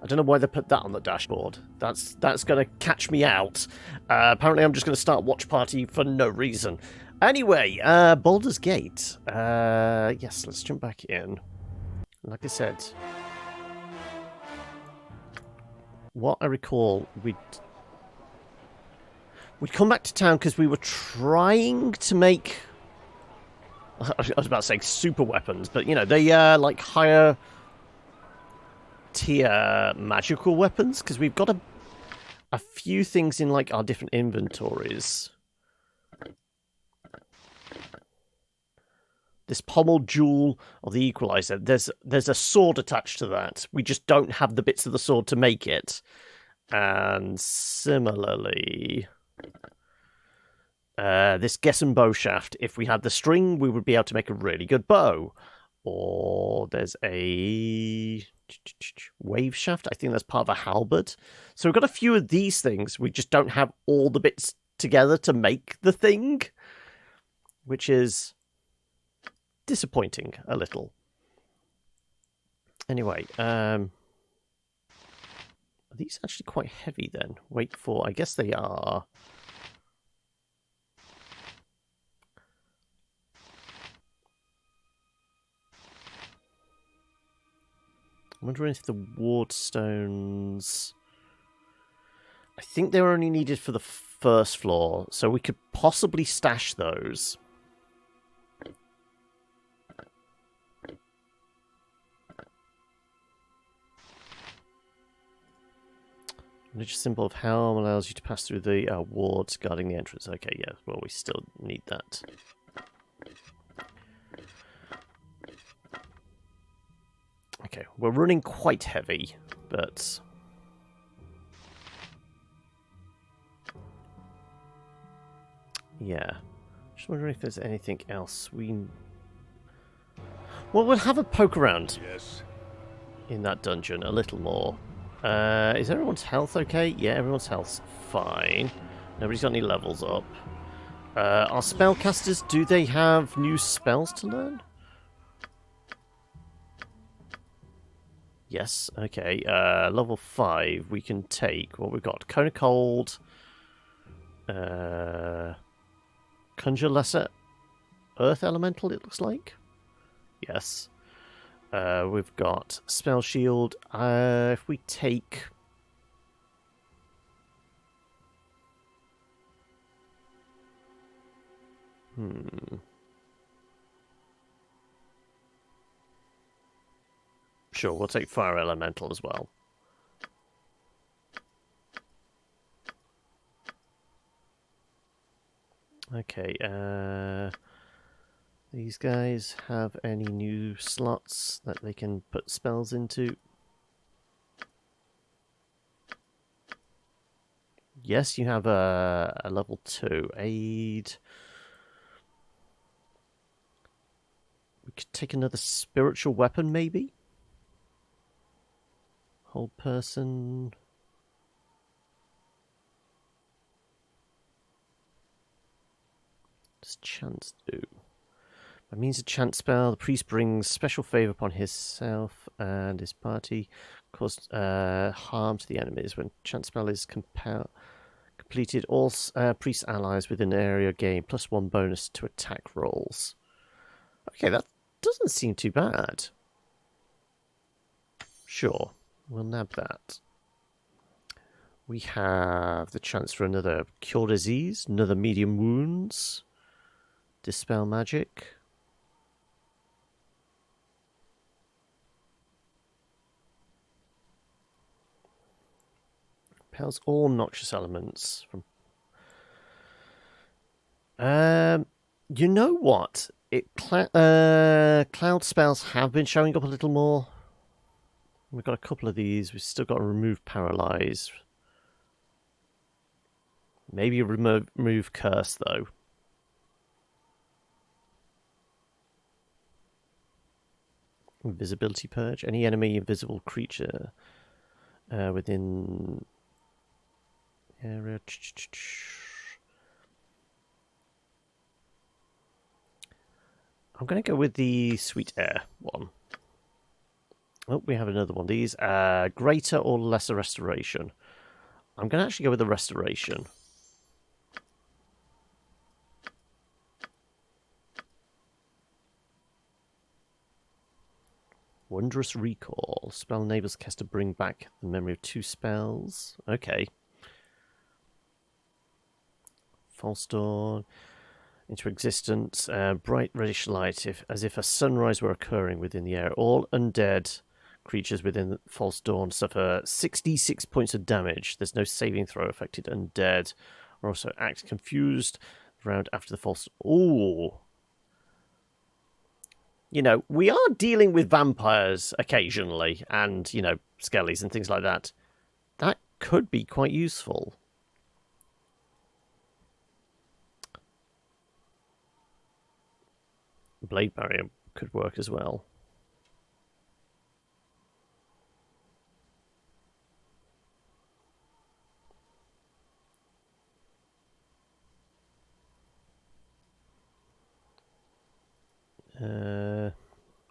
I don't know why they put that on the dashboard. That's going to catch me out. Apparently, I'm just going to start watch party for no reason. Anyway, Baldur's Gate. Yes, let's jump back in. Like I said, what I recall, we'd come back to town because we were trying to make... I was about to say super weapons, but, you know, they like higher tier magical weapons, because we've got a few things in like our different inventories. This pommel jewel of the equalizer, there's a sword attached to that. We just don't have the bits of the sword to make it. And similarly, this Gessen bow shaft, if we had the string, we would be able to make a really good bow. Or there's a wave shaft. I think that's part of a halberd. So we've got a few of these things. We just don't have all the bits together to make the thing, which is disappointing a little. Anyway, are these actually quite heavy then? Wait for... I guess they are. I'm wondering if the ward stones... I think they were only needed for the first floor, so we could possibly stash those. Religious symbol of helm allows you to pass through the wards guarding the entrance. Okay, yeah, well, we still need that. Okay, we're running quite heavy, but... yeah. Just wondering if there's anything else we... well, we'll have a poke around in that dungeon a little more. Is everyone's health okay? Yeah, everyone's health's fine. Nobody's got any levels up. Our spellcasters, do they have new spells to learn? Yes, okay. Level 5, we can take what we've got. Cone of Cold. Conjure Lesser Earth Elemental, it looks like. Yes. We've got Spell Shield. If we take... Sure, we'll take Fire Elemental as well. Okay, these guys have any new slots that they can put spells into? Yes, you have a level 2 aid. We could take another spiritual weapon, maybe? Hold person. What does chance do? By means of chance spell, the priest brings special favor upon himself and his party, cause harm to the enemies. When chance spell is completed, all priest allies within the area gain +1 bonus to attack rolls. Okay, that doesn't seem too bad. Sure, we'll nab that. We have the chance for another Cure Disease, another Medium Wounds, Dispel Magic. Repels all noxious elements from... you know what? Cloud spells have been showing up a little more. We've got a couple of these. We've still got to remove Paralyze. Maybe remove Curse, though. Invisibility Purge. Any enemy invisible creature within area. I'm going to go with the Sweet Air one. Oh, we have another one. These greater or lesser restoration. I'm going to actually go with the restoration. Wondrous Recall. Spell enables cast to bring back the memory of 2 spells. Okay. False Dawn. Into existence. Bright reddish light, as if a sunrise were occurring within the air. All undead creatures within False Dawn suffer 66 points of damage. There's no saving throw. Affected undead or also act confused around after the false. Ooh. You know, we are dealing with vampires occasionally, and, you know, skellies and things like that. That could be quite useful. Blade barrier could work as well.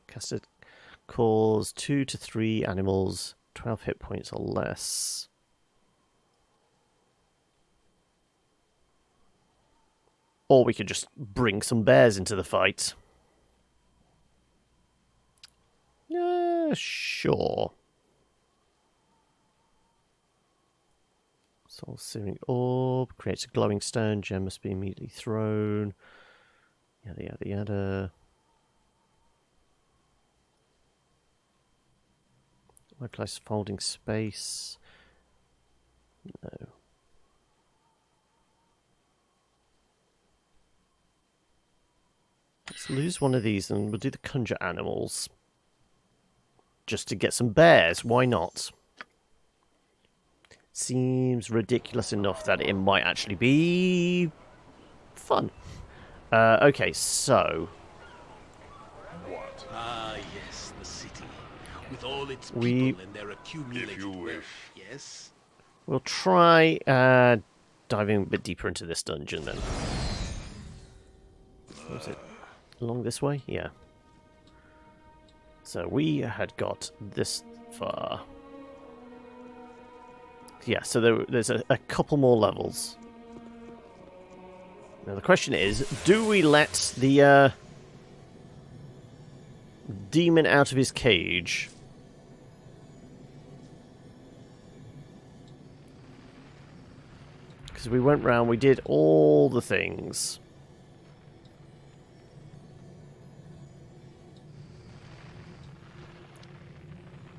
Casted calls 2 to 3 animals, 12 hit points or less. Or we could just bring some bears into the fight. Sure. Soul Searing Orb creates a glowing stone. Gem must be immediately thrown. Yada yada yada. Localized folding space. No. Let's lose one of these and we'll do the conjure animals. Just to get some bears, why not? Seems ridiculous enough that it might actually be fun. Okay, so What? Ah, yes, the city, with all its people and their accumulated wealth. Yes. We'll try diving a bit deeper into this dungeon then. Was it along this way? Yeah. So we had got this far. Yeah, so there's a couple more levels. Now the question is, do we let the demon out of his cage? Because we went round, we did all the things.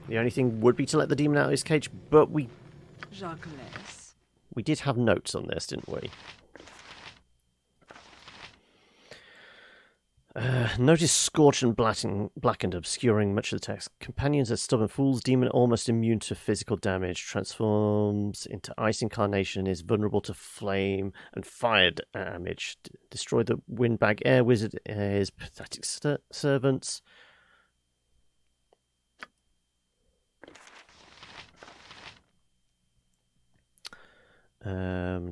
The only thing would be to let the demon out of his cage, but we did have notes on this, didn't we? Notice scorched and blackened, obscuring much of the text. Companions are stubborn fools. Demon almost immune to physical damage. Transforms into ice incarnation. Is vulnerable to flame and fire damage. Destroy the windbag air wizard. His pathetic servants.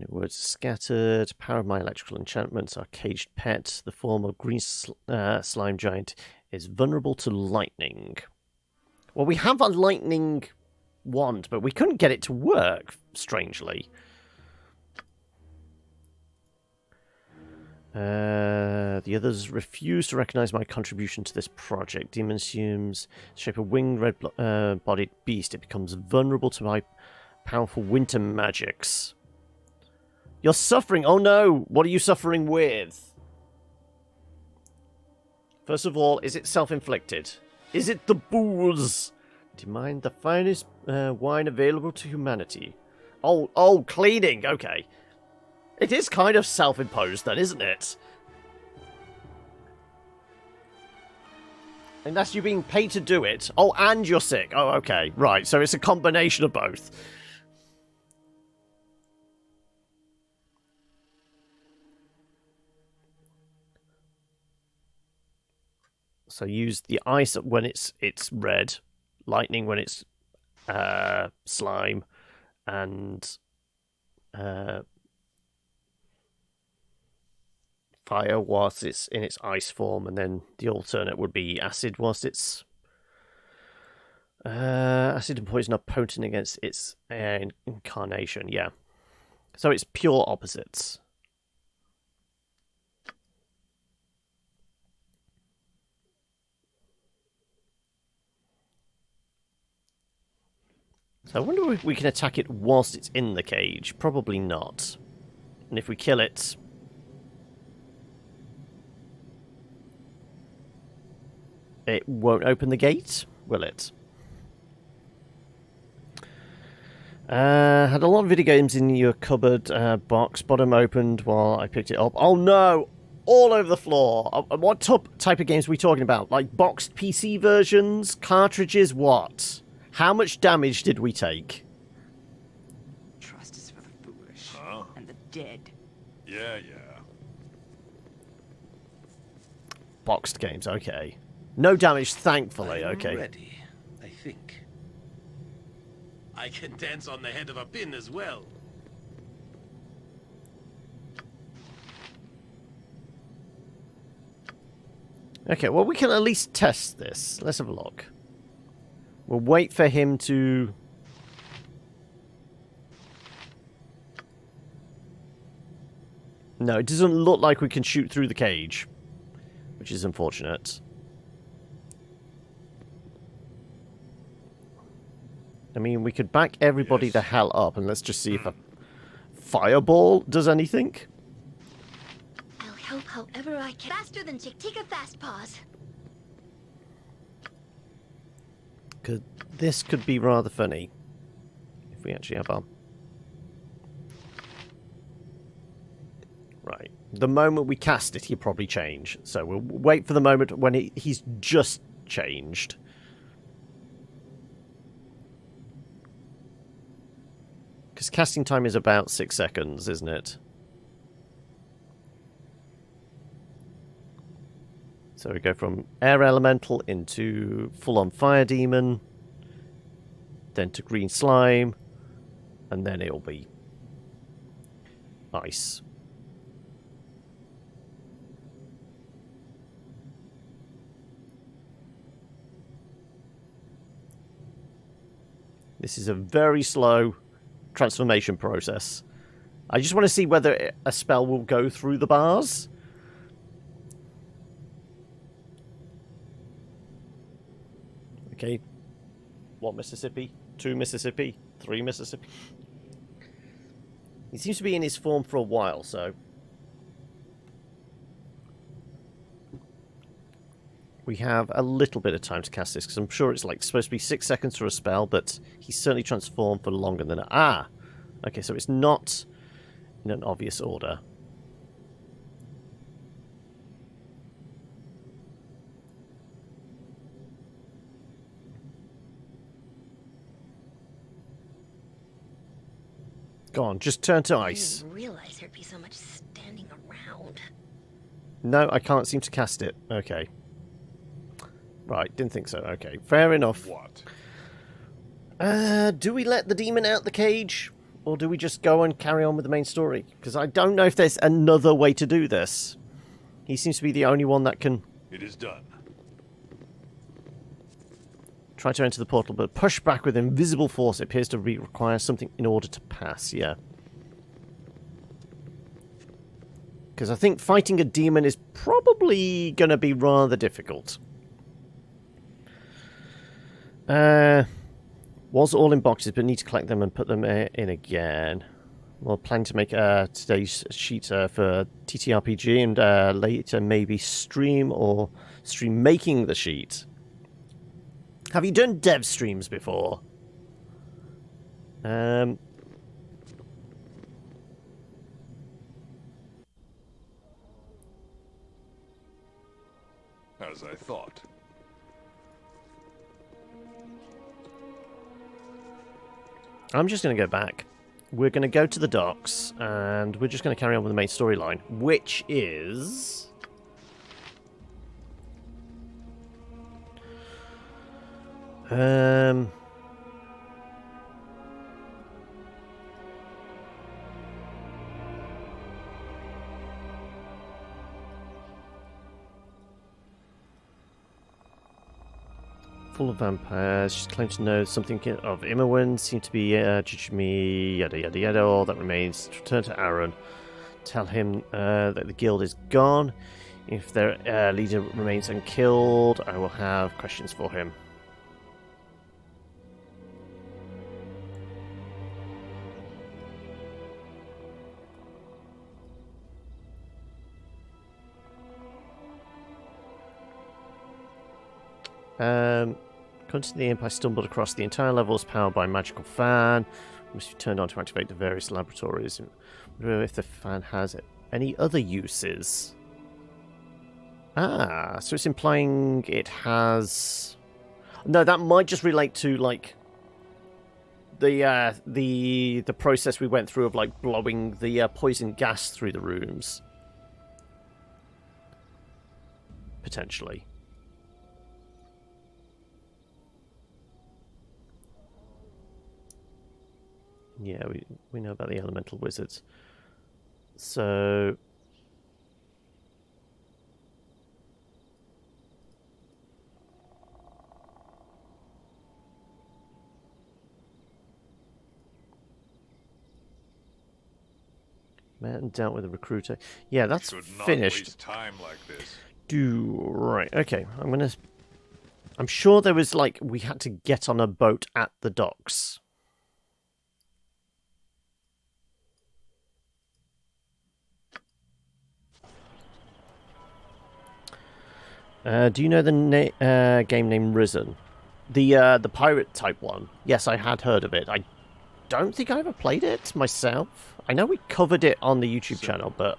Words scattered. Power of my electrical enchantments are caged pet. The form of green slime giant is vulnerable to lightning. Well, we have a lightning wand, but we couldn't get it to work, strangely. The others refuse to recognize my contribution to this project. Demon assumes the shape of winged red-bodied beast. It becomes vulnerable to my powerful winter magics. You're suffering. Oh no! What are you suffering with? First of all, is it self-inflicted? Is it the booze? Demand the finest wine available to humanity. Oh, cleaning. Okay. It is kind of self-imposed then, isn't it? And that's you being paid to do it. Oh, and you're sick. Oh, okay. Right, so it's a combination of both. So use the ice when it's red, lightning when it's slime, and fire whilst it's in its ice form, and then the alternate would be acid whilst it's Acid and poison are potent against its incarnation, yeah. So it's pure opposites. So I wonder if we can attack it whilst it's in the cage. Probably not. And if we kill it... it won't open the gate, will it? Had a lot of video games in your cupboard box. Bottom opened while I picked it up. Oh no! All over the floor. What type of games are we talking about? Like boxed PC versions? Cartridges? What? How much damage did we take? Trust is for the foolish and the dead. Yeah. Boxed games, okay. No damage, thankfully, I'm okay. ready, I think. I can dance on the head of a pin as well. Okay, well, we can at least test this. Let's have a look. We'll wait for him to... No, it doesn't look like we can shoot through the cage, which is unfortunate. I mean, we could back everybody the hell up, and let's just see if a fireball does anything. I'll help however I can. Faster than Tick. Take a fast pause. This could be rather funny if we actually have our... Right. The moment we cast it, he'll probably change. So we'll wait for the moment when he's just changed. Because casting time is about 6 seconds, isn't it? So we go from air elemental into full-on fire demon, then to green slime, and then it'll be ice. This is a very slow transformation process. I just want to see whether a spell will go through the bars. Okay. 1 Mississippi, 2 Mississippi, 3 Mississippi. He seems to be in his form for a while, so... we have a little bit of time to cast this, because I'm sure it's like supposed to be 6 seconds for a spell, but he's certainly transformed for longer than that. Ah! Okay, so it's not in an obvious order. Go on, just turn to ice. I didn't realize there'd be so much standing around. No, I can't seem to cast it. Okay. Right, didn't think so. Okay, fair enough. What? Do we let the demon out the cage? Or do we just go and carry on with the main story? Because I don't know if there's another way to do this. He seems to be the only one that can... It is done. Try to enter the portal, but push back with invisible force. It appears to require something in order to pass, yeah. Because I think fighting a demon is probably going to be rather difficult. Was all in boxes, but need to collect them and put them in again. We're planning to make today's sheet for TTRPG and later maybe stream making the sheet. Have you done dev streams before? As I thought. I'm just going to go back. We're going to go to the docks, and we're just going to carry on with the main storyline, which is... full of vampires. She's claimed to know something of Imoen. Seemed to be judging me. Yada yada yada. All that remains to return to Aaron. Tell him that the guild is gone. If their leader remains unkilled, I will have questions for him. According to the imp, I stumbled across the entire level is powered by a magical fan. It must be turned on to activate the various laboratories. I wonder if the fan has any other uses. Ah, so it's implying it has... No, that might just relate to, like, the process we went through of, like, blowing the poison gas through the rooms. Potentially. Yeah, we know about the elemental wizards. So... Man dealt with a recruiter. Yeah, that's finished. Waste time like this. Right, okay. I'm sure there was, like, we had to get on a boat at the docks. Do you know the game named Risen? The pirate type one? Yes, I had heard of it. I don't think I ever played it myself. I know we covered it on the YouTube channel, but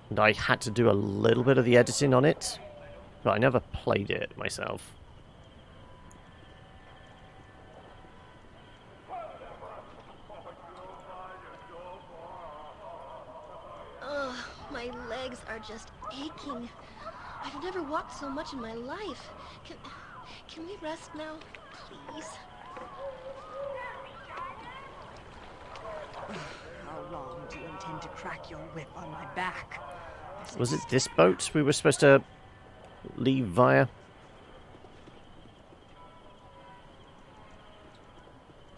and I had to do a little bit of the editing on it, but I never played it myself. Ugh, my legs are just aching. I've never walked so much in my life. Can we rest now, please? How long do you intend to crack your whip on my back? Was it this boat we were supposed to leave via?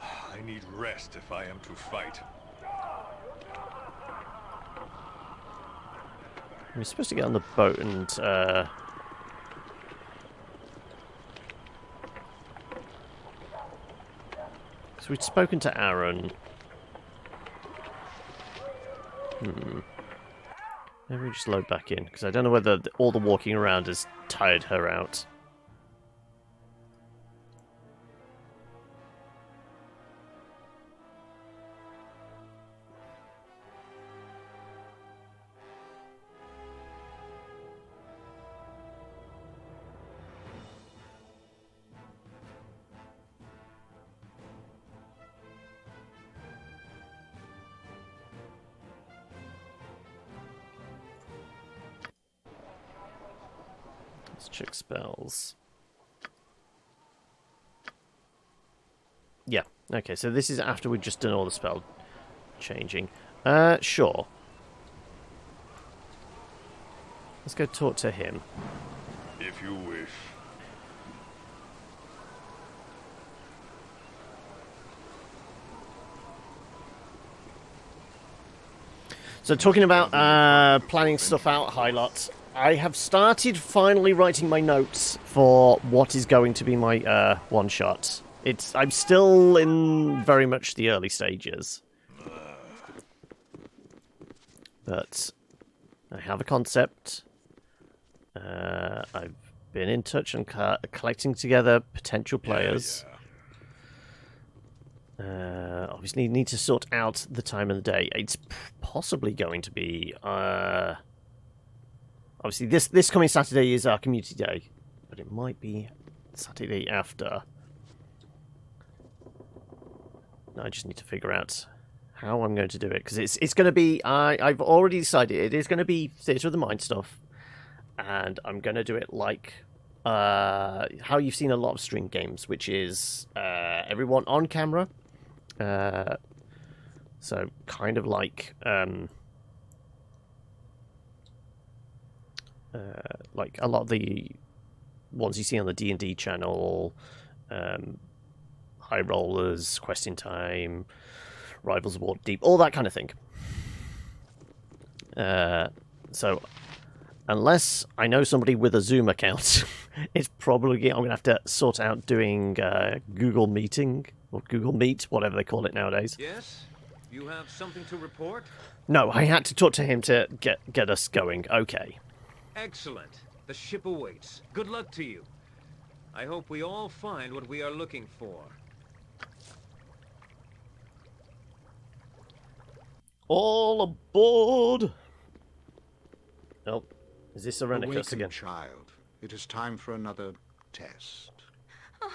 I need rest if I am to fight. We're supposed to get on the boat and so we'd spoken to Aaron. Maybe we just load back in, because I don't know whether all the walking around has tired her out. Let's check spells. Yeah, okay, so this is after we've just done all the spell changing. Sure. Let's go talk to him. If you wish. So talking about planning stuff out, Hylot, I have started finally writing my notes for what is going to be my one-shot. I'm still in very much the early stages. But I have a concept. I've been in touch and collecting together potential players. Obviously, need to sort out the time of the day. It's possibly going to be... obviously, this coming Saturday is our community day, but it might be Saturday after. I just need to figure out how I'm going to do it, because it's going to be... I've already decided it is going to be Theatre of the Mind stuff, and I'm going to do it like how you've seen a lot of stream games, which is everyone on camera. So kind of like a lot of the ones you see on the D&D channel, High Rollers, Questing Time, Rivals of Waterdeep, all that kind of thing. So, unless I know somebody with a Zoom account, it's probably I'm going to have to sort out doing Google Meeting or Google Meet, whatever they call it nowadays. Yes? You have something to report? No, I had to talk to him to get us going. Okay. Excellent. The ship awaits. Good luck to you. I hope we all find what we are looking for. All aboard! Oh, is this Serenicus Awaken, again? child. It is time for another test. Oh,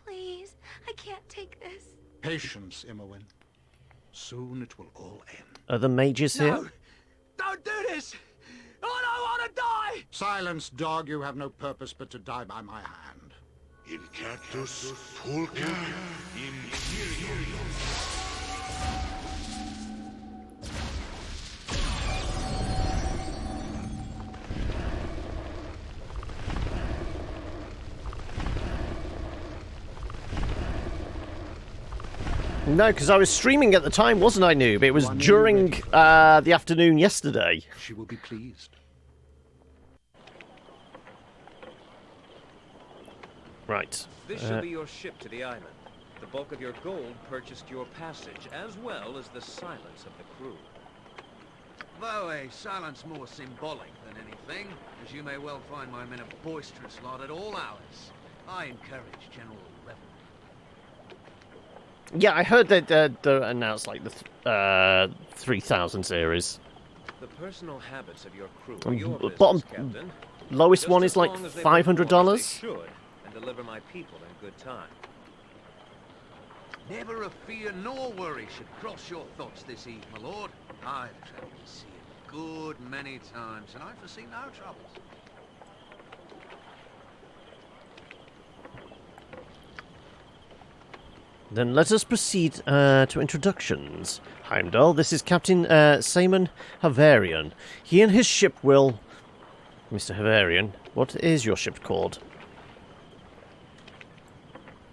please. I can't take this. Patience, Imoen. Soon it will all end. Are the mages here? No! Don't do this! I don't want to die! Silence, dog. You have no purpose but to die by my hand. In cactus pulca No, because I was streaming at the time, wasn't I, Noob? It was during the afternoon yesterday. She will be pleased. Right. This shall be your ship to the island. The bulk of your gold purchased your passage, as well as the silence of the crew. Though a silence more symbolic than anything, as you may well find my men a boisterous lot at all hours. I encourage general revelry. Yeah, I heard that they announced like the 3000 series. The personal habits of your crew are your business, Bottom Captain. lowest Just one as is like long as they $500. perform as they should, and deliver my people in good time. Never a fear nor worry should cross your thoughts this eve, my lord. I've traveled the sea a good many times, and I foresee no troubles. Then let us proceed to introductions. Heimdall, this is Captain Simon Havarian. He and his ship will... Mr. Havarian, what is your ship called?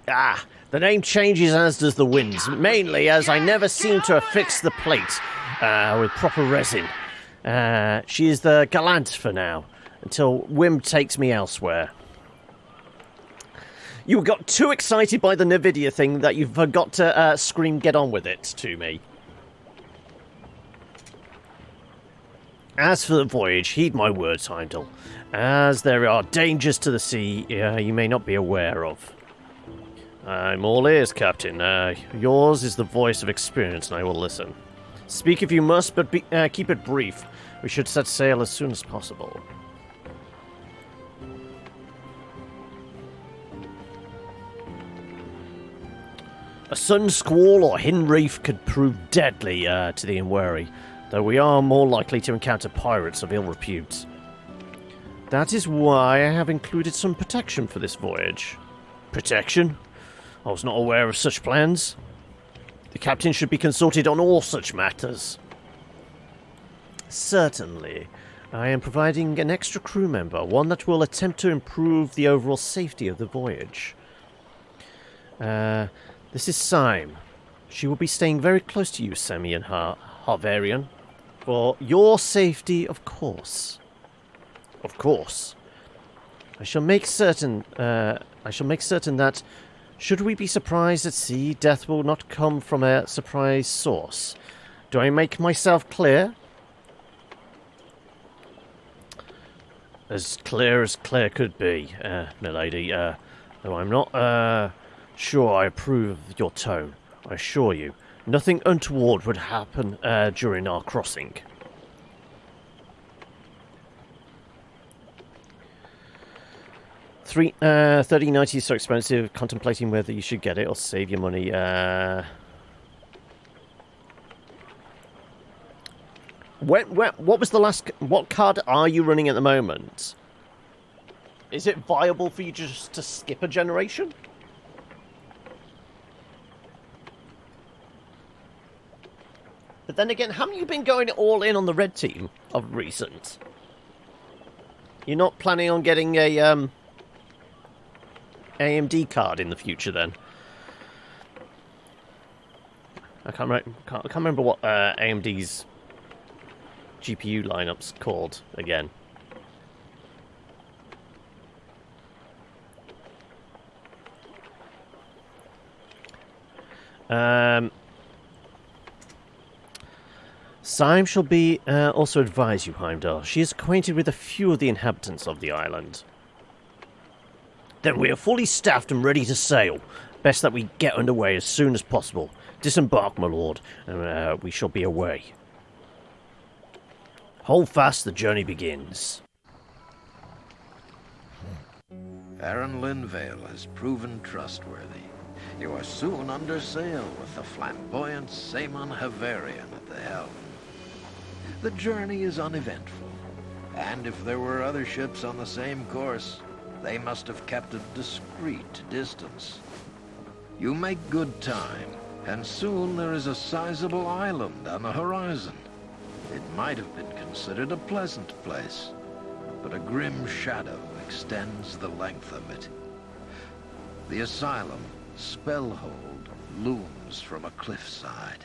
Ah, the name changes as does the winds, mainly as I never seem to affix the plate with proper resin. She is the Gallant for now, until whim takes me elsewhere. You got too excited by the NVIDIA thing that you forgot to scream "get on with it" to me. As for the voyage, heed my words, Heimdall, as there are dangers to the sea you may not be aware of. I'm all ears, Captain. Yours is the voice of experience, and I will listen. Speak if you must, but keep it brief. We should set sail as soon as possible. A sudden squall or hidden reef could prove deadly to the unwary, though we are more likely to encounter pirates of ill repute. That is why I have included some protection for this voyage. Protection? I was not aware of such plans. The captain should be consulted on all such matters. Certainly. I am providing an extra crew member, one that will attempt to improve the overall safety of the voyage. This is Syme. She will be staying very close to you, Semi and Harvarian. For your safety, of course. Of course. I shall make certain that, should we be surprised at sea, death will not come from a surprise source. Do I make myself clear? As clear could be, milady. Though I'm not, sure I approve of your tone. I assure you, nothing untoward would happen during our crossing. $30.90 is so expensive, contemplating whether you should get it or save your money. What was the last... What card are you running at the moment? Is it viable for you just to skip a generation? But then again, haven't you been going all in on the red team of recent? You're not planning on getting a AMD card in the future then. I can't remember what AMD's GPU lineup's called again. Syme shall be also advise you, Heimdall. She is acquainted with a few of the inhabitants of the island. Then we are fully staffed and ready to sail. Best that we get underway as soon as possible. Disembark, my lord, and we shall be away. Hold fast, the journey begins. Aaron Linvale has proven trustworthy. You are soon under sail with the flamboyant Saemon Havarian at the helm. The journey is uneventful, and if there were other ships on the same course, they must have kept a discreet distance. You make good time, and soon there is a sizable island on the horizon. It might have been considered a pleasant place, but a grim shadow extends the length of it. The asylum, Spellhold, looms from a cliffside.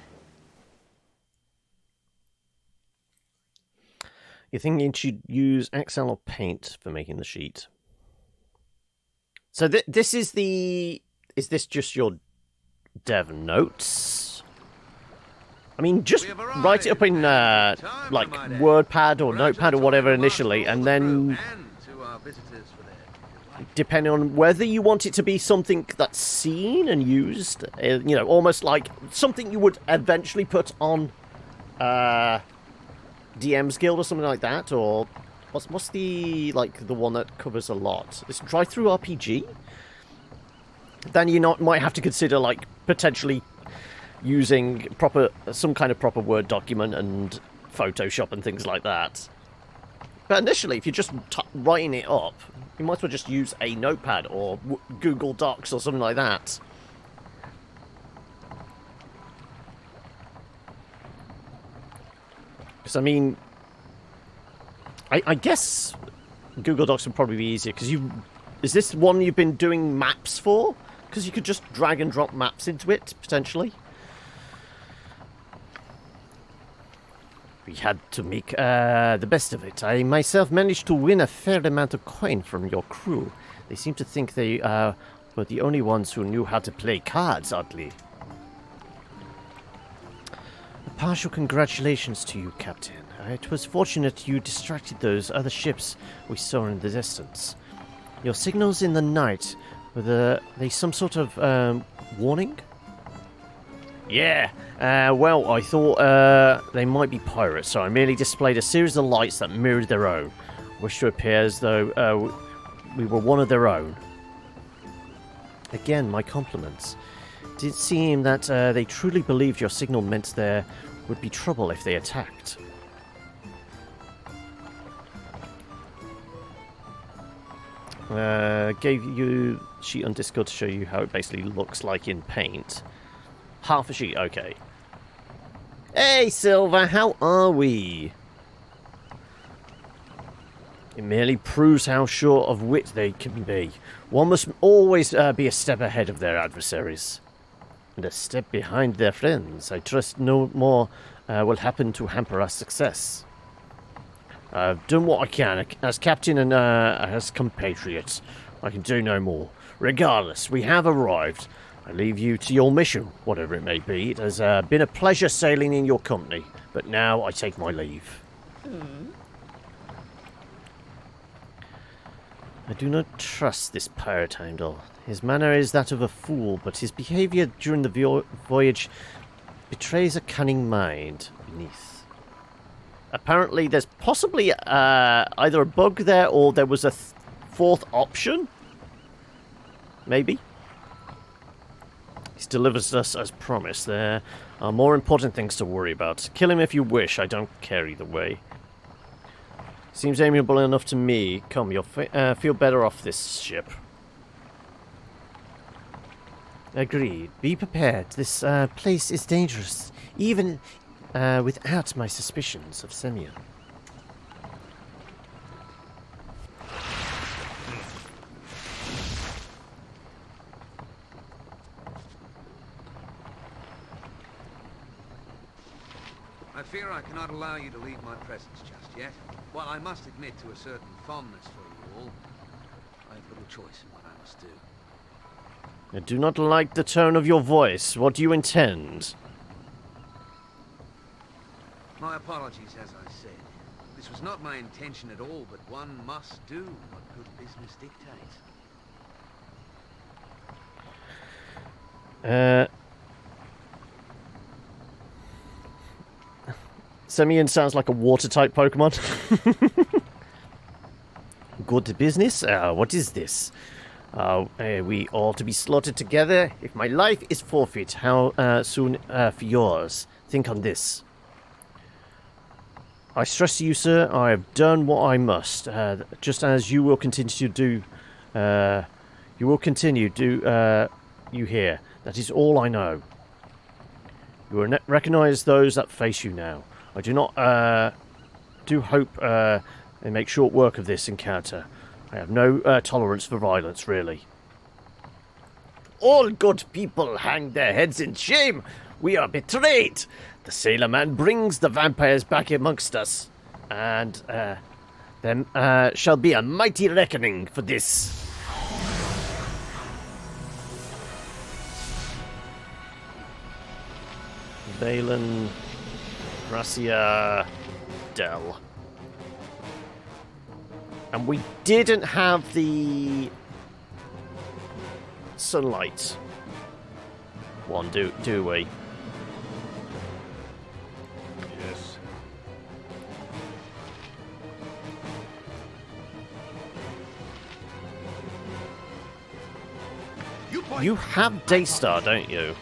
You think you should use Excel or Paint for making the sheet? So this is the... Is this just your dev notes? I mean, just write it up in, like, WordPad or Notepad or whatever initially, and then... Depending on whether you want it to be something that's seen and used, you know, almost like something you would eventually put on DM's Guild or something like that, or what's the, like, the one that covers a lot? This drive-through RPG? Then you might have to consider, like, potentially using some kind of proper Word document and Photoshop and things like that. But initially, if you're just writing it up, you might as well just use a notepad or Google Docs or something like that. Because, I mean, I guess Google Docs would probably be easier, because is this one you've been doing maps for? Because you could just drag and drop maps into it, potentially. We had to make the best of it. I myself managed to win a fair amount of coin from your crew. They seem to think they were the only ones who knew how to play cards, oddly. A partial congratulations to you, Captain. It was fortunate you distracted those other ships we saw in the distance. Your signals in the night, were they some sort of warning? Yeah, well, I thought they might be pirates, so I merely displayed a series of lights that mirrored their own. Wish to appear as though we were one of their own. Again, my compliments. Did seem that they truly believed your signal meant there would be trouble if they attacked. Gave you a sheet on Discord to show you how it basically looks like in Paint. Half a sheet, okay. Hey, Silver, how are we? It merely proves how short of wit they can be. One must always be a step ahead of their adversaries. And a step behind their friends. I trust no more will happen to hamper our success. I've done what I can as captain and as compatriots. I can do no more. Regardless, we have arrived. I leave you to your mission, whatever it may be. It has been a pleasure sailing in your company, but now I take my leave. I do not trust this pirate Heimdall. His manner is that of a fool, but his behaviour during the voyage betrays a cunning mind beneath. Apparently, there's possibly either a bug there or there was a fourth option. Maybe. He's delivered us as promised. There are more important things to worry about. Kill him if you wish. I don't care either way. Seems amiable enough to me. Come, you'll feel better off this ship. Agreed. Be prepared. This place is dangerous, even without my suspicions of Semyon. I fear I cannot allow you to leave my presence just yet. While I must admit to a certain fondness for you all, I have little choice in what I must do. I do not like the tone of your voice. What do you intend? My apologies, as I said. This was not my intention at all, but one must do what good business dictates. Semian sounds like a water-type Pokemon. Good business? What is this? We all to be slaughtered together? If my life is forfeit, how soon for yours? Think on this. I stress to you, sir, I have done what I must, just as you will continue to do. You will continue to you hear. That is all I know. You will recognize those that face you now. I do not do hope they make short work of this encounter. I have no tolerance for violence, really. All good people hang their heads in shame. We are betrayed. The sailor man brings the vampires back amongst us, and there shall be a mighty reckoning for this. Valen, Gracia, Del. And we didn't have the sunlight one, do we? Yes. You have Daystar, don't you?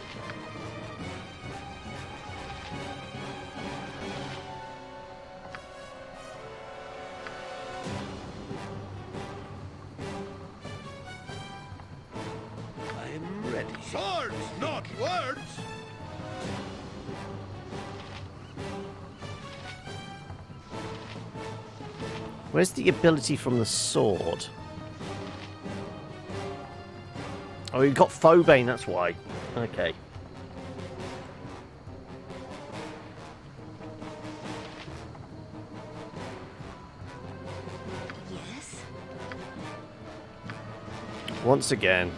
Swords, not words! Where's the ability from the sword? Oh, you got Phobane, that's why. Okay. Yes? Once again.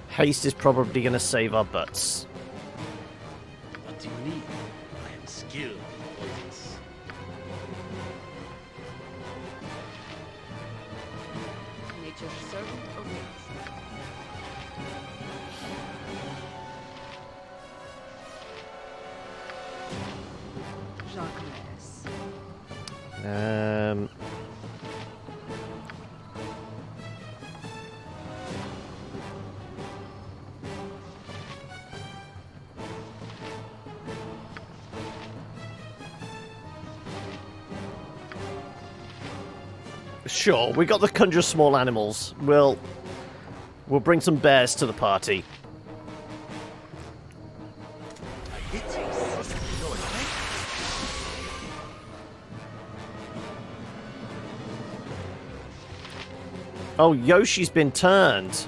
Haste is probably going to save our butts. What do you need? I am skilled in poisons. Nature's servant awaits. Jacques. Sure, we got the conjure small animals. We'll bring some bears to the party. Oh, Yoshi's been turned.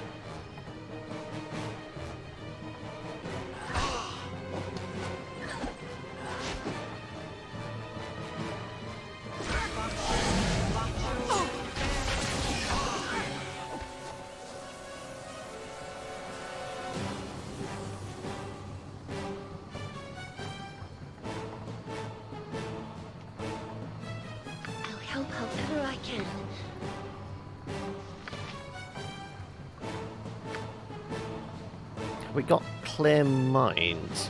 I'll help however I can. We got clear minds.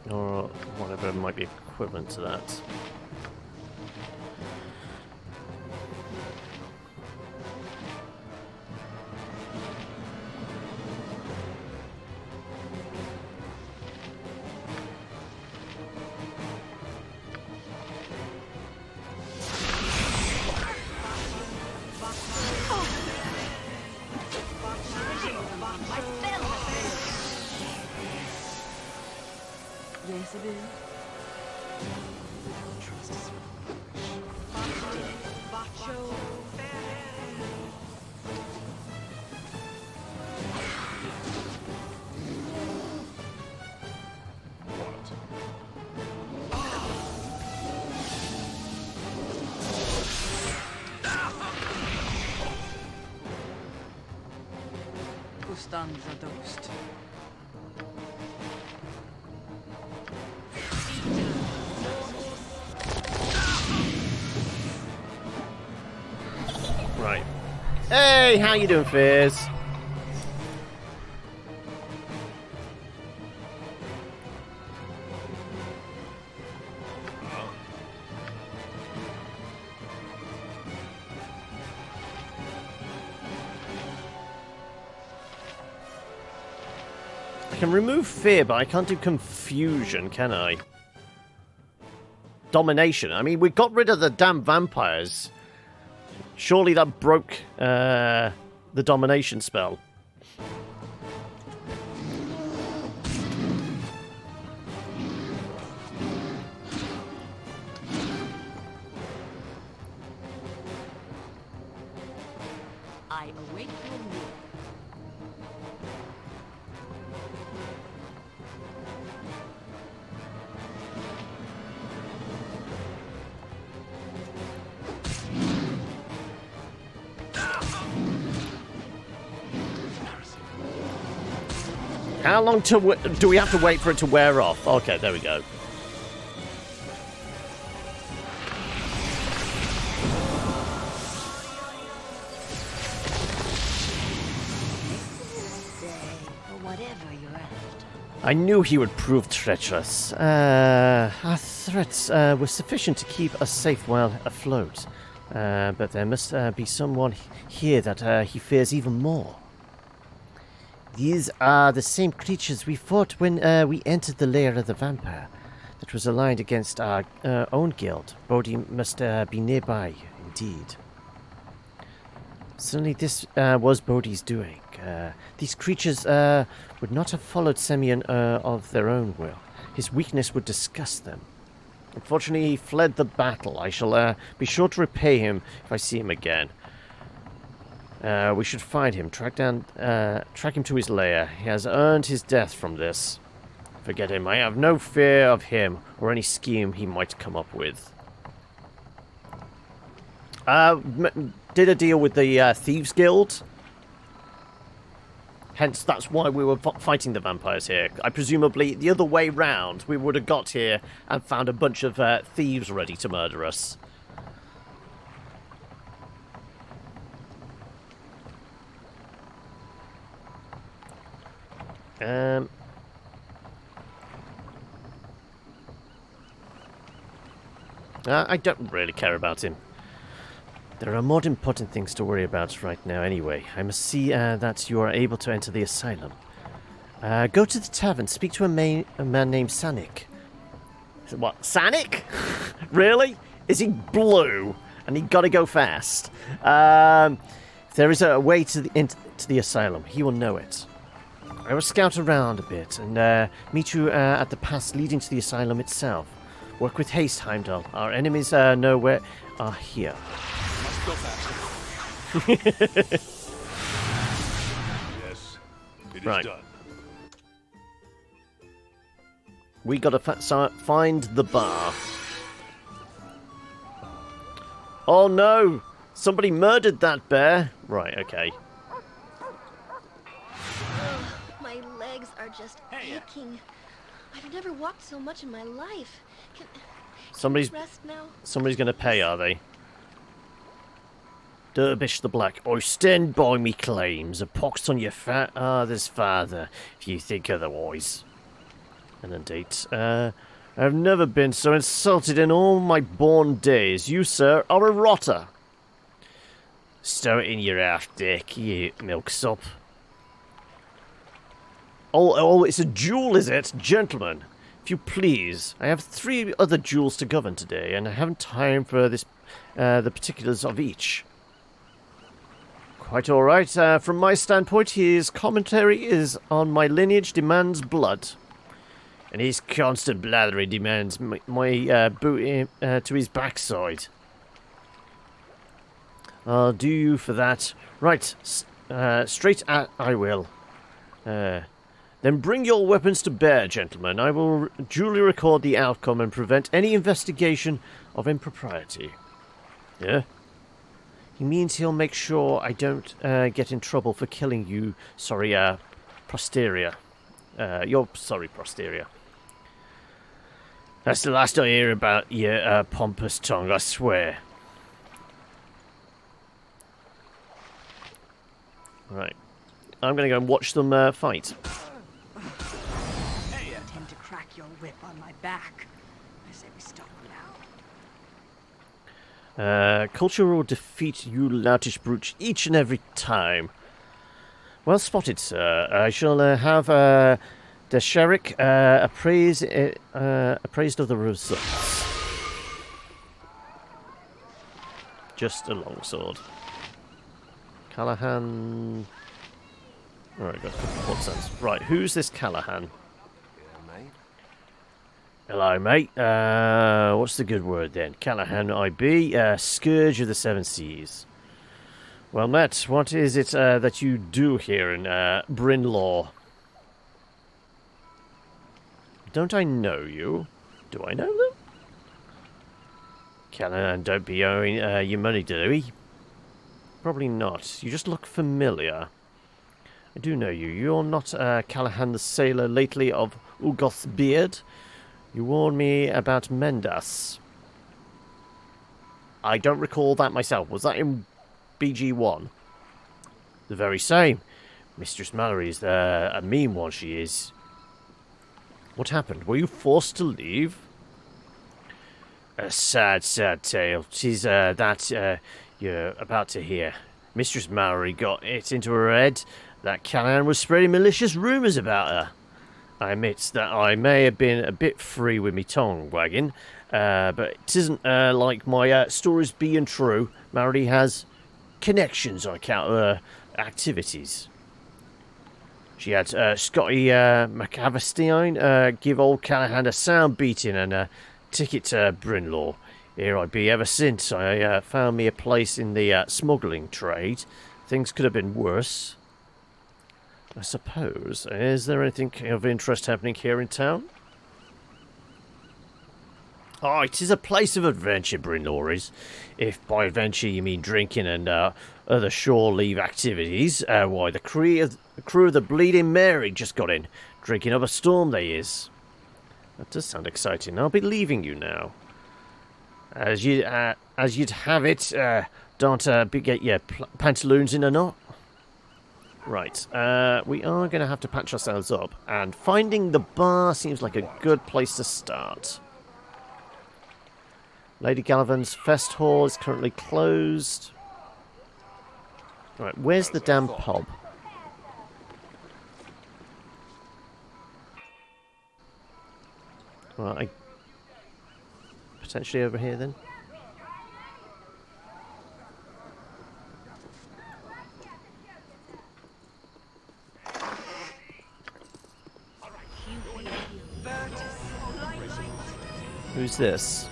Or whatever might be equivalent to that. Yes, it is. Trust is Bacho. Who stuns a ghost? Right. Hey, how you doing, Fizz? I can remove fear, but I can't do confusion, can I? Domination. I mean, we got rid of the damn vampires. Surely that broke the domination spell. I await your move. How long do we have to wait for it to wear off? Okay, there we go. I knew he would prove treacherous. Our threats were sufficient to keep us safe while afloat. But there must be someone here that he fears even more. These are the same creatures we fought when we entered the lair of the vampire that was aligned against our own guild. Bodhi must be nearby, indeed. Certainly this was Bodhi's doing. These creatures would not have followed Semyon of their own will. His weakness would disgust them. Unfortunately, he fled the battle. I shall be sure to repay him if I see him again. We should find him, track him to his lair. He has earned his death from this. Forget him. I have no fear of him or any scheme he might come up with. Did a deal with the Thieves Guild. Hence, that's why we were fighting the vampires here. I presumably, the other way round, we would have got here and found a bunch of thieves ready to murder us. I don't really care about him. There are more important things to worry about right now anyway. I must see that you are able to enter the asylum. Go to the tavern, speak to a man named Sanik. What, Sanik? Really? Is he blue? And he gotta go fast. If there is a way to the asylum, he will know it. I will scout around a bit and meet you at the pass leading to the asylum itself. Work with haste, Heimdall. Our enemies nowhere are here. Must go faster. Yes, it is Right. done. We gotta find the bar. Oh no! Somebody murdered that bear! Right, okay. My legs are just aching. I've never walked so much in my life. Can Somebody's we rest now? Somebody's gonna pay, are they? Dervish the Black, I stand by me claims. A pox on your father's father, if you think otherwise. And indeed, I've never been so insulted in all my born days. You, sir, are a rotter. Stow it in your half dick, you milksop. Oh, it's a duel, is it? Gentlemen, if you please. I have 3 other duels to govern today, and I haven't time for this, the particulars of each. Quite all right. From my standpoint, his commentary is on my lineage demands blood. And his constant blathering demands my boot to his backside. I'll do you for that. Right, straight at I will. Then bring your weapons to bear, gentlemen. I will duly record the outcome and prevent any investigation of impropriety. Yeah? He means he'll make sure I don't get in trouble for killing you. Sorry, Prosteria. You're sorry, Prosteria. That's the last I hear about your pompous tongue, I swear. Right. I'm going to go and watch them fight. I intend to crack your whip on my back. I say we stop now. Culture will defeat you loutish brute each and every time. Well spotted, sir. I shall have the Sherrick appraised of the results. Just a longsword. Callahan. Alright, got what sense? Right, who's this Callahan? Hello, mate. What's the good word then? Callahan IB, Scourge of the Seven Seas. Well, Matt, what is it that you do here in Brinlaw? Don't I know you? Do I know them? Callahan, don't be owing your money, do we? Probably not. You just look familiar. I do know you. You're not Callahan the sailor lately of Ugoth's beard. You warned me about Mendas. I don't recall that myself. Was that in BG1? The very same. Mistress Mallory is a mean one, she is. What happened? Were you forced to leave? A sad, sad tale. 'Tis that you're about to hear. Mistress Mallory got it into her head that Callahan was spreading malicious rumours about her. I admit that I may have been a bit free with me tongue wagging, but it isn't like my stories being true. Mallory has connections on account of her activities. She had Scotty McAverstein give old Callahan a sound beating and a ticket to Brinlaw. Here I be ever since I found me a place in the smuggling trade. Things could have been worse, I suppose. Is there anything of interest happening here in town? Oh, it is a place of adventure, Brinlaw is. If by adventure you mean drinking and other shore leave activities, why, the crew of the Bleeding Mary just got in. Drinking up a storm, they is. That does sound exciting. I'll be leaving you now. As you'd have it, don't get your pantaloons in a knot. Right, we are going to have to patch ourselves up, and finding the bar seems like a good place to start. Lady Gallivan's Fest Hall is currently closed. Right, where's the damn pub? Right, potentially over here then. Who's this?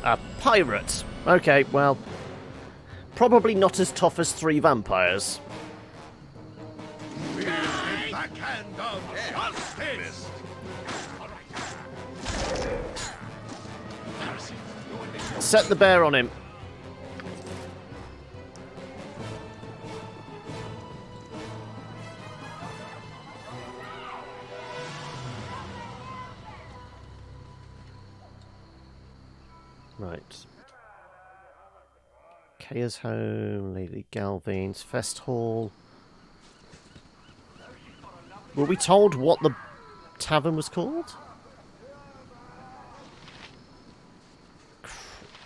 A pirate. Okay, well, probably not as tough as 3 vampires. Backhand of justice! Set the bear on him. Right. Kaya's home, Lady Galvain's Fest Hall. Were we told what the tavern was called?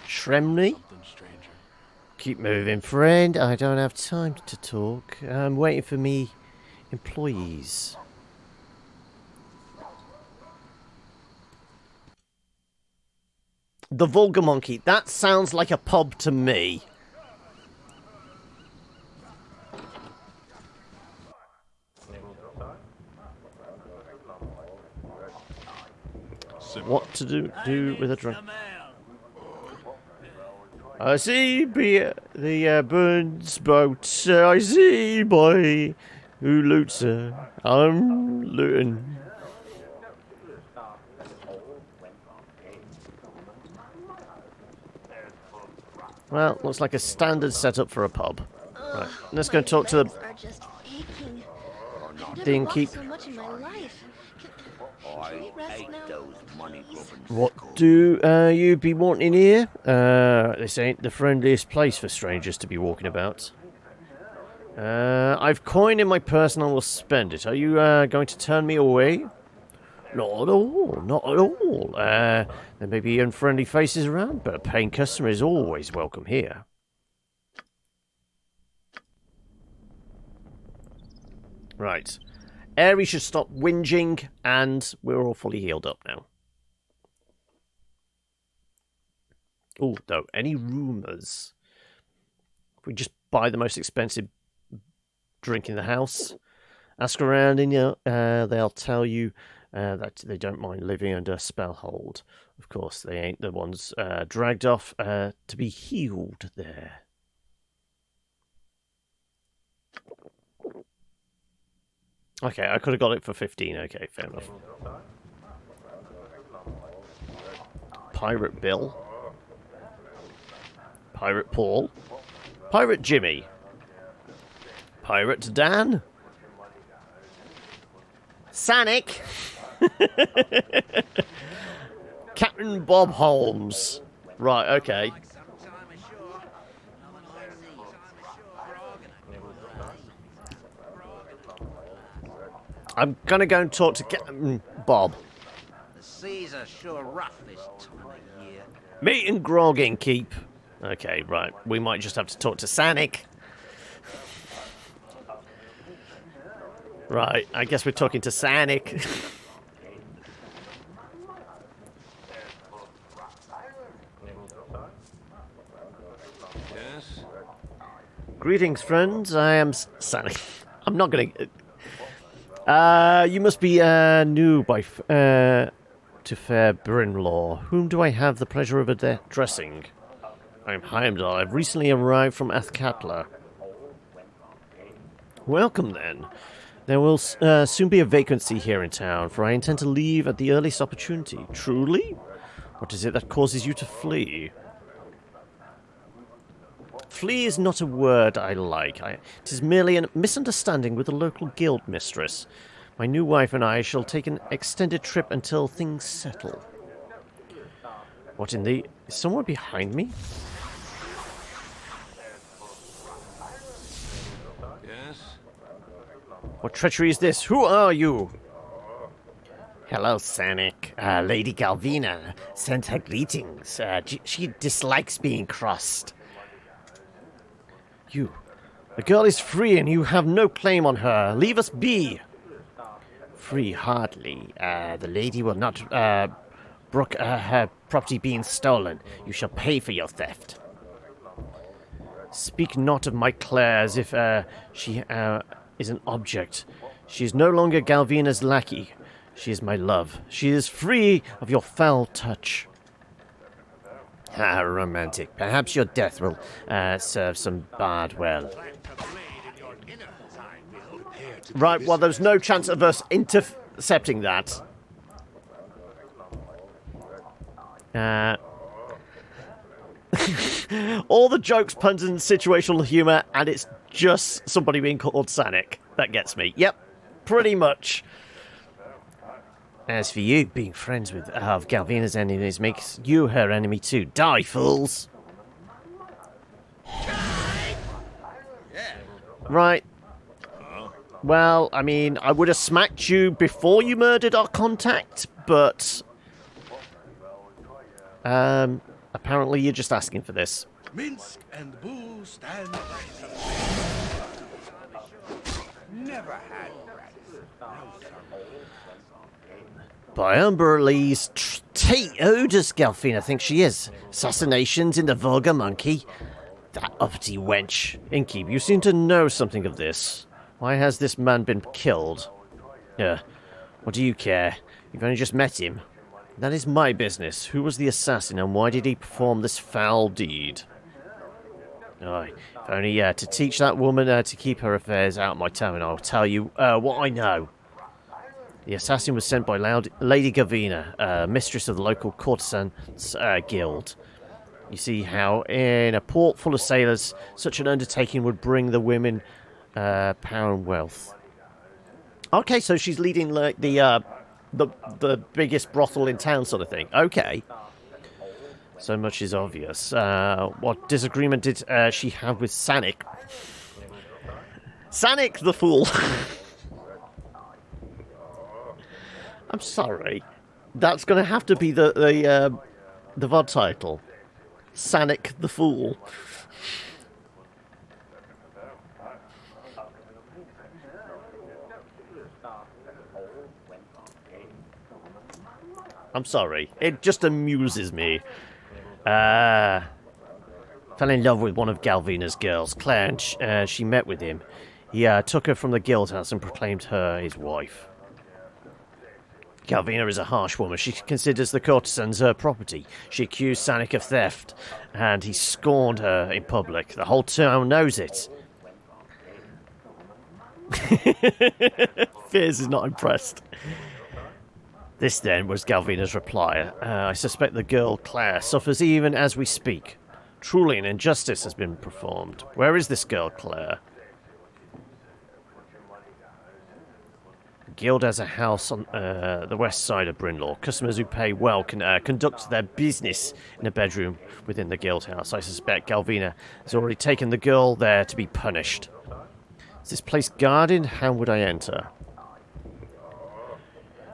Shremney? Keep moving, friend. I don't have time to talk. I'm waiting for me employees. The Vulgar Monkey. That sounds like a pub to me. What to do with a drunk? I see the Burns boat. I see boy who loots her. I'm looting. Well, looks like a standard setup for a pub. Right, let's go My talk to the legs are just aching. I've never Dinkeep. walked so much in my life. Can we rest now? Please? What do you be wanting here? This ain't the friendliest place for strangers to be walking about. I've coin in my purse and I will spend it. Are you going to turn me away? Not at all, not at all. There may be unfriendly faces around, but a paying customer is always welcome here. Right. Aerie should stop whinging, and we're all fully healed up now. Oh, though, any rumours? If we just buy the most expensive drink in the house, ask around, and they'll tell you that they don't mind living under a spell hold. Of course, they ain't the ones dragged off to be healed there. Okay, I could have got it for 15. Okay, fair enough. Pirate Bill. Pirate Paul. Pirate Jimmy. Pirate Dan. Sanik. Captain Bob Holmes. Right, okay. I'm gonna go and talk to Captain Bob. The seas are sure rough this time of year. Meat and grog in keep. Okay, right. We might just have to talk to Sanik. Right, I guess we're talking to Sanik. Yes? Greetings, friends. I am Sanik. I'm not gonna... you must be new to fair Brynlaw. Whom do I have the pleasure of addressing? I'm Heimdall. I've recently arrived from Athkatla. Welcome, then. There will soon be a vacancy here in town, for I intend to leave at the earliest opportunity. Truly? What is it that causes you to flee? Flee is not a word I like. It is merely a misunderstanding with the local guild mistress. My new wife and I shall take an extended trip until things settle. What in the... Is someone behind me? Yes? What treachery is this? Who are you? Hello, Sanik. Lady Galvina sent her greetings. She dislikes being crossed. You. The girl is free and you have no claim on her. Leave us be. Free hardly. The lady will not brook her property being stolen. You shall pay for your theft. Speak not of my Claire as if she is an object. She is no longer Galvina's lackey. She is my love. She is free of your foul touch. Ah, romantic. Perhaps your death will serve some bard well. Right, well, there's no chance of us intercepting that. All the jokes, puns, and situational humour, and it's just somebody being called Sanik. That gets me. Yep, pretty much. As for you, being friends with Galvina's enemies makes you her enemy too. Die, fools! Right. Well, I mean, I would have smacked you before you murdered our contact, but... apparently you're just asking for this. Minsk and Boo stand ready. Never had By Umberlee's who does Galfina think she is? Assassinations in the vulgar monkey? That uppity wench. Inkeep, you seem to know something of this. Why has this man been killed? What do you care? You've only just met him. That is my business. Who was the assassin and why did he perform this foul deed? Aye, if only to teach that woman to keep her affairs out of my town, I'll tell you what I know. The assassin was sent by Lady Galvina, mistress of the local courtesans guild. You see how in a port full of sailors, such an undertaking would bring the women power and wealth. Okay, so she's leading like the biggest brothel in town sort of thing. Okay. So much is obvious. What disagreement did she have with Sanik? Sanik the fool! I'm sorry. That's going to have to be the VOD title. Sanik the fool. I'm sorry. It just amuses me. Fell in love with one of Galvina's girls, Claire, and she met with him. He took her from the guild house and proclaimed her his wife. Galvina is a harsh woman. She considers the courtesans her property. She accused Sanik of theft, and he scorned her in public. The whole town knows it. Fears is not impressed. This, then, was Galvina's reply. I suspect the girl, Claire, suffers even as we speak. Truly an injustice has been performed. Where is this girl, Claire? The guild has a house on the west side of Brynlaw. Customers who pay well can conduct their business in a bedroom within the guild house. I suspect Galvina has already taken the girl there to be punished. Is this place guarded? How would I enter?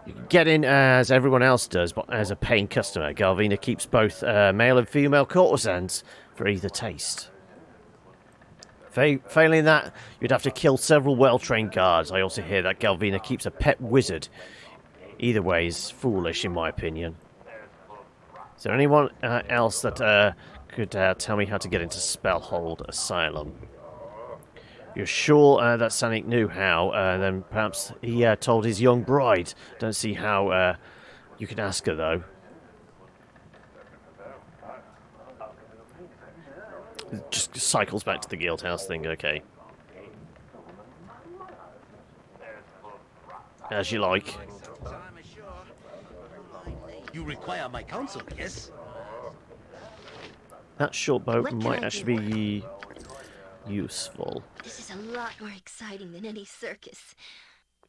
You can get in as everyone else does, but as a paying customer. Galvina keeps both male and female courtesans for either taste. Failing that, you'd have to kill several well-trained guards. I also hear that Galvina keeps a pet wizard. Either way is foolish, in my opinion. Is there anyone else that could tell me how to get into Spellhold Asylum? You're sure that Sanik knew how, then perhaps he told his young bride. Don't see how you can ask her, though. It just cycles back to the guild house thing, okay. As you like. You require my counsel, yes? That short boat What can might I actually do? be useful. This is a lot more exciting than any circus.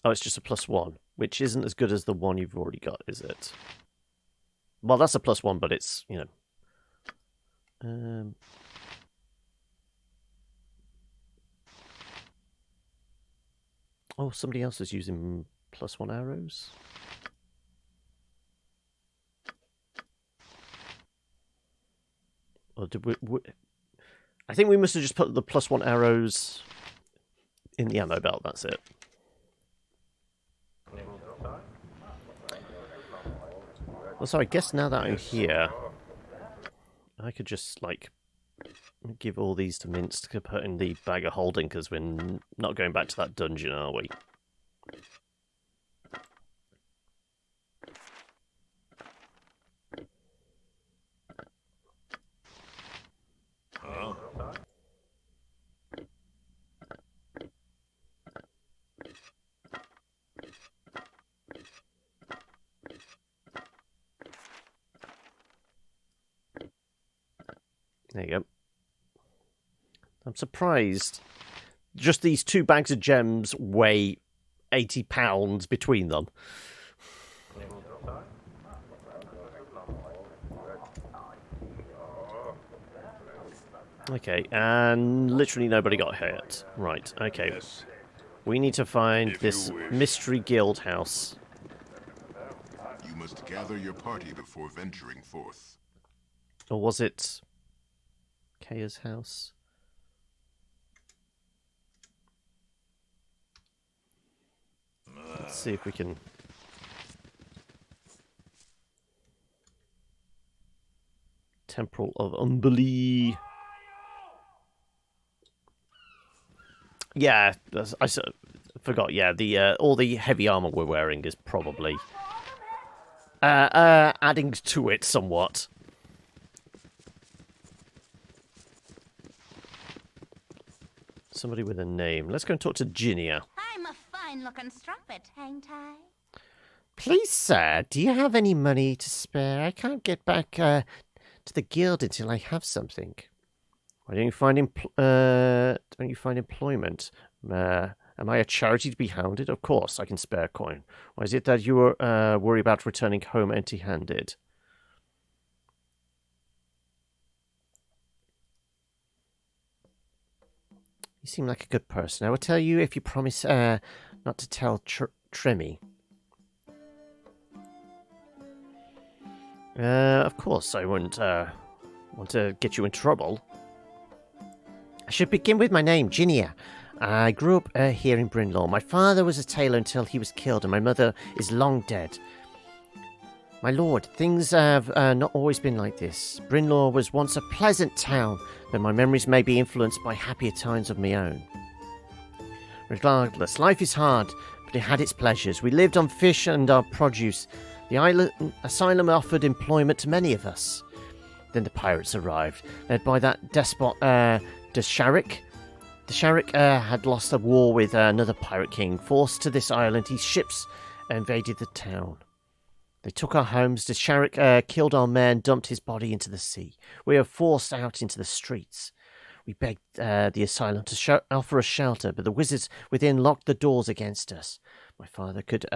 Oh, it's just a +1, which isn't as good as the one you've already got, is it? Well, that's a +1, but it's, you know... Oh, somebody else is using +1 arrows? Or did we... I think we must have just put the +1 arrows in the ammo belt, that's it. Well, so I guess now that I'm here, I could just, like, give all these to Minsk to put in the bag of holding, because we're not going back to that dungeon, are we? There you go. I'm surprised. Just these 2 bags of gems weigh 80 pounds between them. Okay, and literally nobody got hurt. Right, okay. Yes. We need to find If this you wish. mystery guild house. You must gather your party before venturing forth. Or was it Kaya's house? Let's see if we can... Temple of Unbelief. Yeah, I forgot. Yeah, the all the heavy armor we're wearing is probably adding to it somewhat. Somebody with a name. Let's go and talk to Ginia. I'm a fine-looking strumpet, ain't I? Please, sir, do you have any money to spare? I can't get back to the guild until I have something. Why don't you find employment? Am I a charity to be hounded? Of course, I can spare a coin. Why is it that you worry about returning home empty-handed? You seem like a good person. I will tell you if you promise not to tell Tremmy. Of course, I wouldn't want to get you in trouble. I should begin with my name, Ginia. I grew up here in Brynlaw. My father was a tailor until he was killed, and my mother is long dead. My lord, things have not always been like this. Brynlaw was once a pleasant town, though my memories may be influenced by happier times of my own. Regardless, life is hard, but it had its pleasures. We lived on fish and our produce. The asylum offered employment to many of us. Then the pirates arrived, led by that despot, Desharik. Desharik had lost a war with another pirate king. Forced to this island, his ships invaded the town. They took our homes. Desharik killed our man, dumped his body into the sea. We were forced out into the streets. We begged the asylum to offer us shelter, but the wizards within locked the doors against us. My father could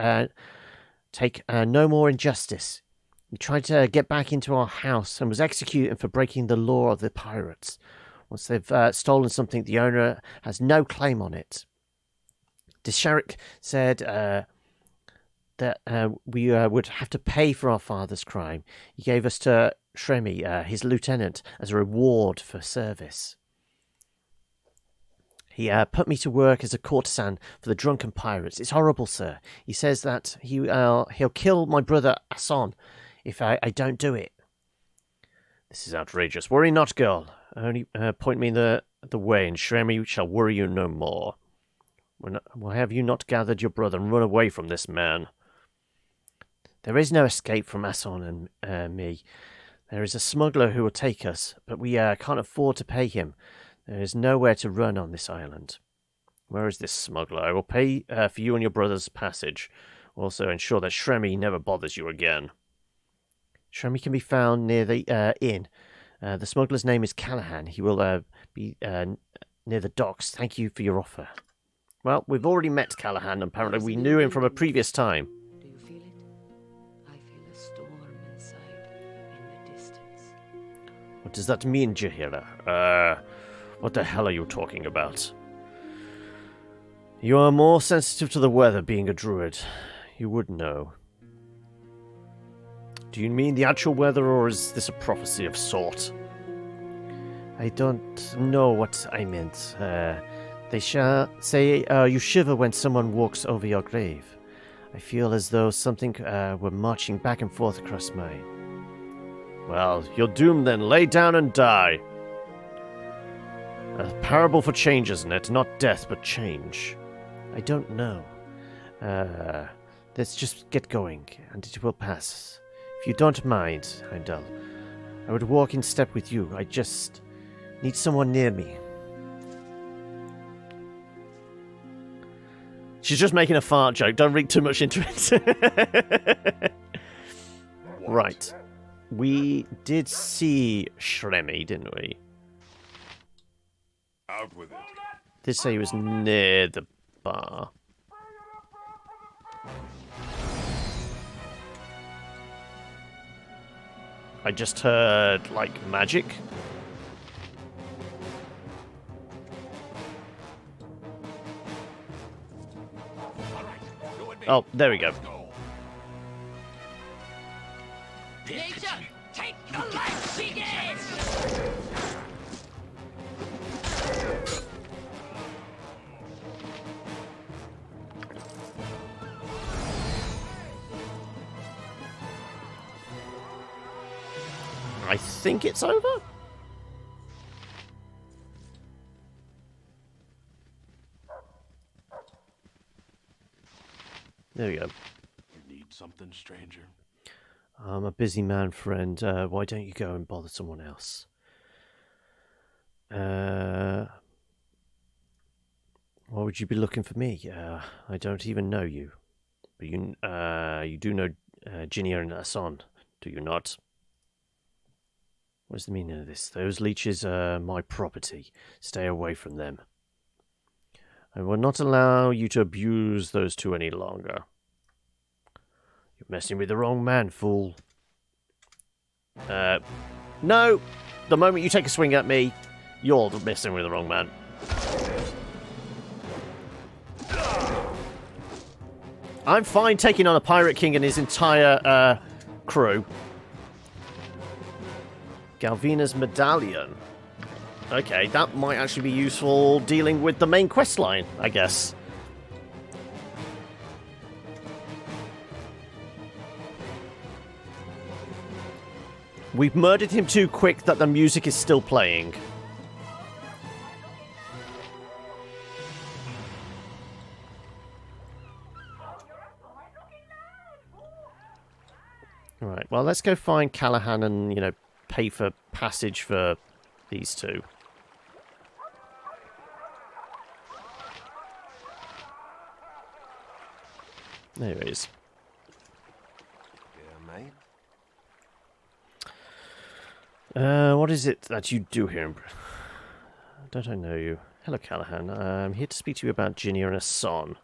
take no more injustice. He tried to get back into our house and was executed for breaking the law of the pirates. Once they've stolen something, the owner has no claim on it. Desharik said that we would have to pay for our father's crime. He gave us to Shremi, his lieutenant, as a reward for service. He put me to work as a courtesan for the drunken pirates. It's horrible, sir. He says that he'll kill my brother Ason if I don't do it. This is outrageous. Worry not, girl. Only point me the way, and Shremi shall worry you no more. Why have you not gathered your brother and run away from this man? There is no escape from Ason and me. There is a smuggler who will take us, but we can't afford to pay him. There is nowhere to run on this island. Where is this smuggler? I will pay for you and your brother's passage. Also ensure that Shremi never bothers you again. Shremi can be found near the inn. The smuggler's name is Callahan. He will be near the docks. Thank you for your offer. Well, we've already met Callahan. Apparently we knew him from a previous time. Do you feel it? I feel a storm inside, in the distance. What does that mean, Jahira? What the hell are you talking about? You are more sensitive to the weather being a druid. You would know. Do you mean the actual weather, or is this a prophecy of sort? I don't know what I meant. They shall say you shiver when someone walks over your grave. I feel as though something were marching back and forth across mine. Well, you're doomed then. Lay down and die. A parable for change, isn't it? Not death, but change. I don't know. Let's just get going, and it will pass. If you don't mind, Heimdall, I would walk in step with you. I just need someone near me. She's just making a fart joke. Don't read too much into it. Right. We did see Shremi, didn't we? Out with it. Did say he was near the bar. I just heard, like, magic. Oh, there we go. Nature, take the life she gives! I think it's over. There we go. You need something, stranger? I'm a busy man, friend. Why don't you go and bother someone else? Why would you be looking for me? I don't even know you. But you do know Ginia and Asan, do you not? What's the meaning of this? Those leeches are my property. Stay away from them. I will not allow you to abuse those two any longer. You're messing with the wrong man, fool. No! The moment you take a swing at me, you're messing with the wrong man. I'm fine taking on a Pirate King and his entire crew. Galvina's medallion. Okay, that might actually be useful dealing with the main quest line, I guess. We've murdered him too quick that the music is still playing. Right, well, let's go find Callahan and, you know, pay for passage for these two. There he is. Yeah, mate. What is it that you do here? Don't I know you? Hello, Callahan. I'm here to speak to you about Ginny and her son.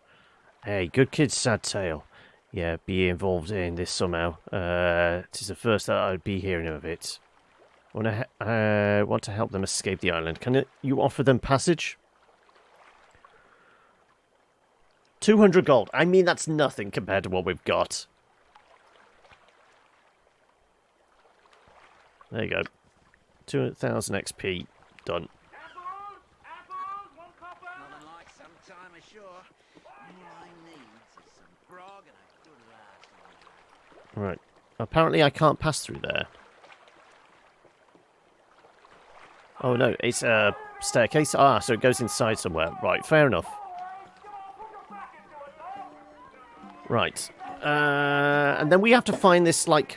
Hey, good kid, sad tale. Yeah, be involved in this somehow. It is the first that I'd be hearing of it. Want to help them escape the island. Can you offer them passage? 200 gold. I mean, that's nothing compared to what we've got. There you go. 2,000 XP. Done. Nothing like some time ashore. All I need is some grog and a good laugh. Right. Apparently I can't pass through there. Oh no, it's a staircase. Ah, so it goes inside somewhere. Right, fair enough. Right. And then we have to find this, like...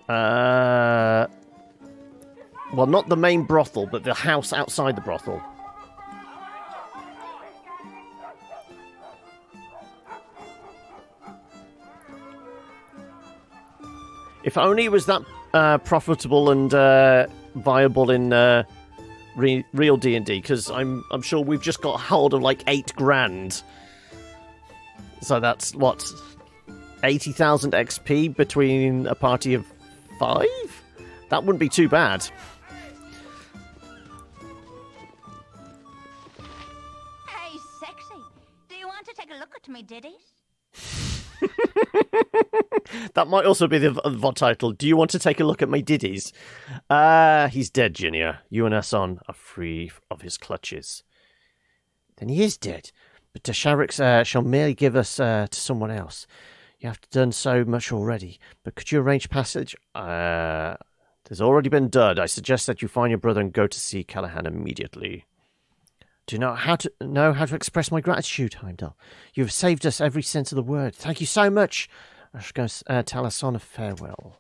well, not the main brothel, but the house outside the brothel. If only it was that profitable and viable in real D&D, because I'm sure we've just got hold of like 8 grand. So that's what, 80,000 XP between a party of 5? That wouldn't be too bad. Hey, sexy. Do you want to take a look at me ditties? That might also be the VOD title. Do you want to take a look at my diddies? He's dead, Junior. You and her son are free of his clutches. Then he is dead. But the Sharrocks shall merely give us to someone else. You have done so much already. But could you arrange passage? There's already been done. I suggest that you find your brother and go to see Callahan immediately. Do you know how to express my gratitude, Heimdall? You have saved us every sense of the word. Thank you so much. I shall go tell our son a farewell.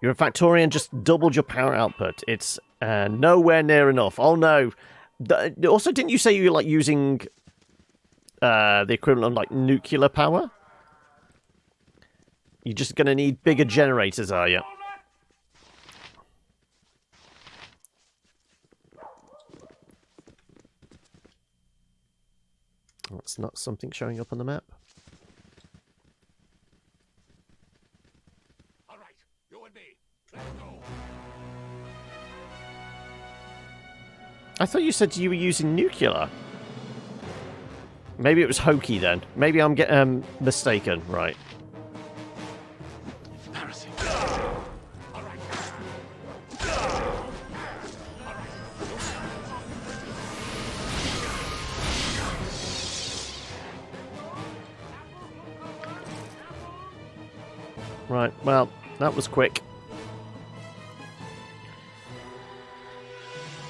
You're a Factorian, just doubled your power output. It's nowhere near enough. Oh no. Also, didn't you say you were like using the equivalent of like nuclear power? You're just going to need bigger generators, are you? That's not something showing up on the map. All right, you and me. Let's go. I thought you said you were using nuclear. Maybe it was hokey then. Maybe I'm getting mistaken. Right. Embarrassing. All right. Right, well, that was quick.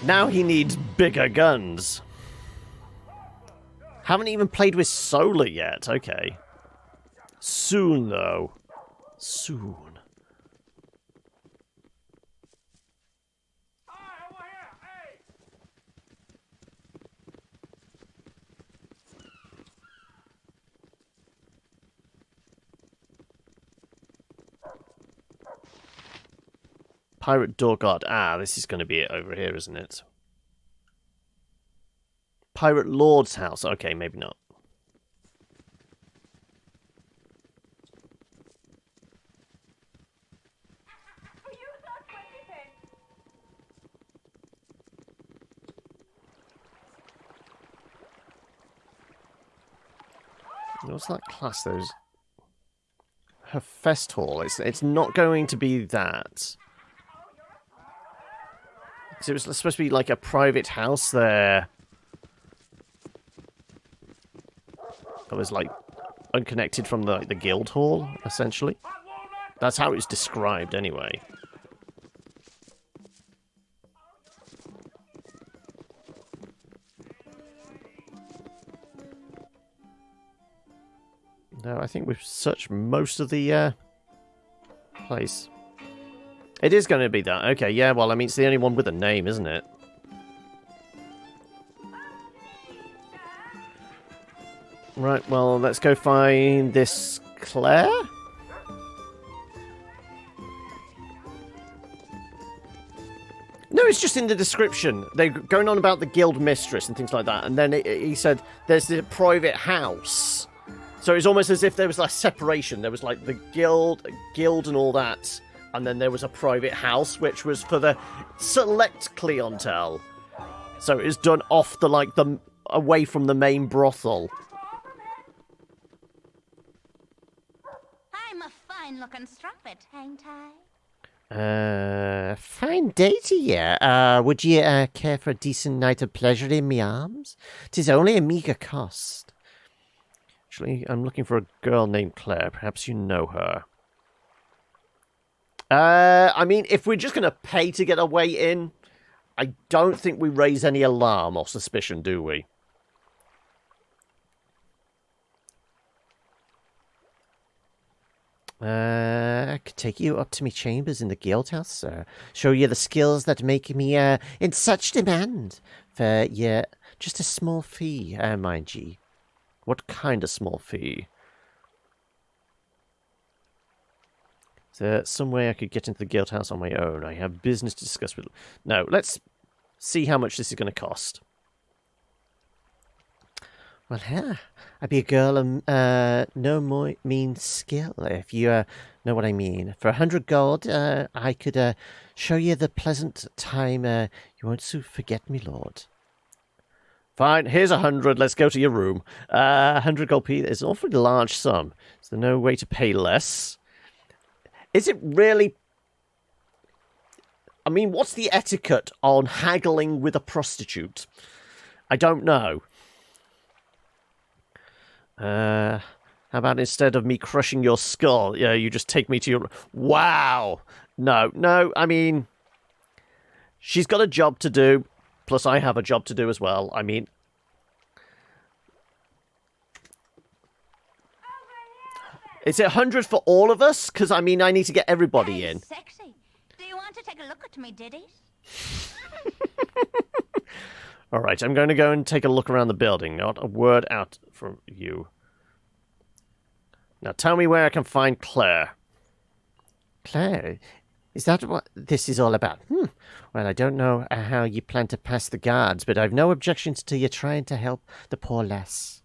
Now he needs bigger guns. Haven't even played with solar yet. Okay. Soon, though. Soon. Pirate door guard. Ah, this is going to be it over here, isn't it? Pirate Lord's house. Okay, maybe not. What's that class? Those her fest hall. It's not going to be that. So it was supposed to be like a private house there. That was like unconnected from the guild hall, essentially. That's how it's described, anyway. No, I think we've searched most of the place. It is going to be that. Okay, yeah, well, I mean, it's the only one with a name, isn't it? Right, well, let's go find this Claire? No, it's just in the description. They're going on about the guild mistress and things like that, and then he said there's the private house. So it's almost as if there was like separation. There was like the guild and all that, and then there was a private house, which was for the select clientele. So it's done off the away from the main brothel. I'm a fine-looking strumpet, ain't I? Fine day to you. Would you care for a decent night of pleasure in me arms? 'Tis only a meagre cost. Actually, I'm looking for a girl named Claire. Perhaps you know her. I mean, if we're just going to pay to get our way in, I don't think we raise any alarm or suspicion, do we? I could take you up to me chambers in the guild house, sir. Show you the skills that make me in such demand. For just a small fee, mind ye. What kind of small fee? Is there some way I could get into the guild house on my own? I have business to discuss with... No, let's see how much this is going to cost. Well, I'd be a girl of no more mean skill, if you know what I mean. For 100 gold, I could show you the pleasant time you won't soon forget, me lord. Fine, here's 100. Let's go to your room. 100 gold P is an awfully large sum. Is there no way to pay less? Is it really... I mean, what's the etiquette on haggling with a prostitute? I don't know. How about instead of me crushing your skull, you just take me to your... Wow! No, I mean... She's got a job to do, plus I have a job to do as well. I mean... Is it 100 for all of us? Because, I mean, I need to get everybody in. Sexy. Do you want to take a look at me ditties? Alright, I'm going to go and take a look around the building. Not a word out from you. Now tell me where I can find Claire. Claire? Is that what this is all about? Well, I don't know how you plan to pass the guards, but I've no objections to you trying to help the poor lass.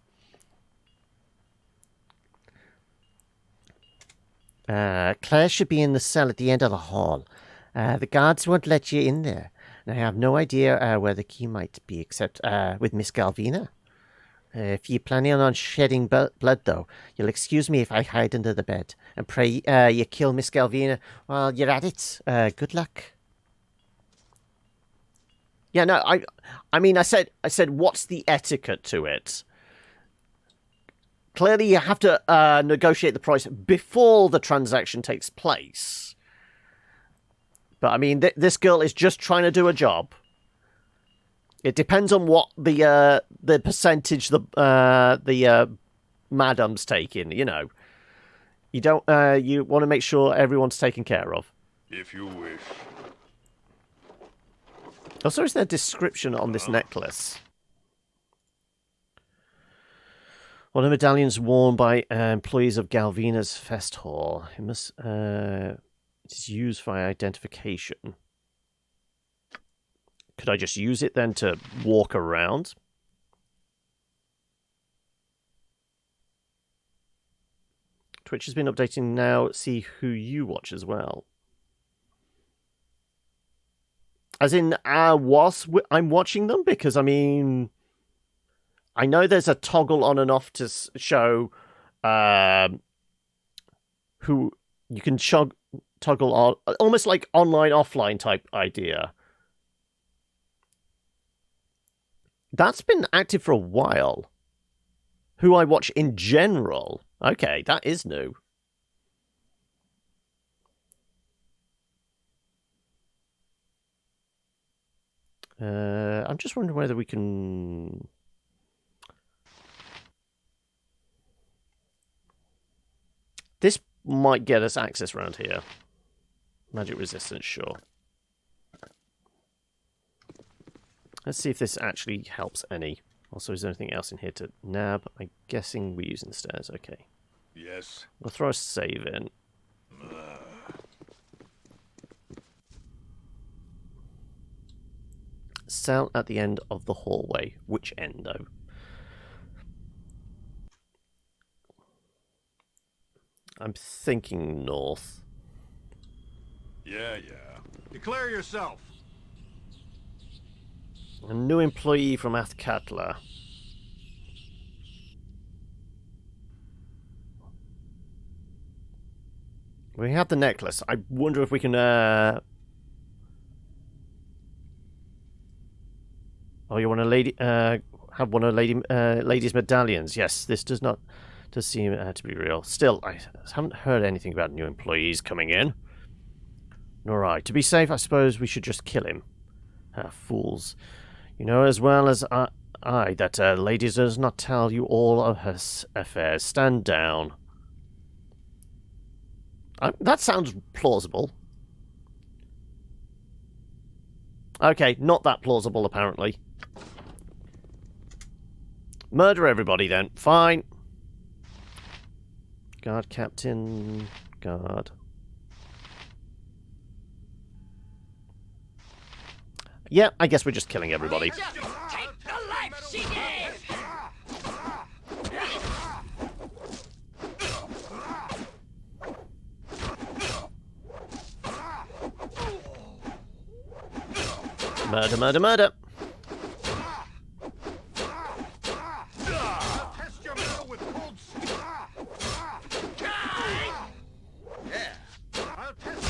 Claire should be in the cell at the end of the hall. The guards won't let you in there. And I have no idea where the key might be, except with Miss Galvina. If you're planning on shedding blood, though, you'll excuse me if I hide under the bed. And pray you kill Miss Galvina while you're at it. Good luck. Yeah, no, I mean, I said, what's the etiquette to it? Clearly, you have to negotiate the price before the transaction takes place. But, I mean, this girl is just trying to do a job. It depends on what the percentage the madam's taking, you know. You don't you want to make sure everyone's taken care of. If you wish. Also, is there a description on this necklace? One of the medallions worn by employees of Galvina's Fest Hall. It must It's used for identification. Could I just use it then to walk around? Twitch has been updating now. See who you watch as well. As in, I'm watching them? Because, I mean, I know there's a toggle on and off to show who you can toggle on, almost like online, offline type idea. That's been active for a while. Who I watch in general. Okay, that is new. I'm just wondering whether we can... This might get us access around here. Magic resistance, sure. Let's see if this actually helps any. Also, is there anything else in here to nab? I'm guessing we're using the stairs. Okay. Yes. We'll throw a save in. Cell at the end of the hallway. Which end, though? I'm thinking north. Yeah. Declare yourself. A new employee from Athkatla. We have the necklace. I wonder if we can, Oh, you want a lady, have one of lady's medallions. Yes, this does seem to be real. Still, I haven't heard anything about new employees coming in. Alright, to be safe, I suppose we should just kill him. Fools. You know as well as I that lady does not tell you all of her affairs. Stand down. That sounds plausible. Okay, not that plausible, apparently. Murder everybody, then. Fine. Guard captain. Guard. Yeah, I guess we're just killing everybody. Take the life she gave! Murder, murder, murder. Test your metal with cold steel. Yeah. I'll test.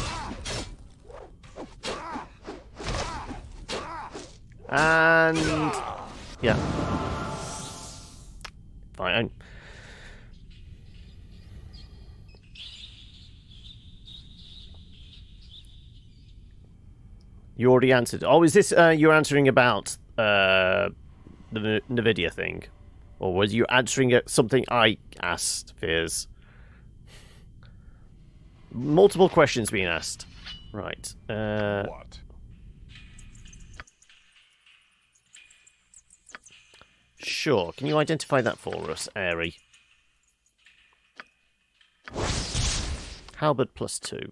And yeah. Fine. You already answered. Oh, is this you're answering about the NVIDIA thing? Or was you answering something I asked, Fears? Multiple questions being asked. Right. What? Sure. Can you identify that for us, Airy? Halberd +2.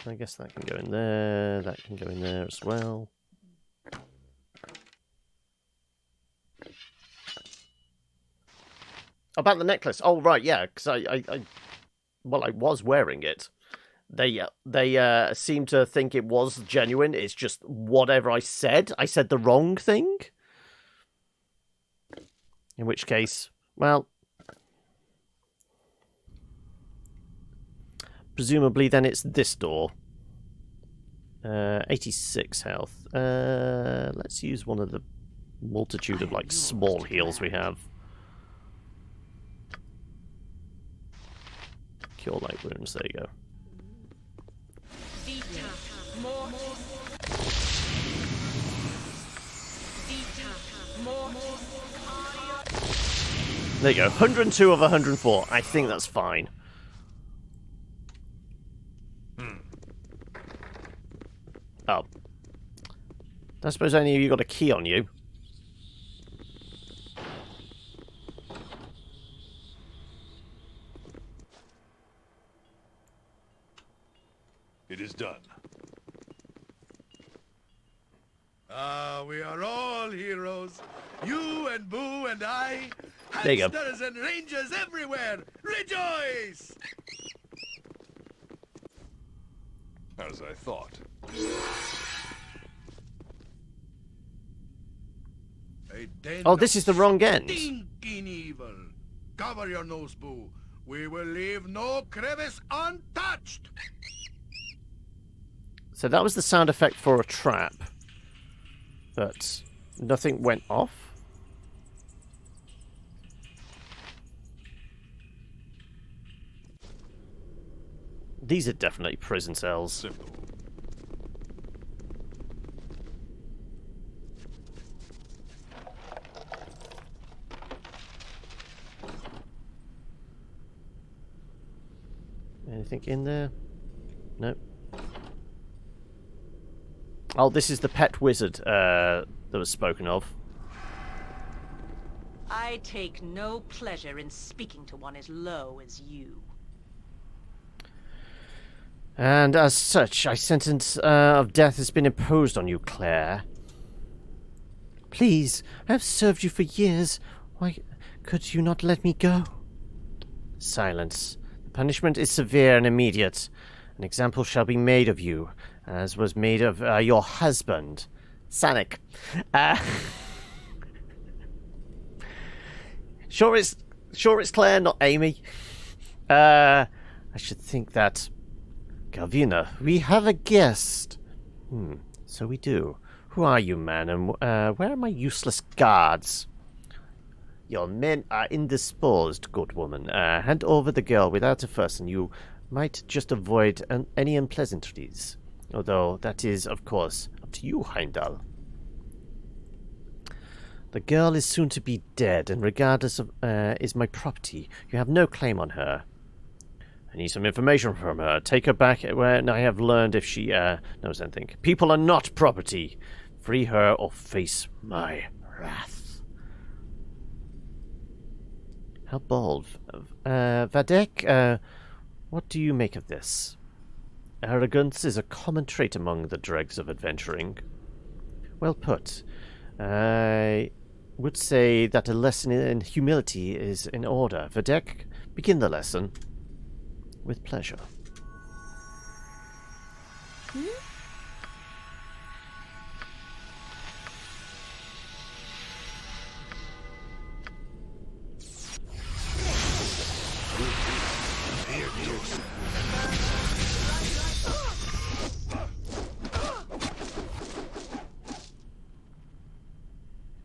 I guess that can go in there. That can go in there as well. About the necklace. Oh, right, yeah. Because I was wearing it. They seem to think it was genuine. It's just whatever I said the wrong thing. In which case, well, presumably then it's this door. 86 health. Let's use one of the multitude of like small heals we have. Cure light wounds. There you go. There you go. 102 of 104. I think that's fine. Oh. I suppose any of you got a key on you. It is done. Ah, we are all heroes. You and Boo and I. There you go. Hamsters and rangers everywhere. Rejoice! As I thought. A den Oh, this of is the wrong end. stinking evil. Cover your nose, Boo. We will leave no crevice untouched. So that was the sound effect for a trap. But nothing went off. These are definitely prison cells. Simple. Anything in there? Nope. Oh, this is the pet wizard that was spoken of. I take no pleasure in speaking to one as low as you. And as such, a sentence of death has been imposed on you, Claire. Please, I have served you for years. Why could you not let me go? Silence. The punishment is severe and immediate. An example shall be made of you, as was made of your husband, Sanik. Sure it's Claire, not Amy. I should think that... Galvina, we have a guest. So we do. Who are you, man, and where are my useless guards? Your men are indisposed, good woman. Hand over the girl without a fuss, and you might just avoid any unpleasantries. Although that is, of course, up to you, Heimdall. The girl is soon to be dead, and regardless of is my property. You have no claim on her. I need some information from her. Take her back when I have learned if she knows anything. People are not property. Free her or face my wrath. How bold. Vadek, what do you make of this? Arrogance is a common trait among the dregs of adventuring. Well put. I would say that a lesson in humility is in order. Vadek, begin the lesson. With pleasure.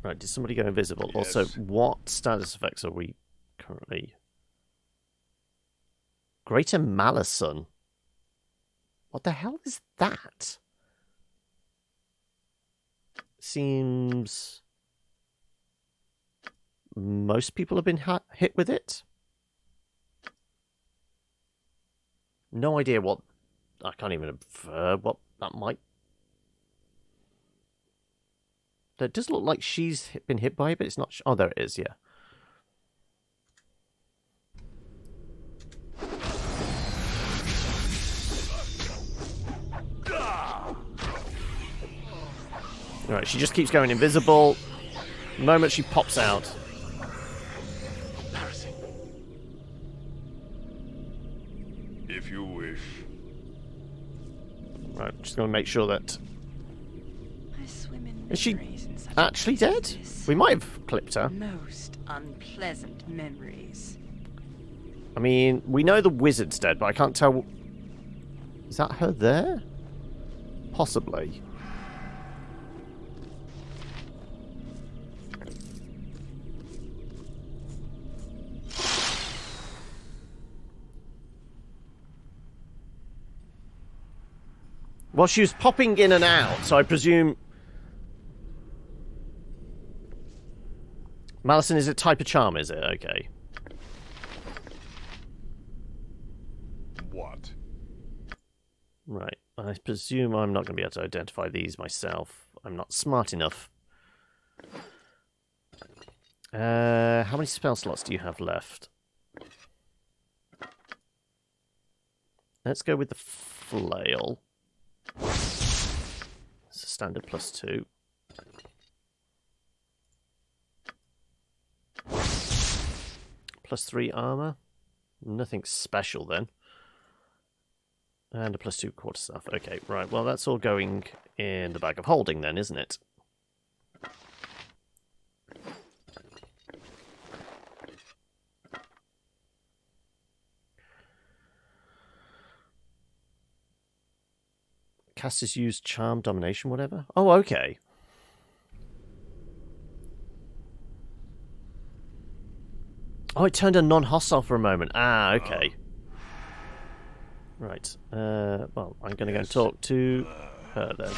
Right, did somebody go invisible? Yes. Also, what status effects are we currently... Greater Malison. What the hell is that? Seems... most people have been hit with it. No idea what... I can't even infer what that might... It does look like she's been hit by it, but it's not... Oh, there it is, yeah. Right, she just keeps going invisible. The moment she pops out. If you wish. Right, just going to make sure that... I swim in Is she memories in such actually a place as dead? this. We might have clipped her. Most unpleasant memories. I mean, we know the wizard's dead, but I can't tell... Is that her there? Possibly. Well, she was popping in and out, so I presume... Malison is a type of charm, is it? Okay. What? Right. I presume I'm not going to be able to identify these myself. I'm not smart enough. How many spell slots do you have left? Let's go with the flail. It's a standard +2. +3 armor. Nothing special then. And a +2 quarterstaff. Okay, right. Well, that's all going in the bag of holding then, isn't it? Casters use charm, domination, whatever. Oh, okay. Oh, it turned a non-hostile for a moment. Ah, okay. Right. Well, I'm going to go and talk to her then.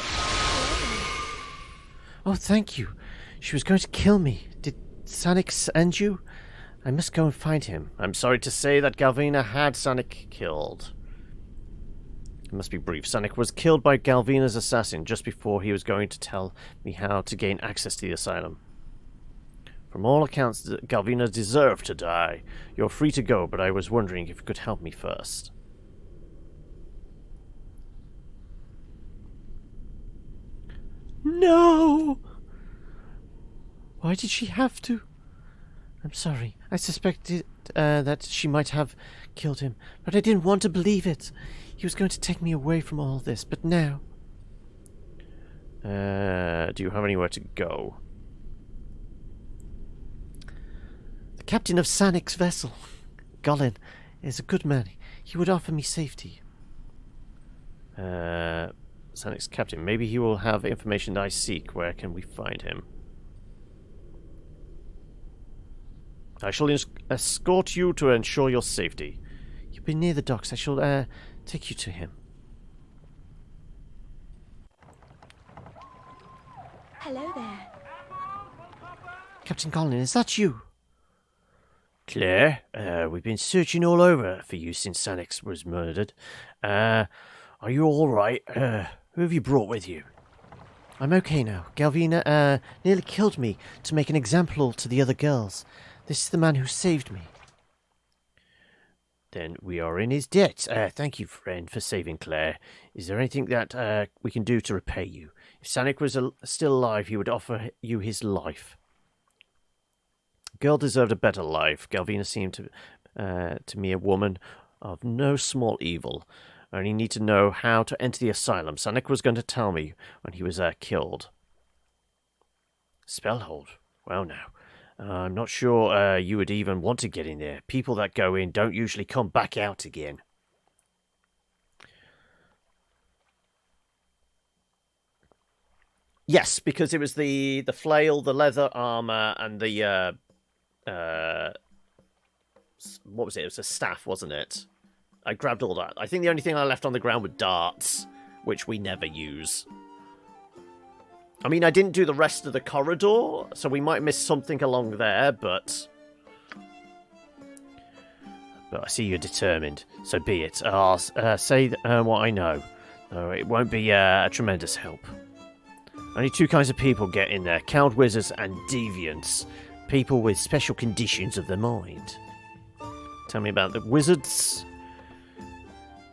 Oh, thank you. She was going to kill me. Did Sanik send you? I must go and find him. I'm sorry to say that Galvina had Sanik killed. It must be brief. Sanik was killed by Galvina's assassin just before he was going to tell me how to gain access to the asylum. From all accounts, Galvina deserved to die. You're free to go, but I was wondering if you could help me first. No! Why did she have to? I'm sorry. I suspected that she might have killed him, but I didn't want to believe it. He was going to take me away from all this, but now... do you have anywhere to go? The captain of Sanik's vessel, Golin, is a good man. He would offer me safety. Sanik's captain. Maybe he will have information I seek. Where can we find him? I shall escort you to ensure your safety. You'll be near the docks. I shall take you to him. Hello there. Captain Colin, is that you? Claire, we've been searching all over for you since Sanik was murdered. Are you all right? Who have you brought with you? I'm okay now. Galvina nearly killed me to make an example to the other girls. This is the man who saved me. Then we are in his debt. Thank you, friend, for saving Claire. Is there anything that we can do to repay you? If Sanik was still alive, he would offer you his life. The girl deserved a better life. Galvina seemed to me a woman of no small evil. I only need to know how to enter the asylum. Sanik was going to tell me when he was killed. Spellhold. Well, now. I'm not sure you would even want to get in there. People that go in don't usually come back out again. Yes, because it was the flail, the leather armor, and the what was it? It was a staff, wasn't it? I grabbed all that. I think the only thing I left on the ground were darts, which we never use. I mean, I didn't do the rest of the corridor, so we might miss something along there, but I see you're determined, so be it. I'll say what I know, though it won't be a tremendous help. Only two kinds of people get in there, cowed wizards and deviants, people with special conditions of the mind. Tell me about the wizards.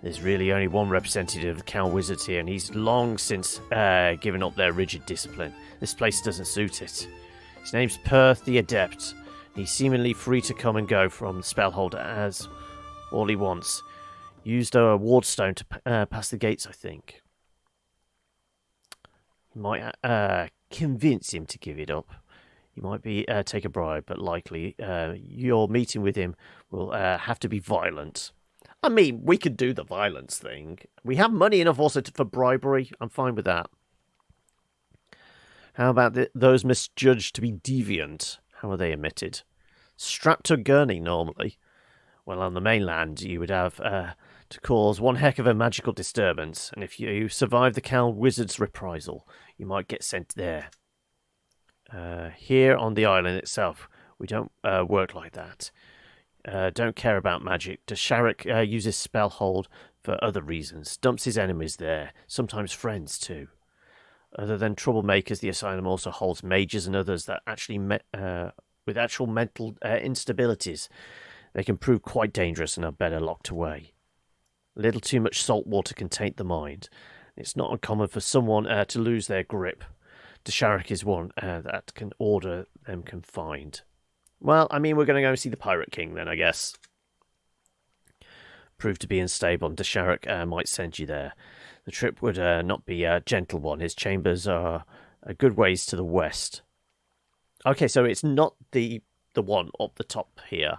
There's really only one representative of the Cow Wizards here, and he's long since given up their rigid discipline. This place doesn't suit it. His name's Perth the Adept. He's seemingly free to come and go from the Spellhold as all he wants. Used a wardstone to pass the gates, I think. You might convince him to give it up. You might be take a bribe, but likely your meeting with him will have to be violent. I mean, we could do the violence thing. We have money enough also for bribery. I'm fine with that. How about those misjudged to be deviant? How are they omitted? Strapped to a gurney, normally. Well, on the mainland, you would have to cause one heck of a magical disturbance, and if you survive the Cow Wizard's reprisal, you might get sent there. Here on the island itself, we don't work like that. Don't care about magic. Sharik uses Spellhold for other reasons. Dumps his enemies there, sometimes friends too. Other than troublemakers, the asylum also holds mages and others that actually with actual mental instabilities. They can prove quite dangerous and are better locked away. A little too much salt water can taint the mind. It's not uncommon for someone to lose their grip. Desharik is one that can order them confined. Well, I mean, we're going to go see the Pirate King then, I guess. Proved to be unstable, and Desharik might send you there. The trip would not be a gentle one. His chambers are a good ways to the west. Okay, so it's not the one up the top here.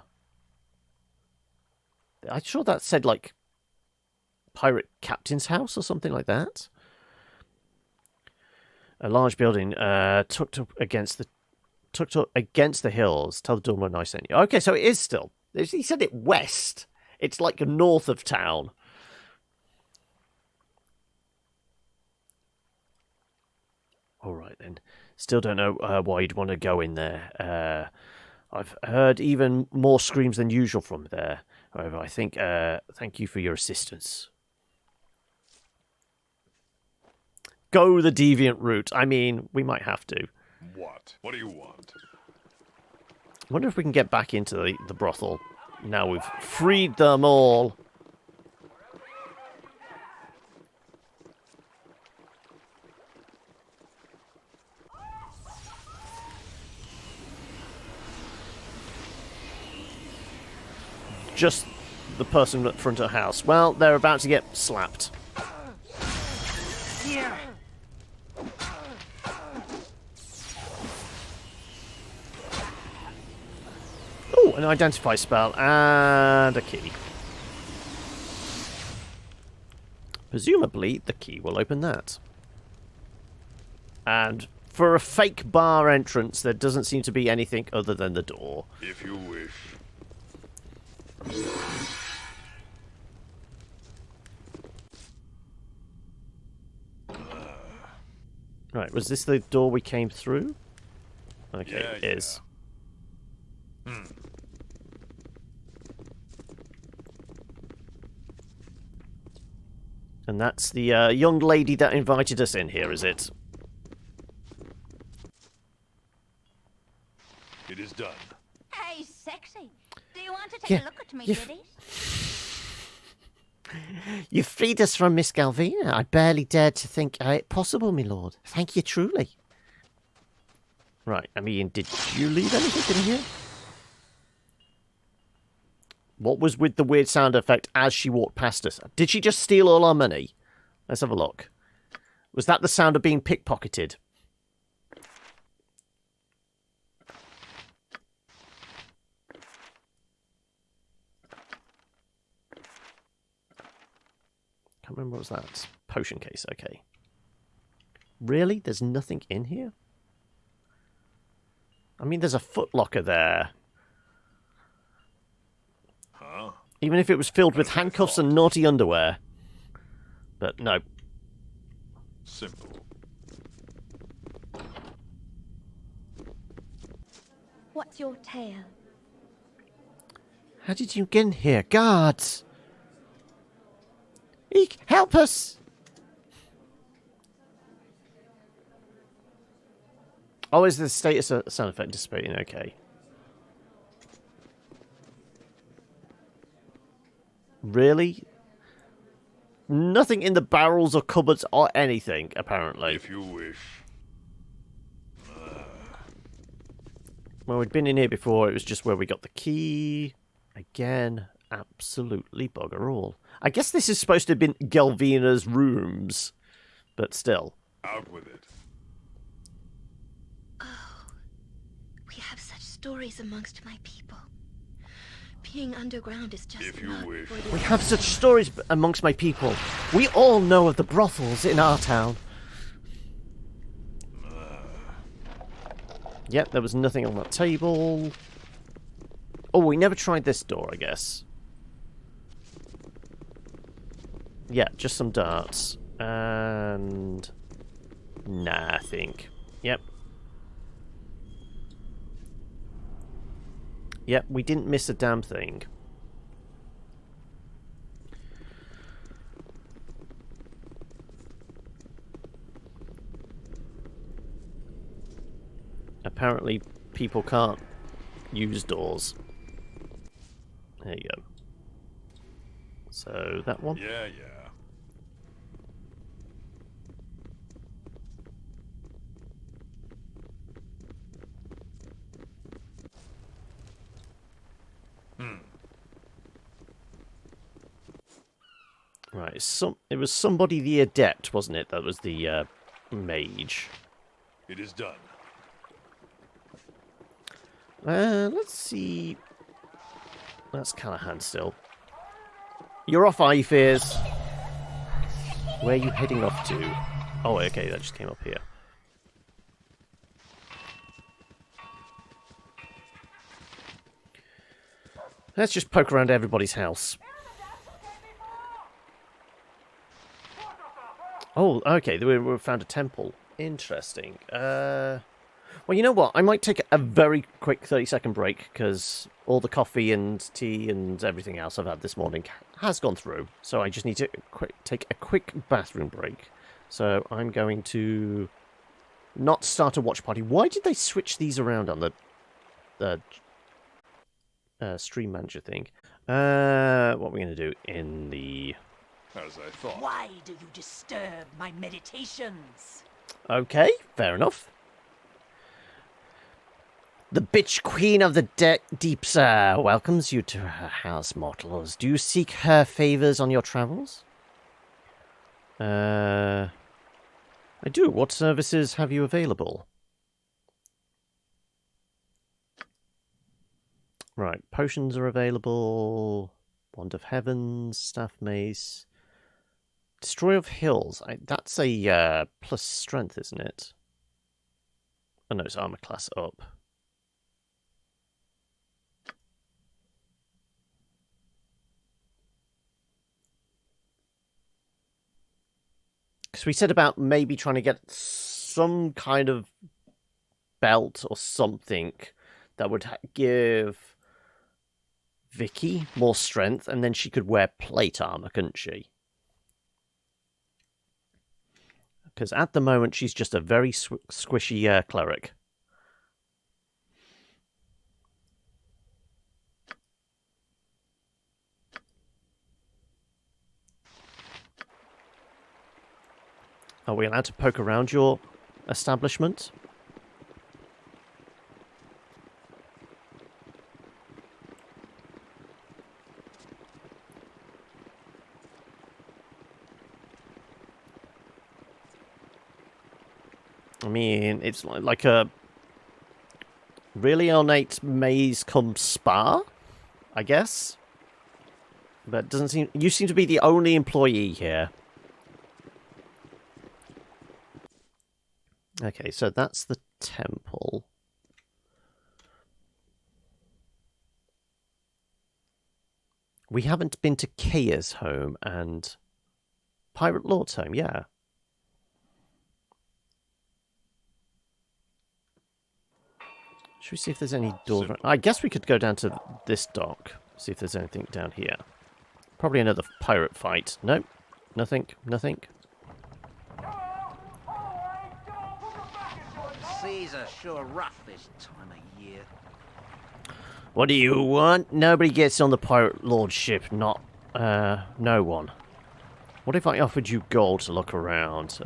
I'm sure that said, like, Pirate Captain's House or something like that. A large building tucked up against the hills. Tell the doorman I sent you. Okay, so it is still. He said it west. It's like north of town. All right then. Still don't know why you'd want to go in there. I've heard even more screams than usual from there. However, I think thank you for your assistance. Go the deviant route. I mean, we might have to. What? What do you want? I wonder if we can get back into the brothel. Now we've freed them all. Just the person at front of the house. Well, they're about to get slapped. Here. Oh, an identify spell and a key. Presumably, the key will open that. And for a fake bar entrance, there doesn't seem to be anything other than the door. If you wish. Right, was this the door we came through? Okay, Yeah, it is. And that's the young lady that invited us in here, is it? It is done. Hey, sexy. Do you want to take a look at me, goodies? You freed us from Miss Galvina. I barely dared to think it possible, my lord. Thank you truly. Right, I mean, did you leave anything in here? What was with the weird sound effect as she walked past us? Did she just steal all our money? Let's have a look. Was that the sound of being pickpocketed? Can't remember what was that. Potion case, okay. Really? There's nothing in here? I mean, there's a footlocker there. Huh? Even if it was filled with handcuffs and naughty underwear. But no. Simple. What's your tale? How did you get in here? Guards! Eek, help us! Oh, is the status sound effect dissipating? Okay. Really? Nothing in the barrels or cupboards or anything, apparently. If you wish. Well, we'd been in here before. It was just where we got the key. Again, absolutely bugger all. I guess this is supposed to have been Galvina's rooms. But still. Out with it. Oh, we have such stories amongst my people. Being underground is just if you wish. We have such stories amongst my people. We all know of the brothels in our town. Yep, there was nothing on that table. Oh, we never tried this door, I guess. Yeah, just some darts. And nothing. Yep. Yep, we didn't miss a damn thing. Apparently, people can't use doors. There you go. So that one. Yeah. Right, it was somebody the adept, wasn't it? That was the mage. It is done. Let's see. That's Callahan still. You're off, are you, Fears? Where are you heading off to? Oh, okay, that just came up here. Let's just poke around everybody's house. Oh, okay, we found a temple. Interesting. Well, you know what? I might take a very quick 30-second break, because all the coffee and tea and everything else I've had this morning has gone through. So I just need to take a quick bathroom break. So I'm going to not start a watch party. Why did they switch these around on the stream manager thing? What are we going to do in the... As I thought. Why do you disturb my meditations? Okay, fair enough. The bitch queen of the deeps welcomes you to her house, mortals. Do you seek her favors on your travels? I do. What services have you available? Right, potions are available. Wand of Heavens, Staff Mace. Destroy of Hills. That's a plus strength, isn't it? Oh no, it's armor class up. Because we said about maybe trying to get some kind of belt or something that would give Vicky more strength, and then she could wear plate armor, couldn't she? Because at the moment, she's just a very squishy cleric. Are we allowed to poke around your establishment? I mean, it's like a really ornate maze cum spa, I guess. But it doesn't seem... You seem to be the only employee here. Okay, so that's the temple. We haven't been to Kaya's home and Pirate Lord's home, yeah. Should we see if there's any doors? I guess we could go down to this dock, see if there's anything down here. Probably another pirate fight. Nope, nothing, nothing. The seas are sure rough this time of year. What do you want? Nobody gets on the Pirate Lord's ship, not, no one. What if I offered you gold to look around?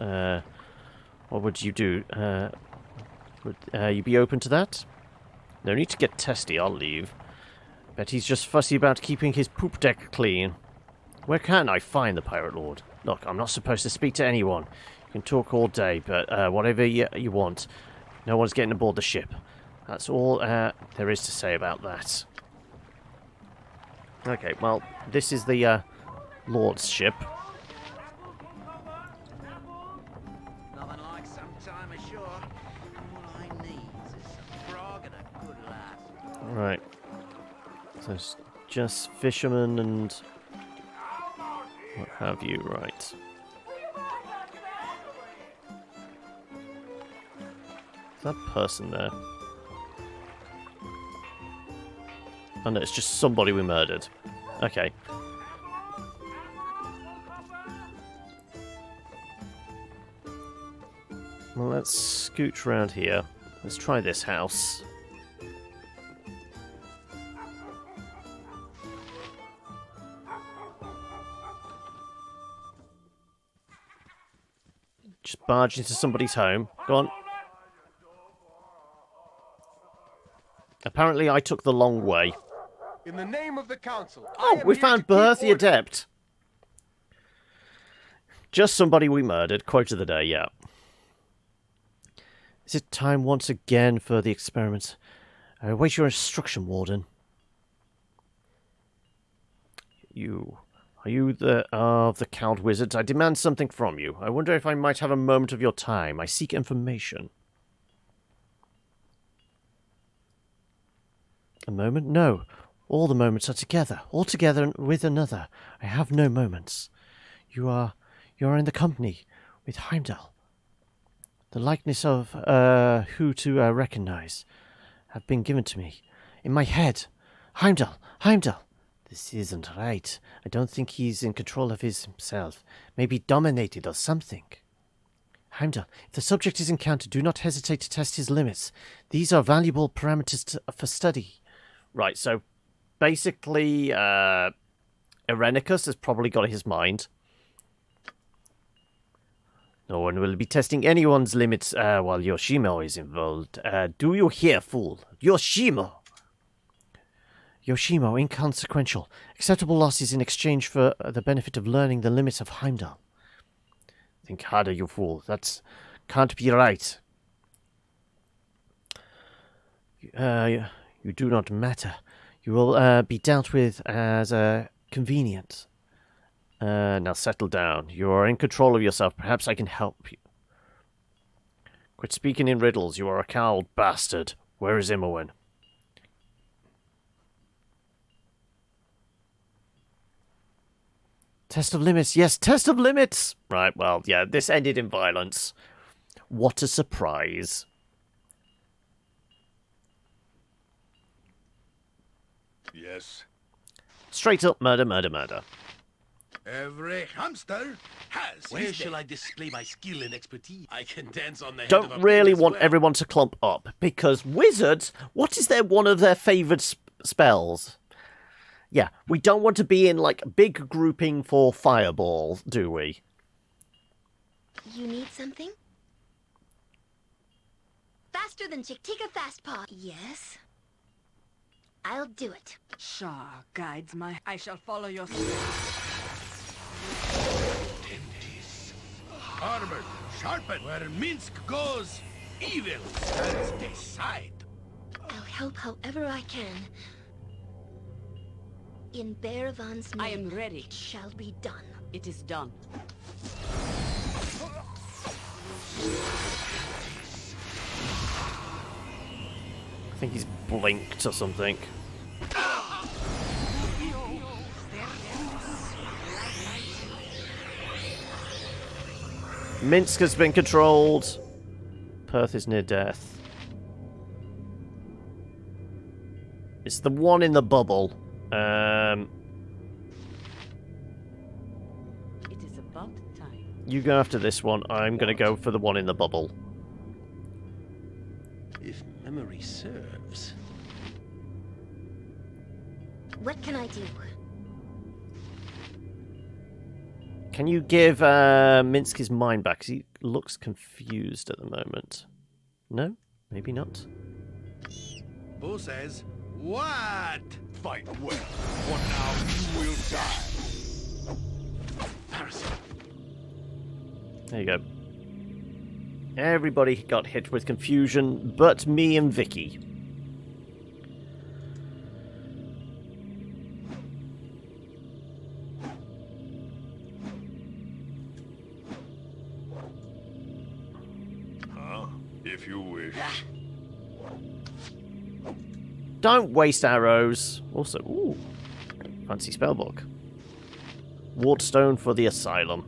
What would you do? Would you be open to that? No need to get testy, I'll leave. Bet he's just fussy about keeping his poop deck clean. Where can I find the Pirate Lord? Look, I'm not supposed to speak to anyone. You can talk all day, but whatever you want, no one's getting aboard the ship. That's all there is to say about that. Okay, well, this is the Lord's ship. Nothing like some time ashore. All I need is some grog and a good laugh. Right. So it's just fishermen and what have you, right. Is that person there? Oh no, it's just somebody we murdered. Okay. Well, let's scooch around here. Let's try this house. Just barge into somebody's home. Go on. Apparently I took the long way. In the name of the council. Oh, we found Berth the Adept. Just somebody we murdered. Quote of the day, yeah. Is it time once again for the experiments? I await your instruction, Warden. Are you the Count Wizards? I demand something from you. I wonder if I might have a moment of your time. I seek information. A moment? No. All the moments are together. All together with another. I have no moments. You are in the company with Heimdall. The likeness of who to recognize have been given to me. In my head. Heimdall! This isn't right. I don't think he's in control of himself. Maybe dominated or something. Heimdall, if the subject is encountered, do not hesitate to test his limits. These are valuable parameters for study. Right, so basically, Irenicus has probably got his mind. No one will be testing anyone's limits while Yoshimo is involved. Do you hear, fool? Yoshimo, inconsequential. Acceptable losses in exchange for the benefit of learning the limits of Heimdall. Think harder, you fool. That can't be right. You do not matter. You will be dealt with as convenient. Now settle down. You are in control of yourself. Perhaps I can help you. Quit speaking in riddles. You are a coward bastard. Where is Imoen? Test of limits. Yes, test of limits. Right, well, yeah, this ended in violence. What a surprise. Yes. Straight up murder. Every hamster has. Where shall I display my skill and expertise? I can dance on the head Don't of a really pig as want well. everyone to clump up, because wizards, what is one of their favoured spells? Yeah, we don't want to be in, like, big grouping for fireball, do we? You need something? Faster than Chick-Tika Fastpaw. Yes. I'll do it. Shah guides my... I shall follow your steps. Armor, sharpen. Where Minsk goes, evil stands aside. I'll help however I can. In Bearvan's name, I am ready. It shall be done. It is done. I think he's blinked or something. Minsk has been controlled. Perth is near death. It's the one in the bubble. It is about time. You go after this one. I'm going to go for the one in the bubble. If memory serves. What can I do? Can you give Minsk his mind back? 'Cause he looks confused at the moment. No? Maybe not. Boo says, what? Fight well, for now you will die. Parasite. There you go. Everybody got hit with confusion, but me and Vicky. If you wish. Don't waste arrows. Also, ooh, fancy spellbook. Wardstone for the asylum.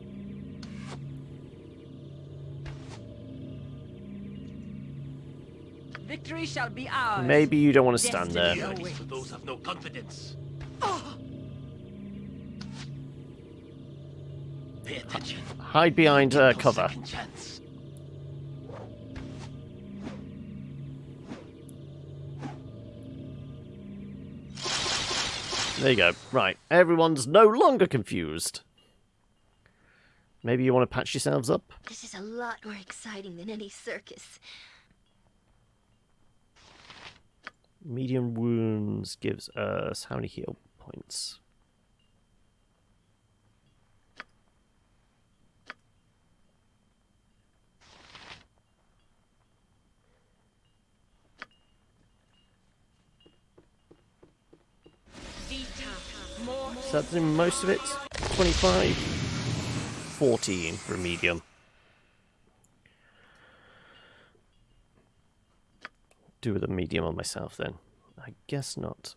Victory shall be ours. Maybe you don't want to stand there. Destiny for those of no confidence. Pay attention. Hide behind cover. Second chance. There you go. Right, everyone's no longer confused. Maybe you want to patch yourselves up? This is a lot more exciting than any circus. Medium wounds gives us how many heal points? So that's in most of it. 25, 14 for a medium. Do with a medium on myself then. I guess not.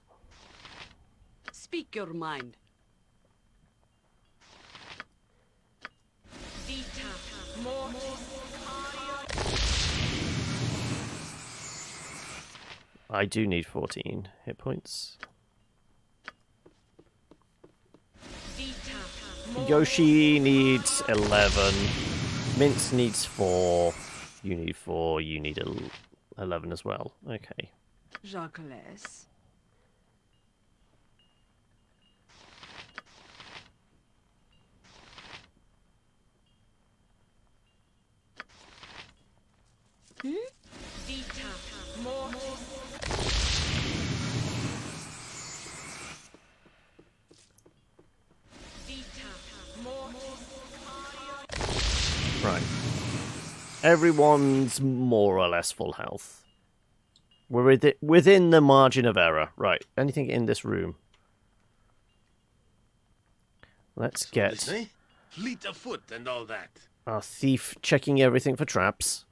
Speak your mind. I do need 14 hit points. Yoshi needs 11. Mince needs 4. You need 4. You need 11 as well. Okay. Jacques. Right. Everyone's more or less full health. We're within the margin of error. Right. Anything in this room? Let's get fleet of foot and all that. our thief checking everything for traps.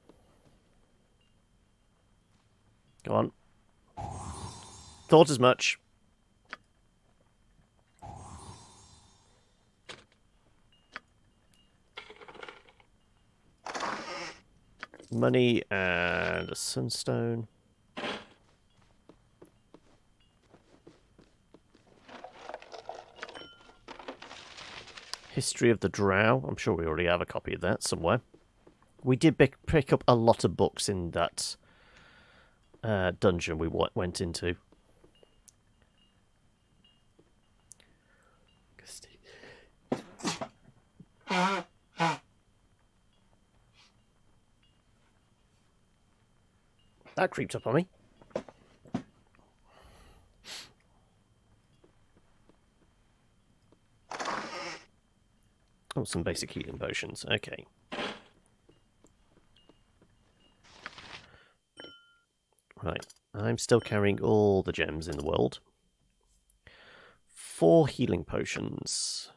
Go on. Thought as much. Money and a sunstone. History of the Drow. I'm sure we already have a copy of that somewhere. We did pick up a lot of books in that dungeon we went into. That creeped up on me. Oh, some basic healing potions. Okay. Right. I'm still carrying all the gems in the world. 4 healing potions.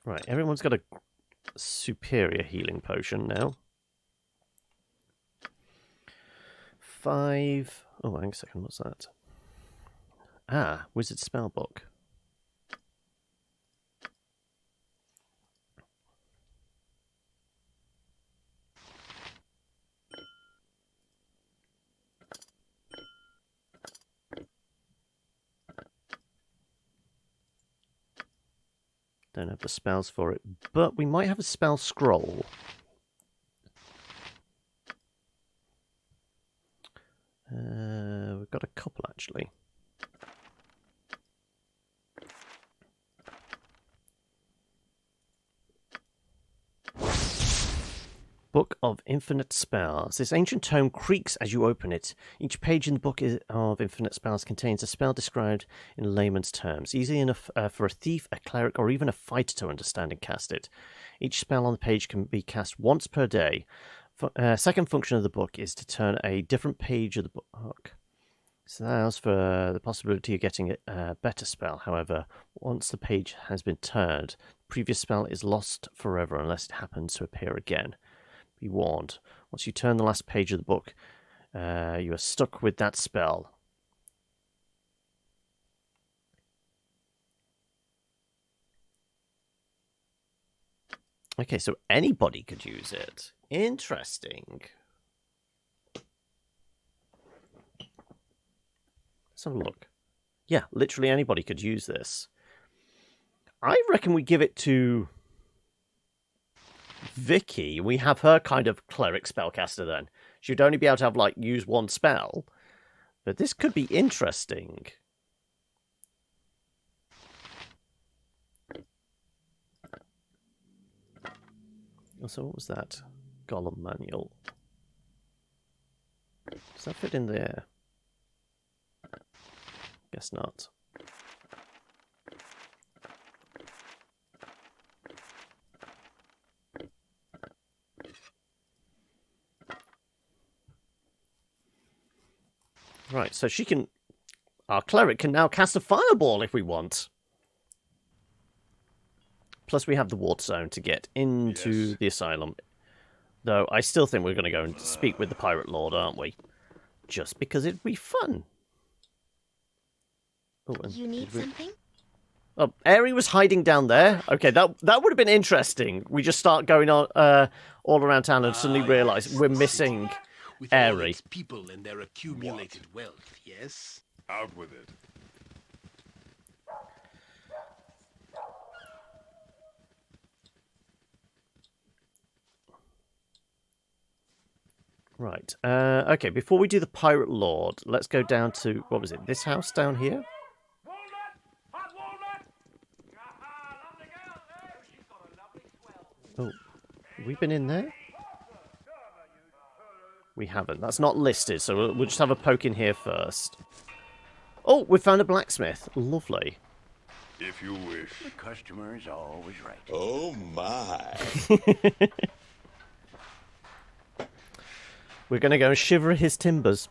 Right, everyone's got a superior healing potion now. 5. Oh, hang on a second, what's that? Ah, Wizard Spellbook. Don't have the spells for it, but we might have a spell scroll. We've got a couple actually. Book of Infinite Spells. This ancient tome creaks as you open it. Each page in the Book of Infinite Spells contains a spell described in layman's terms, easy enough for a thief, a cleric, or even a fighter to understand and cast it. Each spell on the page can be cast once per day. Second function of the book is to turn a different page of the book. This allows for the possibility of getting a better spell. However, once the page has been turned, the previous spell is lost forever unless it happens to appear again. Be warned, once you turn the last page of the book, you are stuck with that spell. Okay, so anybody could use it. Interesting. Let's have a look. Yeah, literally anybody could use this. I reckon we give it to Vicky. We have her kind of cleric spellcaster then. She'd only be able to have, like, use one spell. But this could be interesting. So what was that? Golem manual. Does that fit in there? Guess not. Right, so she can... Our cleric can now cast a fireball if we want. Plus we have the ward zone to get into the asylum. Though I still think we're going to go and speak with the Pirate Lord, aren't we? Just because it'd be fun. Oh, You need something? Oh, Aerie was hiding down there. Okay, that would have been interesting. We just start going on all around town and suddenly realise we're missing With all Aerie. its people and their accumulated wealth, yes? Out with it. Right. Okay, before we do the Pirate Lord, let's go down to, what was it, this house down here? Oh, have we been in there? We haven't. That's not listed, so we'll just have a poke in here first. Oh, we found a blacksmith. Lovely. If you wish. The customer is always right. Oh my. We're going to go and shiver his timbers.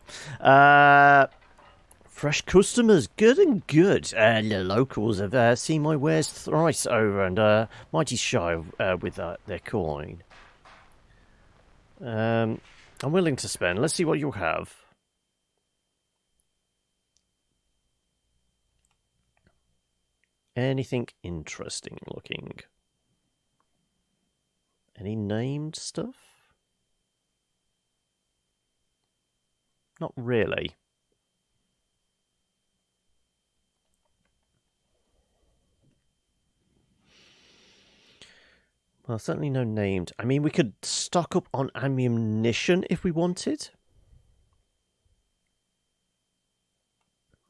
Fresh customers, good and good. The locals have seen my wares thrice over and mighty shy with their coin. I'm willing to spend. Let's see what you have. Anything interesting looking? Any named stuff? Not really. Well, certainly no named. I mean, we could stock up on ammunition if we wanted.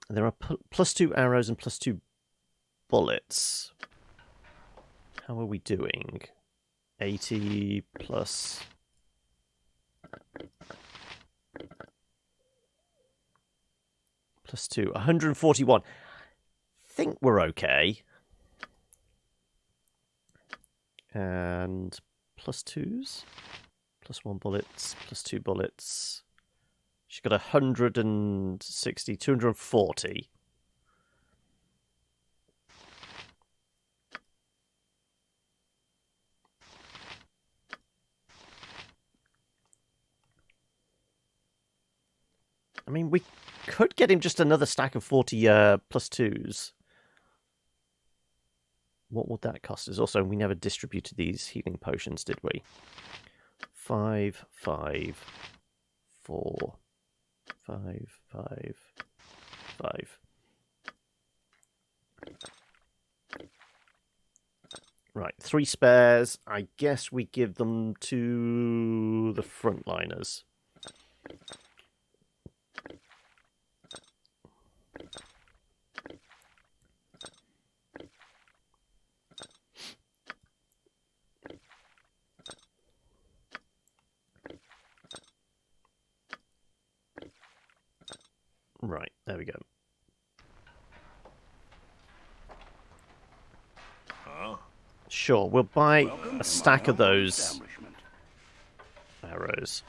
There are +2 arrows and +2 bullets. How are we doing? 80 plus... +2, 141. Think we're okay. And +2s, +1 bullets, +2 bullets. She's got 160, 240. I mean, we could get him just another stack of 40 +2s. What would that cost us? Also, we never distributed these healing potions, did we? 5, 5, 4, 5, 5, 5. Right, 3 spares. I guess we give them to the frontliners. Right, there we go. Sure, we'll buy a stack of those arrows.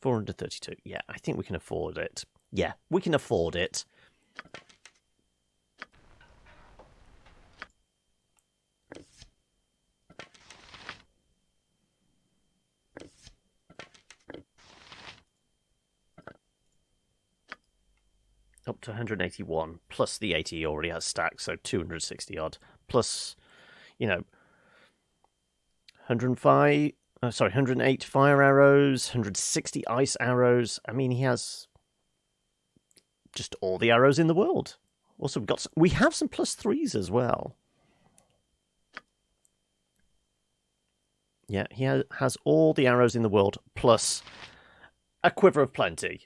432. Yeah, I think we can afford it. Yeah, we can afford it. Up to 181, plus the 80 he already has stacked, so 260 odd. Plus, you know, 105, sorry, 108 fire arrows, 160 ice arrows. I mean, he has just all the arrows in the world. Also, we have some +3s as well. Yeah, he has all the arrows in the world, plus a quiver of plenty.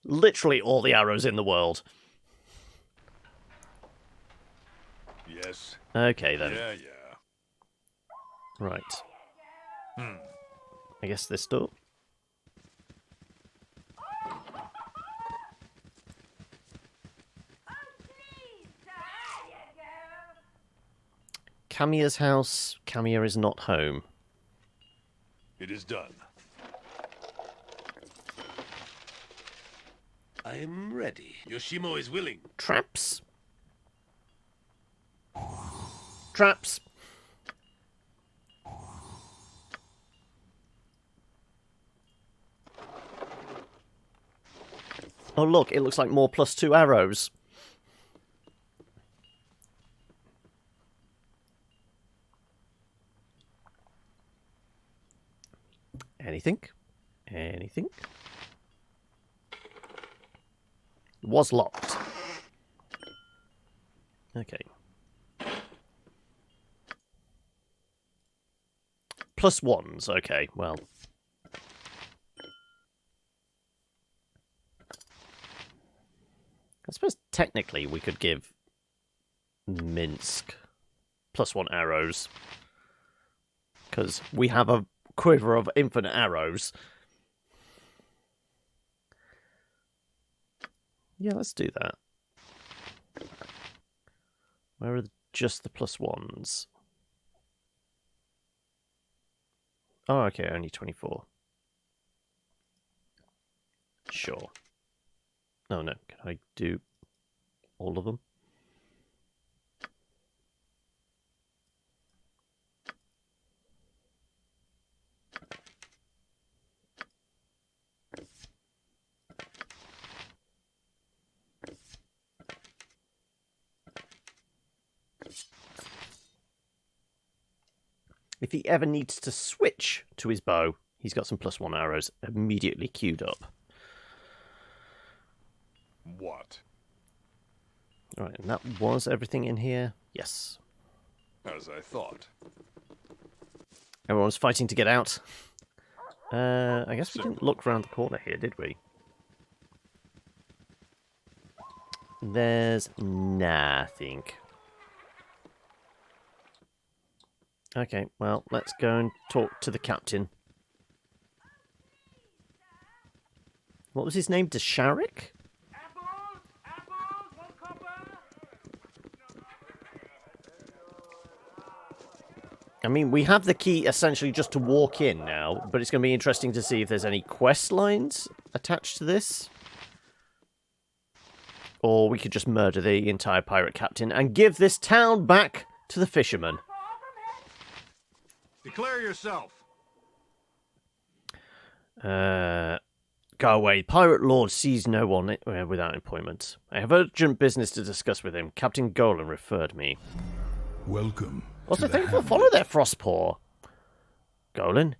Literally all the arrows in the world. Yes. Okay, then. Yeah. Right. I guess this door. Kamiya's house. Kamiya is not home. It is done. I am ready. Yoshimo is willing. Traps. Traps. Oh look, it looks like more +2 arrows. Anything? Anything? Was locked. Okay. +1s, okay, well. I suppose technically we could give Minsk +1 arrows. Because we have a quiver of infinite arrows. Yeah, let's do that. Where are just the +1s? Oh, okay, only 24. Sure. Oh, no. Can I do all of them? If he ever needs to switch to his bow, he's got some +1 arrows immediately queued up. What? Right, and that was everything in here? Yes. As I thought. Everyone's fighting to get out. I guess we didn't look round the corner here, did we? There's nothing. Okay, well, let's go and talk to the captain. What was his name? Desharik? I mean, we have the key essentially just to walk in now, but it's going to be interesting to see if there's any quest lines attached to this. Or we could just murder the entire pirate captain and give this town back to the fishermen. Declare yourself. Go away. Pirate Lord sees no one without appointment. I have urgent business to discuss with him. Captain Golan referred me. Welcome. Also, thankful follow their Frostpaw. Golan?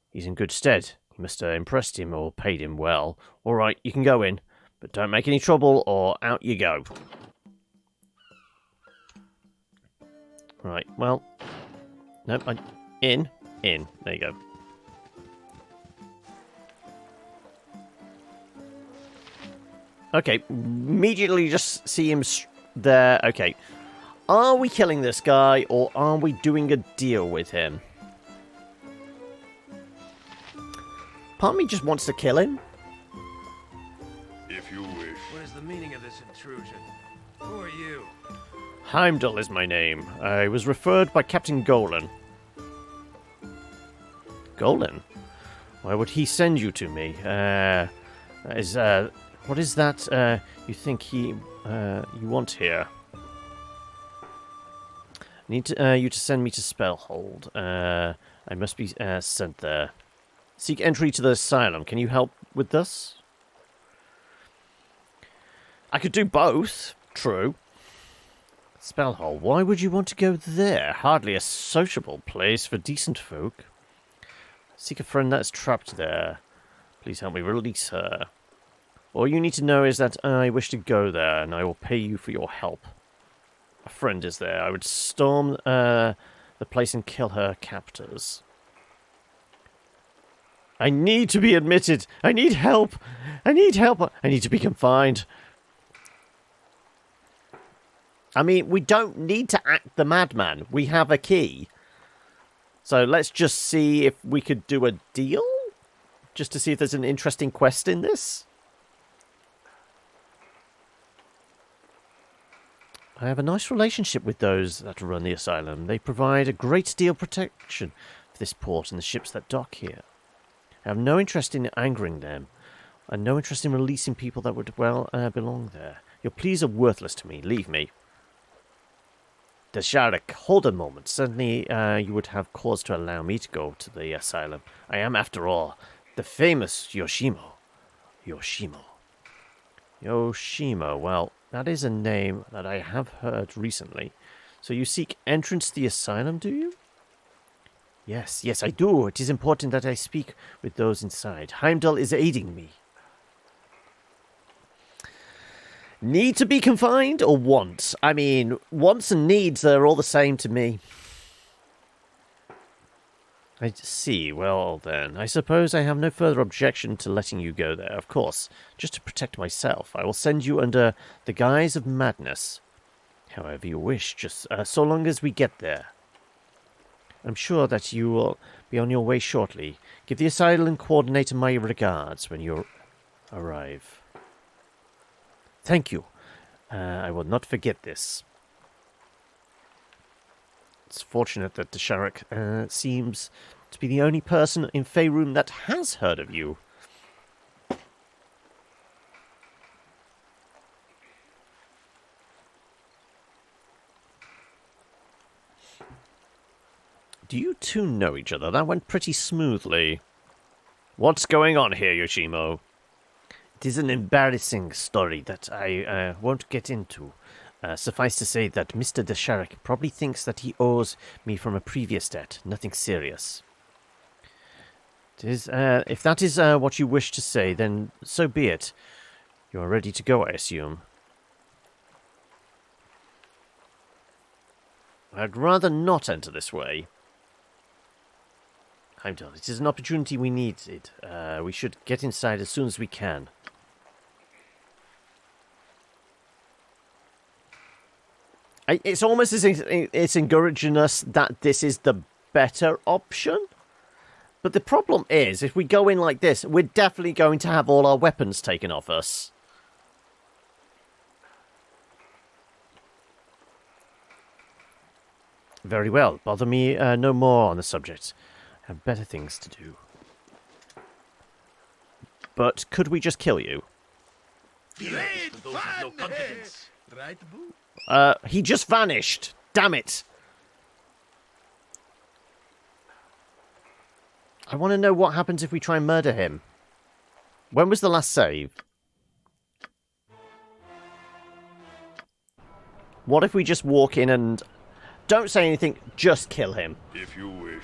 He's in good stead. You must have impressed him or paid him well. All right, you can go in, but don't make any trouble or out you go. Right, well... Nope, In. There you go. Okay, immediately just see him there. Okay. Are we killing this guy, or are we doing a deal with him? Part of me just wants to kill him. If you wish. What is the meaning of this intrusion? Who are you? Heimdall is my name. I was referred by Captain Golan. Golan? Why would he send you to me? What is that you think you want here? I need you to send me to Spellhold. I must be sent there. Seek entry to the asylum. Can you help with this? I could do both. True. Spellhold. Why would you want to go there? Hardly a sociable place for decent folk. Seek a friend that's trapped there. Please help me release her. All you need to know is that I wish to go there, and I will pay you for your help. A friend is there. I would storm the place and kill her captors. I need to be admitted. I need help. I need help. I need to be confined. I mean, we don't need to act the madman. We have a key. So let's just see if we could do a deal? Just to see if there's an interesting quest in this? I have a nice relationship with those that run the asylum. They provide a great deal of protection for this port and the ships that dock here. I have no interest in angering them, and no interest in releasing people that would well belong there. Your pleas are worthless to me. Leave me. Desharik, hold a moment. Certainly you would have cause to allow me to go to the asylum. I am, after all, the famous Yoshimo. Yoshimo, well, that is a name that I have heard recently. So you seek entrance to the asylum, do you? Yes, I do. It is important that I speak with those inside. Heimdall is aiding me. Need to be confined or want? I mean, wants and needs are all the same to me. I see. Well, then, I suppose I have no further objection to letting you go there. Of course, just to protect myself, I will send you under the guise of madness. However you wish, just so long as we get there. I'm sure that you will be on your way shortly. Give the asylum coordinator my regards when you arrive. Thank you. I will not forget this. It's fortunate that Desharik seems to be the only person in Faerun that has heard of you. Do you two know each other? That went pretty smoothly. What's going on here, Yoshimo? It is an embarrassing story that I won't get into. Suffice to say that Mr. Desharik probably thinks that he owes me from a previous debt. Nothing serious. If that is what you wish to say, then so be it. You are ready to go, I assume. I'd rather not enter this way. Heimdall, it is an opportunity we needed. We should get inside as soon as we can. It's almost as if it's encouraging us that this is the better option. But the problem is, if we go in like this, we're definitely going to have all our weapons taken off us. Very well. Bother me no more on the subject. I have better things to do. But could we just kill you? Great fun! No confidence. Right, Boo? He just vanished. Damn it. I want to know what happens if we try and murder him. When was the last save? What if we just walk in and don't say anything, just kill him? If you wish.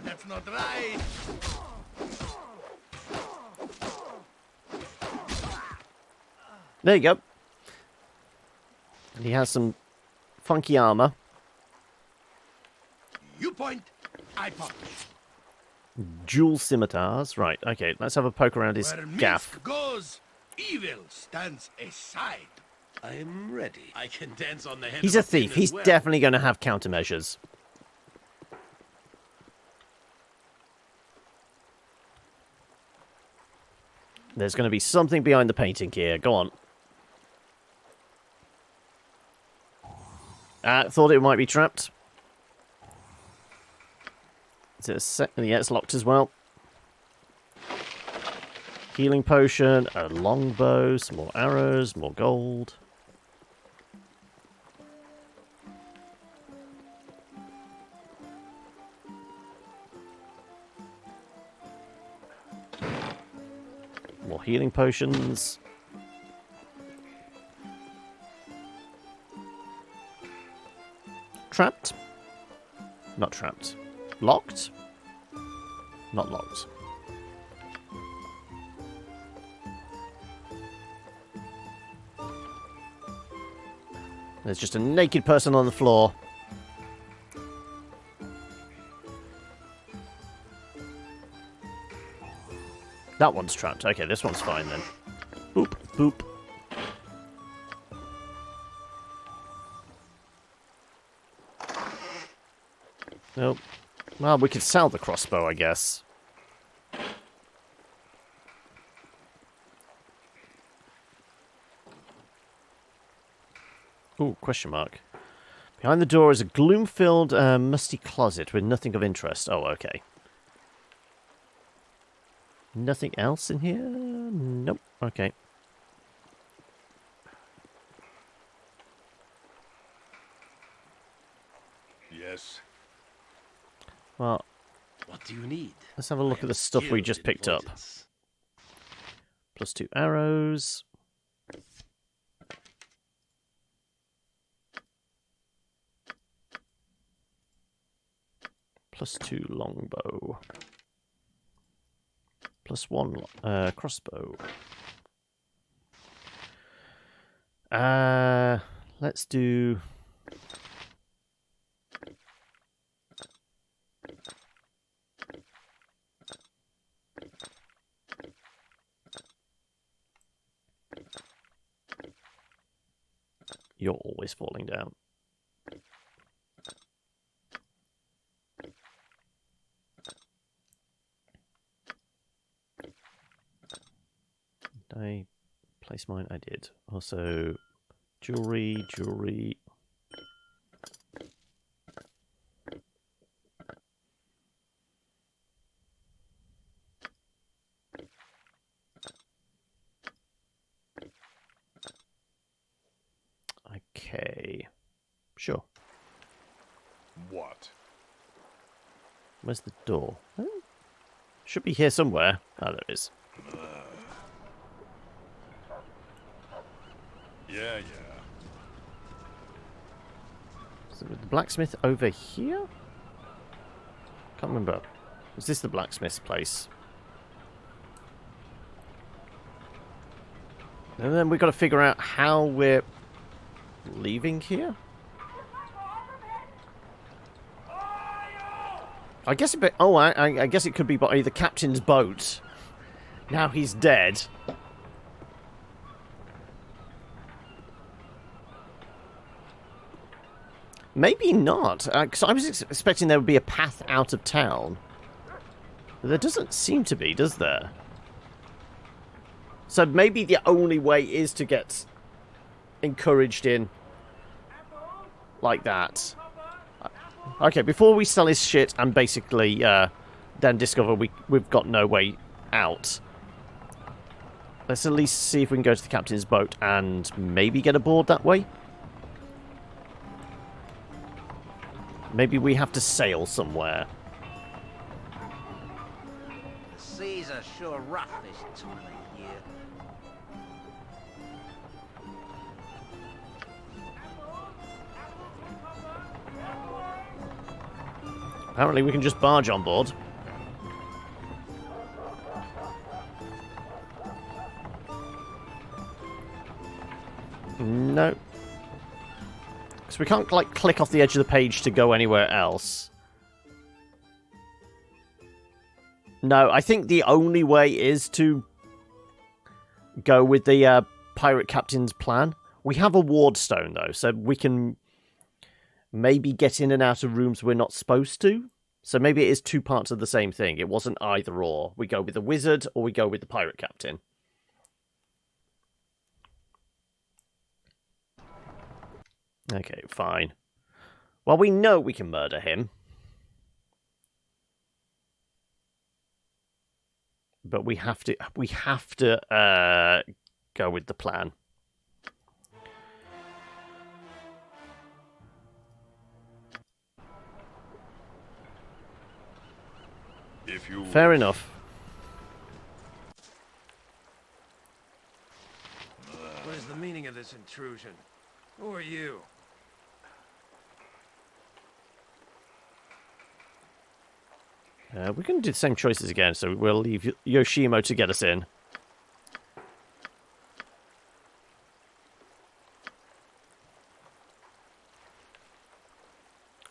That's not right. There you go. And he has some funky armor. You point, I punch. Dual scimitars. Right, okay, let's have a poke around his Where gaff. mist goes, evil stands aside. I'm ready. I can dance on the head. He's of a thief. pin as He's well. definitely going to have countermeasures. There's going to be something behind the painting here. Go on. Thought it might be trapped. Is it a set? Yeah, it's locked as well. Healing potion, a longbow, some more arrows, more gold. More More healing potions. Trapped? Not trapped. Locked? Not locked. There's just a naked person on the floor. That one's trapped. Okay, this one's fine then. Boop, boop. Nope. Well, we could sell the crossbow, I guess. Ooh, question mark. Behind the door is a gloom-filled, musty closet with nothing of interest. Oh, okay. Nothing else in here? Nope. Okay. Yes. Well, what do you need? Let's have a look at the stuff we just picked up. +2 arrows. +2 longbow. +1 crossbow. Let's do... You're always falling down. Did I place mine? I did. Also, jewelry. Okay. Sure. What? Where's the door? Should be here somewhere. Oh, there it is. Yeah. Is the blacksmith over here? Can't remember. Is this the blacksmith's place? And then we've got to figure out how we're leaving here? I guess it. I guess it could be by the captain's boat. Now he's dead. Maybe not, because I was expecting there would be a path out of town. But there doesn't seem to be, does there? So maybe the only way is to get encouraged in like that. Okay, before we sell his shit and basically then discover we've got no way out, let's at least see if we can go to the captain's boat and maybe get aboard that way. Maybe we have to sail somewhere. The seas are sure rough this time of year. Apparently we can just barge on board. No. So we can't, like, click off the edge of the page to go anywhere else. No, I think the only way is to go with the pirate captain's plan. We have a ward stone, though, so we can maybe get in and out of rooms we're not supposed to. So maybe it is two parts of the same thing. It wasn't either or. We go with the wizard or we go with the pirate captain. Okay, fine. Well, we know we can murder him. But we have to go with the plan. Fair enough. intrusion. Who are you? We can do the same choices again, so we'll leave Yoshimo to get us in.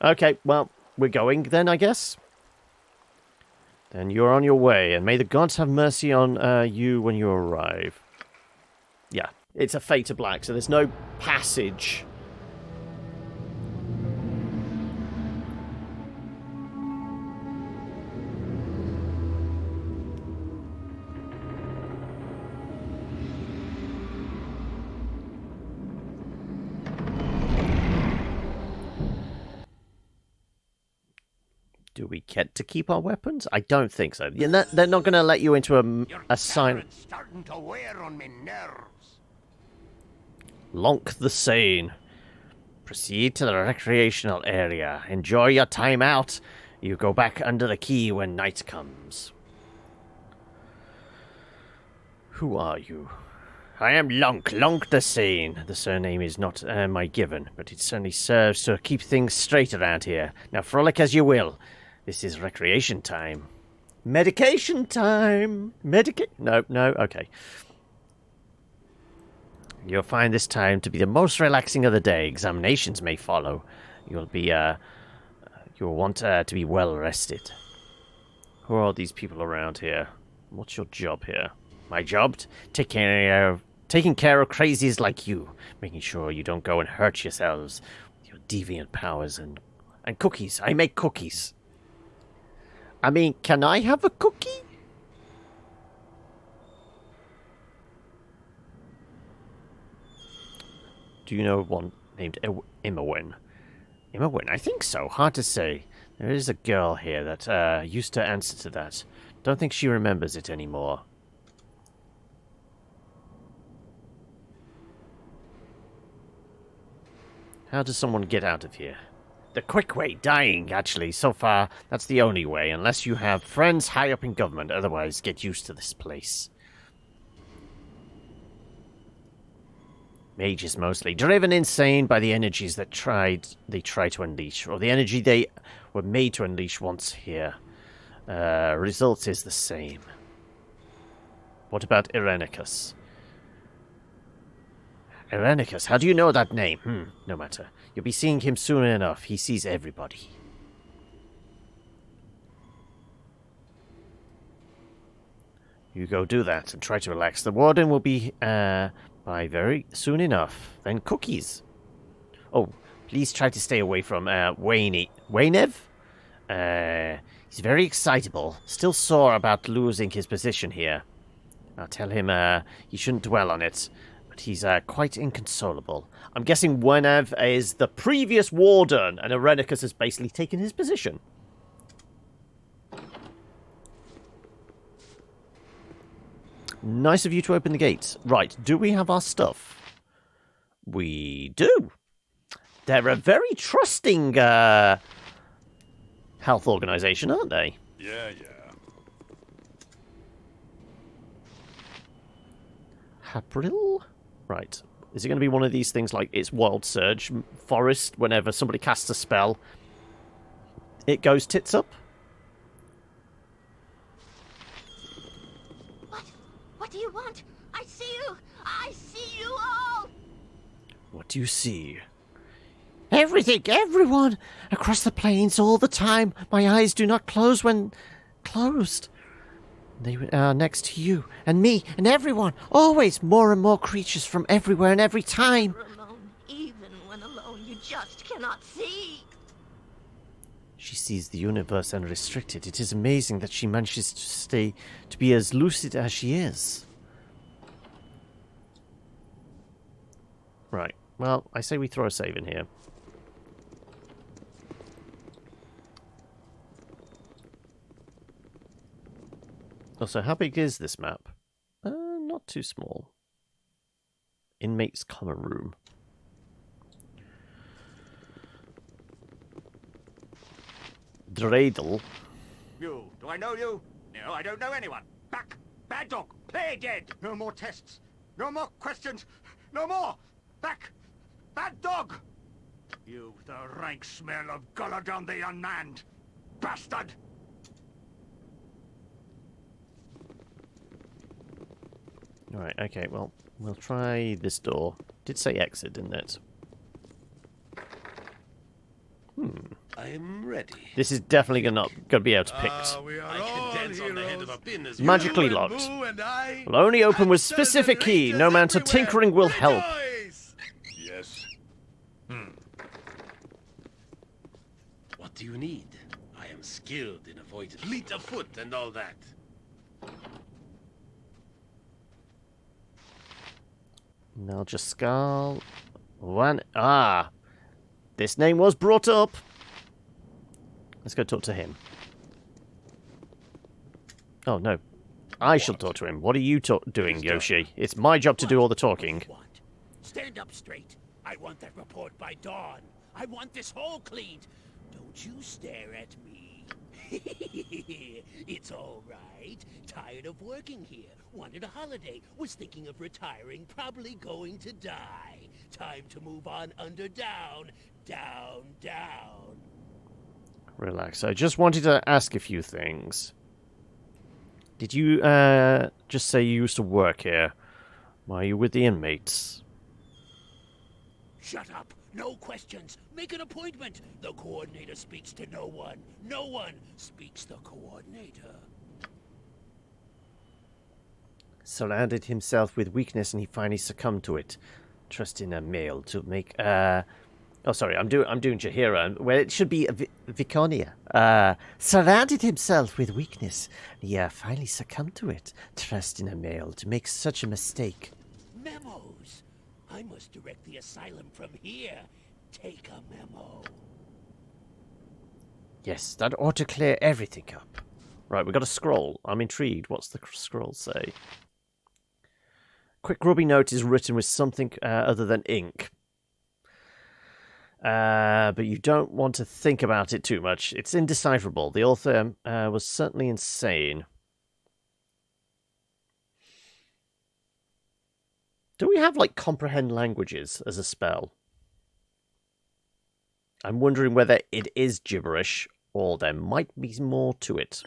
Okay, well, we're going then, I guess. Then you're on your way, and may the gods have mercy on you when you arrive. Yeah, it's a Fate to Black, so there's no passage. Do we get to keep our weapons? I don't think so. They're not going to let you into a sign. Starting to wear on me nerves. Lonk the Sane. Proceed to the recreational area. Enjoy your time out. You go back under the key when night comes. Who are you? I am Lonk the Sane. The surname is not my given, but it certainly serves to keep things straight around here. Now frolic as you will. This is recreation time. Medication time! No, okay. You'll find this time to be the most relaxing of the day. Examinations may follow. You'll want to be well rested. Who are all these people around here? What's your job here? My job? Taking care of crazies like you. Making sure you don't go and hurt yourselves with your deviant powers and cookies. I make cookies. I mean, can I have a cookie? Do you know one named Imoen? Imoen? I think so. Hard to say. There is a girl here that used to answer to that. Don't think she remembers it anymore. How does someone get out of here? The quick way, dying, actually. So far, that's the only way, unless you have friends high up in government. Otherwise, get used to this place. Mages mostly, driven insane by the energies that they try to unleash, or the energy they were made to unleash once here. Result is the same. What about Irenicus? Irenicus, how do you know that name? No matter. You'll be seeing him soon enough. He sees everybody. You go do that and try to relax. The warden will be by very soon enough. Then cookies. Oh, please try to stay away from Waynev? He's very excitable. Still sore about losing his position here. I'll tell him he shouldn't dwell on it. He's quite inconsolable. I'm guessing Wenev is the previous warden, and Irenicus has basically taken his position. Nice of you to open the gates. Right, do we have our stuff? We do. They're a very trusting health organization, aren't they? Yeah. April? Right. Is it going to be one of these things like it's Wild Surge Forest whenever somebody casts a spell? It goes tits up? What do you want? I see you! I see you all! What do you see? Everything! Everyone! Across the plains all the time. My eyes do not close when closed. They are next to you, and me, and everyone. Always more and more creatures from everywhere and every time. Alone, even when alone, you just cannot see. She sees the universe unrestricted. It is amazing that she manages to be as lucid as she is. Right. Well, I say we throw a save in here. Also, how big is this map? Not too small. Inmates common room. Dreidel. You. Do I know you? No, I don't know anyone. Back. Bad dog. Play dead. No more tests. No more questions. No more. Back! Bad dog! You, the rank smell of Gulladon the Unmanned! Bastard! Alright, okay, well, we'll try this door. Did say exit, didn't it? I'm ready. This is definitely gonna be able to pick. I can dance on the head of a pin as Magically locked. Will only open with specific key. No amount of tinkering will help. Yes. What do you need? I am skilled in avoiding fleet of foot and all that. Now just Skull. One. Ah! This name was brought up. Let's go talk to him. Oh, no. I shall talk to him. What are you doing, Yoshi? It's my job to do all the talking. Stand up straight. I want that report by dawn. I want this hole cleaned. Don't you stare at me. It's all right. Tired of working here. Wanted a holiday. Was thinking of retiring. Probably going to die. Time to move on under down. Down, down. Relax. I just wanted to ask a few things. Did you just say you used to work here? Why are you with the inmates? Shut up. No questions. Make an appointment. The coordinator speaks to no one. No one speaks the coordinator. Surrounded himself with weakness and he finally succumbed to it. Trusting a male to make oh, sorry, I'm doing Jahira, where it should be Viconia. Surrounded himself with weakness. He finally succumbed to it. Trusting a male to make such a mistake. Memos. I must direct the asylum from here. Take a memo. Yes, that ought to clear everything up. Right, we've got a scroll. I'm intrigued. What's the scroll say? Quick grubby note is written with something other than ink. But you don't want to think about it too much. It's indecipherable. The author was certainly insane. Do we have, like, comprehend languages as a spell? I'm wondering whether it is gibberish, or there might be more to it.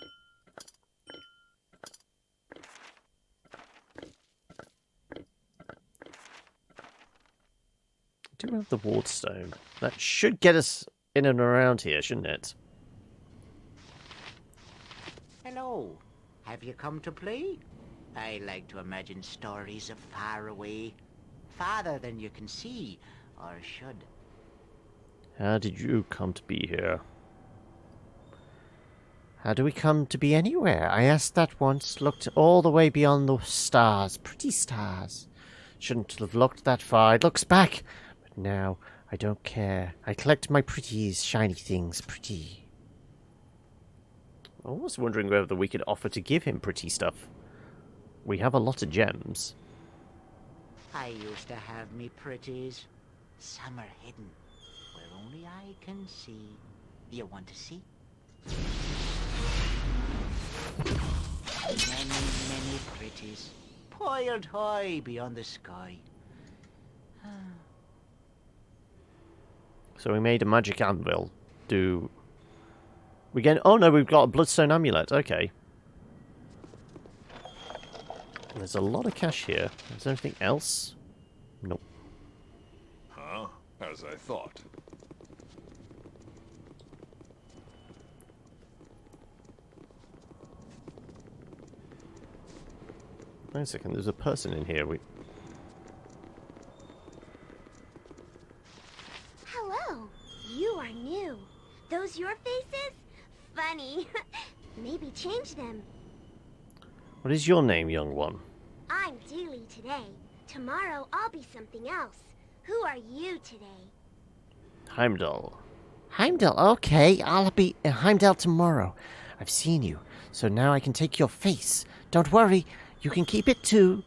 Do we have the wardstone? That should get us in and around here, shouldn't it? Hello. Have you come to play? I like to imagine stories of far away. Farther than you can see, or should. How did you come to be here? How do we come to be anywhere? I asked that once, looked all the way beyond the stars. Pretty stars. Shouldn't have looked that far. It looks back. But now, I don't care. I collect my pretties, shiny things, pretty. I was wondering whether we could offer to give him pretty stuff. We have a lot of gems. I used to have me pretties. Some are hidden, where only I can see. You want to see? Many, many pretties, piled high beyond the sky. So we made a magic anvil. We get? Oh no, we've got a bloodstone amulet. Okay. There's a lot of cash here. Is there anything else? Nope. Huh? As I thought. Wait a second, there's a person in here. Hello. You are new. Those your faces? Funny. Maybe change them. What is your name, young one? I'm Dealey today. Tomorrow I'll be something else. Who are you today? Heimdall. Heimdall, okay. I'll be Heimdall tomorrow. I've seen you, so now I can take your face. Don't worry, you can keep it too.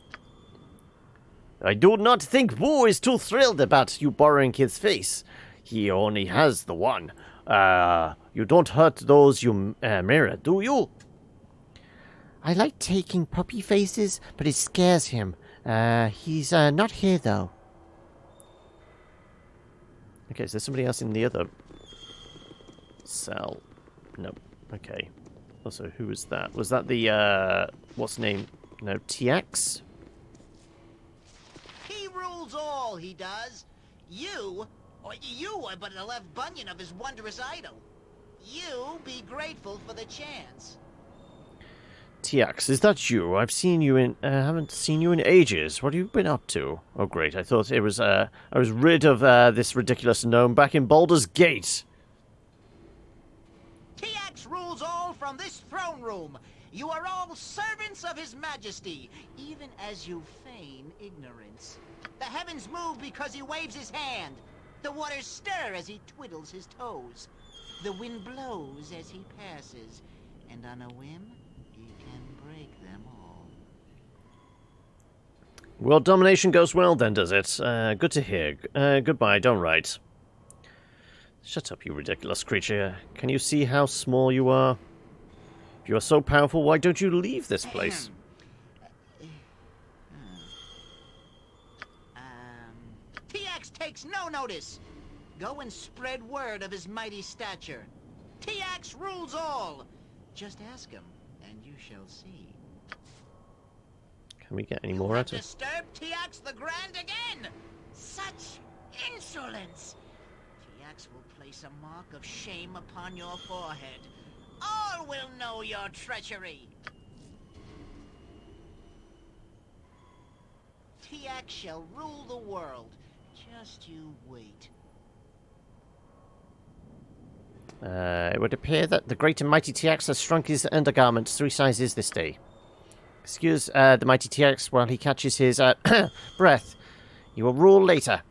I do not think Wu is too thrilled about you borrowing his face. He only has the one. You don't hurt those you mirror, do you? I like taking puppy faces, but it scares him. He's not here, though. Okay, is there somebody else in the other cell? Nope. Okay. Also, who was that? Was that the, what's the name? No, TX? He rules all, he does. You are but a left bunion of his wondrous idol. You be grateful for the chance. TX, is that you? I've seen you in, haven't seen you in ages. What have you been up to? Oh, great. I thought it was, I was rid of, this ridiculous gnome back in Baldur's Gate. TX rules all from this throne room. You are all servants of his majesty, even as you feign ignorance. The heavens move because he waves his hand. The waters stir as he twiddles his toes. The wind blows as he passes, and on a whim, he can break them all. World domination goes well then, does it? Good to hear. Goodbye, don't write. Shut up, you ridiculous creature. Can you see how small you are? If you are so powerful, why don't you leave this place? TX takes no notice. Go and spread word of his mighty stature. TX rules all. Just ask him, and you shall see. Can we get any more out of it? Disturb TX the Grand again! Such insolence! TX will place a mark of shame upon your forehead. All will know your treachery. TX shall rule the world. Just you wait. It would appear that the great and mighty TX has shrunk his undergarments 3 sizes this day. Excuse the mighty TX while he catches his breath. You will rule later.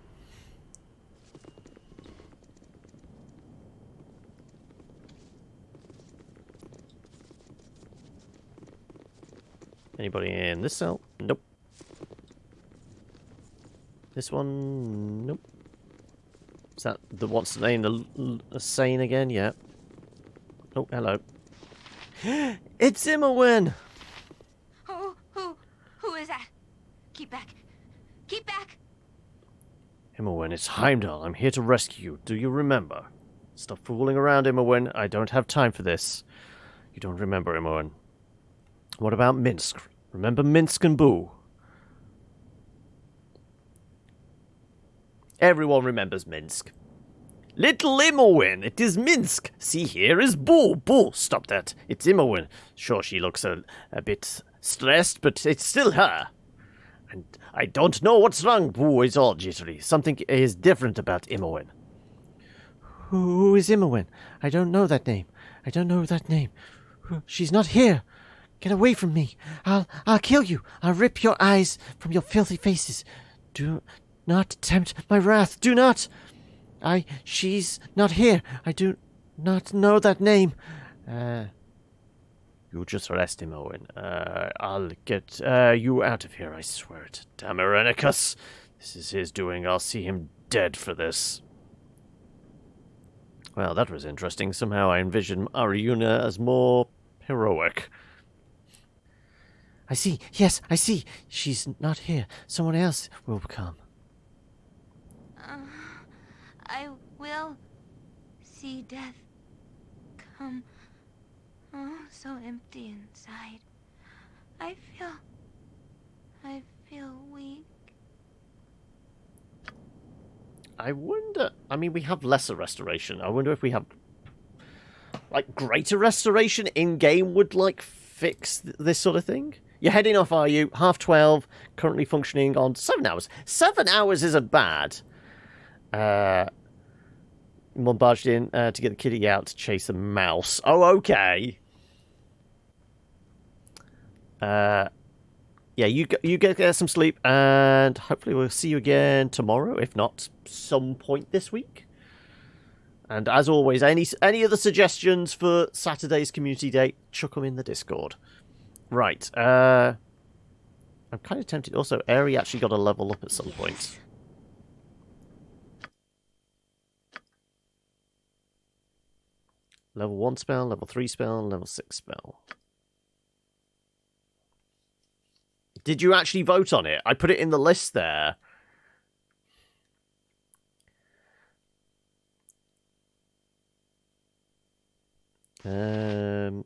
Anybody in this cell? Nope. This one? Nope. Is that the what's the name? The Sane again? Yeah. Oh, hello. It's Imoen! Who is that? Keep back. Keep back! Imoen, it's Heimdall. I'm here to rescue you. Do you remember? Stop fooling around, Imoen. I don't have time for this. You don't remember, Imoen. What about Minsk? Remember Minsk and Boo? Everyone remembers Minsk. Little Imoen, it is Minsk. See, here is Boo. Boo, stop that. It's Imoen. Sure, she looks a bit stressed, but it's still her. And I don't know what's wrong. Boo is all jittery. Something is different about Imoen. Who is Imoen? I don't know that name. I don't know that name. She's not here. Get away from me. I'll kill you. I'll rip your eyes from your filthy faces. Do not tempt my wrath. Do not. She's not here. I do not know that name. You just rest him, Owen. I'll get you out of here, I swear it. Damn Irenicus. This is his doing. I'll see him dead for this. Well, that was interesting. Somehow I envisioned Ariuna as more heroic. I see. Yes, I see. She's not here. Someone else will come. I will see death come. Oh, so empty inside. I feel weak. I wonder... I mean, we have lesser restoration. I wonder if we have... like, greater restoration in-game would, like, fix this sort of thing? You're heading off, are you? 12:30, currently functioning on 7 hours. 7 hours isn't bad. Mum barged in to get the kitty out to chase a mouse. Oh, okay. Yeah, you get some sleep, and hopefully we'll see you again tomorrow, if not some point this week. And as always, any other suggestions for Saturday's community day, chuck them in the Discord. Right. I'm kind of tempted. Also, Aerie actually got a level up at some point. Level 1 spell, level 3 spell, level 6 spell. Did you actually vote on it? I put it in the list there. I'm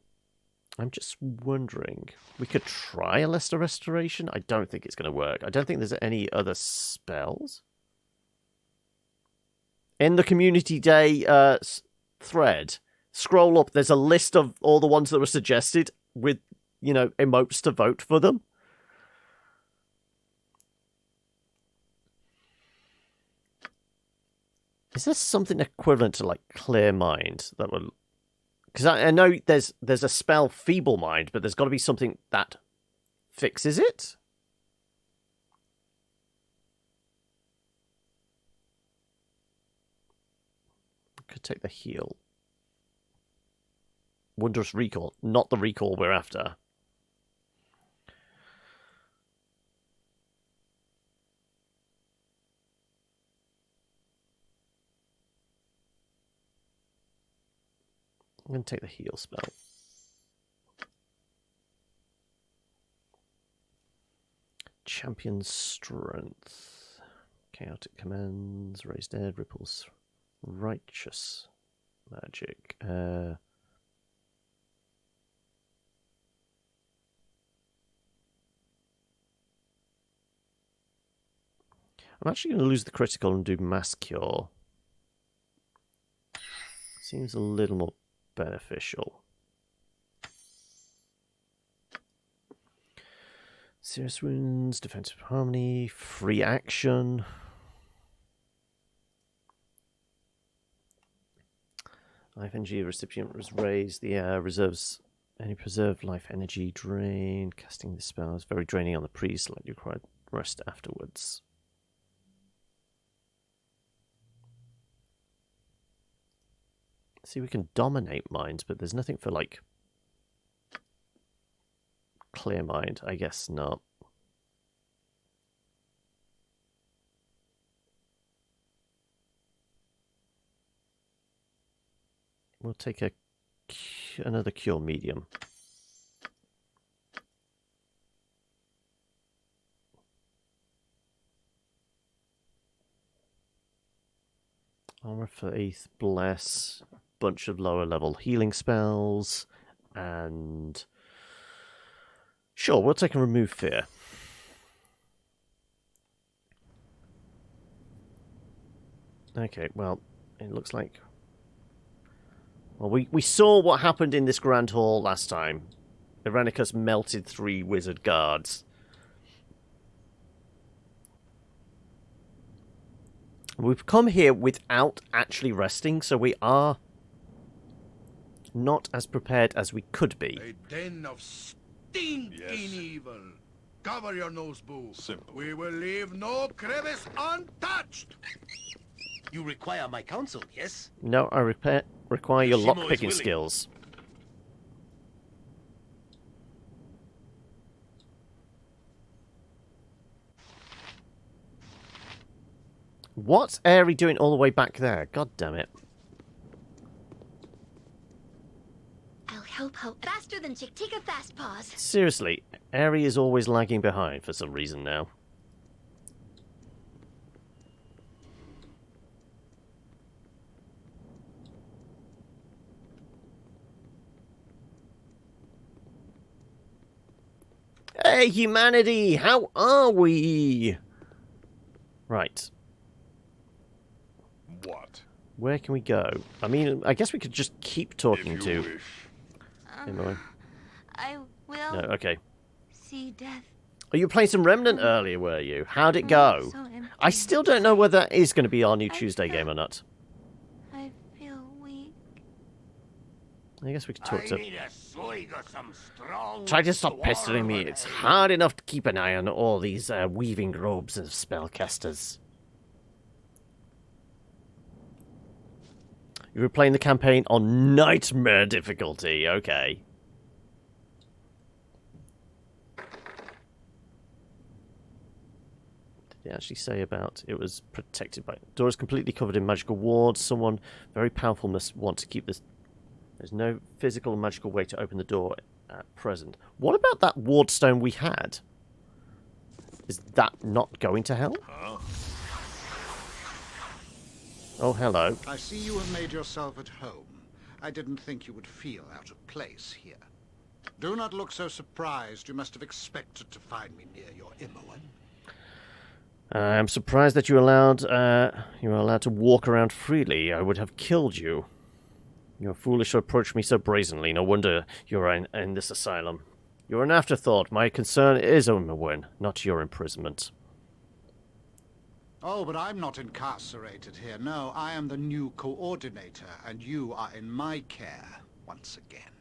just wondering, we could try a Lesser Restoration? I don't think it's going to work. I don't think there's any other spells. In the Community Day thread, scroll up, there's a list of all the ones that were suggested with, you know, emotes to vote for them. Is there something equivalent to, like, Clear Mind that would... Because I know there's a spell, Feeble Mind, but there's got to be something that fixes it? Could take the heal. Wondrous Recall. Not the recall we're after. I'm going to take the heal spell. Champion Strength. Chaotic Commands. Raised Dead. Ripples. Righteous Magic. I'm actually going to lose the critical and do Mass Cure. Seems a little more beneficial. Serious Wounds, Defensive Harmony, Free Action. Life energy recipient was raised. The reserves any preserved life energy drain. Casting the spell is very draining on the priest, like you require rest afterwards. See, we can dominate minds, but there's nothing for, like, Clear Mind. I guess not. We'll take another Cure Medium. Armor Faith, Bless, bunch of lower level healing spells, and sure, we'll take and Remove Fear. Okay, well, it looks like... Well, we saw what happened in this Grand Hall last time. Irenicus melted 3 wizard guards. We've come here without actually resting, so we are not as prepared as we could be. A den of stinking evil. Cover your nose, Boo. Simple. We will leave no crevice untouched. You require my counsel, yes? No, I require your Shimo is lockpicking willing. skills. What's Aerie doing all the way back there? God damn it. I'll help out faster than Chick-Tika Fast Paws. Seriously, Aerie is always lagging behind for some reason now. Hey, humanity! How are we? Right. What? Where can we go? I mean, I guess we could just keep talking to... Imoen. I will No, okay. see death. Oh, you were playing some Remnant earlier, were you? How'd it go? So empty. I still don't know whether that is going to be our new Tuesday game or not. I feel weak. I guess we could talk to... need a swig of some strong... Try to stop pestering me. It's hard enough to keep an eye on all these weaving robes of spellcasters. You were playing the campaign on Nightmare difficulty. Okay. Did it actually say about it was protected by... Door is completely covered in magical wards. Someone very powerful must want to keep this... There's no physical or magical way to open the door at present. What about that ward stone we had? Is that not going to help? Huh? Oh, hello. I see you have made yourself at home. I didn't think you would feel out of place here. Do not look so surprised. You must have expected to find me near your Imoen. I'm surprised that you were allowed to walk around freely. I would have killed you. You're foolish to approach me so brazenly. No wonder you're in this asylum. You're an afterthought. My concern is Imoen, not your imprisonment. Oh, but I'm not incarcerated here. No, I am the new coordinator, and you are in my care once again.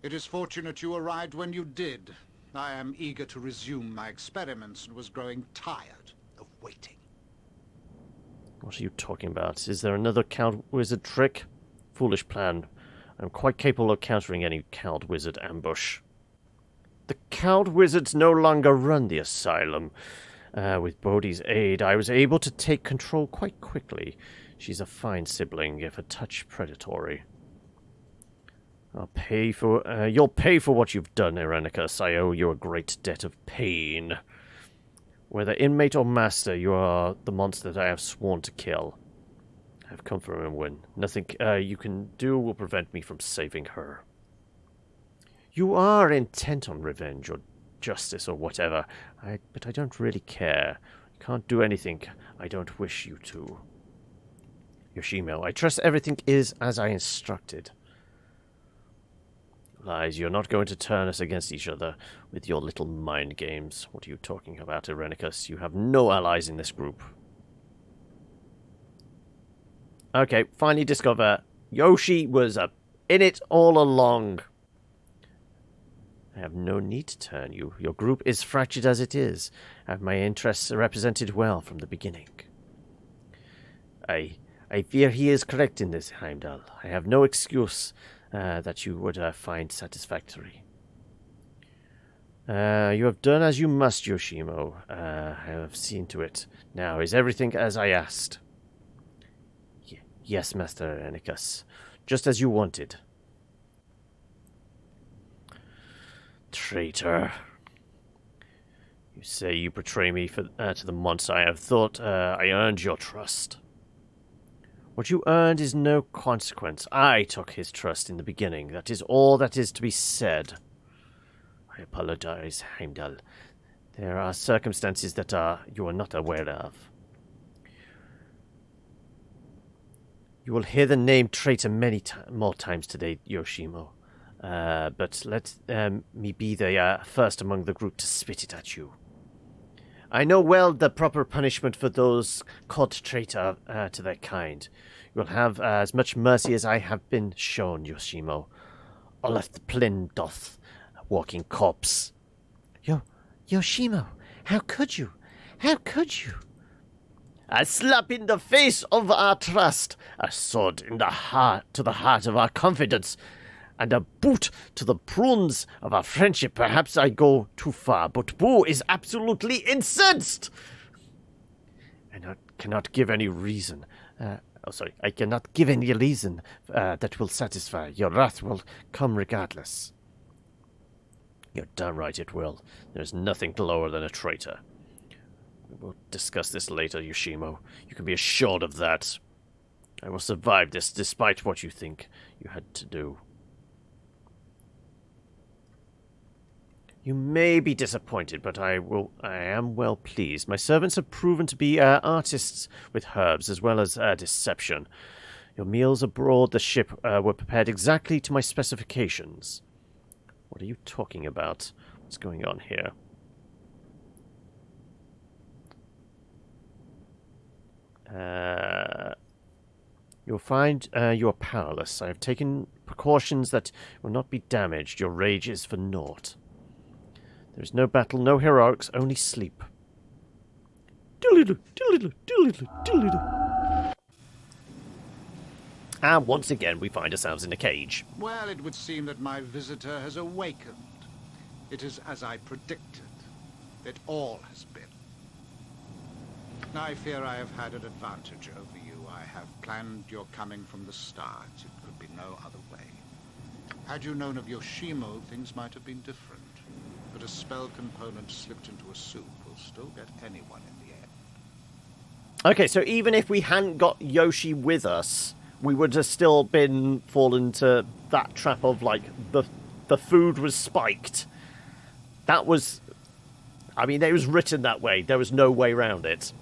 It is fortunate you arrived when you did. I am eager to resume my experiments and was growing tired of waiting. What are you talking about? Is there another Count Wizard trick? Foolish plan. I'm quite capable of countering any Count Wizard ambush. The Count Wizards no longer run the asylum. With Bodhi's aid, I was able to take control quite quickly. She's a fine sibling, if a touch predatory. You'll pay for what you've done, Irenicus. I owe you a great debt of pain. Whether inmate or master, you are the monster that I have sworn to kill. I have come for Imoen. Nothing you can do will prevent me from saving her. You are intent on revenge or justice or whatever, but I don't really care. You can't do anything I don't wish you to. Yoshimo, I trust everything is as I instructed. Lies, you're not going to turn us against each other with your little mind games. What are you talking about, Irenicus? You have no allies in this group. Okay, finally discover Yoshi was in it all along. I have no need to turn you. Your group is fractured as it is. I have my interests represented well from the beginning. I fear he is correct in this, Heimdall. I have no excuse that you would find satisfactory. You have done as you must, Yoshimo. I have seen to it. Now, is everything as I asked? Yes, Master Irenicus. Just as you wanted. Traitor. You say you betray me to the monster. I have thought I earned your trust. What you earned is no consequence. I took his trust in the beginning. That is all that is to be said. I apologize, Heimdall. There are circumstances that you are not aware of. You will hear the name traitor many more times today, Yoshimo. But let me be the first among the group to spit it at you. I know well the proper punishment for those called traitor to their kind. You will have as much mercy as I have been shown, Yoshimo. Olaf the Plin doth, walking corpse. Yoshimo, how could you? How could you? A slap in the face of our trust, a sword in the heart to the heart of our confidence, and a boot to the prunes of our friendship. Perhaps I go too far, but Boo is absolutely incensed. I cannot give any reason. I cannot give any reason that will satisfy. Your wrath will come regardless. You're damn right it will. There's nothing lower than a traitor. We will discuss this later, Yoshimo. You can be assured of that. I will survive this despite what you think you had to do. You may be disappointed, but I am well pleased. My servants have proven to be artists with herbs as well as deception. Your meals aboard the ship were prepared exactly to my specifications. What are you talking about? What's going on here? You'll find you are powerless. I have taken precautions that will not be damaged. Your rage is for naught. There is no battle, no heroics, only sleep. And once again, we find ourselves in a cage. Well, it would seem that my visitor has awakened. It is as I predicted. It all has been. I fear I have had an advantage over you. I have planned your coming from the start. It could be no other way. Had you known of Yoshimo, things might have been different. But a spell component slipped into a soup will still get anyone in the end. Okay, so even if we hadn't got Yoshi with us, we would have still been fallen to that trap of, like, the food was spiked. That was... I mean, it was written that way. There was no way around it.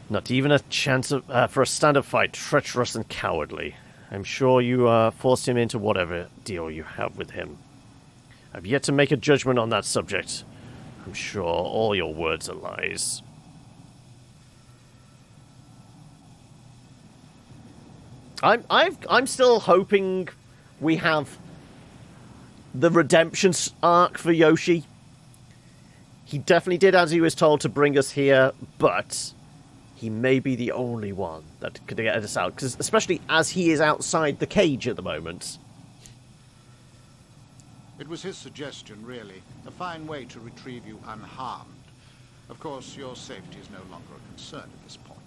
Not even a chance for a stand-up fight, treacherous and cowardly. I'm sure you forced him into whatever deal you have with him. I've yet to make a judgment on that subject. I'm sure all your words are lies. I'm still hoping we have the redemption arc for Yoshi. He definitely did as he was told to bring us here, but he may be the only one that could get us out, because especially as he is outside the cage at the moment. It was his suggestion, really. A fine way to retrieve you unharmed. Of course, your safety is no longer a concern at this point.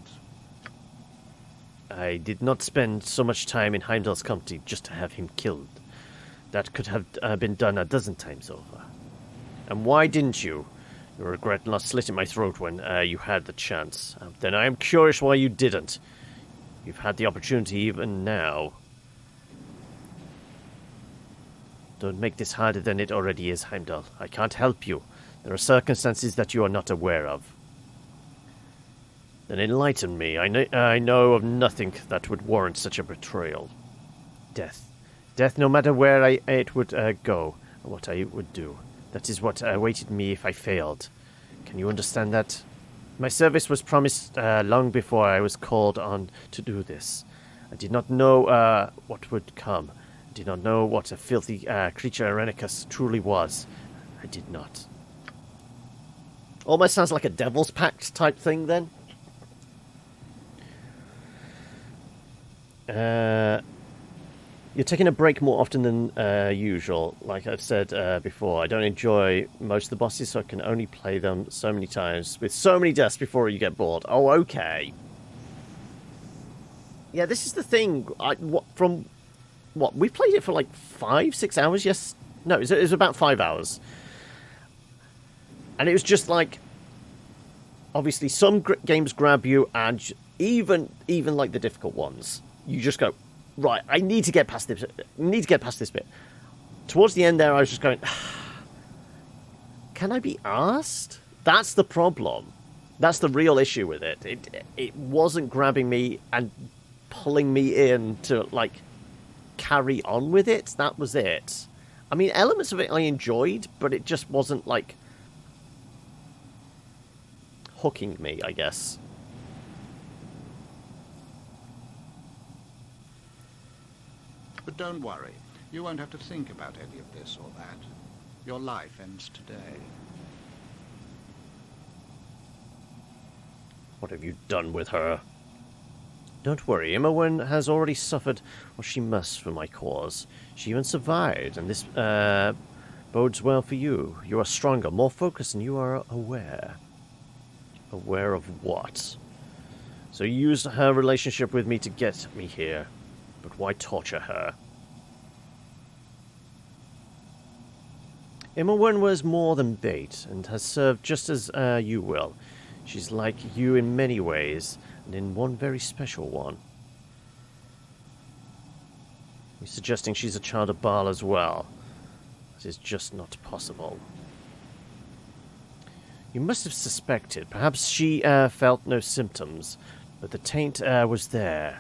I did not spend so much time in Heimdall's company just to have him killed. That could have been done a dozen times over. And why didn't you? You regret not slitting my throat when you had the chance. Then I am curious why you didn't. You've had the opportunity even now. Don't make this harder than it already is, Heimdall. I can't help you. There are circumstances that you are not aware of. Then enlighten me. I know of nothing that would warrant such a betrayal. Death. Death, no matter where it would go, or what I would do. That is what awaited me if I failed. Can you understand that? My service was promised long before I was called on to do this. I did not know what would come. I did not know what a filthy creature Irenicus truly was. I did not. Almost sounds like a Devil's Pact type thing, then. You're taking a break more often than usual. Like I've said before, I don't enjoy most of the bosses, so I can only play them so many times with so many deaths before you get bored. Oh, okay. Yeah, this is the thing. We played it for like 5-6 hours. Yes, no, it was about 5 hours, and it was just like, obviously, some games grab you, and even like the difficult ones, you just go, right, I need to get past this. Bit. Towards the end there, I was just going, can I be asked? That's the problem. That's the real issue with it. It wasn't grabbing me and pulling me in to, like, carry on with it. That was it. I mean, elements of it I enjoyed, but it just wasn't, like, hooking me, I guess. But don't worry. You won't have to think about any of this or that. Your life ends today. What have you done with her? Don't worry, Imoen has already suffered what she must for my cause. She even survived, and this bodes well for you. You are stronger, more focused, and you are aware. Aware of what? So you used her relationship with me to get me here. But why torture her? Imoen was more than bait, and has served just as you will. She's like you in many ways, and in one very special one. You're suggesting she's a child of Baal as well. That is just not possible. You must have suspected. Perhaps she felt no symptoms, but the taint was there.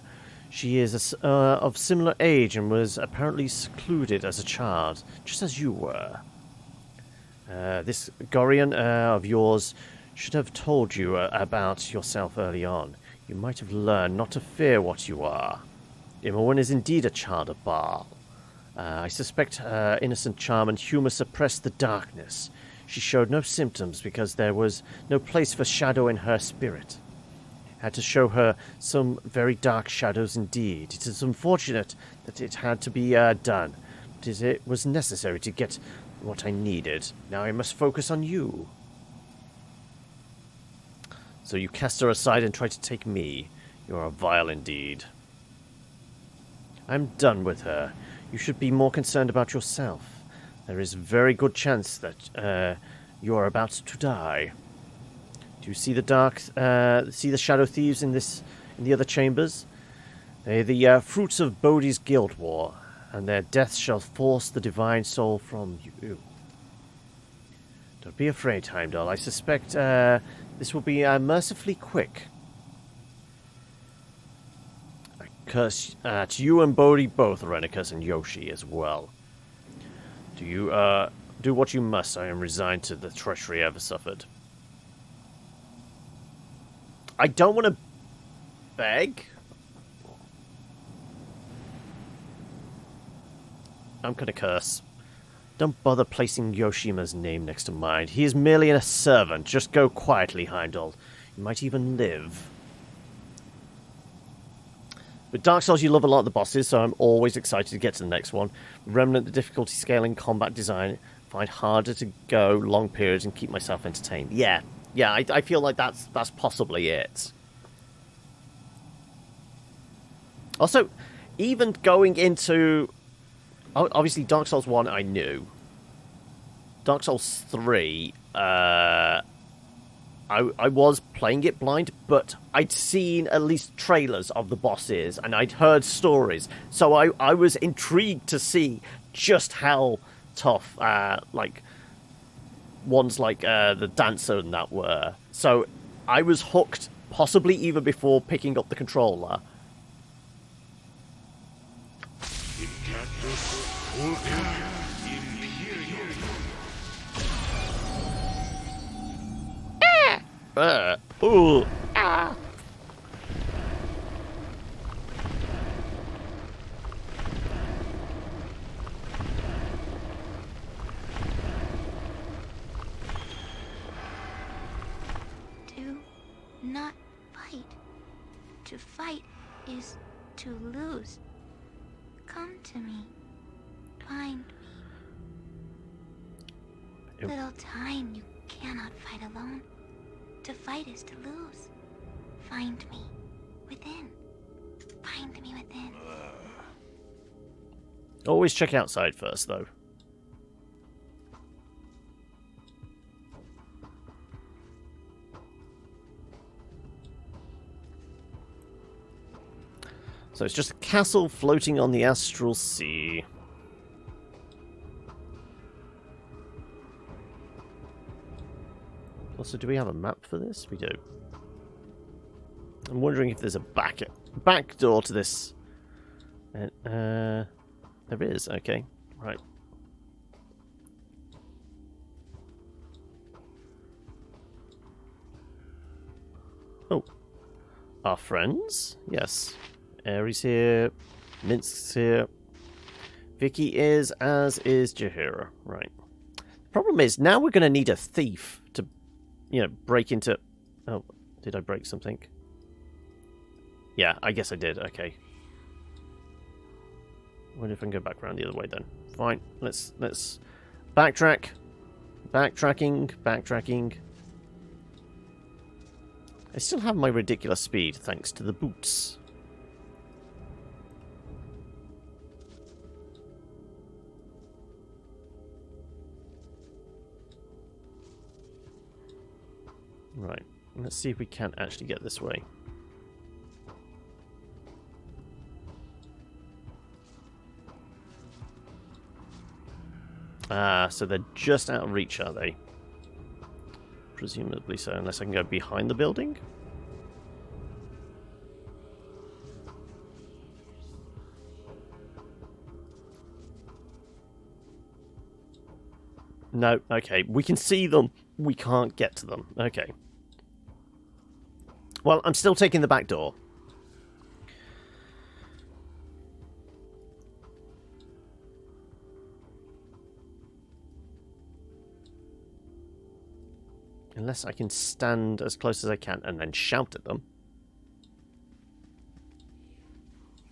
She is of similar age and was apparently secluded as a child, just as you were. This Gorian of yours should have told you about yourself early on. You might have learned not to fear what you are. Imoen is indeed a child of Baal. I suspect her innocent charm and humour suppressed the darkness. She showed no symptoms because there was no place for shadow in her spirit. Had to show her some very dark shadows indeed. It is unfortunate that it had to be done, but it was necessary to get what I needed. Now I must focus on you. So you cast her aside and try to take me. You are vile indeed. I'm done with her. You should be more concerned about yourself. There is a very good chance that you are about to die. Do you see the shadow thieves in the other chambers? They're the fruits of Bodhi's guild war, and their deaths shall force the divine soul from you. Don't be afraid, Heimdall. I suspect this will be mercifully quick. I curse to you and Bodhi both, Rennicus and Yoshi as well. Do you do what you must. I am resigned to the treachery ever suffered. I don't want to beg. I'm going to curse. Don't bother placing Yoshima's name next to mine. He is merely a servant. Just go quietly, Heimdall. You might even live. With Dark Souls, you love a lot of the bosses, so I'm always excited to get to the next one. Remnant, the difficulty scaling, combat design, find harder to go long periods and keep myself entertained. Yeah, I feel like that's possibly it. Also, even going into... Obviously, Dark Souls 1, I knew. Dark Souls 3, I was playing it blind, but I'd seen at least trailers of the bosses, and I'd heard stories. So I was intrigued to see just how tough, ones like the Dancer and that were. So I was hooked, possibly even before picking up the controller. Ooh. Ah. Do not fight. To fight is to lose. Come to me. Find me. Little time, you cannot fight alone. To fight is to lose. Find me within. Find me within. Always check outside first, though. So it's just a castle floating on the astral sea. Also, do we have a map for this? We do. I'm wondering if there's a back door to this. There is. Okay, right. Oh, our friends? Yes. Ares here. Minsk's here. Vicky is, as is Jaheira. Right. The problem is, now we're going to need a thief to, break into... Oh, did I break something? Yeah, I guess I did. Okay. I wonder if I can go back around the other way then. Fine. Let's backtrack. Backtracking. I still have my ridiculous speed thanks to the boots. Right. Let's see if we can actually get this way. Ah, so they're just out of reach, are they? Presumably so, unless I can go behind the building. No, okay. We can see them. We can't get to them. Okay. Well, I'm still taking the back door. Unless I can stand as close as I can and then shout at them.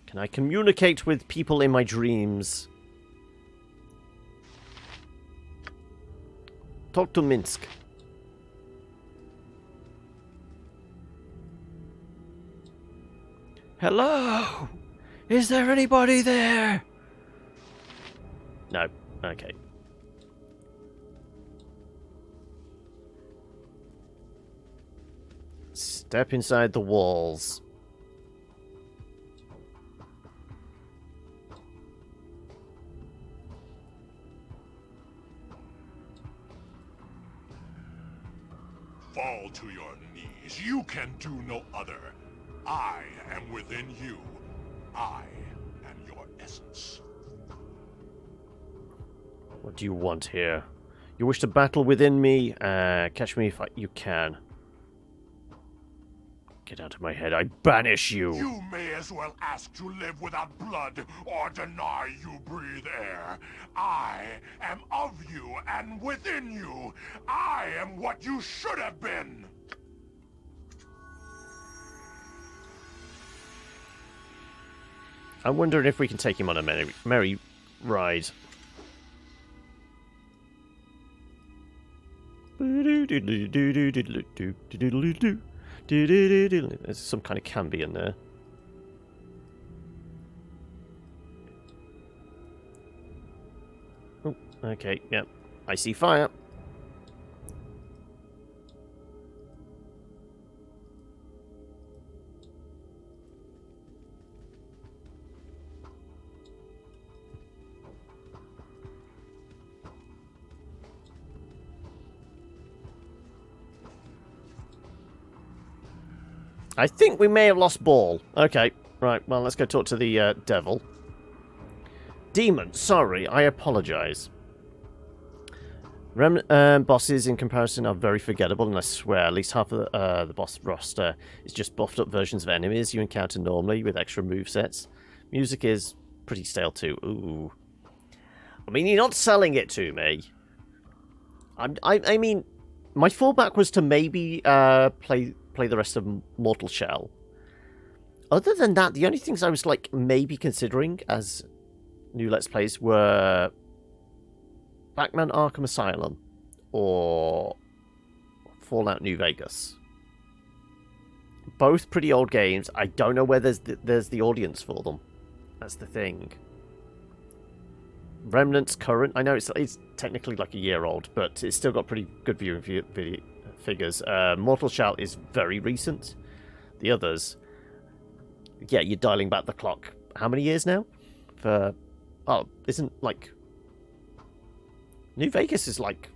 Can I communicate with people in my dreams? Talk to Minsk. Hello? Is there anybody there? No. Okay. Step inside the walls. Fall to your knees. You can do no other. I am within you. I am your essence. What do you want here? You wish to battle within me? Catch me if you can. Get out of my head, I banish you! You may as well ask to live without blood or deny you breathe air. I am of you and within you. I am what you should have been. I'm wondering if we can take him on a merry ride. There's some kind of canby in there. Oh, okay, yep. I see fire. I think we may have lost Ball. Okay, right, well, let's go talk to the devil. Demon, sorry, I apologise. Bosses in comparison are very forgettable, and I swear at least half of the boss roster is just buffed up versions of enemies you encounter normally with extra movesets. Music is pretty stale too. Ooh. I mean, you're not selling it to me. I mean, my fallback was to maybe play the rest of Mortal Shell. Other than that, the only things I was like maybe considering as new Let's Plays were Batman Arkham Asylum or Fallout New Vegas. Both pretty old games. I don't know where there's the audience for them. That's the thing. Remnant's current. I know it's technically like a year old, but it's still got pretty good viewing figures. Mortal Shell is very recent. The others, yeah, you're dialing back the clock. How many years now? Isn't like New Vegas is like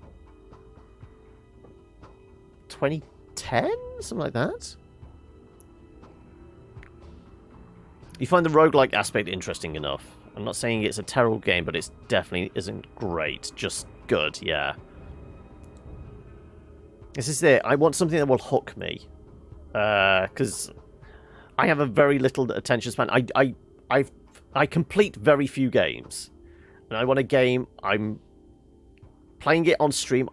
2010, something like that. You find the roguelike aspect interesting enough. I'm not saying it's a terrible game, but it definitely isn't great. Just good, yeah. This is it. I want something that will hook me. Because I have a very little attention span. I complete very few games. And I want a game, I'm playing it on stream.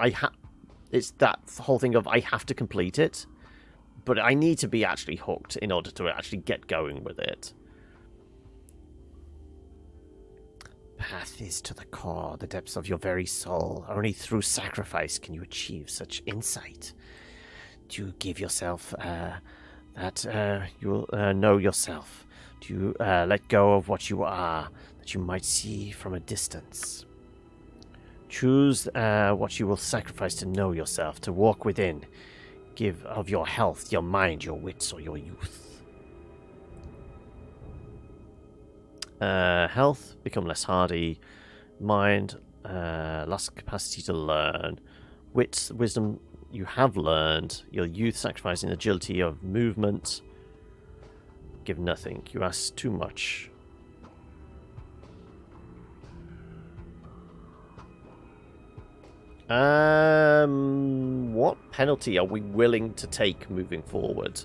It's that whole thing of I have to complete it. But I need to be actually hooked in order to actually get going with it. Path is to the core, the depths of your very soul. Only through sacrifice can you achieve such insight. To give yourself that you'll know yourself. To let go of what you are, that you might see from a distance. Choose what you will sacrifice to know yourself, to walk within. Give of your health, your mind, your wits, or your youth. Health, become less hardy. Mind, less capacity to learn. Wits, wisdom, you have learned. Your youth, sacrificing agility of movement. Give nothing. You ask too much. What penalty are we willing to take moving forward?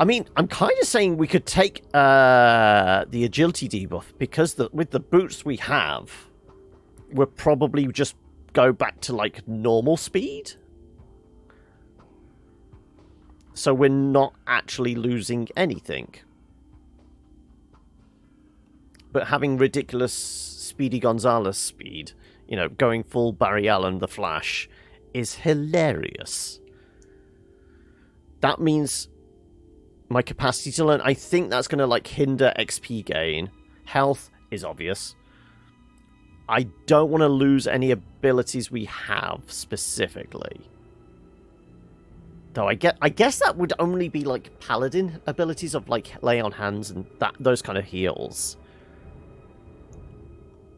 I mean, I'm kind of saying we could take the agility debuff, because with the boots we have, we'll probably just go back to, like, normal speed. So we're not actually losing anything. But having ridiculous Speedy Gonzalez speed, you know, going full Barry Allen the Flash, is hilarious. That means my capacity to learn, I think that's going to, like, hinder XP gain. Health is obvious. I don't want to lose any abilities we have, specifically. Though I guess that would only be like paladin abilities of like lay on hands and those kind of heals.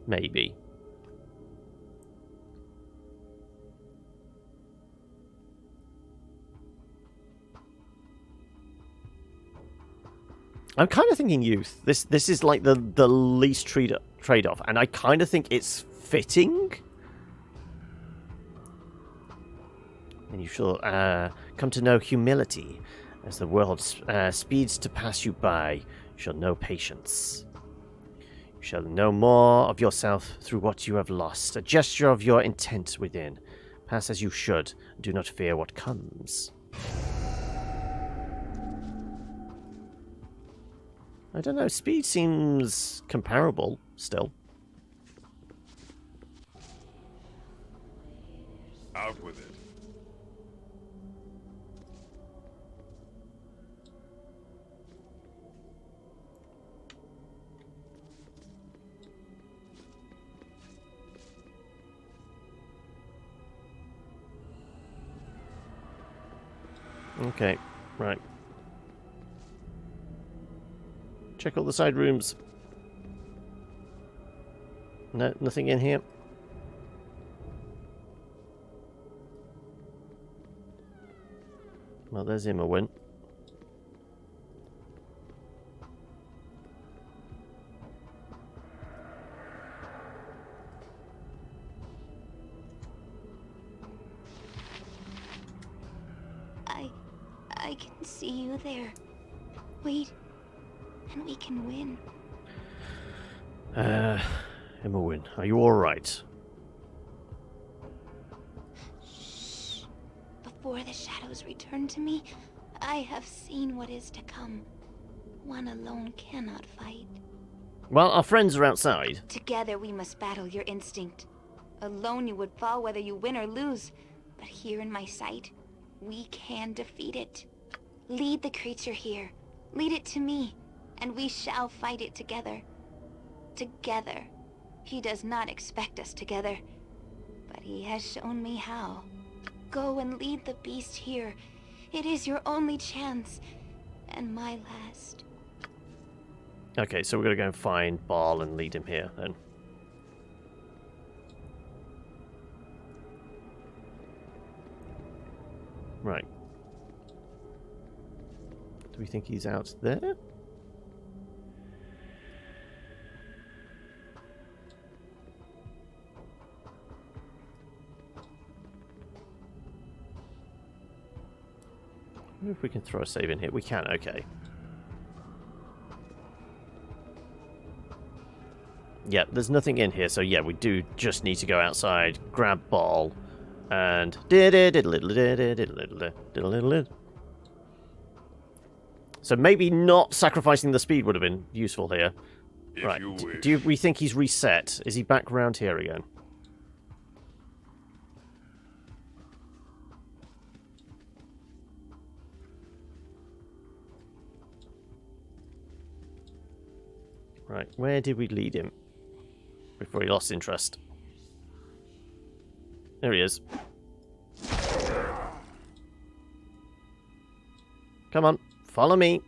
Maybe. I'm kind of thinking youth. This is like the least trade-off, and I kind of think it's fitting. And you shall come to know humility as the world speeds to pass you by. You shall know patience. You shall know more of yourself through what you have lost. A gesture of your intent within. Pass as you should. Do not fear what comes. I don't know. Speed seems comparable still. Out with it. Okay, right. Check all the side rooms. No, nothing in here. Well, there's Imoen. I can see you there. Wait, and we can win. Imoen, are you alright? Shh. Before the shadows return to me, I have seen what is to come. One alone cannot fight. Well, our friends are outside. Together we must battle your instinct. Alone you would fall whether you win or lose. But here in my sight, we can defeat it. Lead the creature here. Lead it to me, and we shall fight it together. Together. He does not expect us together, but he has shown me how. Go and lead the beast here. It is your only chance, and my last. Okay, so we're going to go and find Baal and lead him here, then. Right. Do we think he's out there? I wonder if we can throw a save in here. We can, okay. Yeah, there's nothing in here, so yeah, we do just need to go outside, grab Baal, and so maybe not sacrificing the speed would have been useful here. If right. you wish. Do we think he's reset? Is he back around here again? Right, where did we lead him before he lost interest? There he is. Come on, follow me.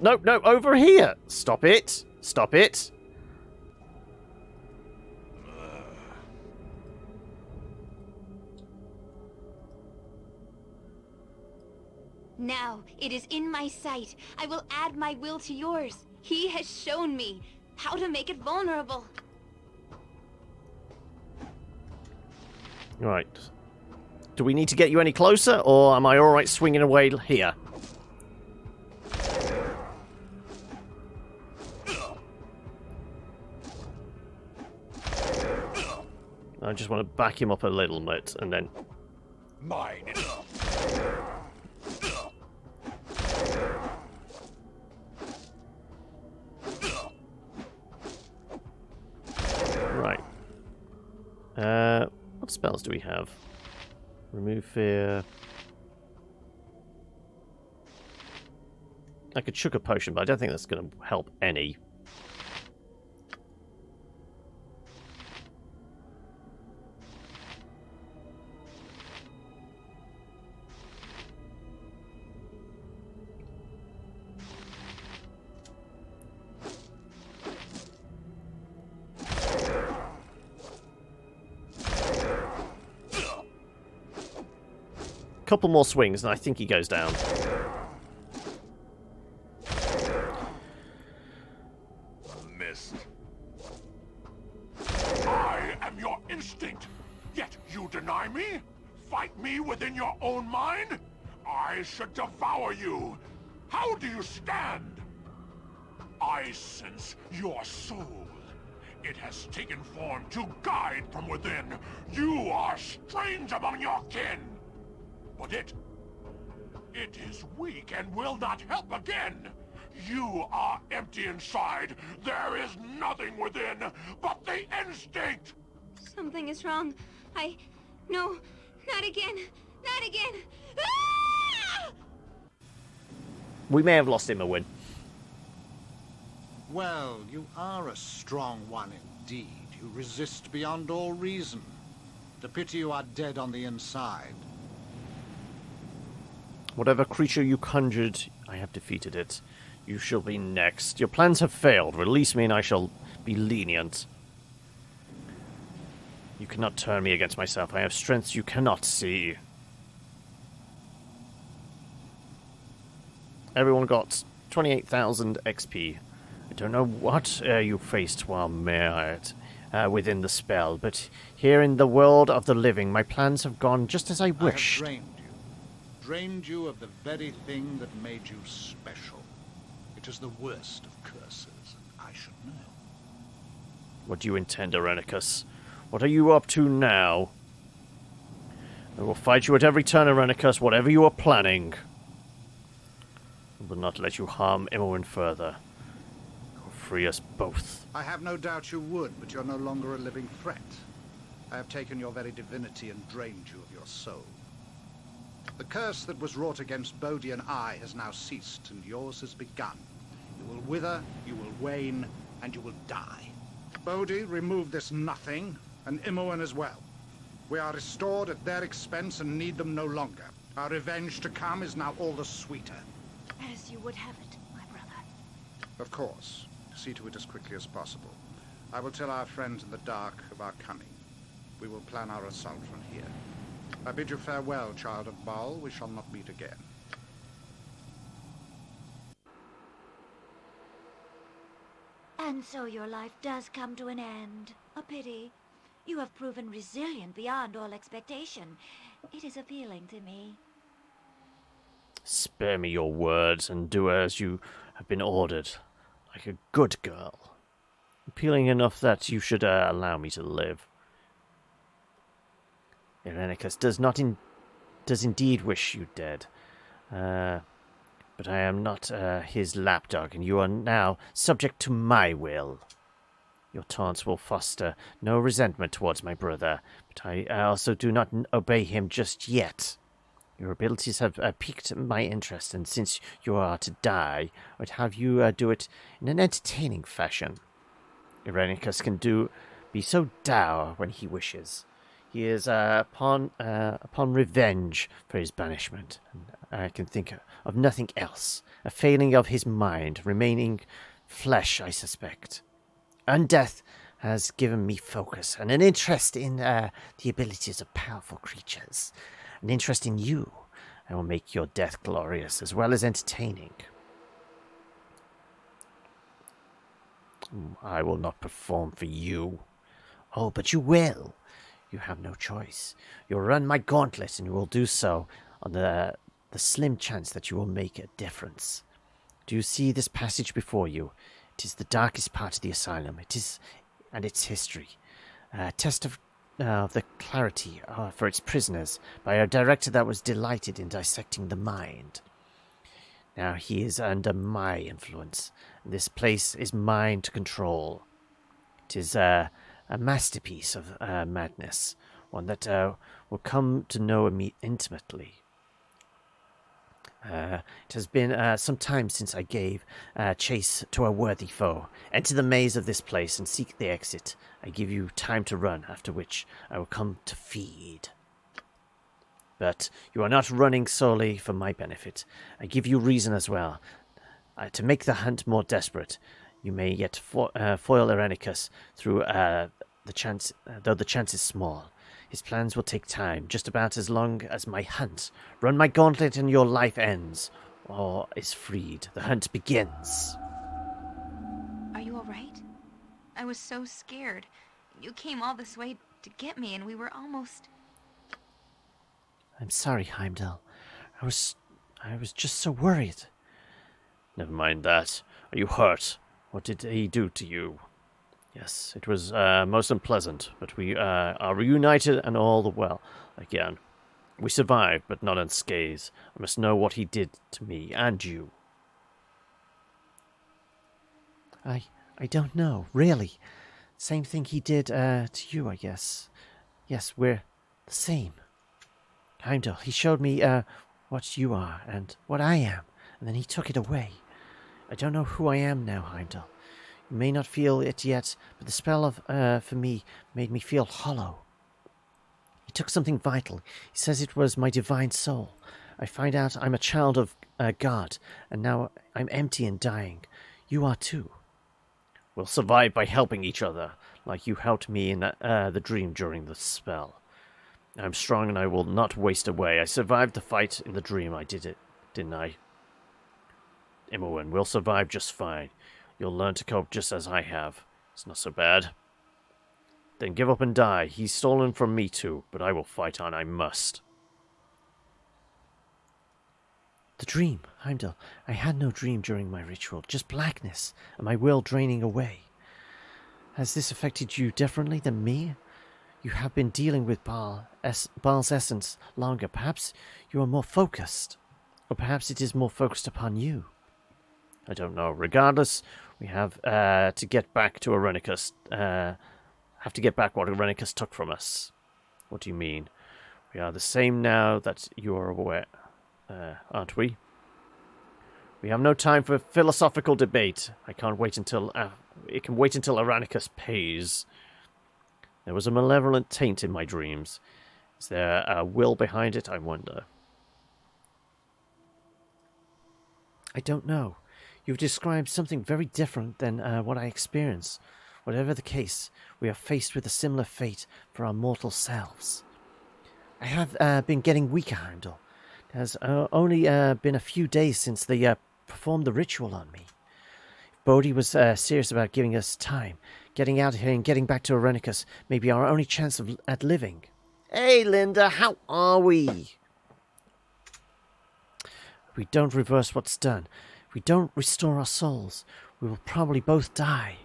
No, no, over here. Stop it. Stop it. Now, it is in my sight. I will add my will to yours. He has shown me how to make it vulnerable. Right. Do we need to get you any closer, or am I alright swinging away here? I just want to back him up a little bit, and then... Mine. Right. What spells do we have? Remove fear. I could chuck a potion, but I don't think that's going to help any. couple more swings, and I think he goes down. Missed. I am your instinct, yet you deny me? Fight me within your own mind? I should devour you. How do you stand? I sense your soul. It has taken form to guide from within. You are strange among your kin. But it is weak and will not help again. You are empty inside. There is nothing within but the instinct. Something is wrong. No, not again. Not again. Ah! We may have lost Imoen. Well, you are a strong one indeed. You resist beyond all reason. The pity you are dead on the inside. Whatever creature you conjured, I have defeated it. You shall be next. Your plans have failed. Release me and I shall be lenient. You cannot turn me against myself. I have strengths you cannot see. Everyone got 28,000 XP. I don't know what you faced while mired within the spell, but here in the world of the living, my plans have gone just as I wished. I have drained you of the very thing that made you special. It is the worst of curses, and I should know. What do you intend, Irenicus? What are you up to now? I will fight you at every turn, Irenicus, whatever you are planning. I will not let you harm Imoen further. Free us both. I have no doubt you would, but you're no longer a living threat. I have taken your very divinity and drained you of your soul. The curse that was wrought against Bodhi and I has now ceased, and yours has begun. You will wither, you will wane, and you will die. Bodhi, remove this nothing, and Imoen as well. We are restored at their expense and need them no longer. Our revenge to come is now all the sweeter. As you would have it, my brother. Of course. See to it as quickly as possible. I will tell our friends in the dark of our coming. We will plan our assault from here. I bid you farewell, child of Baal. We shall not meet again. And so your life does come to an end. A pity. You have proven resilient beyond all expectation. It is appealing to me. Spare me your words and do as you have been ordered. Like a good girl. Appealing enough that you should allow me to live. Irenicus does indeed wish you dead. But I am not his lapdog, and you are now subject to my will. Your taunts will foster no resentment towards my brother, but I also do not obey him just yet. Your abilities have piqued my interest, and since you are to die, I would have you do it in an entertaining fashion. Irenicus can be so dour when he wishes. He is upon revenge for his banishment, and I can think of nothing else. A failing of his mind, remaining flesh, I suspect. Undeath has given me focus and an interest in the abilities of powerful creatures. An interest in you. I will make your death glorious as well as entertaining. I will not perform for you. Oh, but you will. You have no choice. You will run my gauntlet, and you will do so on the slim chance that you will make a difference. Do you see this passage before you? It is the darkest part of the asylum. It is, and its history. A test of the clarity for its prisoners by a director that was delighted in dissecting the mind. Now he is under my influence. This place is mine to control. It is a masterpiece of madness, one that will come to know me intimately. It has been some time since I gave chase to a worthy foe. Enter the maze of this place and seek the exit. I give you time to run, after which I will come to feed. But you are not running solely for my benefit. I give you reason as well. To make the hunt more desperate, you may yet foil Irenicus through the chance, though the chance is small. His plans will take time, just about as long as my hunt. Run my gauntlet and your life ends, or is freed. The hunt begins. Are you alright? I was so scared. You came all this way to get me, and we were almost... I'm sorry, Heimdall. I was just so worried. Never mind that. Are you hurt? What did he do to you? Yes, it was most unpleasant, but we are reunited and all the well again. We survived, but not unscathed. I must know what he did to me and you. I don't know, really. Same thing he did to you, I guess. Yes, we're the same. Heimdall, he showed me what you are and what I am, and then he took it away. I don't know who I am now, Heimdall. You may not feel it yet, but the spell of for me made me feel hollow. He took something vital. He says it was my divine soul. I find out I'm a child of God, and now I'm empty and dying. You are too. We'll survive by helping each other, like you helped me in the dream during the spell. I'm strong and I will not waste away. I survived the fight in the dream. I did it, didn't I? Imoen, we'll survive just fine. You'll learn to cope just as I have. It's not so bad. Then give up and die. He's stolen from me too, but I will fight on. I must. The dream, Heimdall. I had no dream during my ritual, just blackness, and my will draining away. Has this affected you differently than me? You have been dealing with Baal's essence longer. Perhaps you are more focused. Or perhaps it is more focused upon you. I don't know. Regardless, we have to get back to Irenicus. Have to get back what Irenicus took from us. What do you mean? We are the same now that you are aware, aren't we? We have no time for philosophical debate. I can't wait until it can wait until Irenicus pays. There was a malevolent taint in my dreams. Is there a will behind it, I wonder? I don't know. You've described something very different than what I experienced. Whatever the case, we are faced with a similar fate for our mortal selves. I have been getting weaker, Heimdall. It has only been a few days since they performed the ritual on me. If Bodhi was serious about giving us time, getting out of here and getting back to Irenicus may be our only chance at living. Hey, Linda, how are we? If we don't reverse what's done, if we don't restore our souls, we will probably both die.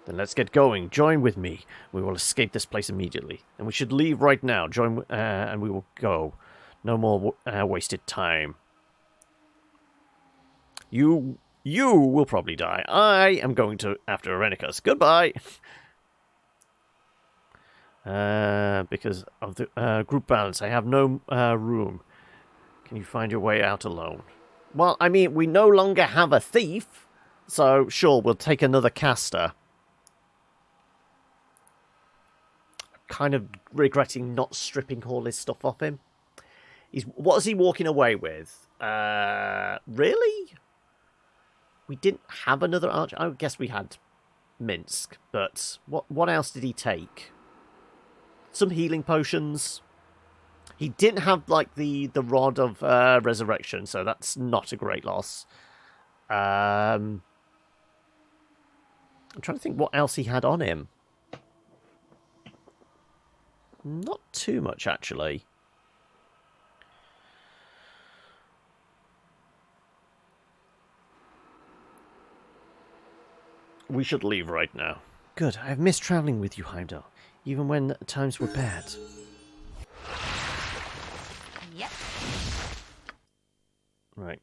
Then let's get going. Join with me. We will escape this place immediately. And we should leave right now. Join, and we will go. No more wasted time. You will probably die. I am going to after Irenicus. Goodbye. Because of the group balance, I have no room. Can you find your way out alone? Well, I mean, we no longer have a thief. So, sure, we'll take another caster. Kind of regretting not stripping all his stuff off him. What is he walking away with? Really? We didn't have another archer. I guess we had Minsk, but what else did he take? Some healing potions. He didn't have like the rod of resurrection, so that's not a great loss. I'm trying to think what else he had on him. Not too much, actually. We should leave right now. Good. I've missed traveling with you, Heimdall, even when times were bad. Yep. Right.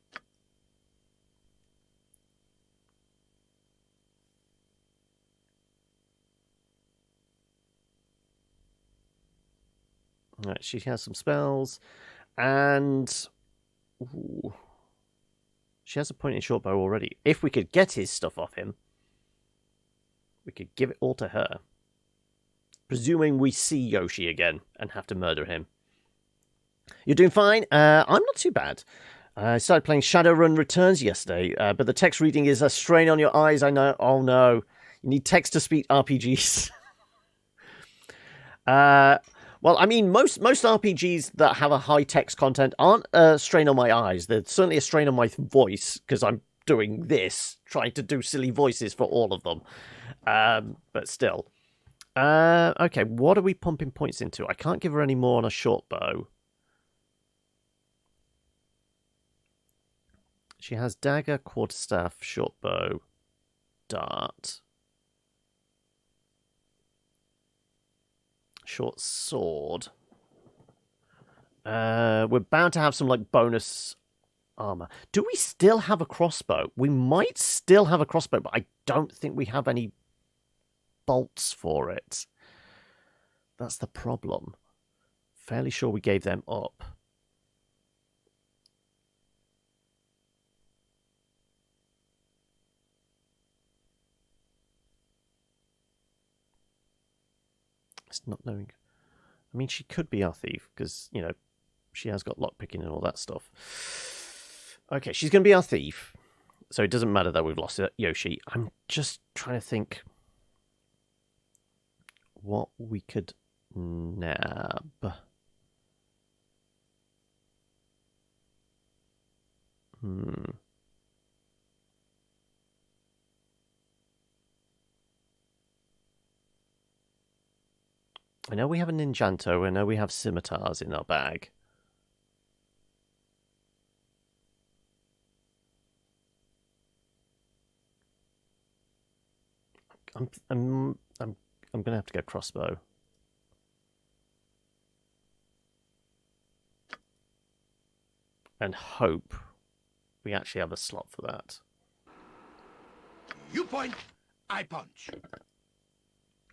Right, she has some spells, and ooh, she has a pointing short bow already. If we could get his stuff off him, we could give it all to her. Presuming we see Yoshi again and have to murder him. You're doing fine? I'm not too bad. I started playing Shadowrun Returns yesterday, but the text reading is a strain on your eyes, I know. Oh no. You need text-to-speech RPGs. Well, Well, I mean, most RPGs that have a high text content aren't a strain on my eyes. They're certainly a strain on my voice, because I'm doing this, trying to do silly voices for all of them. But still. Okay, what are we pumping points into? I can't give her any more on a short bow. She has dagger, quarterstaff, short bow, dart, short sword. We're bound to have some like bonus armor. Do we still have a crossbow? We might still have a crossbow, but I don't think we have any bolts for it. That's the problem. Fairly sure we gave them up. It's not knowing. I mean, she could be our thief, because, you know, she has got lockpicking and all that stuff. Okay, she's going to be our thief. So it doesn't matter that we've lost Yoshi. I'm just trying to think what we could nab. I know we have a Ninjanto. I know we have scimitars in our bag. I'm gonna have to go crossbow. And hope we actually have a slot for that. You point, I punch.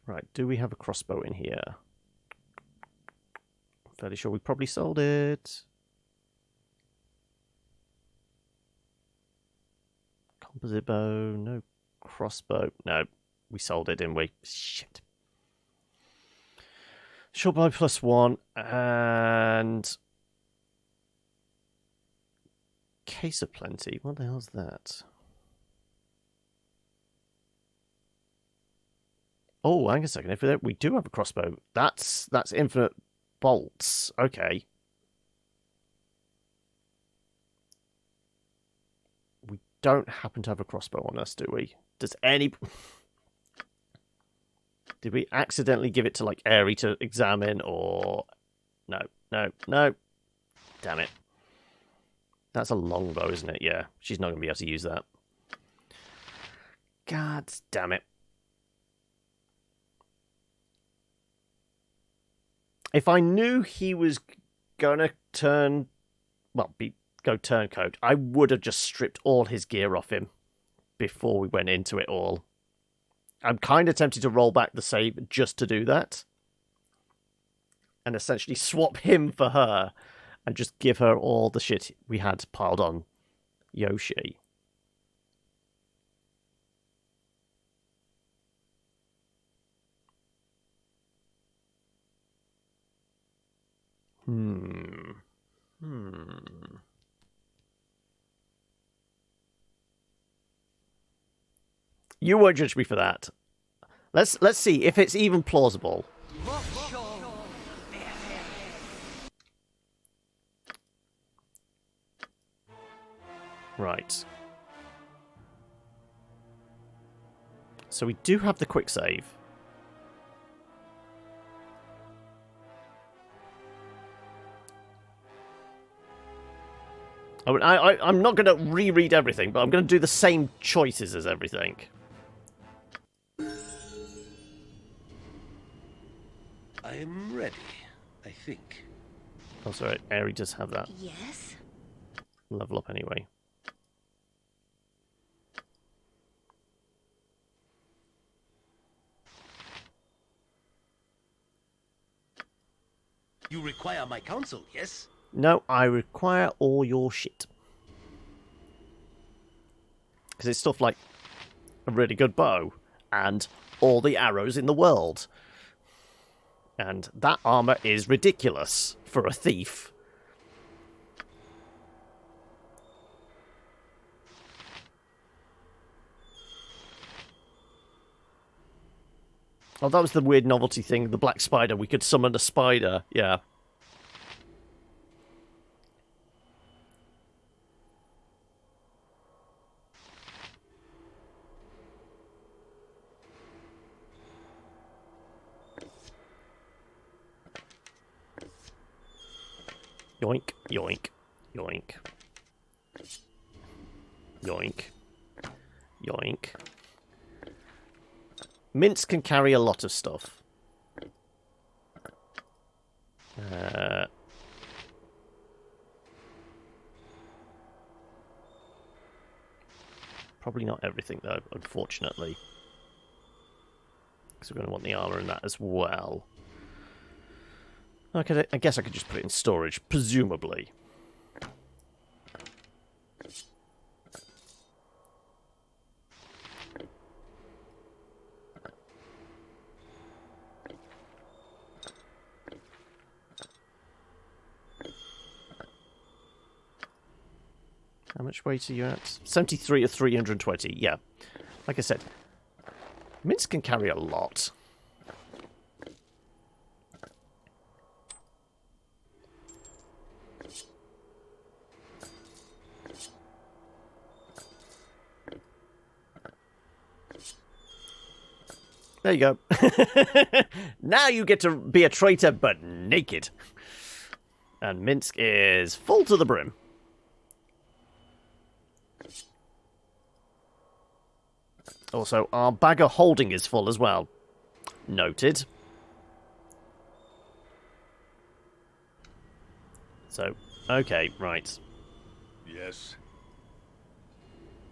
Right, do we have a crossbow in here? I'm fairly sure we probably sold it. Composite bow, no crossbow. No, we sold it, didn't we? Shit. Short bow +1 and case of plenty. What the hell's that? Oh, hang on a second. If we do have a crossbow, that's infinite bolts. Okay. We don't happen to have a crossbow on us, do we? Does any... Did we accidentally give it to, like, Aerie to examine, or... No. Damn it. That's a longbow, isn't it? Yeah, she's not going to be able to use that. God damn it. If I knew he was going to go turncoat, I would have just stripped all his gear off him before we went into it all. I'm kind of tempted to roll back the save just to do that. And essentially swap him for her and just give her all the shit we had piled on Yoshi. You won't judge me for that. Let's see if it's even plausible. Right. So we do have the quick save. I'm not going to reread everything, but I'm going to do the same choices as everything. I am ready, I think. Oh, sorry, Aerie does have that. Yes? Level up anyway. You require my counsel, yes? No, I require all your shit. Because it's stuff like a really good bow and all the arrows in the world. And that armor is ridiculous for a thief. Oh, that was the weird novelty thing. The black spider. We could summon a spider. Yeah. Yoink, yoink, yoink. Yoink. Yoink. Mints can carry a lot of stuff. Probably not everything, though, unfortunately. Because we're going to want the armor in that as well. Okay, I guess I could just put it in storage, presumably. How much weight are you at? 73 or 320, yeah. Like I said, mints can carry a lot. There you go. Now you get to be a traitor, but naked. And Minsk is full to the brim. Also, our bag of holding is full as well. Noted. So, okay, right. Yes.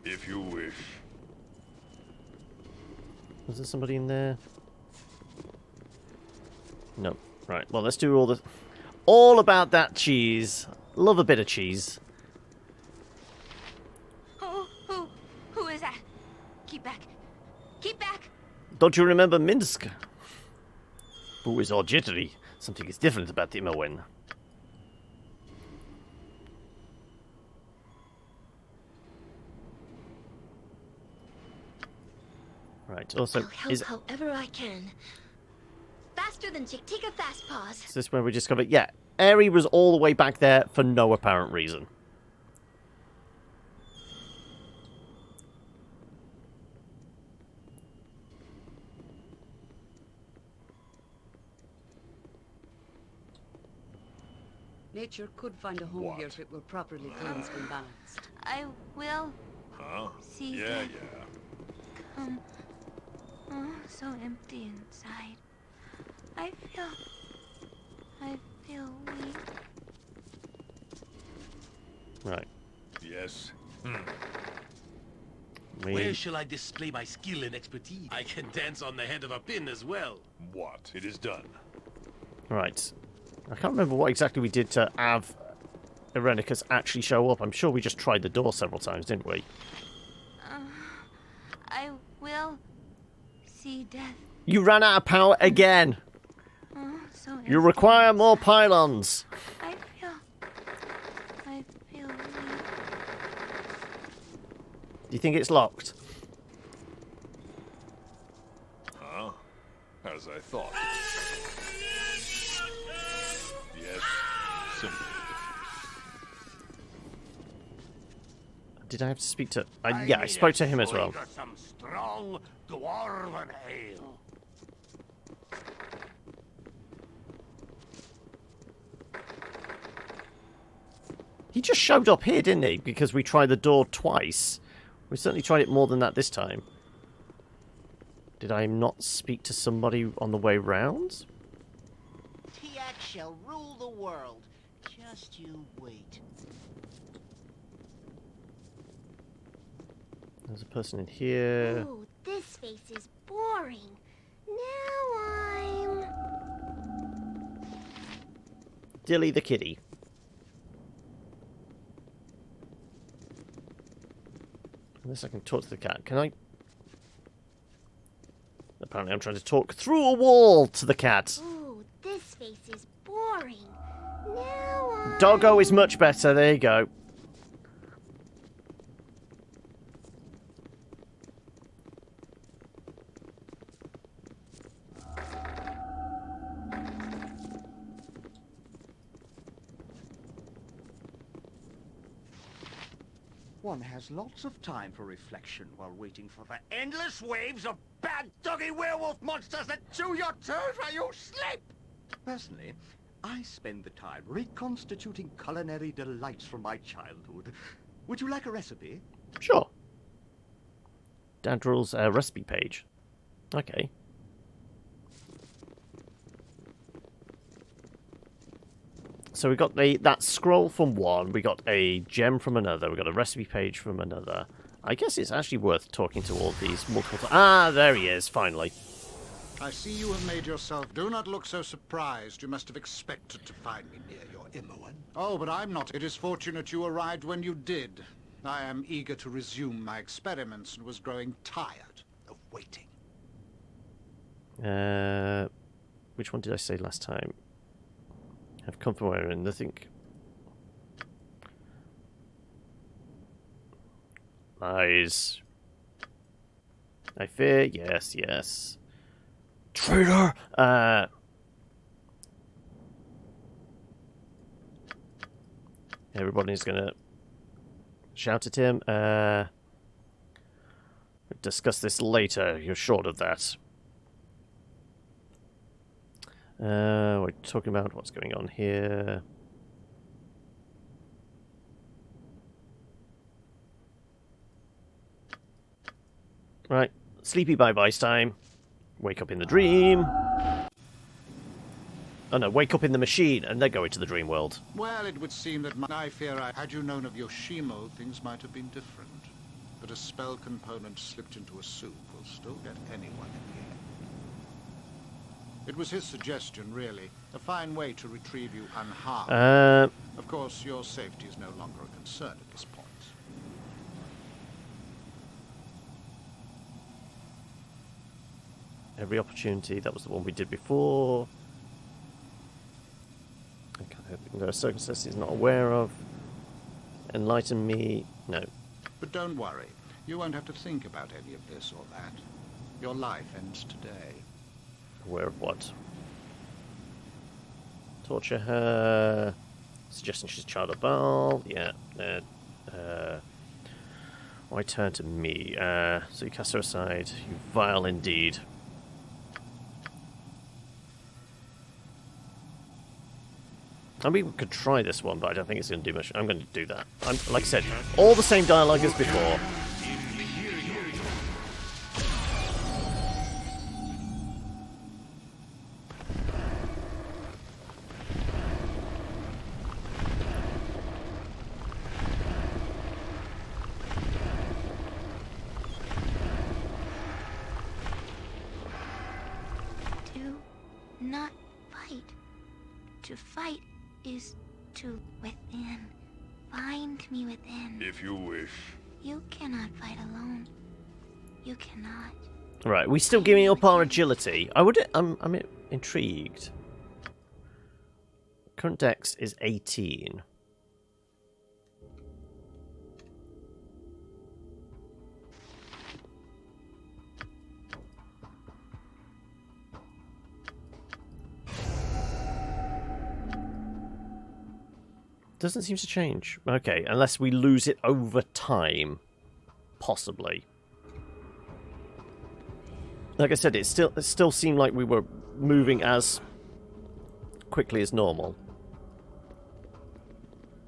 If you wish. Was there somebody in there? No. Right, well, let's do all about that cheese. Love a bit of cheese. Who is that? Keep back. Keep back! Don't you remember Minsk? Who is all jittery? Something is different about the Imoen. Right, also... I'll help however I can. Faster than Chick-Tika Fast Paws. Is this where we discovered... Yeah, Aerie was all the way back there for no apparent reason. Nature could find a home here if it were properly cleansed and balanced. I will... Huh? See Yeah, that. yeah. Come. Oh, so empty inside. I feel weak. Right. Yes. Where shall I display my skill and expertise? I can dance on the head of a pin as well. What? It is done. Right. I can't remember what exactly we did to have Irenicus actually show up. I'm sure we just tried the door several times, didn't we? I will see death. You ran out of power again! Oh, so empty. You require more pylons! I feel weak. Do you think it's locked? Huh? As I thought. Yes. Simple. Did I have to speak to... yeah, I spoke to him as well. Some strong dwarven ale. He just showed up here, didn't he? Because we tried the door twice. We certainly tried it more than that this time. Did I not speak to somebody on the way round? Tiak shall rule the world. Just you wait. There's a person in here. Ooh, this face is boring. Now I'm... Dilly the kitty. Unless I can talk to the cat. Can I? Apparently I'm trying to talk through a wall to the cat. Ooh, this face is boring. Now I'm... Doggo is much better. There you go. One has lots of time for reflection while waiting for the endless waves of bad doggy werewolf monsters that chew your toes while you sleep! Personally, I spend the time reconstituting culinary delights from my childhood. Would you like a recipe? Sure. Dadrill's recipe page. Okay. So we got that scroll from one, we got a gem from another, we got a recipe page from another. I guess it's actually worth talking to all these multiple... Ah, there he is, finally. I see you have made yourself. Do not look so surprised. You must have expected to find me near your Imoen. Oh, but I'm not. It is fortunate you arrived when you did. I am eager to resume my experiments and was growing tired of waiting. Which one did I say last time? I've come from where and nothing. Lies. I fear, yes, yes. Traitor! Everybody's gonna shout at him. We'll discuss this later, you're short of that. We're talking about what's going on here. Right, sleepy bye-byes time. Wake up in the dream. Oh no, wake up in the machine and then go into the dream world. Well, it would seem that I fear had you known of Yoshimo, things might have been different. But a spell component slipped into a soup will still get anyone in the end. It was his suggestion, really. A fine way to retrieve you unharmed. Of course, your safety is no longer a concern at this point. Every opportunity, that was the one we did before. There are circumstances he's not aware of. Enlighten me. No. But don't worry. You won't have to think about any of this or that. Your life ends today. Aware of what? Torture her. Suggesting she's a child of Baal. Yeah. Why turn to me? So you cast her aside. You vile indeed. I mean, we could try this one, but I don't think it's going to do much. I'm going to do that. Like I said, all the same dialogue as before. Do not fight. To fight is to within. Find me within. If you wish. You cannot fight alone. You cannot. Right, we still giving up our agility. I'm intrigued. Current dex is 18. Doesn't seem to change. Okay, unless we lose it over time. Possibly. Like I said, it still seemed like we were moving as quickly as normal.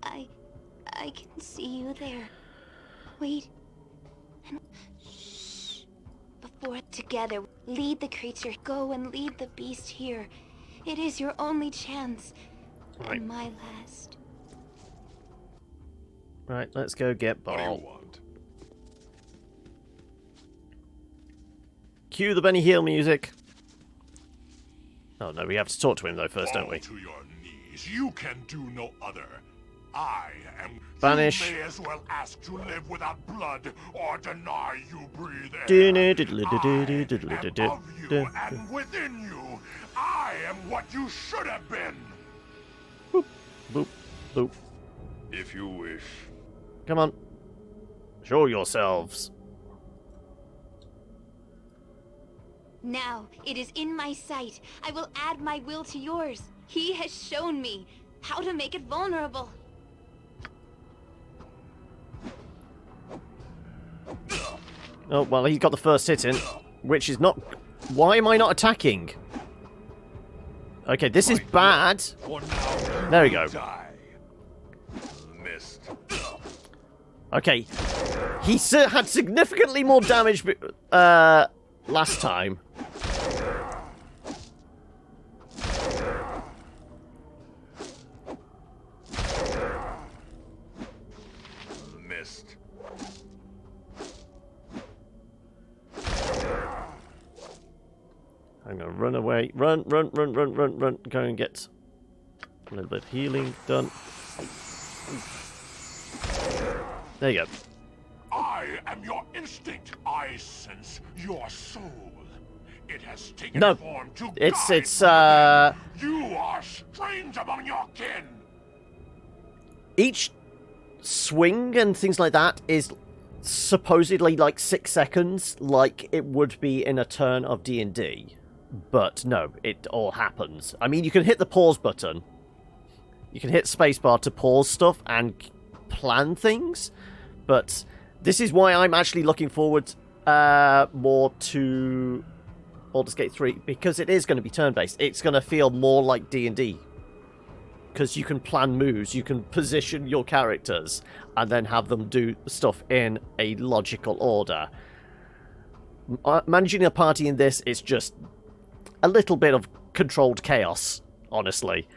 I can see you there. Wait. And shh. Before together, lead the creature. Go and lead the beast here. It is your only chance. Right. And my last. Right, let's go get Baal. What do you want? Cue the Benny Hill music. Oh no, we have to talk to him though first, don't we? Fall to your knees. You can do no other. I am. Banish. You may as well ask to live without blood or deny you breathe air. I am of you and within you. I am what you should have been. Boop, boop, boop. If you wish. Come on. Show yourselves. Now, it is in my sight. I will add my will to yours. He has shown me how to make it vulnerable. Oh, well, he's got the first hit in, which is not... Why am I not attacking? Okay, this is bad. There we go. Missed. Okay. He had significantly more damage last time. Missed. I'm gonna run away. Run, run, run, run, run, run. Go and get a little bit of healing done. There you go. I am your instinct. I sense your soul. It has taken No, form to it's guide you are strange among your kin. Each swing and things like that is supposedly like 6 seconds, like it would be in a turn of D&D. But no, it all happens. I mean, you can hit the pause button. You can hit spacebar to pause stuff and plan things. But this is why I'm actually looking forward more to Baldur's Gate 3, because it is going to be turn-based. It's going to feel more like D&D. Because you can plan moves, you can position your characters, and then have them do stuff in a logical order. Managing a party in this is just a little bit of controlled chaos, honestly.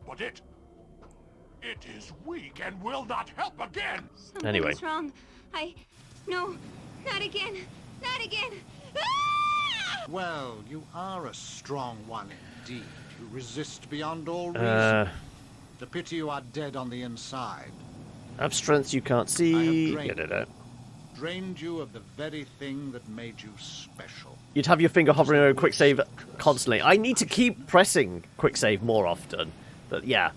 But it is weak and will not help again. Anyway. Something's wrong. No, not again. Not again. Ah! Well, you are a strong one indeed. You resist beyond all reason. The pity you are dead on the inside. Have strengths you can't see. Drained you of the very thing that made you special. You'd have your finger hovering over quick save constantly. I need to keep pressing quick save more often. But yeah.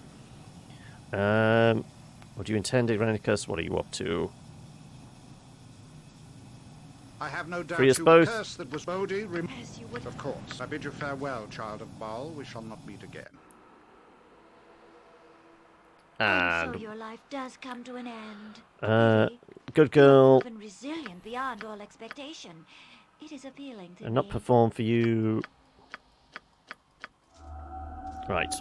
What do you intend, Irenicus? What are you up to? I have no doubt Free us you both. curse that was Bodhi. Of course. I bid you farewell, child of Baal. We shall not meet again. And so your life does come to an end. Good girl. Proven resilient beyond all expectation. It is appealing to And not me. perform for you. Right.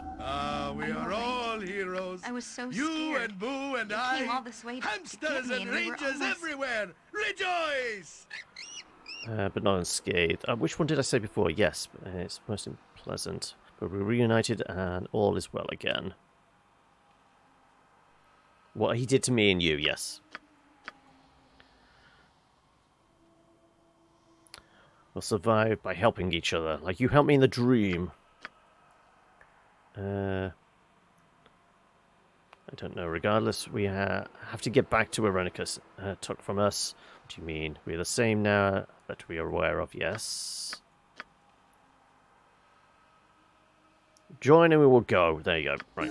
We are all heroes. I was so you scared. and Boo and You I. came all this way to hamsters get me, and and we were rangers almost... everywhere. Rejoice! But not unscathed. Which one did I say before? Yes, it's most unpleasant. But we're reunited and all is well again. What he did to me and you, yes. We'll survive by helping each other, like you helped me in the dream. I don't know. Regardless, we have to get back to Irenicus. Took from us. What do you mean? We're the same now that we are aware of, yes. Join and we will go. There you go. Right.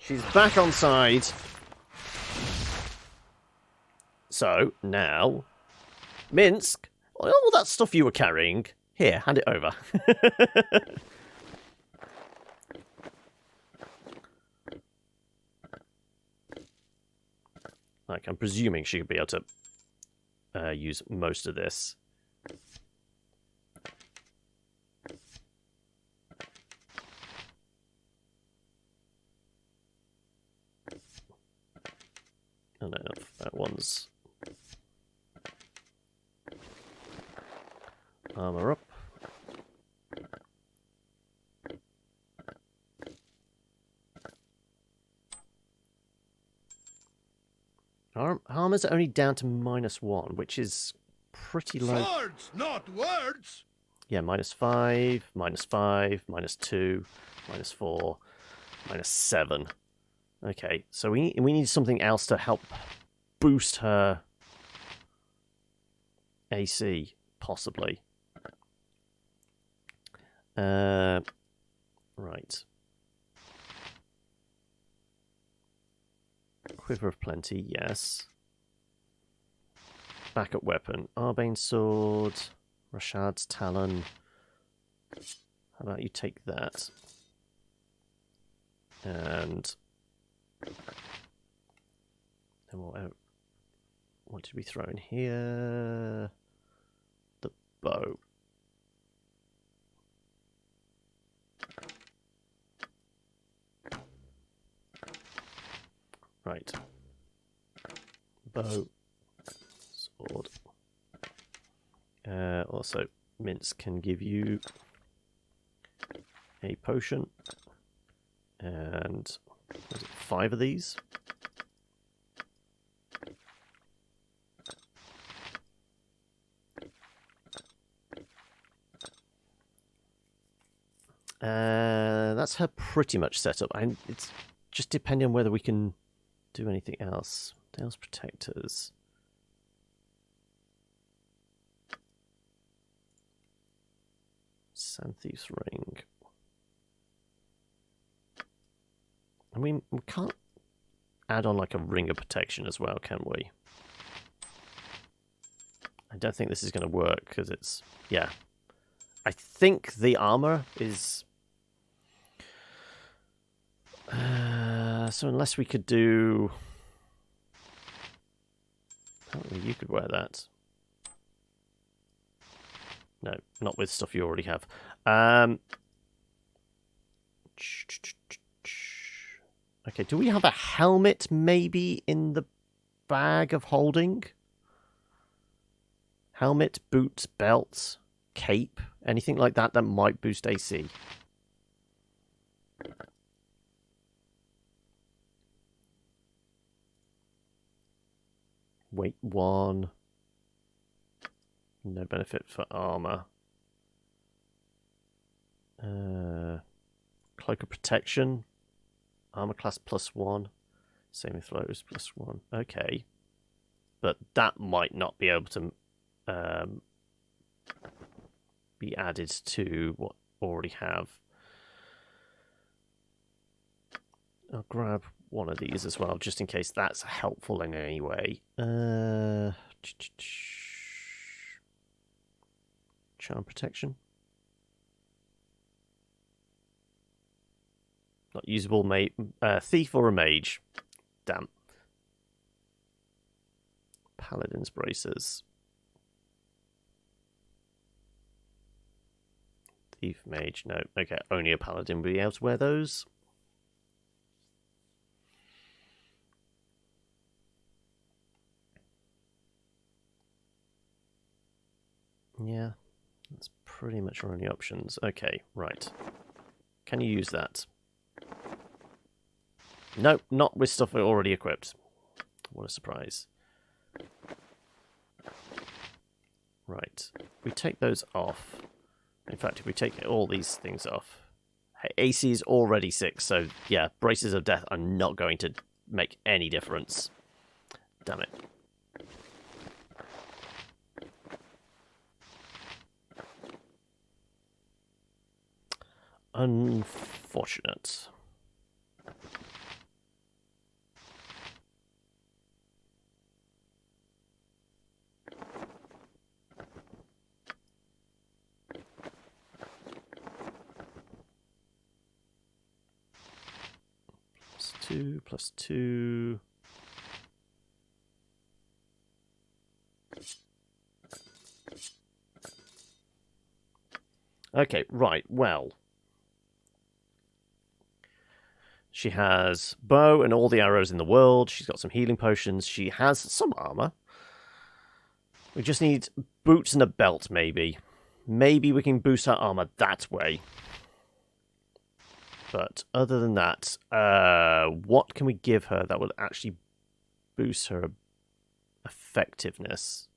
She's back on side. So, now, Minsk, all that stuff you were carrying, here, hand it over. Like, I'm presuming she could be able to use most of this. Oh no, that one's armor up. Armor's only down to -1, which is pretty low. Swords, not words. Yeah, -5, -5, -2, -4, -7. Okay, so we need something else to help boost her AC, possibly. Right. Quiver of Plenty, yes. Backup weapon. Arbane Sword. Rashad's Talon. How about you take that? And... what What did we throw in here? The bow. Right. Bow. Sword. Also, Mince can give you a potion. And was it 5 of these? That's her pretty much set up. And it's just depending on whether we can do anything else. Dale's Protectors. Sand Thief's Ring. I mean, we can't add on like a Ring of Protection as well, can we? I don't think this is going to work because it's... Yeah. I think the armor is... so unless we could do... Apparently you could wear that. No, not with stuff you already have. Okay, do we have a helmet maybe in the bag of holding? Helmet, boots, belts, cape, anything like that that might boost AC. Weight 1. No benefit for armor. Cloak of Protection. Armor class +1. Saving throws +1. Okay. But that might not be able to be added to what we already have. I'll grab one of these as well, just in case that's helpful in any way. Charm Protection. Not usable, thief or a mage. Damn. Paladin's Braces. Thief, mage, no. Okay, only a paladin will be able to wear those. Yeah, that's pretty much our only options. Okay, right. Can you use that? No, not with stuff already equipped. What a surprise. Right. We take those off. In fact, if we take all these things off... AC is already 6, so yeah, Braces of Death are not going to make any difference. Damn it. Unfortunate. +2. Okay, right, well. She has bow and all the arrows in the world. She's got some healing potions. She has some armor. We just need boots and a belt, maybe. Maybe we can boost her armor that way. But other than that, what can we give her that will actually boost her effectiveness?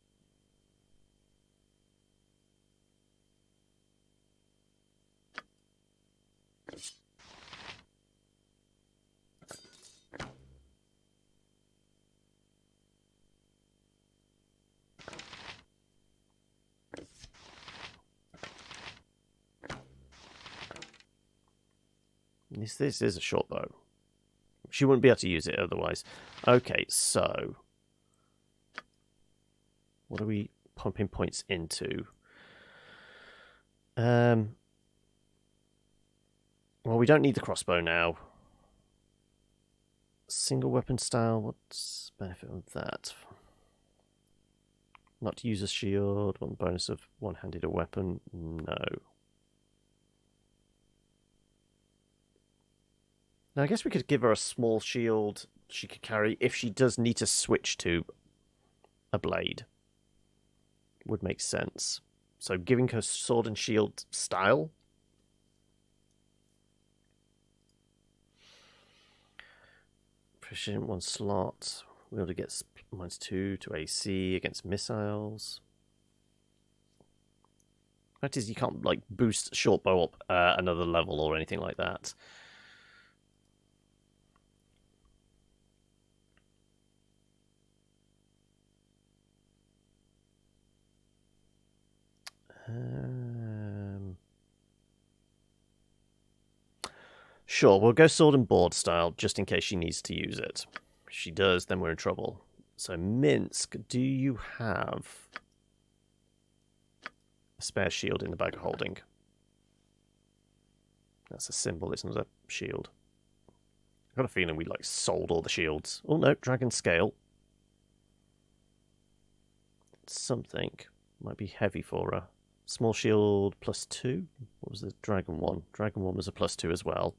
This is a short bow. She wouldn't be able to use it otherwise. Okay, so... what are we pumping points into? Well, we don't need the crossbow now. Single weapon style, what's the benefit of that? Not to use a shield. One bonus of one-handed a weapon. No. Now, I guess we could give her a small shield she could carry if she does need to switch to a blade. Would make sense. So giving her sword and shield style. Precision 1 slot. We're able to get -2 to AC against missiles. Fact is, you can't like boost short bow up another level or anything like that. Sure, we'll go sword and board style just in case she needs to use it. If she does, then we're in trouble. So, Minsk, do you have a spare shield in the bag of holding? That's a symbol, it's not a shield. I've got a feeling we like sold all the shields. Oh no, dragon scale. Something might be heavy for her. Small shield +2. What was the dragon one? Dragon one was a +2 as well.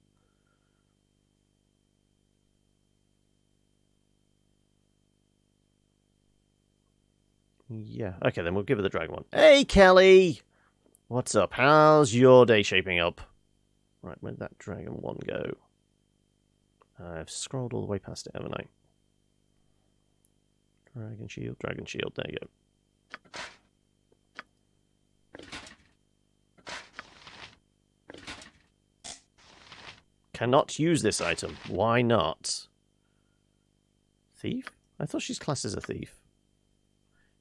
Yeah, okay, then we'll give her the dragon one. Hey, Kelly! What's up? How's your day shaping up? Right, where'd that dragon one go? I've scrolled all the way past it, haven't I? Dragon shield, there you go. Cannot use this item. Why not? Thief? I thought she's classed as a thief.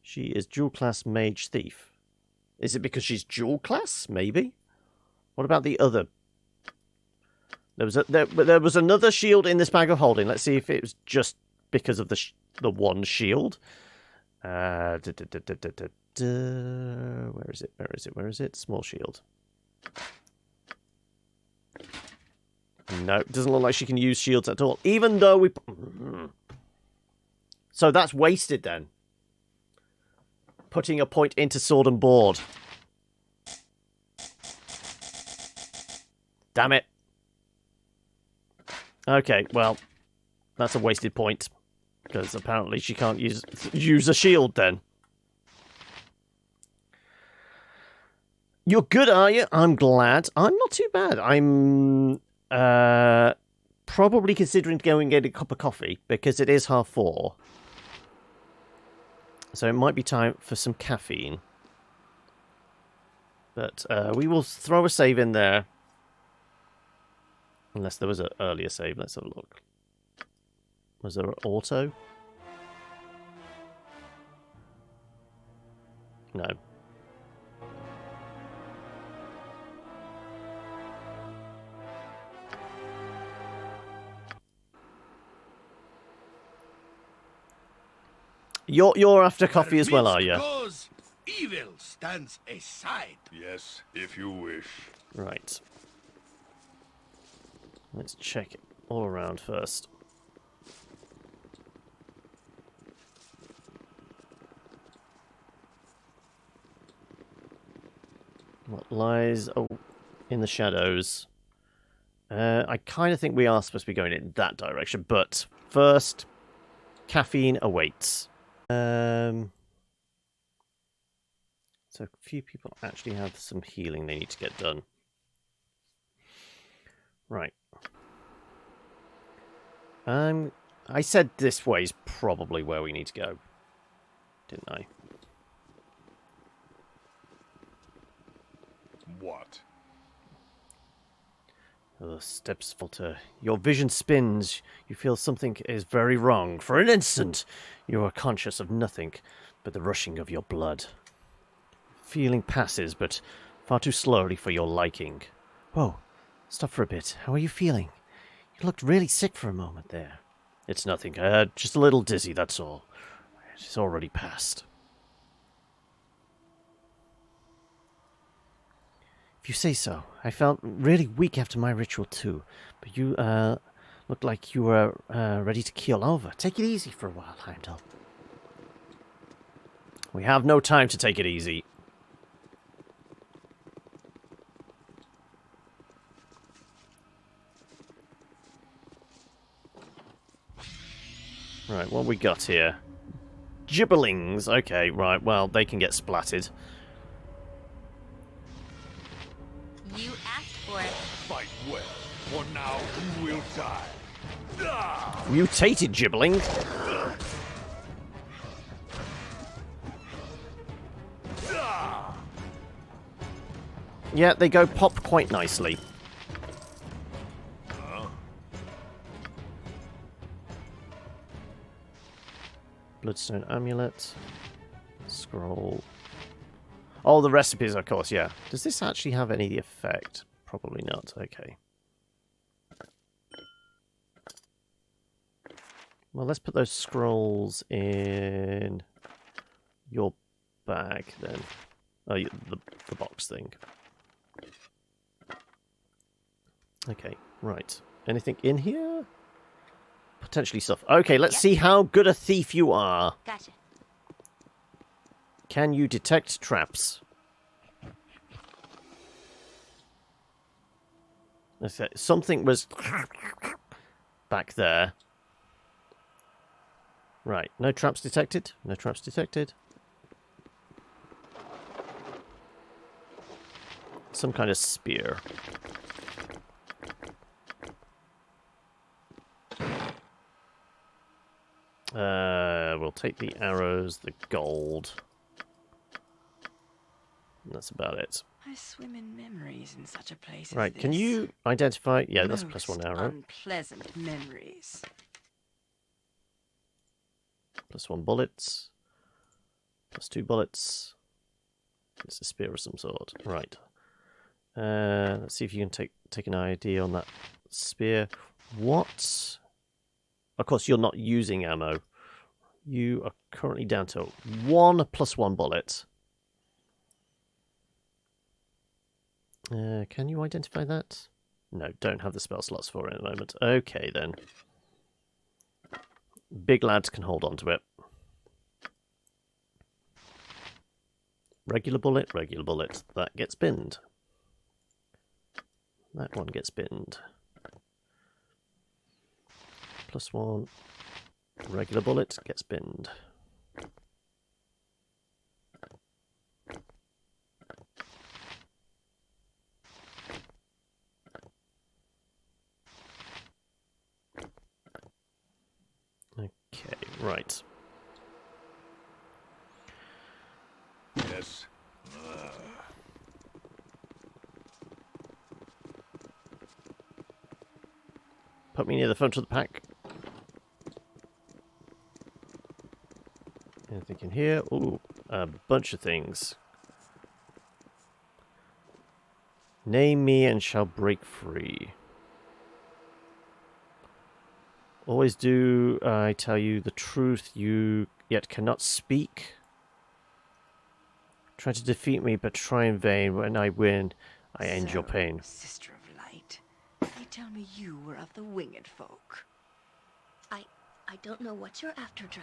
She is dual class mage thief. Is it because she's dual class? Maybe. What about the other? There was another shield in this bag of holding. Let's see if it was just because of the one shield. Where is it? Where is it? Small shield. No, it doesn't look like she can use shields at all. Even though we... So that's wasted then. Putting a point into sword and board. Damn it. Okay, well, that's a wasted point. Because apparently she can't use a shield then. You're good, are you? I'm glad. I'm not too bad. I'm probably considering going and getting a cup of coffee because it is 4:30. So it might be time for some caffeine. But we will throw a save in there. Unless there was an earlier save. Let's have a look. Was there an auto? No. You're after coffee as well, are you? Goes, evil stands aside. Yes, if you wish. Right. Let's check it all around first. What lies in the shadows? I kind of think we are supposed to be going in that direction, but first, caffeine awaits. So a few people actually have some healing they need to get done. Right. I said this way is probably where we need to go, didn't I? What? The steps falter. Your vision spins. You feel something is very wrong. For an instant, you are conscious of nothing but the rushing of your blood. Feeling passes, but far too slowly for your liking. Whoa, stop for a bit. How are you feeling? You looked really sick for a moment there. It's nothing. Just a little dizzy, that's all. It's already passed. If you say so. I felt really weak after my ritual too, but you looked like you were ready to keel over. Take it easy for a while, Heimdall. We have no time to take it easy. Right, what we got here? Gibberlings. Okay, right, well, they can get splatted. You asked for it. Fight well, for now you will die. Mutated Gibbling. Yeah, they go pop quite nicely. Bloodstone amulet. Scroll. Oh, the recipes, of course, yeah. Does this actually have any effect? Probably not. Okay. Well, let's put those scrolls in your bag then. Oh, the box thing. Okay, right. Anything in here? Potentially stuff. Okay, let's see how good a thief you are. Gotcha. Can you detect traps? Okay, something was back there. Right, no traps detected. No traps detected. Some kind of spear. We'll take the arrows, the gold. That's about it. I swim in memories in such a place as Right, this. can you identify... Yeah, that's Most +1 arrow. unpleasant memories. +1 bullets. +2 bullets. It's a spear of some sort. Right. Let's see if you can take an idea on that spear. What? Of course, you're not using ammo. You are currently down to 1 +1 bullet. Can you identify that? No, don't have the spell slots for it at the moment. Okay, then. Big lads can hold on to it. Regular bullet. That gets binned. That one gets binned. +1. Regular bullet gets binned. Okay, right. Yes. Put me near the front of the pack. Anything in here? Ooh, a bunch of things. Name me and shall break free. Always do I tell you the truth, you yet cannot speak. Try to defeat me, but try in vain. When I win, I end your pain. Sister of Light, you tell me you were of the winged folk. I don't know what you're after, Drow.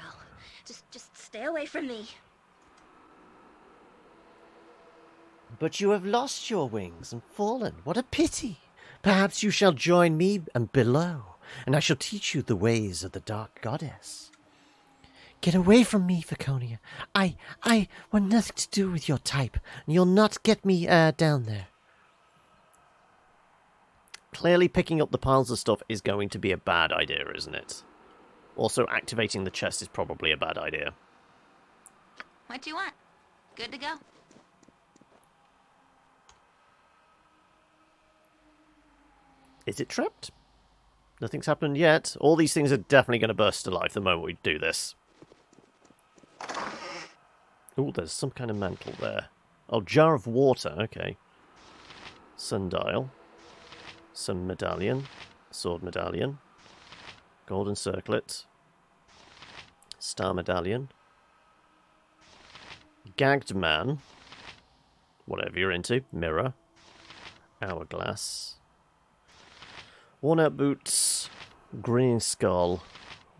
Just stay away from me. But you have lost your wings and fallen. What a pity. Perhaps you shall join me and below, and I shall teach you the ways of the Dark Goddess. Get away from me, Viconia. I want nothing to do with your type, and you'll not get me down there. Clearly picking up the piles of stuff is going to be a bad idea, isn't it? Also, activating the chest is probably a bad idea. What do you want? Good to go. Is it trapped? Nothing's happened yet. All these things are definitely going to burst to life the moment we do this. Oh, there's some kind of mantle there. Oh, jar of water. Okay. Sundial. Sun medallion. Sword medallion. Golden circlet. Star medallion. Gagged man. Whatever you're into. Mirror. Hourglass. Worn out boots. Grinning skull.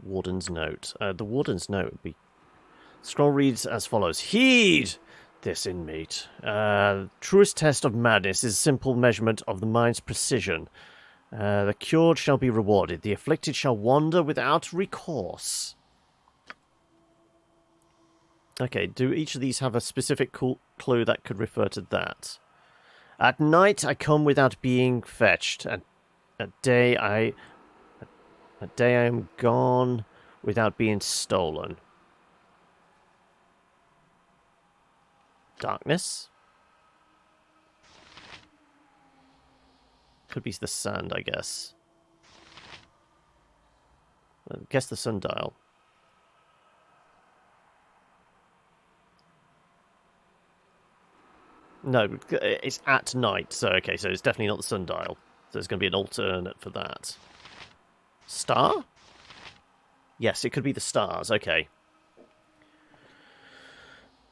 Warden's note. The Warden's note would be Scroll reads as follows. Heed this, inmate. Truest test of madness is a simple measurement of the mind's precision. The cured shall be rewarded. The afflicted shall wander without recourse. Okay, do each of these have a specific clue that could refer to that? At night I come without being fetched. At day I am gone without being stolen. Darkness? Could be the sand, I guess. I guess the sundial. No, it's at night, so okay, so it's definitely not the sundial. So there's going to be an alternate for that. Star? Yes, it could be the stars, okay.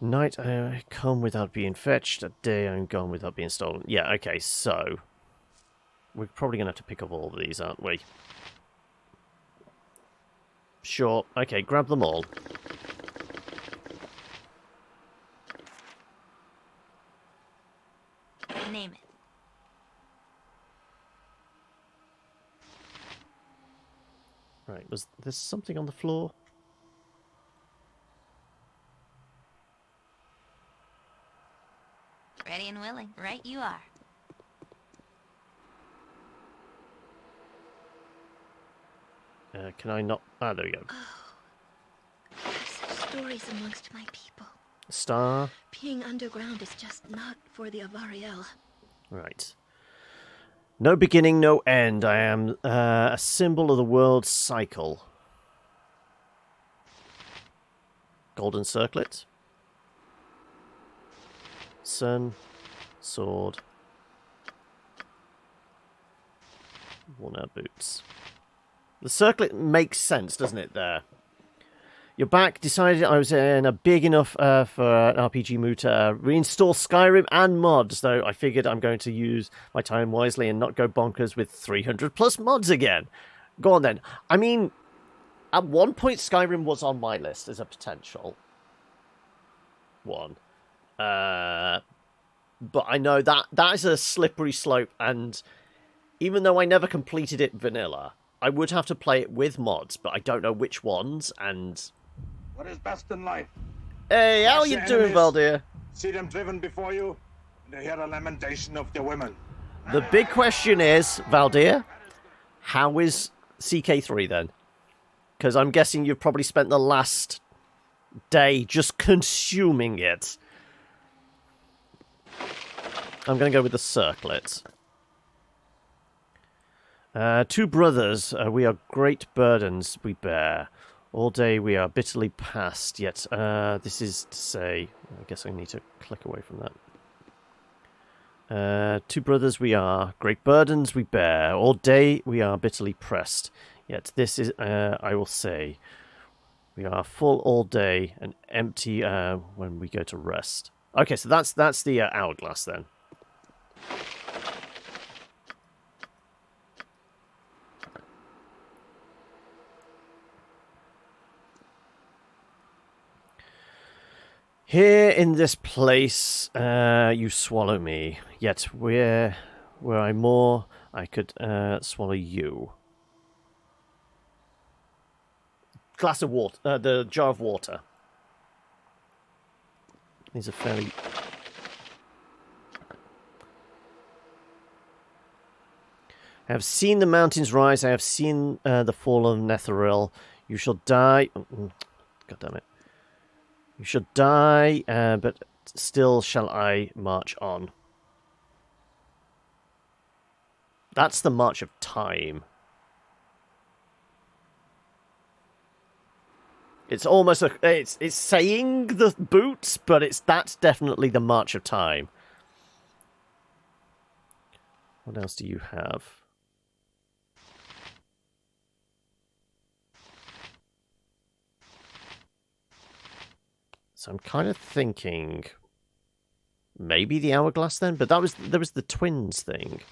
Night I come without being fetched, at day I'm gone without being stolen. Yeah, okay, so we're probably going to have to pick up all of these, aren't we? Sure, okay, grab them all. Name it. Right, was there something on the floor? Ready and willing. Right you are. Can I not... Ah, there we go. Such stories amongst my people. Star. Being underground is just not for the Avariel. Right. No beginning, no end. I am a symbol of the world's cycle. Golden circlet. Sun. Sword. Worn out boots. The circlet makes sense, doesn't it, there? You're back. Decided I was in a big enough for an RPG mood to reinstall Skyrim and mods, though I figured I'm going to use my time wisely and not go bonkers with 300 plus mods again. Go on then. I mean, at one point Skyrim was on my list as a potential one. But I know that is a slippery slope, and even though I never completed it vanilla, I would have to play it with mods, but I don't know which ones, and... What is best in life? Hey, how are you doing, Baldur? See them driven before you, and hear the lamentation of the women. The big question is, Valdir, how is CK3 then? Because I'm guessing you've probably spent the last day just consuming it. I'm going to go with the circlet. Two brothers, we are great burdens we bear. All day we are bitterly past, yet this is to say... I guess I need to click away from that. Two brothers we are, great burdens we bear. All day we are bitterly pressed, yet this is, I will say, we are full all day and empty when we go to rest. Okay, so that's the hourglass then. Here in this place, you swallow me. Yet were I more, I could swallow you. Glass of water, the jar of water. These are fairly... I have seen the mountains rise. I have seen the fall of Netheril. You shall die. God damn it. You shall die, but still shall I march on. That's the march of time. It's almost a... It's saying the boots, but that's definitely the march of time. What else do you have? So I'm kind of thinking maybe the hourglass then, but there was the twins thing.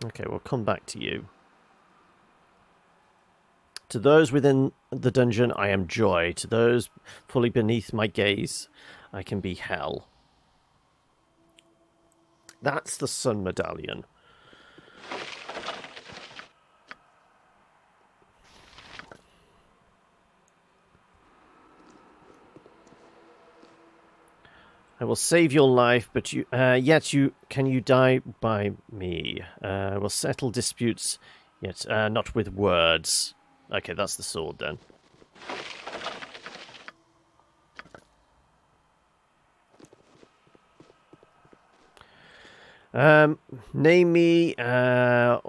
Okay, we'll come back to you. To those within the dungeon, I am joy. To those fully beneath my gaze, I can be hell. That's the Sun Medallion. I will save your life, but yet can you die by me? I will settle disputes, yet not with words. Okay, that's the sword then. Name me, and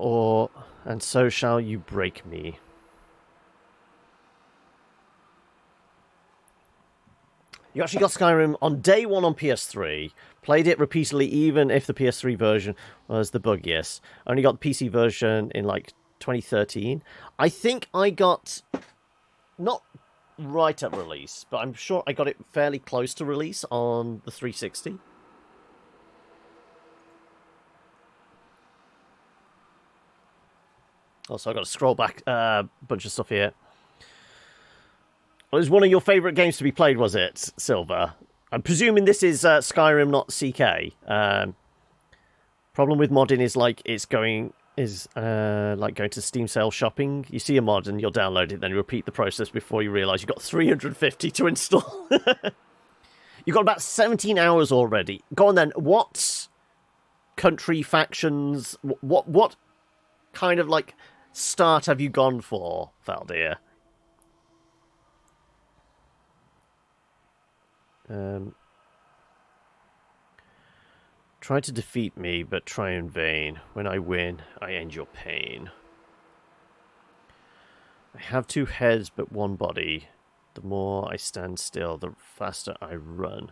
so shall you break me. You actually got Skyrim on day one on PS3. Played it repeatedly, even if the PS3 version was the buggiest. Only got the PC version in like 2013. I think I got not right at release, but I'm sure I got it fairly close to release on the 360. Also, I've got to scroll back a bunch of stuff here. It was one of your favourite games to be played, was it, Silver? I'm presuming this is Skyrim, not CK. Problem with modding is like going to Steam sale shopping. You see a mod and you'll download it, then you repeat the process before you realise you've got 350 to install. You've got about 17 hours already. Go on then. What country factions? What kind of like start have you gone for, Valdir? Try to defeat me, but try in vain. When I win, I end your pain. I have 2 heads, but 1 body. The more I stand still, the faster I run.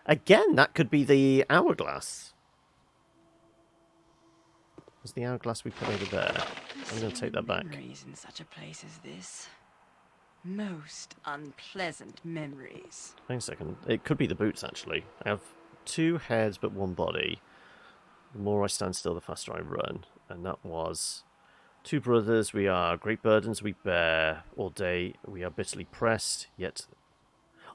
Again, that could be the hourglass. Was the hourglass we put over there? I'm going to take that back. Memories in such a place as this. Most unpleasant memories. Wait a second. It could be the boots, actually. I have 2 heads but 1 body. The more I stand still, the faster I run. And that was 2 brothers. We are great burdens we bear. All day we are bitterly pressed, yet...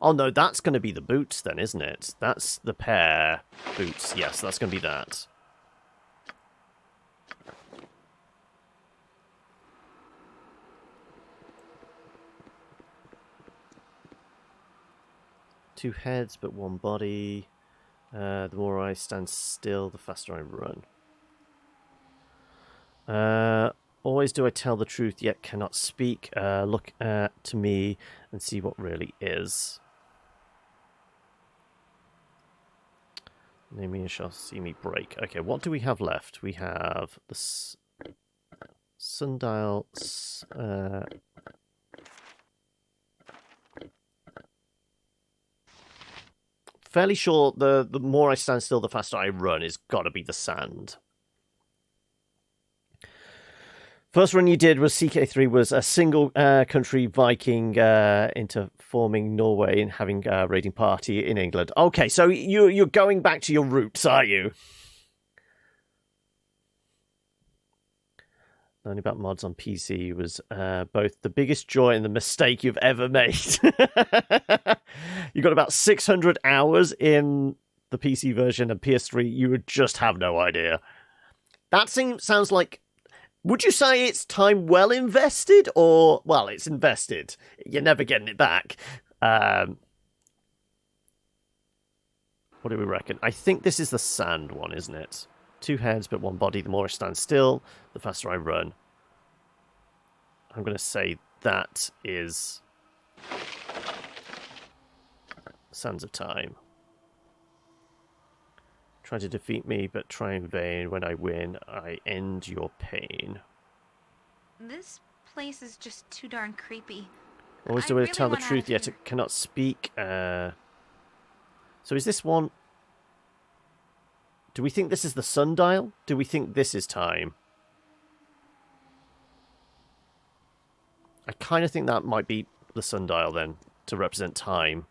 Oh no, that's going to be the boots then, isn't it? That's the pair boots. Yes, that's going to be that. Two heads, but 1 body. The more I stand still, the faster I run. Always do I tell the truth, yet cannot speak. Look to me and see what really is. Name me and shall see me break. Okay, what do we have left? We have the sundial... fairly sure the more I stand still, the faster I run is got to be the sand. First run you did was CK3 was a single country Viking into forming Norway and having a raiding party in England. Okay, so you're going back to your roots, are you? Learning about mods on PC was both the biggest joy and the mistake you've ever made. You got about 600 hours in the PC version and PS3. You would just have no idea. That sounds like... Would you say it's time well invested? Or, well, it's invested. You're never getting it back. What do we reckon? I think this is the sand one, isn't it? 2 heads, but 1 body. The more I stand still, the faster I run. I'm going to say that is Sands of Time. Try to defeat me, but try in vain. When I win, I end your pain. This place is just too darn creepy. Always do I tell the truth, yet it cannot speak. So is this one... Do we think this is the sundial? Do we think this is time? I kind of think that might be the sundial then, to represent time.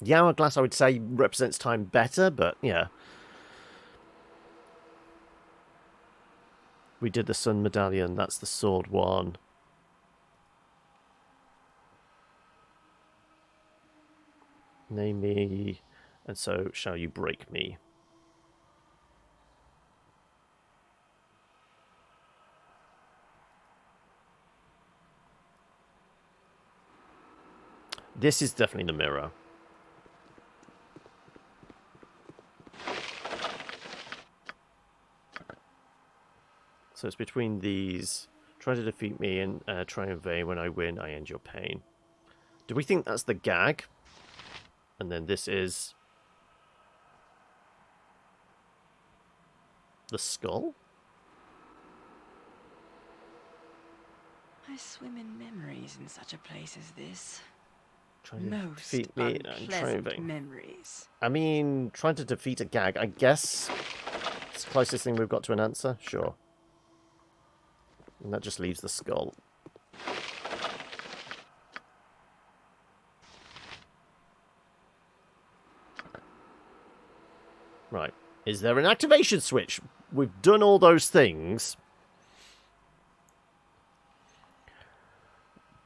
The hourglass, I would say, represents time better, but yeah. we did the Sun Medallion. That's the sword one. Name me, and so shall you break me. This is definitely the mirror. So it's between these. Try to defeat me and try and vain. When I win, I end your pain. Do we think that's the gag? And then this is the skull? I swim in memories in such a place as this. Trying to Most defeat me and try and unpleasant vain. memories. I mean, trying to defeat a gag. I guess it's the closest thing we've got to an answer. Sure. And that just leaves the skull. Right. Is there an activation switch? We've done all those things.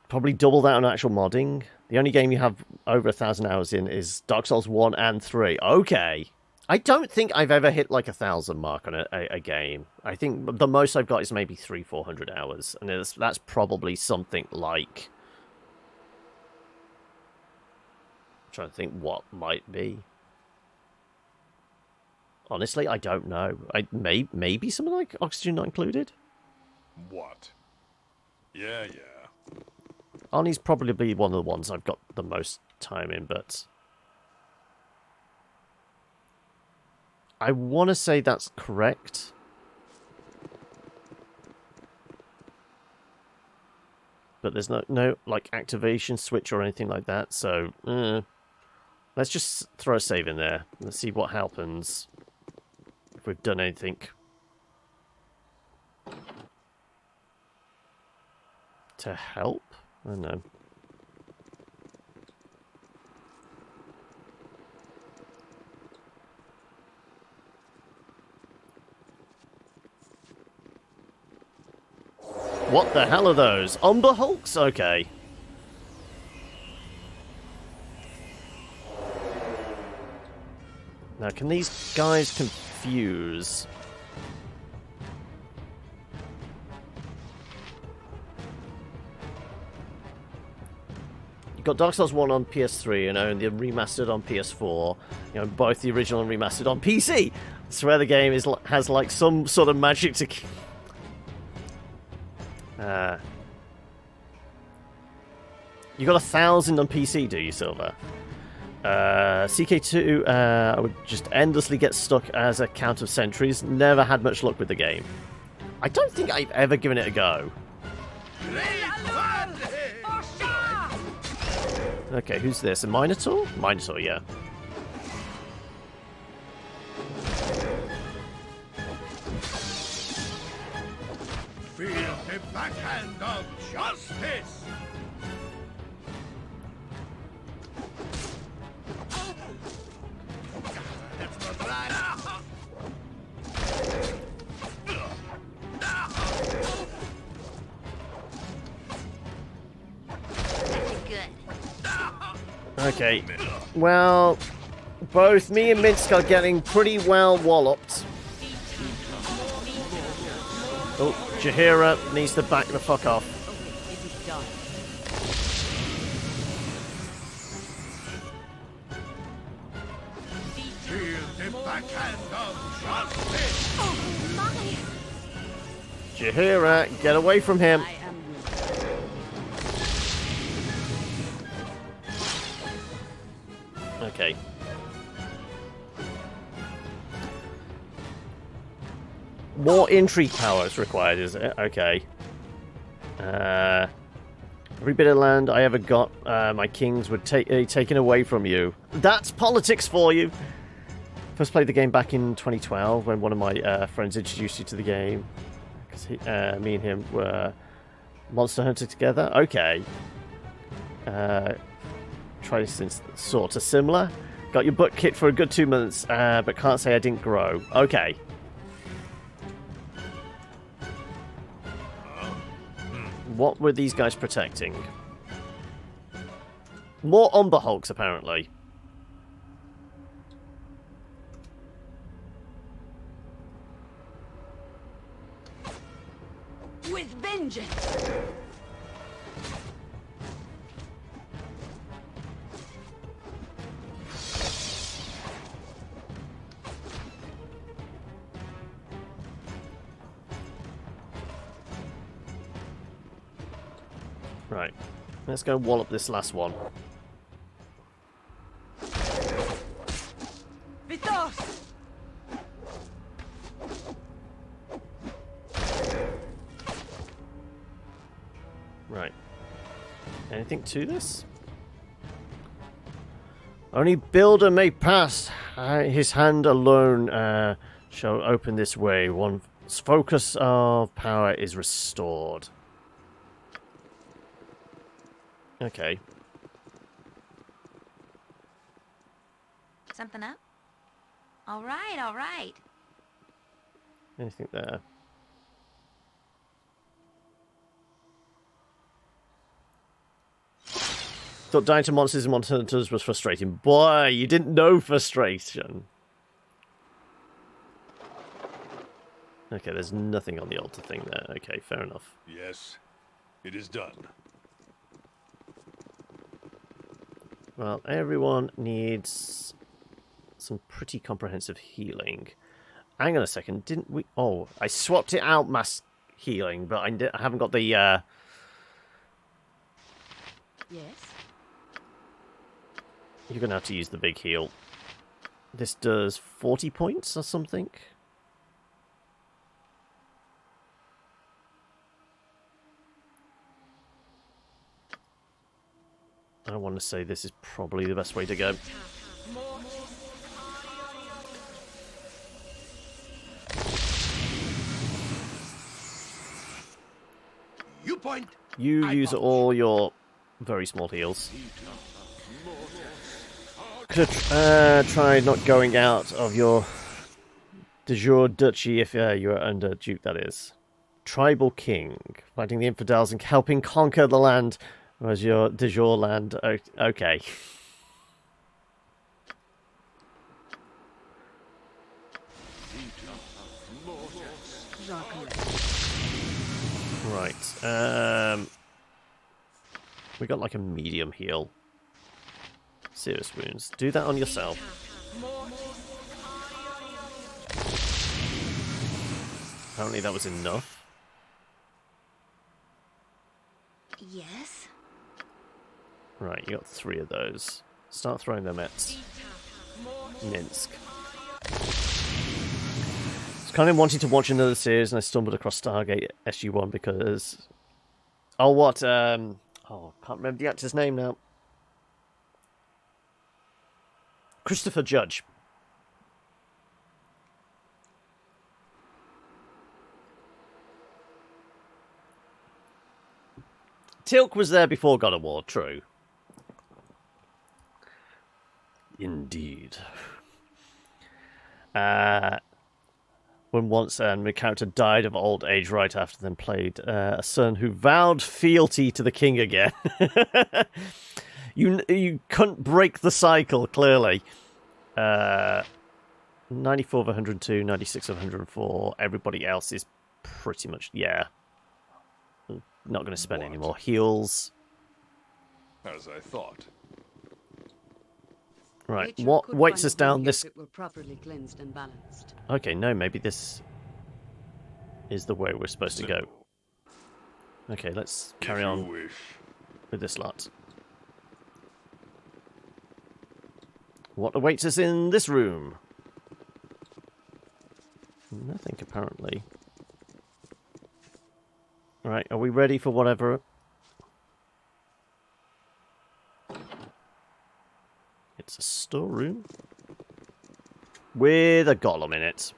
Probably double that on actual modding. The only game you have over 1,000 hours in is Dark Souls 1 and 3. Okay. I don't think I've ever hit like 1,000 mark on a game. I think the most I've got is maybe 300-400 hours. And that's probably something like... I'm trying to think what might be. Honestly, I don't know. Maybe something like Oxygen Not Included? What? Yeah, yeah. Arnie's probably one of the ones I've got the most time in, but... I want to say that's correct. But there's no like activation switch or anything like that, so let's just throw a save in there. Let's see what happens if we've done anything to help. I don't know. What the hell are those? Umber Hulks? Okay. Now, can these guys confuse? You got Dark Souls 1 on PS3, and the remastered on PS4. You know, both the original and remastered on PC. I swear the game has like some sort of magic to... You got 1,000 on PC, do you, Silver? CK2, I would just endlessly get stuck as a count of centuries. Never had much luck with the game. I don't think I've ever given it a go. Okay, who's this? A Minotaur? Minotaur, yeah. Feel the backhand of justice! That's not right. Okay. Well, both me and Minsk are getting pretty well walloped. Oh, Jaheira needs to back the fuck off. Feel the backhand of justice! Oh, my! Jaheira, get away from him. Okay. More intrigue power is required, is it? Okay. Every bit of land I ever got, my kings were taken away from you. That's politics for you! First played the game back in 2012 when one of my friends introduced you to the game. Because me and him were Monster Hunter together. Okay. Try since sort of similar. Got your butt kicked for a good 2 months, but can't say I didn't grow. Okay. what were these guys protecting? More Umber Hulks, apparently. With vengeance! Right. Let's go wallop this last one. Vitos! Right. Anything to this? Only Builder may pass. His hand alone shall open this way. One's focus of power is restored. Okay. Something up? All right, all right. Anything there? Thought dying to monsters and monster hunters was frustrating. Boy, you didn't know frustration. Okay, there's nothing on the altar thing there. Okay, fair enough. Yes, it is done. Well, everyone needs some pretty comprehensive healing. Hang on a second, didn't we? Oh, I swapped it out, mass healing, but I haven't got the. Yes. You're gonna have to use the big heal. This does 40 points or something. I want to say this is probably the best way to go. You point. You use all your very small heals. Could have tried not going out of your de jure duchy if you were under Duke, that is. Tribal king. Fighting the infidels and helping conquer the land was your de jure land. Okay. Right. We got like a medium heal. Serious wounds. Do that on yourself. Apparently that was enough. Yes. Right, you got 3 of those. Start throwing them at Minsk. I was kind of wanting to watch another series, and I stumbled across Stargate SG-1 because... Oh, what? Oh, can't remember the actor's name now. Christopher Judge. Tilk was there before God of War, true. Indeed. When once my character died of old age right after them played a son who vowed fealty to the king again. You couldn't break the cycle, clearly. 94 of 102, 96 of 104. Everybody else is pretty much, yeah. Not going to spend any more heals. As I thought. Right, Nature what could waits find us a down home this... if it were properly cleansed and balanced. Okay, no, maybe this is the way we're supposed to go. Okay, let's carry on with this lot. What awaits us in this room? Nothing, apparently. Right, are we ready for whatever? It's a storeroom with a golem in it.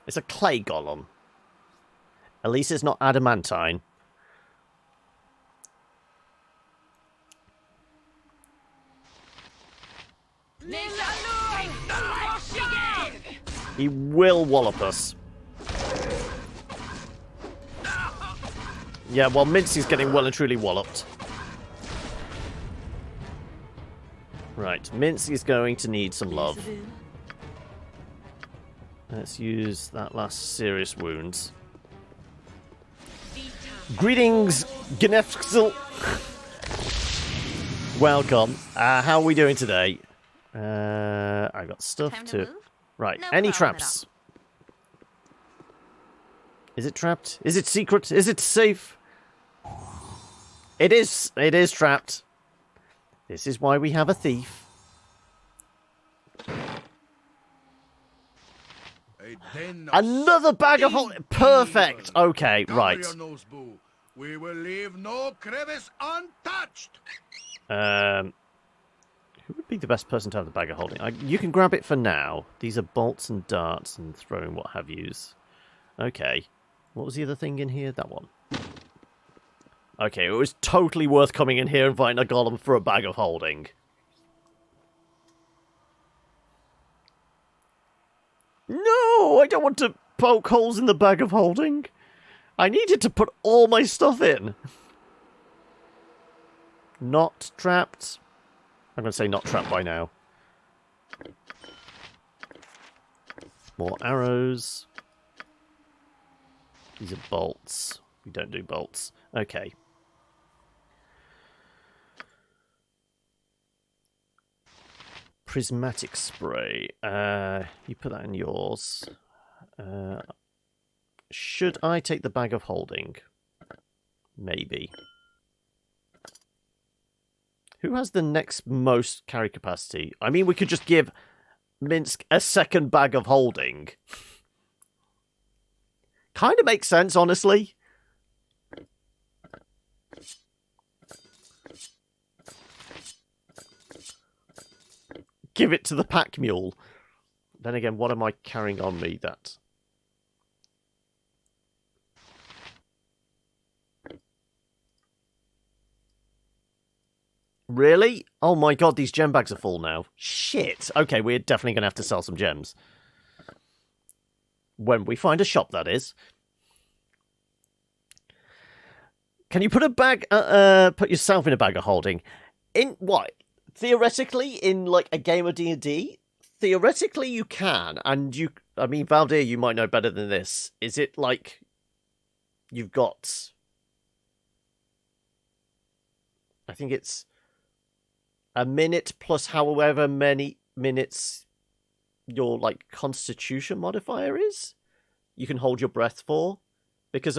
It's a clay golem. At least it's not adamantine. He will wallop us. Yeah, well, Mincy's getting well and truly walloped. Right, Mincy's going to need some love. Let's use that last serious wound. Greetings, Gnefxel. Welcome. How are we doing today? I got stuff to... Right, No any problem at traps? Is it trapped? Is it secret? Is it safe? It is. It is trapped. This is why we have a thief. Another bag of holding. Perfect. Okay, right. We will leave no crevice untouched. Who would be the best person to have the bag of holding? You can grab it for now. These are bolts and darts and throwing what have yous. Okay. What was the other thing in here? That one. Okay, it was totally worth coming in here and fighting a golem for a bag of holding. No, I don't want to poke holes in the bag of holding. I needed to put all my stuff in. Not trapped. I'm going to say not trapped by now. More arrows. These are bolts. We don't do bolts. Okay. Prismatic spray. You put that in yours. Should I take the bag of holding? Maybe. Who has the next most carry capacity? I mean, we could just give Minsk a second bag of holding. Kind of makes sense, honestly. Give it to the pack mule. Then again, what am I carrying on me that... Really? Oh my god, these gem bags are full now. Shit. Okay, we're definitely going to have to sell some gems. When we find a shop, that is. Can you put a bag... put yourself in a bag of holding? In what? Theoretically, in like a game of D&D? Theoretically, you can. And you... I mean, Baldur, you might know better than this. Is it like... You've got... I think it's... a minute plus however many minutes your like constitution modifier is, you can hold your breath for, because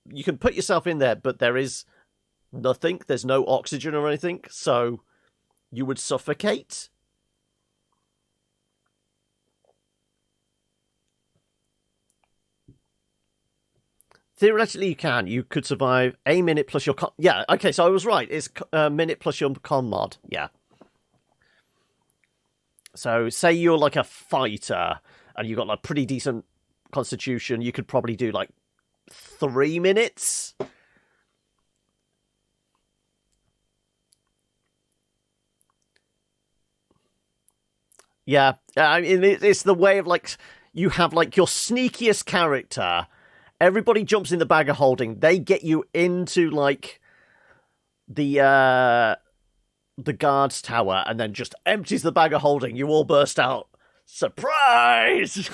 you can put yourself in there, but there is nothing. There's no oxygen or anything, so you would suffocate. Theoretically, you can. You could survive a minute plus your con... Yeah, okay, so I was right. It's a minute plus your con mod. Yeah. So, say you're like a fighter, and you've got like pretty decent constitution, you could probably do like 3 minutes. Yeah, I mean, it's the way of like, you have like your sneakiest character, everybody jumps in the bag of holding, they get you into like the guard's tower, and then just empties the bag of holding. You all burst out. Surprise!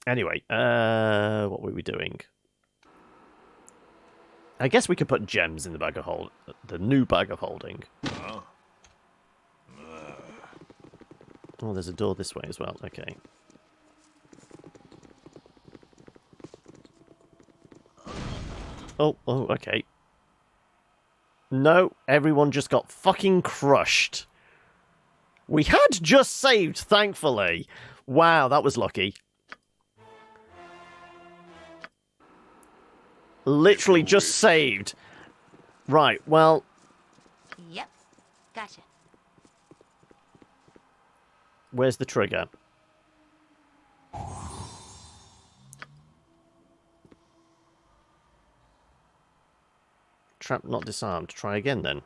Anyway, what were we doing? I guess we could put gems in the bag of holding. The new bag of holding. Oh, there's a door this way as well. Okay. Oh, okay. No, everyone just got fucking crushed. We had just saved, thankfully. Wow, that was lucky. Literally just saved. Right, well... Yep, gotcha. Where's the trigger? Trap not disarmed. Try again, then.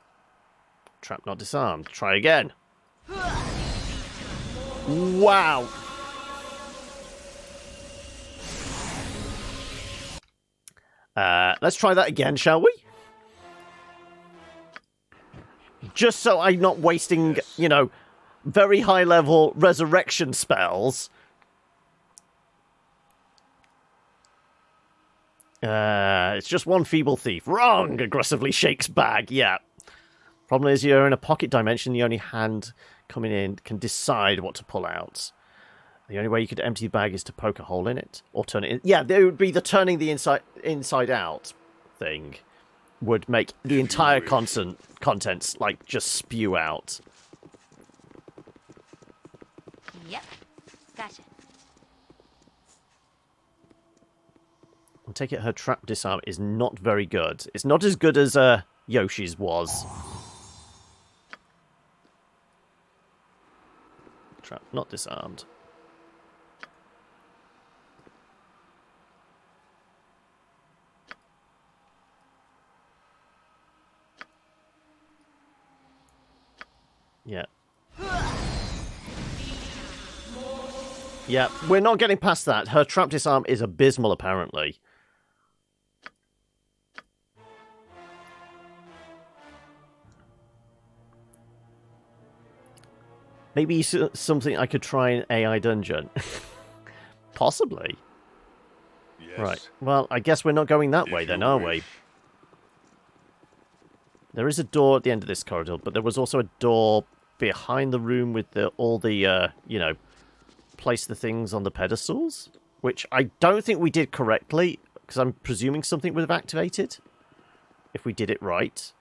Trap not disarmed. Try again. Wow. Let's try that again, shall we? Just so I'm not wasting, you know, very high-level resurrection spells. It's just one feeble thief. Wrong! Aggressively shakes bag. Yeah. Problem is, you're in a pocket dimension. The only hand coming in can decide what to pull out. The only way you could empty the bag is to poke a hole in it or turn it in. Yeah, there would be the turning the inside out thing would make the entire contents like just spew out. Yep. Gotcha. I take it her trap disarm is not very good. It's not as good as Yoshi's was. Trap not disarmed. Yeah. Yeah, we're not getting past that. Her trap disarm is abysmal, apparently. Maybe something I could try in AI Dungeon. Possibly. Yes. Right. Well, I guess we're not going that way then, are we? There is a door at the end of this corridor, but there was also a door behind the room with all the, you know, place the things on the pedestals, which I don't think we did correctly, because I'm presuming something would have activated if we did it right.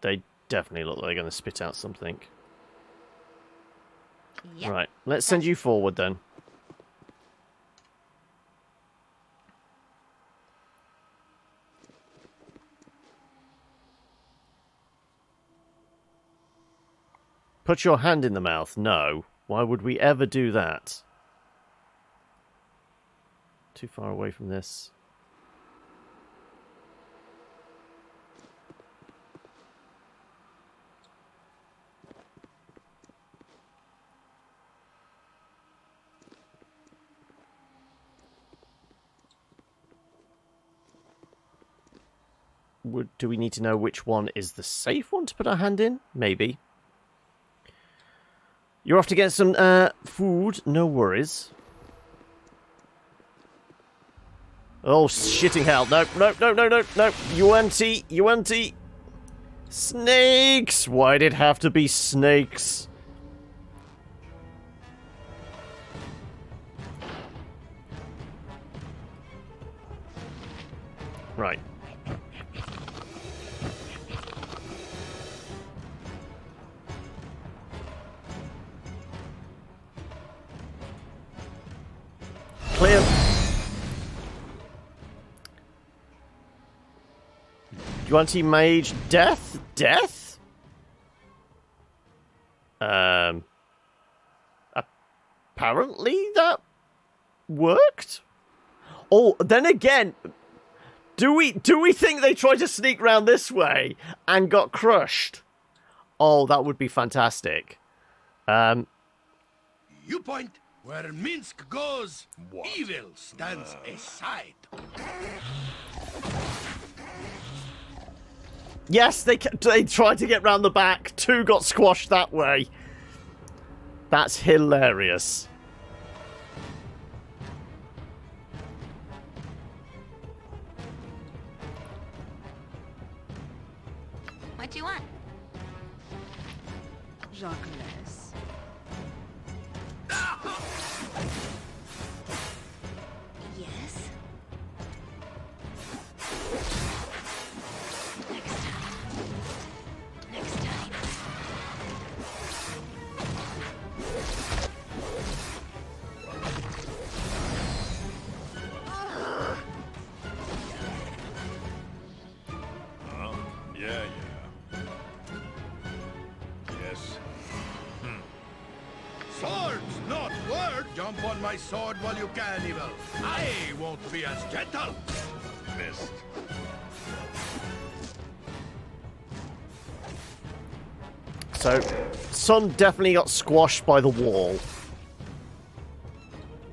They definitely look like they're going to spit out something. Yep. Right, let's send you forward then. Put your hand in the mouth. No. Why would we ever do that? Too far away from this. Do we need to know which one is the safe one to put our hand in? Maybe. You're off to get some food. No worries. Oh, shitting hell. No, no, no, no, no, no. UNT. Snakes! Why'd it have to be snakes? Right. Clear. UNT mage death? Death? Apparently that worked? Oh, then again, do we think they tried to sneak round this way and got crushed? Oh, that would be fantastic. You point where Minsk goes, evil stands aside. Yes, they tried to get round the back. Two got squashed that way. That's hilarious. What do you want? Jacques. Yes? Next time. Jump on my sword while you can, evil. I won't be as gentle. Missed. So, Sun definitely got squashed by the wall.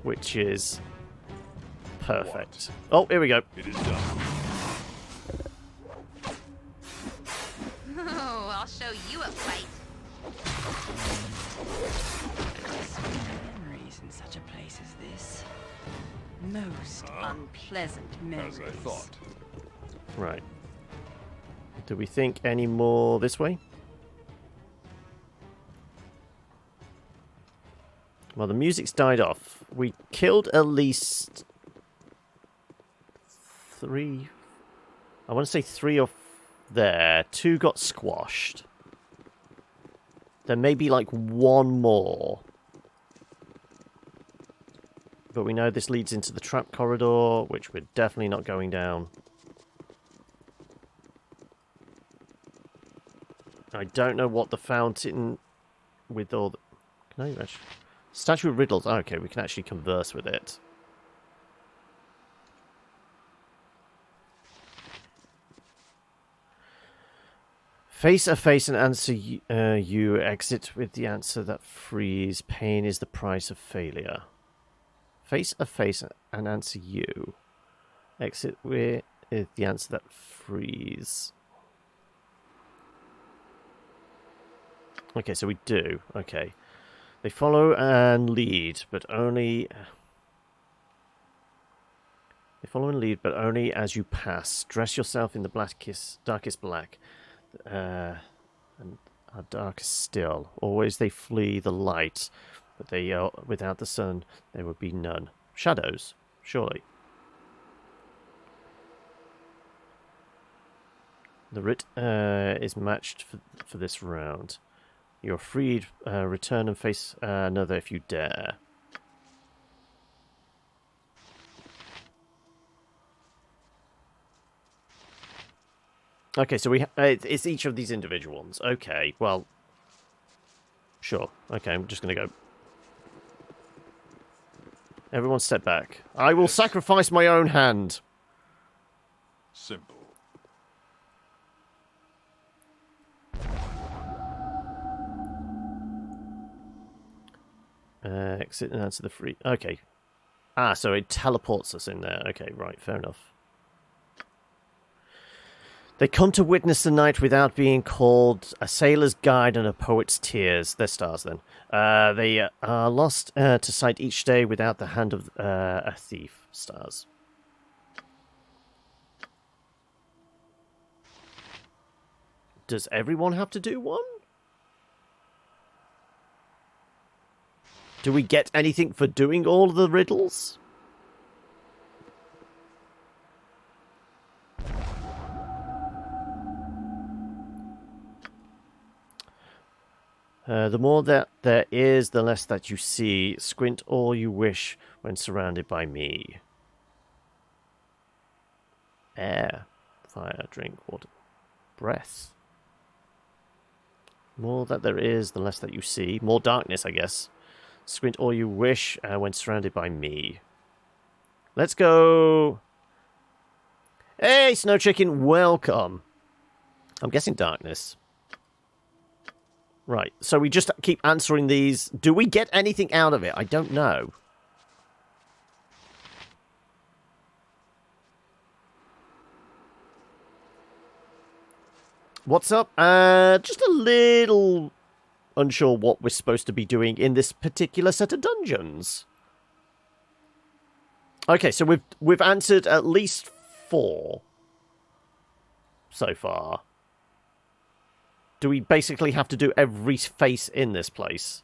Which is perfect. Oh, here we go. It is done. Oh, I'll show you a fight. Memories in such a place as this. Most unpleasant memories. As I thought. Right. Do we think any more this way? Well, the music's died off. We killed at least 3. I want to say 3 or there. 2 got squashed. There may be like 1 more. But we know this leads into the trap corridor, which we're definitely not going down. I don't know what the fountain with all the... Can I actually... Statue of Riddles. Oh, okay, we can actually converse with it. Face a face and answer you. Exit with the answer that frees. Pain is the price of failure. Face a face and answer you. Exit with the answer that frees. Okay, so we do. Okay. They follow and lead, but only... They follow and lead, but only as you pass. Dress yourself in the darkest black, and are darkest still. Always they flee the light, but they without the sun, there would be none. Shadows, surely. The writ is matched for this round. You're freed. Return and face another if you dare. Okay, so it's each of these individual ones. Okay, well, sure. Okay, I'm just going to go. Everyone step back. I will sacrifice my own hand. Simple. Exit and answer the free. Okay. Ah, so it teleports us in there. Okay, right, fair enough. They come to witness the night without being called, a sailor's guide and a poet's tears. They're stars then. They are lost to sight each day without the hand of a thief. Stars. Does everyone have to do one? Do we get anything for doing all of the riddles? The more that there is, the less that you see. Squint all you wish when surrounded by me. Air, fire, drink, water, breath. More that there is, the less that you see. More darkness, I guess. Squint all you wish when surrounded by me. Let's go. Hey, Snow Chicken, welcome. I'm guessing darkness. Right, so we just keep answering these. Do we get anything out of it? I don't know. What's up? Just a little unsure what we're supposed to be doing in this particular set of dungeons. Okay, so we've answered at least 4 so far. Do we basically have to do every face in this place?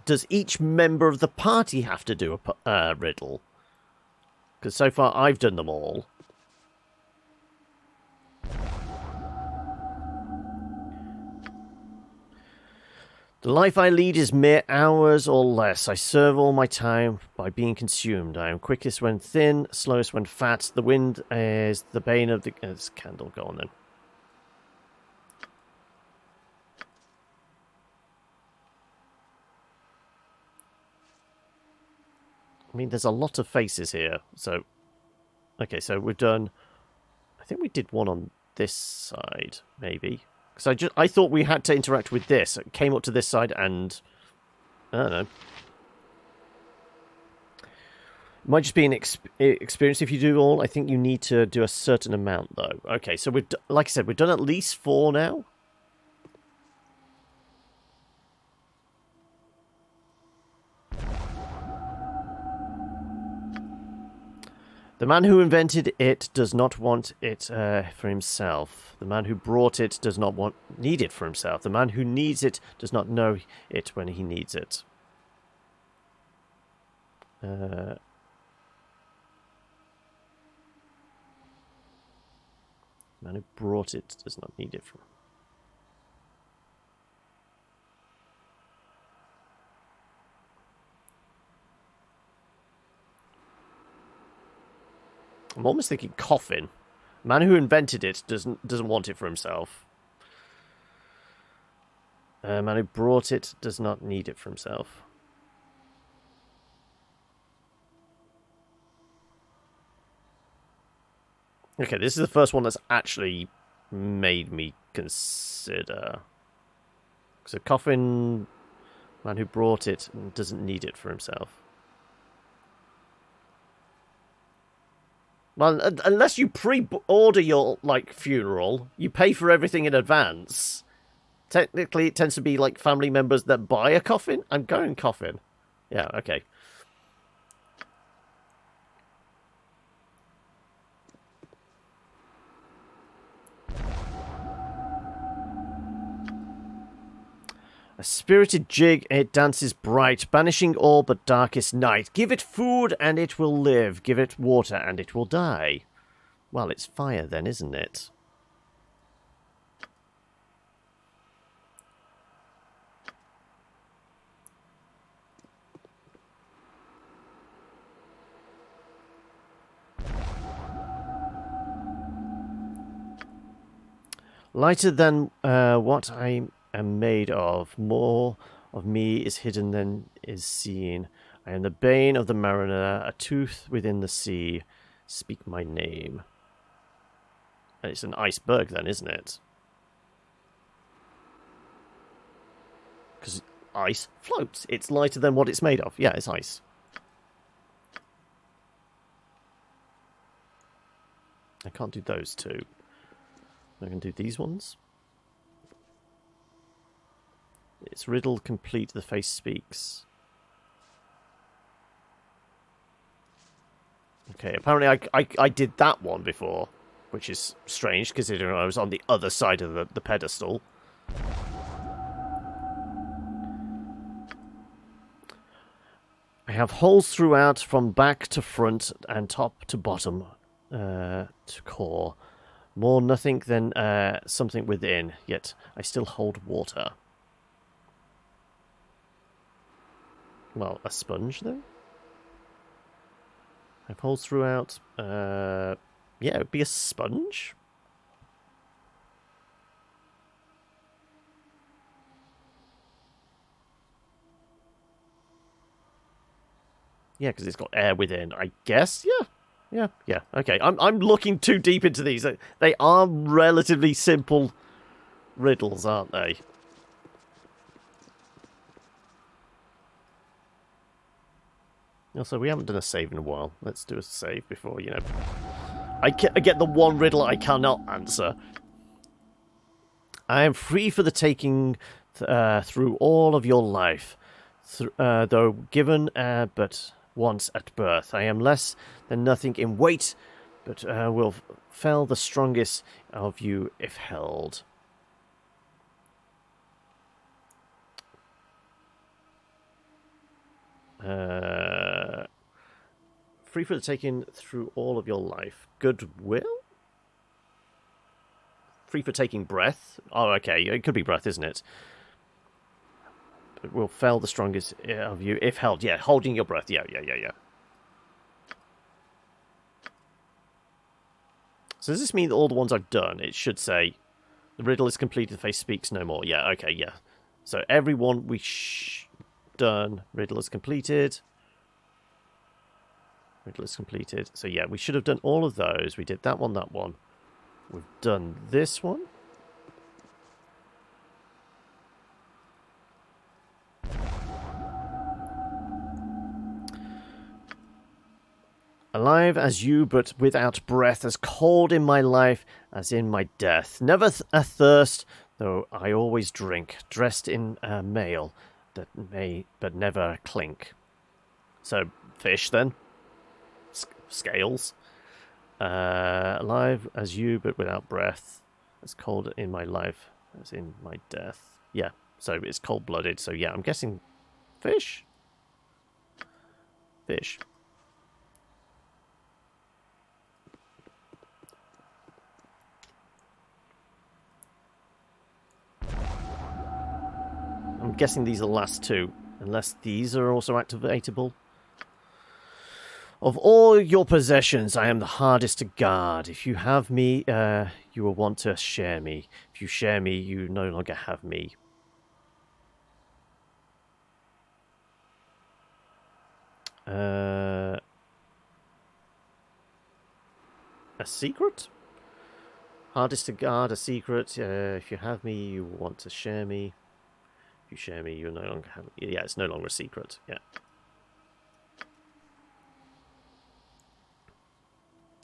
Does each member of the party have to do a riddle? Because so far I've done them all. The life I lead is mere hours or less. I serve all my time by being consumed. I am quickest when thin, slowest when fat. The wind is the bane of the... It's candle, go on then. I mean, there's a lot of faces here. So, okay, so we've done... I think we did one on this side, maybe. Because I thought we had to interact with this. It came up to this side and... I don't know. It might just be an experience if you do all. I think you need to do a certain amount, though. Okay, so we've... Like I said, we've done at least 4 now. The man who invented it does not want it for himself. The man who brought it does not need it for himself. The man who needs it does not know it when he needs it. The man who brought it does not need it for himself. I'm almost thinking coffin. The man who invented it doesn't want it for himself. The man who brought it does not need it for himself. Okay, this is the first one that's actually made me consider. So coffin, man who brought it doesn't need it for himself. Well, unless you pre-order your, like, funeral, you pay for everything in advance. Technically, it tends to be, like, family members that buy a coffin. I'm going coffin. Yeah, okay. A spirited jig, it dances bright, banishing all but darkest night. Give it food and it will live. Give it water and it will die. Well, it's fire then, isn't it? Lighter than what I am made of. More of me is hidden than is seen. I am the bane of the mariner, a tooth within the sea. Speak my name. It's an iceberg then, isn't it? Because ice floats. It's lighter than what it's made of. Yeah, it's ice. I can't do those two. I can do these ones. It's riddle complete, the face speaks. Okay, apparently I did that one before, which is strange considering I was on the other side of the pedestal. I have holes throughout from back to front and top to bottom to core. More nothing than something within, yet I still hold water. Well, a sponge, though? I have holes throughout. Yeah, it would be a sponge. Yeah, because it's got air within, I guess. Yeah. Okay, I'm looking too deep into these. They are relatively simple riddles, aren't they? Also, we haven't done a save in a while. Let's do a save before, you know... I get the one riddle I cannot answer. I am free for the taking through all of your life, though given but once at birth. I am less than nothing in weight, but will fell the strongest of you if held. Free for the taking through all of your life. Goodwill? Free for taking breath? Oh, okay. It could be breath, isn't it? But will fell the strongest of you if held. Yeah, holding your breath. Yeah. So does this mean that all the ones I've done, it should say, the riddle is completed, the face speaks no more. Yeah, okay, yeah. So everyone we done, riddle is completed. Riddle is completed. So yeah, we should have done all of those. We did that one, that one. We've done this one. Alive as you, but without breath, as cold in my life as in my death. Never athirst, though I always drink. Dressed in mail that may but never clink. So, fish then. Scales. Alive as you, but without breath. As cold in my life as in my death. Yeah, so it's cold-blooded. So yeah, I'm guessing fish? Fish. I'm guessing these are the last two, unless these are also activatable. Of all your possessions, I am the hardest to guard. If you have me, you will want to share me. If you share me, you no longer have me. A secret? Hardest to guard, a secret. If you have me, you want to share me. If you share me, you no longer have me. Yeah, it's no longer a secret. Yeah.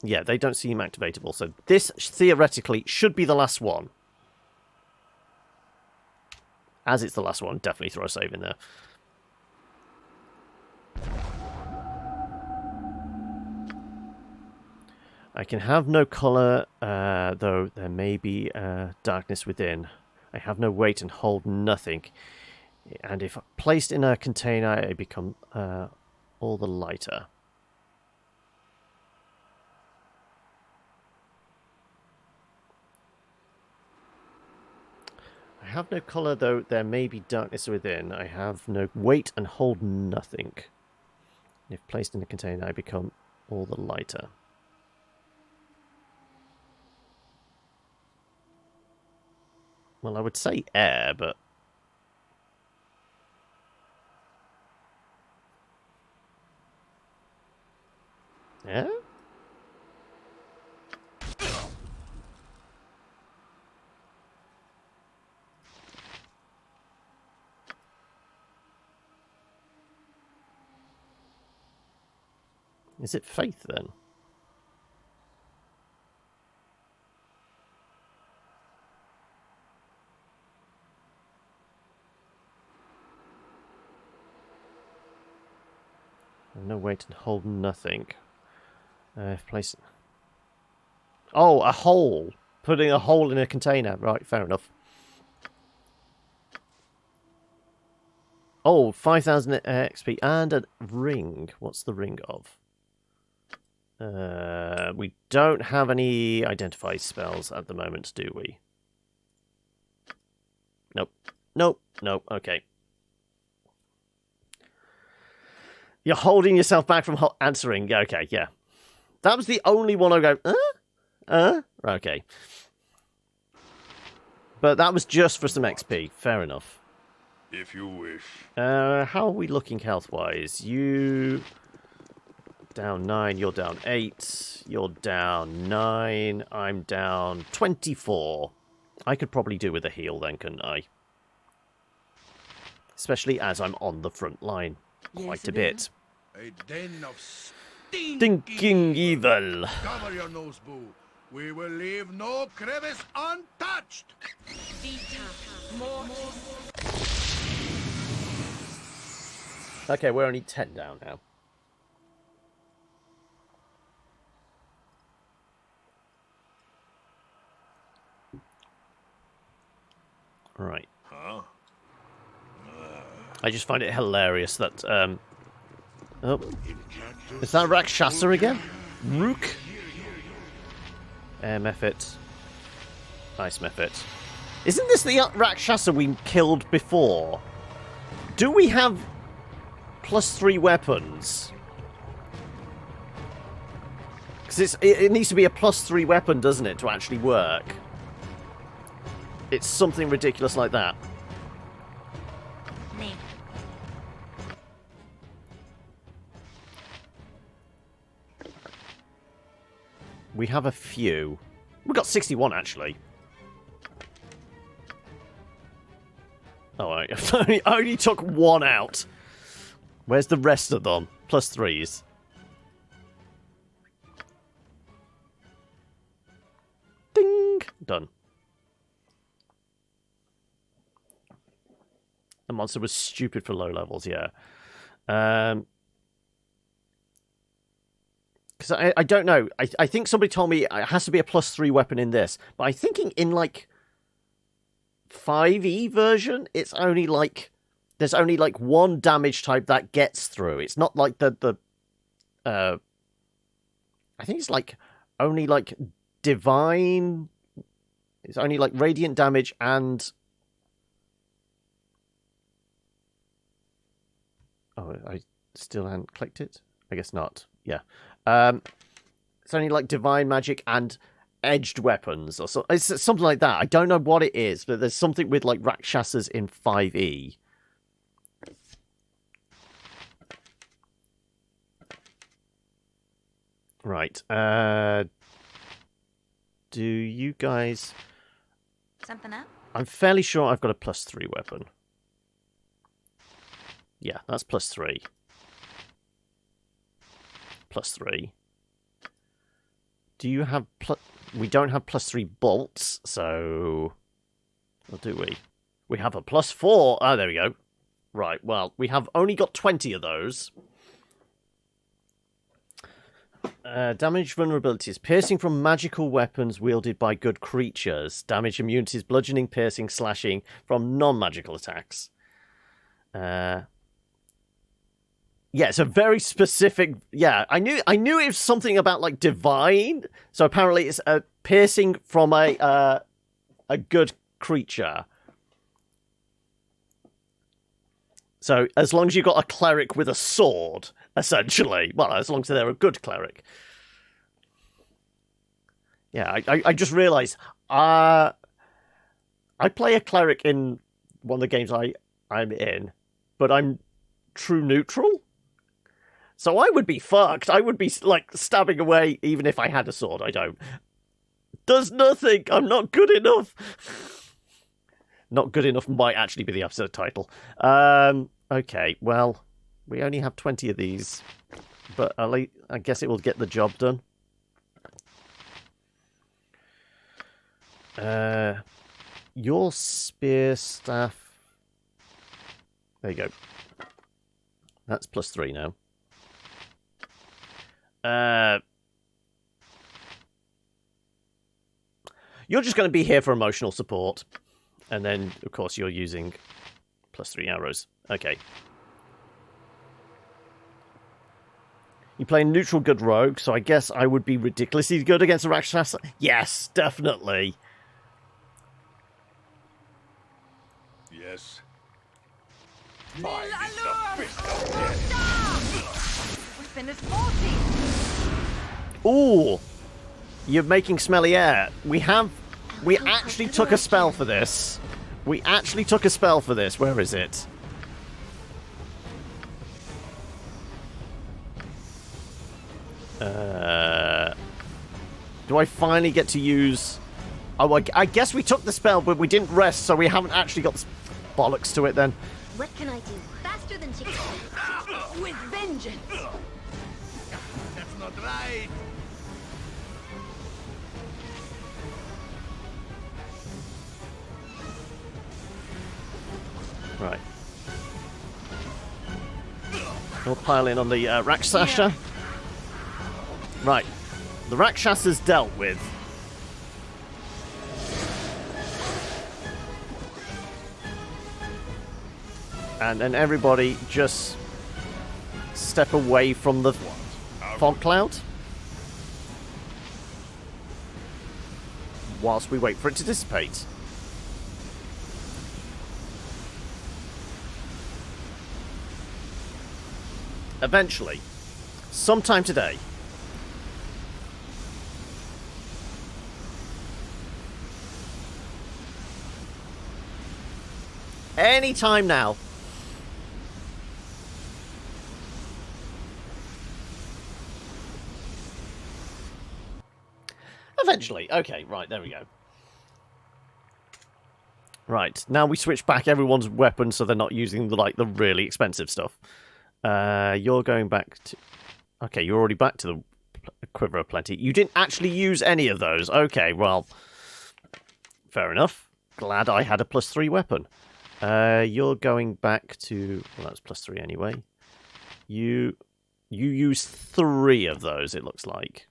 Yeah, they don't seem activatable. So this, theoretically, should be the last one. As it's the last one, definitely throw a save in there. I can have no colour, though there may be darkness within. I have no weight and hold nothing. And if placed in a container, I become all the lighter. I have no colour, though there may be darkness within. I have no weight and hold nothing. If placed in a container, I become all the lighter. Well, I would say air, but... Yeah? Is it faith, then? No weight and hold nothing. Place. Oh, a hole. Putting a hole in a container. Right, fair enough. Oh, 5,000 XP and a ring. What's the ring of? We don't have any identify spells at the moment, do we? Nope. Nope. Nope. Okay. You're holding yourself back from answering. Okay, yeah. That was the only one I go, Okay. But that was just for some XP. Fair enough. If you wish. How are we looking health-wise? You... down 9, you're down 8, you're down 9, I'm down 24. I could probably do with a heal then, couldn't I? Especially as I'm on the front line. Quite a bit. A den of Stinking evil. Cover your nose, boo. We will leave no crevice untouched. Okay, we're only 10 down now. Right. Huh? I just find it hilarious that, oh. Is that Rakshasa again? Rook? Air Mephit. Ice Mephit. Isn't this the Rakshasa we killed before? Do we have +3 weapons? Because it needs to be a +3 weapon, doesn't it, to actually work? It's something ridiculous like that. We have a few. We got 61 actually. Oh, I only took one out. Where's the rest of them? +3s. Ding! Done. The monster was stupid for low levels, yeah. Because I don't know. I think somebody told me it has to be a +3 weapon in this. But I'm thinking in, like, 5e version, it's only, like... There's only, like, one damage type that gets through. It's not like the I think it's, like, only, like, divine... It's only, like, radiant damage and... Oh, I still haven't clicked it? I guess not. Yeah. It's only, like, divine magic and edged weapons. Or so. It's something like that. I don't know what it is, but there's something with, like, Rakshasas in 5e. Right. Do you guys... Something up? I'm fairly sure I've got a +3 weapon. Yeah, that's +3. +3. Do you have We don't have +3 bolts, so... Or do we? We have a +4. Oh, there we go. Right, well, we have only got 20 of those. Damage vulnerabilities. Piercing from magical weapons wielded by good creatures. Damage immunities, bludgeoning, piercing, slashing from non-magical attacks. Yeah, it's a very specific... Yeah, I knew it was something about, like, divine. So apparently it's a piercing from a good creature. So as long as you've got a cleric with a sword... Essentially. Well, as long as they're a good cleric. Yeah, I just realised... I play a cleric in one of the games I'm in, but I'm true neutral. So I would be fucked. I would be, like, stabbing away even if I had a sword. I don't. Does nothing. I'm not good enough. Not good enough might actually be the episode title. Okay, well... We only have 20 of these, but I guess it will get the job done. Your spear staff... There you go. That's +3 now. You're just going to be here for emotional support. And then, of course, you're using +3 arrows. Okay. You play neutral good rogue, so I guess I would be ridiculously good against a Rakshasa. Yes, definitely. Yes. Mine is the fist of death. We finished 40. Ooh, you're making smelly air. We actually took a spell for this. Where is it? Do I finally get to use... Oh, I guess we took the spell, but we didn't rest, so we haven't actually got the bollocks to it then. What can I do? Faster than chicken. With vengeance. That's not right. Right. We'll pile in on the Rakshasa. Yeah. Right. The Rakshasa's dealt with. And then everybody just step away from the fog cloud. Whilst we wait for it to dissipate. Eventually, sometime today, any time now, Potentially. Okay, right, there we go. Right, now we switch back everyone's weapons so they're not using the really expensive stuff. You're going back to... Okay, you're already back to the Quiver of Plenty. You didn't actually use any of those. Okay, well, fair enough. Glad I had a +3 weapon. You're going back to... Well, that's +3 anyway. You use 3 of those, it looks like.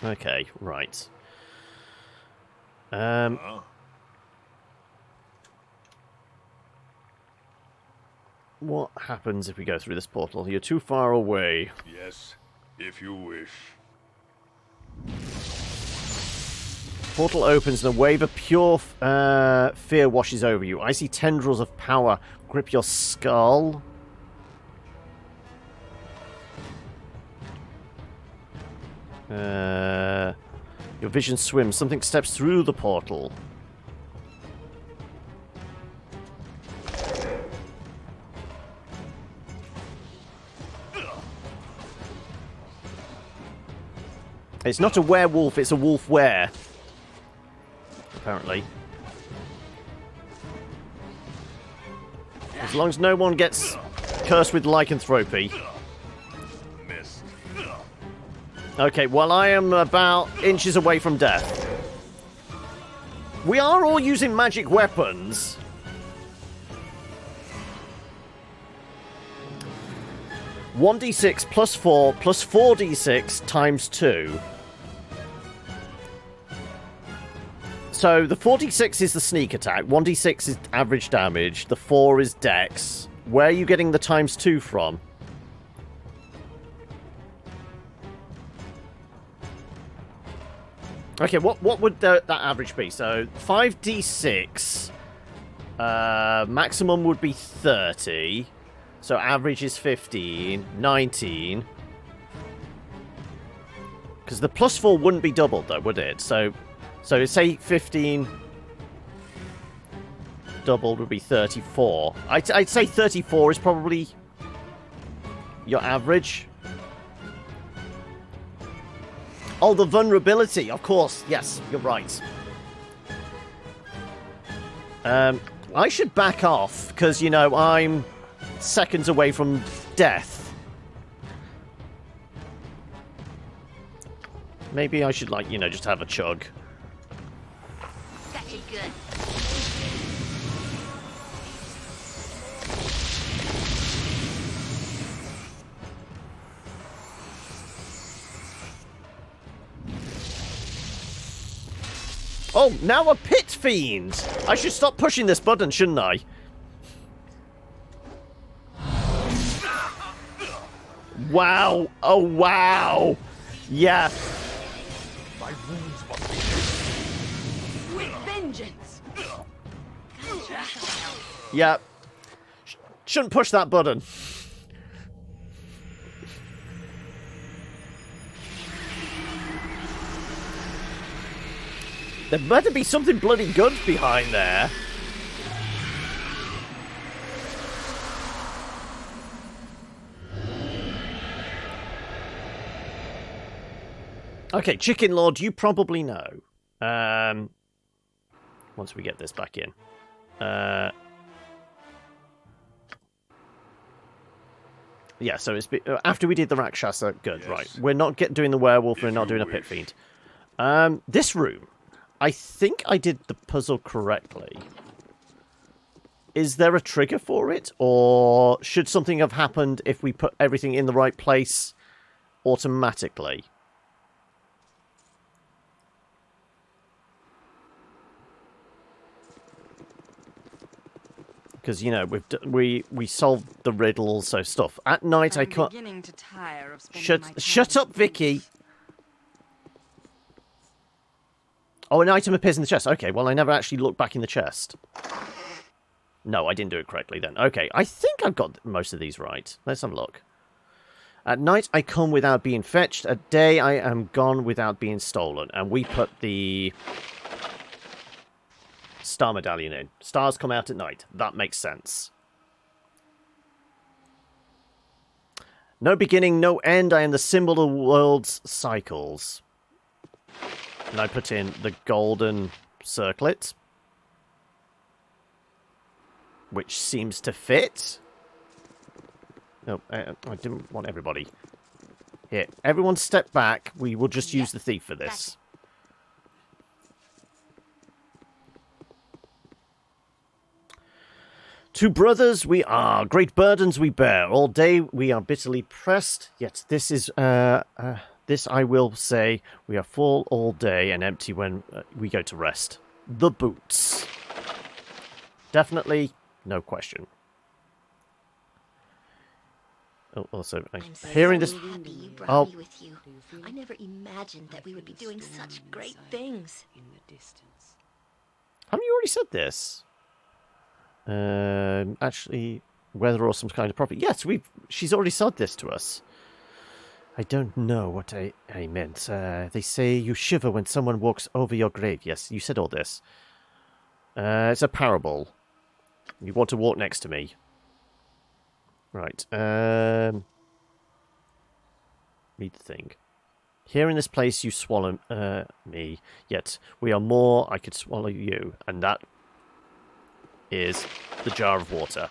Okay, right. What happens if we go through this portal? You're too far away. Yes, if you wish. Portal opens and a wave of pure fear washes over you. Icy tendrils of power grip your skull. Your vision swims. Something steps through the portal. It's not a werewolf, it's a wolf were. Apparently. As long as no one gets cursed with lycanthropy. Okay, well, I am about inches away from death. We are all using magic weapons. (1d6 plus 4 plus 4d6 times 2). So the 4d6 is the sneak attack, 1d6 is average damage, the 4 is dex. Where are you getting the times 2 from? Okay, what would that average be? So 5d6, maximum would be 30, so average is 15, 19. Because the plus 4 wouldn't be doubled though, would it? So say 15 doubled would be 34. I'd say 34 is probably your average. Oh, the vulnerability, of course. Yes, you're right. I should back off, because, you know, I'm seconds away from death. Maybe I should, like, you know, just have a chug. Got you good. Oh, now a pit fiend! I should stop pushing this button, shouldn't I? Wow! Oh, wow! Yeah. My wounds must be With vengeance! Yeah. Shouldn't push that button. There better be something bloody good behind there. Okay, Chicken Lord, you probably know. Once we get this back in. Yeah, so it's after we did the Rakshasa. Good, yes. Right. We're not doing the werewolf, we're not doing a pit fiend. This room. I think I did the puzzle correctly. Is there a trigger for it? Or should something have happened if we put everything in the right place automatically? Because, you know, we solved the riddle, so stuff. At night I can't... beginning to tire of spending my time Shut up, Vicky! Oh, an item appears in the chest. Okay, well, I never actually looked back in the chest. No, I didn't do it correctly then. Okay, I think I've got most of these right. Let's have a look. At night, I come without being fetched. At day, I am gone without being stolen. And we put the... Star medallion in. Stars come out at night. That makes sense. No beginning, no end. I am the symbol of the world's cycles. And I put in the golden circlet, which seems to fit. No, I didn't want everybody. Here, everyone step back. We will just use the thief for this. Two brothers we are, great burdens we bear. All day we are bitterly pressed, yet this is, this I will say, we are full all day and empty when we go to rest. The boots. Definitely, no question. Oh, also, I'm hearing so this... happy you brought me with you. I never imagined that we would be doing such great things. In the distance. Haven't you already said this? Actually, weather or some kind of profit. Yes, she's already said this to us. I don't know what I meant. They say you shiver when someone walks over your grave. Yes, you said all this. It's a parable. You want to walk next to me. Right. Read the thing. Here in this place you swallow me, yet we are more, I could swallow you. And that is the jar of water.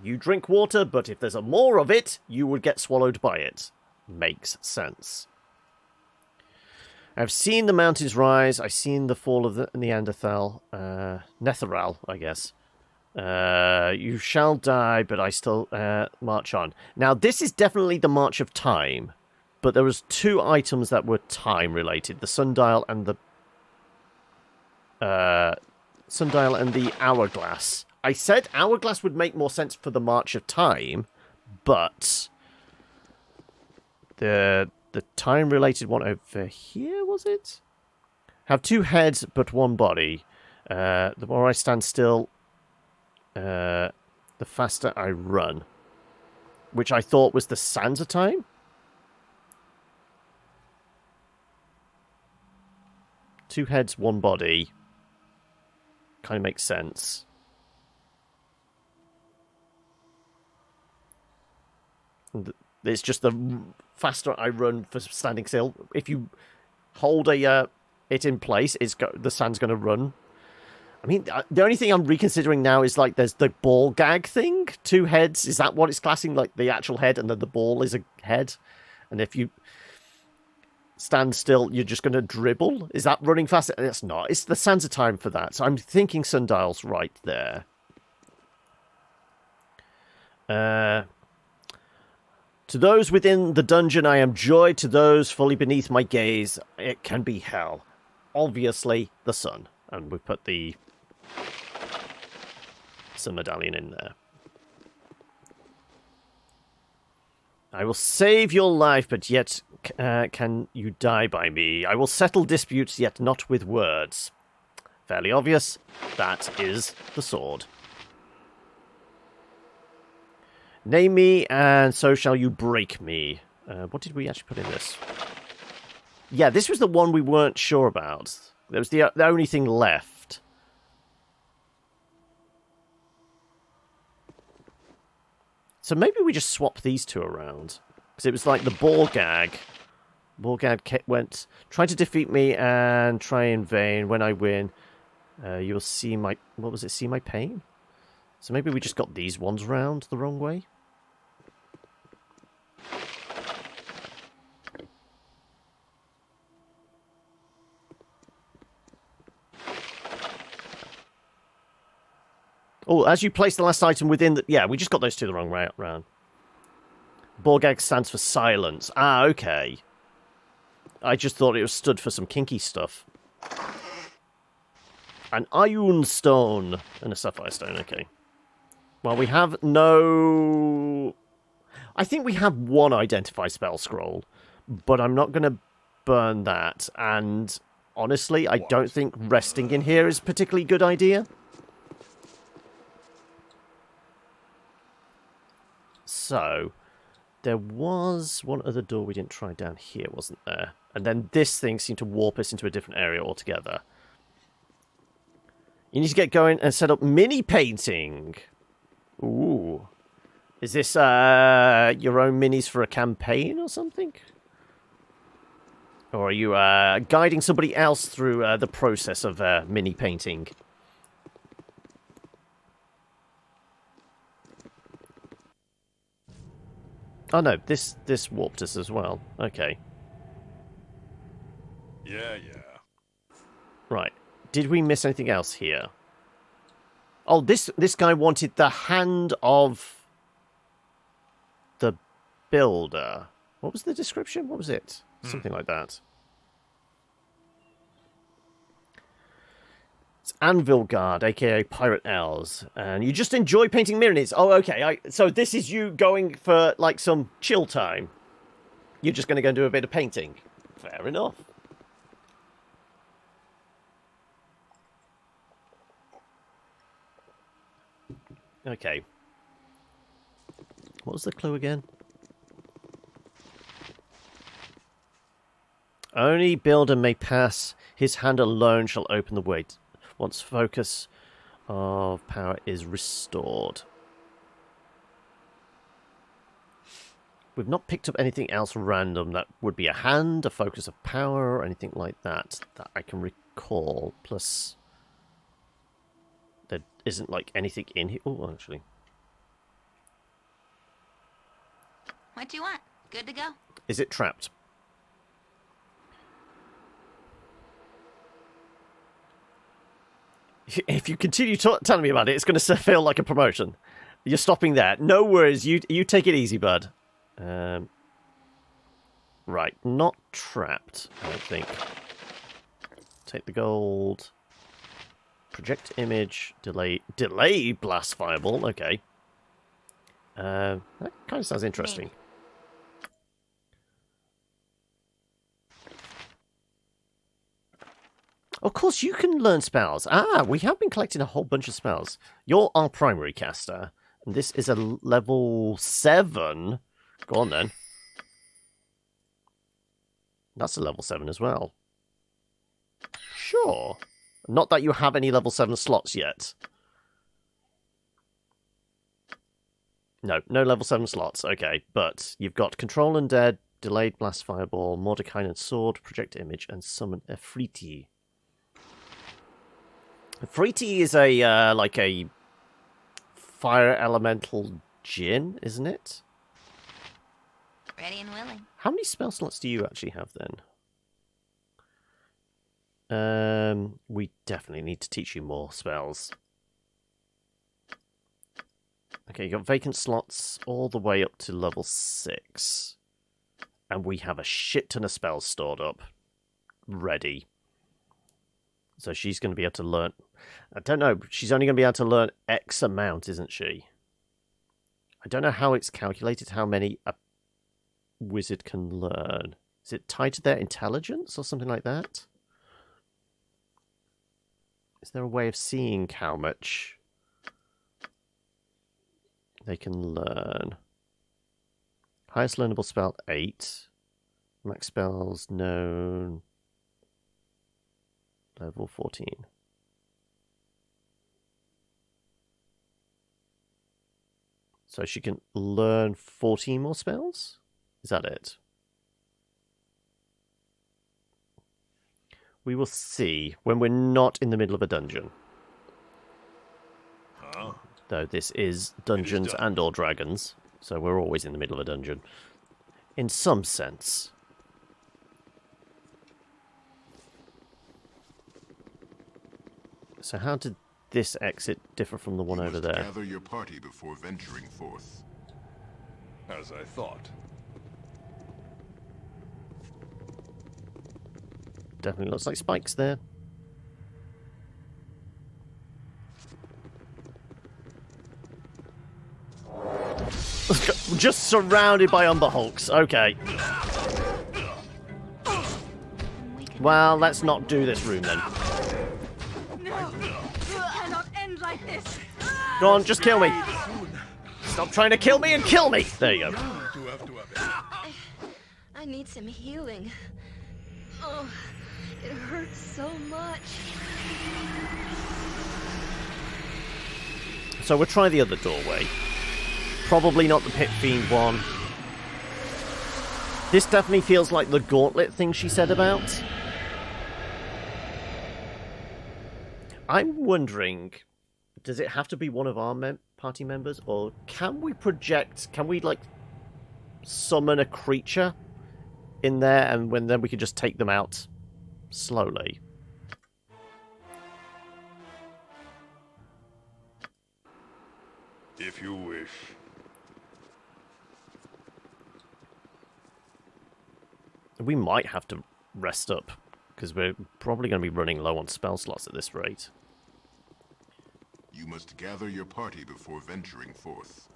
You drink water, but if there's a more of it, you would get swallowed by it. Makes sense. I've seen the mountains rise. I've seen the fall of the Neanderthal. Netheral, I guess. You shall die, but I still march on. Now, this is definitely the March of Time, but there was two items that were time-related. The sundial and the... sundial and the hourglass. I said hourglass would make more sense for the March of Time, but the time-related one over here, was it? Have two heads but one body. The more I stand still, the faster I run. Which I thought was the sands of time? Two heads, one body. Kind of makes sense. It's just the faster I run for standing still. If you hold it in place, the sand's going to run. I mean, the only thing I'm reconsidering now is like there's the ball gag thing. Two heads. Is that what it's classing? Like the actual head and then the ball is a head. And if you stand still, you're just going to dribble? Is that running faster? It's not. It's the sands of time for that. So I'm thinking sundial's right there. To those within the dungeon, I am joy. To those fully beneath my gaze, it can be hell. Obviously, the sun. And we put the sun medallion in there. I will save your life, but yet can you die by me? I will settle disputes, yet not with words. Fairly obvious. That is the sword. Name me, and so shall you break me. What did we actually put in this? Yeah, this was the one we weren't sure about. That was the only thing left. So maybe we just swap these two around. Because it was like the ball gag. Ball gag went, try to defeat me and try in vain. When I win, you will see my... What was it? See my pain? So maybe we just got these ones round the wrong way. Oh, as you place the last item within the... Yeah, we just got those two the wrong way round. Borgag stands for silence. Ah, okay. I just thought it was stood for some kinky stuff. An iron stone and a sapphire stone, okay. Well, we have no... I think we have one identify spell scroll, but I'm not going to burn that. And honestly, I don't think resting in here is a particularly good idea. So, there was one other door we didn't try down here, wasn't there? And then this thing seemed to warp us into a different area altogether. You need to get going and set up mini painting. Ooh. Is this your own minis for a campaign or something? Or are you guiding somebody else through the process of mini painting? Oh no, this warped us as well. Okay. Yeah. Right. Did we miss anything else here? Oh, this guy wanted the hand of the builder. What was the description? What was it? Something like that. It's Anvil Guard, aka Pirate Elves. And you just enjoy painting minis. Oh, okay. So this is you going for, like, some chill time. You're just going to go and do a bit of painting. Fair enough. Okay. What was the clue again? Only builder may pass. His hand alone shall open the way once focus of power is restored. We've not picked up anything else random that would be a hand, a focus of power, or anything like that I can recall. Plus, there isn't like anything in here. Oh, actually. What do you want? Good to go? Is it trapped? If you continue telling me about it, it's going to feel like a promotion. You're stopping there. No worries. You take it easy, bud. Right. Not trapped, I don't think. Take the gold. Project image. Delay blast fireball. Okay. That kind of sounds interesting. Of course, you can learn spells. Ah, we have been collecting a whole bunch of spells. You're our primary caster, and this is a level 7. Go on, then. That's a level 7 as well. Sure. Not that you have any level 7 slots yet. No level 7 slots. Okay, but you've got Control Undead, Delayed Blast Fireball, Mordecai and Sword, Project Image, and Summon Efreeti. Efreeti is a, like a fire elemental djinn, isn't it? Ready and willing. How many spell slots do you actually have, then? We definitely need to teach you more spells. Okay, you got vacant slots all the way up to level 6. And we have a shit ton of spells stored up. Ready. So she's going to be able to learn... I don't know, she's only going to be able to learn X amount, isn't she? I don't know how it's calculated, how many a wizard can learn. Is it tied to their intelligence or something like that? Is there a way of seeing how much they can learn? Highest learnable spell, 8. Max spells known... Level 14. So she can learn 14 more spells? Is that it? We will see when we're not in the middle of a dungeon. Though this is Dungeons and or Dragons, so we're always in the middle of a dungeon. In some sense. So how did this exit differ from the one over there? Gather your party before venturing forth. As I thought. Definitely looks like spikes there. Just surrounded by Umber Hulks. Okay. Well, let's not do this room then. Like this. Go on, just kill me. Stop trying to kill me and kill me. There you go. I need some healing. Oh, it hurts so much. So we'll try the other doorway. Probably not the Pit Fiend one. This definitely feels like the gauntlet thing she said about. I'm wondering, does it have to be one of our party members, or can we like summon a creature in there, and then we can just take them out slowly? If you wish. We might have to rest up, because we're probably going to be running low on spell slots at this rate. You must gather your party before venturing forth.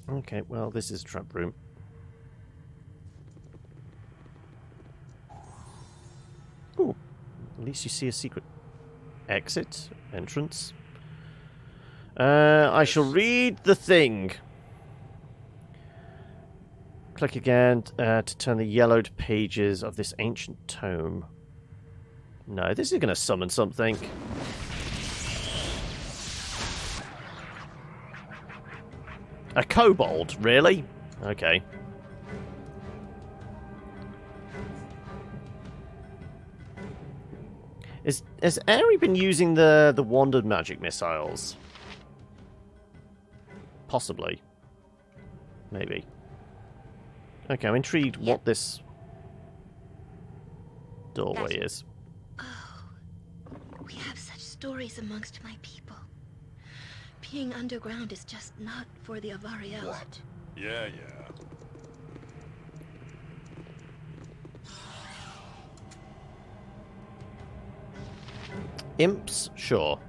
Okay, well, this is a trap room. Ooh, at least you see a secret exit, entrance. I shall read the thing. Click again to turn the yellowed pages of this ancient tome. No, this is going to summon something. A kobold, really? Okay. Has Aerie been using the wandered magic missiles? Possibly. Maybe. Okay, I'm intrigued what this doorway is. Oh, we have such stories amongst my people. Being underground is just not for the Avariel. What? Yeah. Imps? Sure.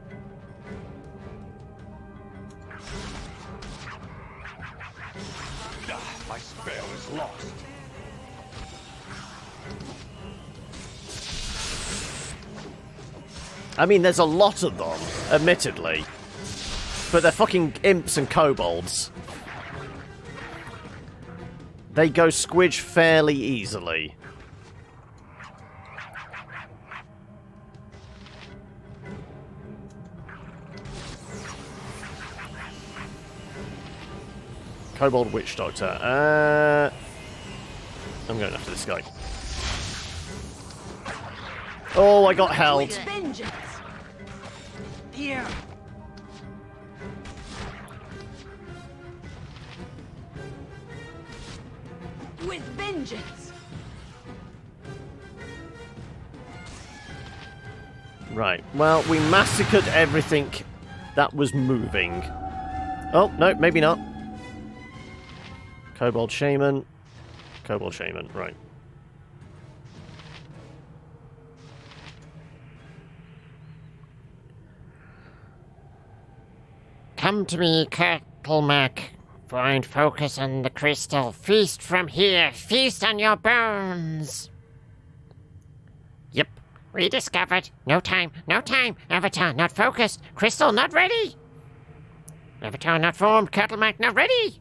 My spell is lost. I mean, there's a lot of them, admittedly. But they're fucking imps and kobolds. They go squidge fairly easily. Kobold Witch Doctor. I'm going after this guy. Oh, I got held. Vengeance. Here. With vengeance. Right. Well, we massacred everything that was moving. Oh, no, maybe not. Kobold Shaman. Kobold Shaman, right. Come to me, Kirtlemak. Find focus on the crystal. Feast from here. Feast on your bones. Yep. Rediscovered. No time. No time. Avatar not focused. Crystal not ready. Avatar not formed. Kirtlemak not ready.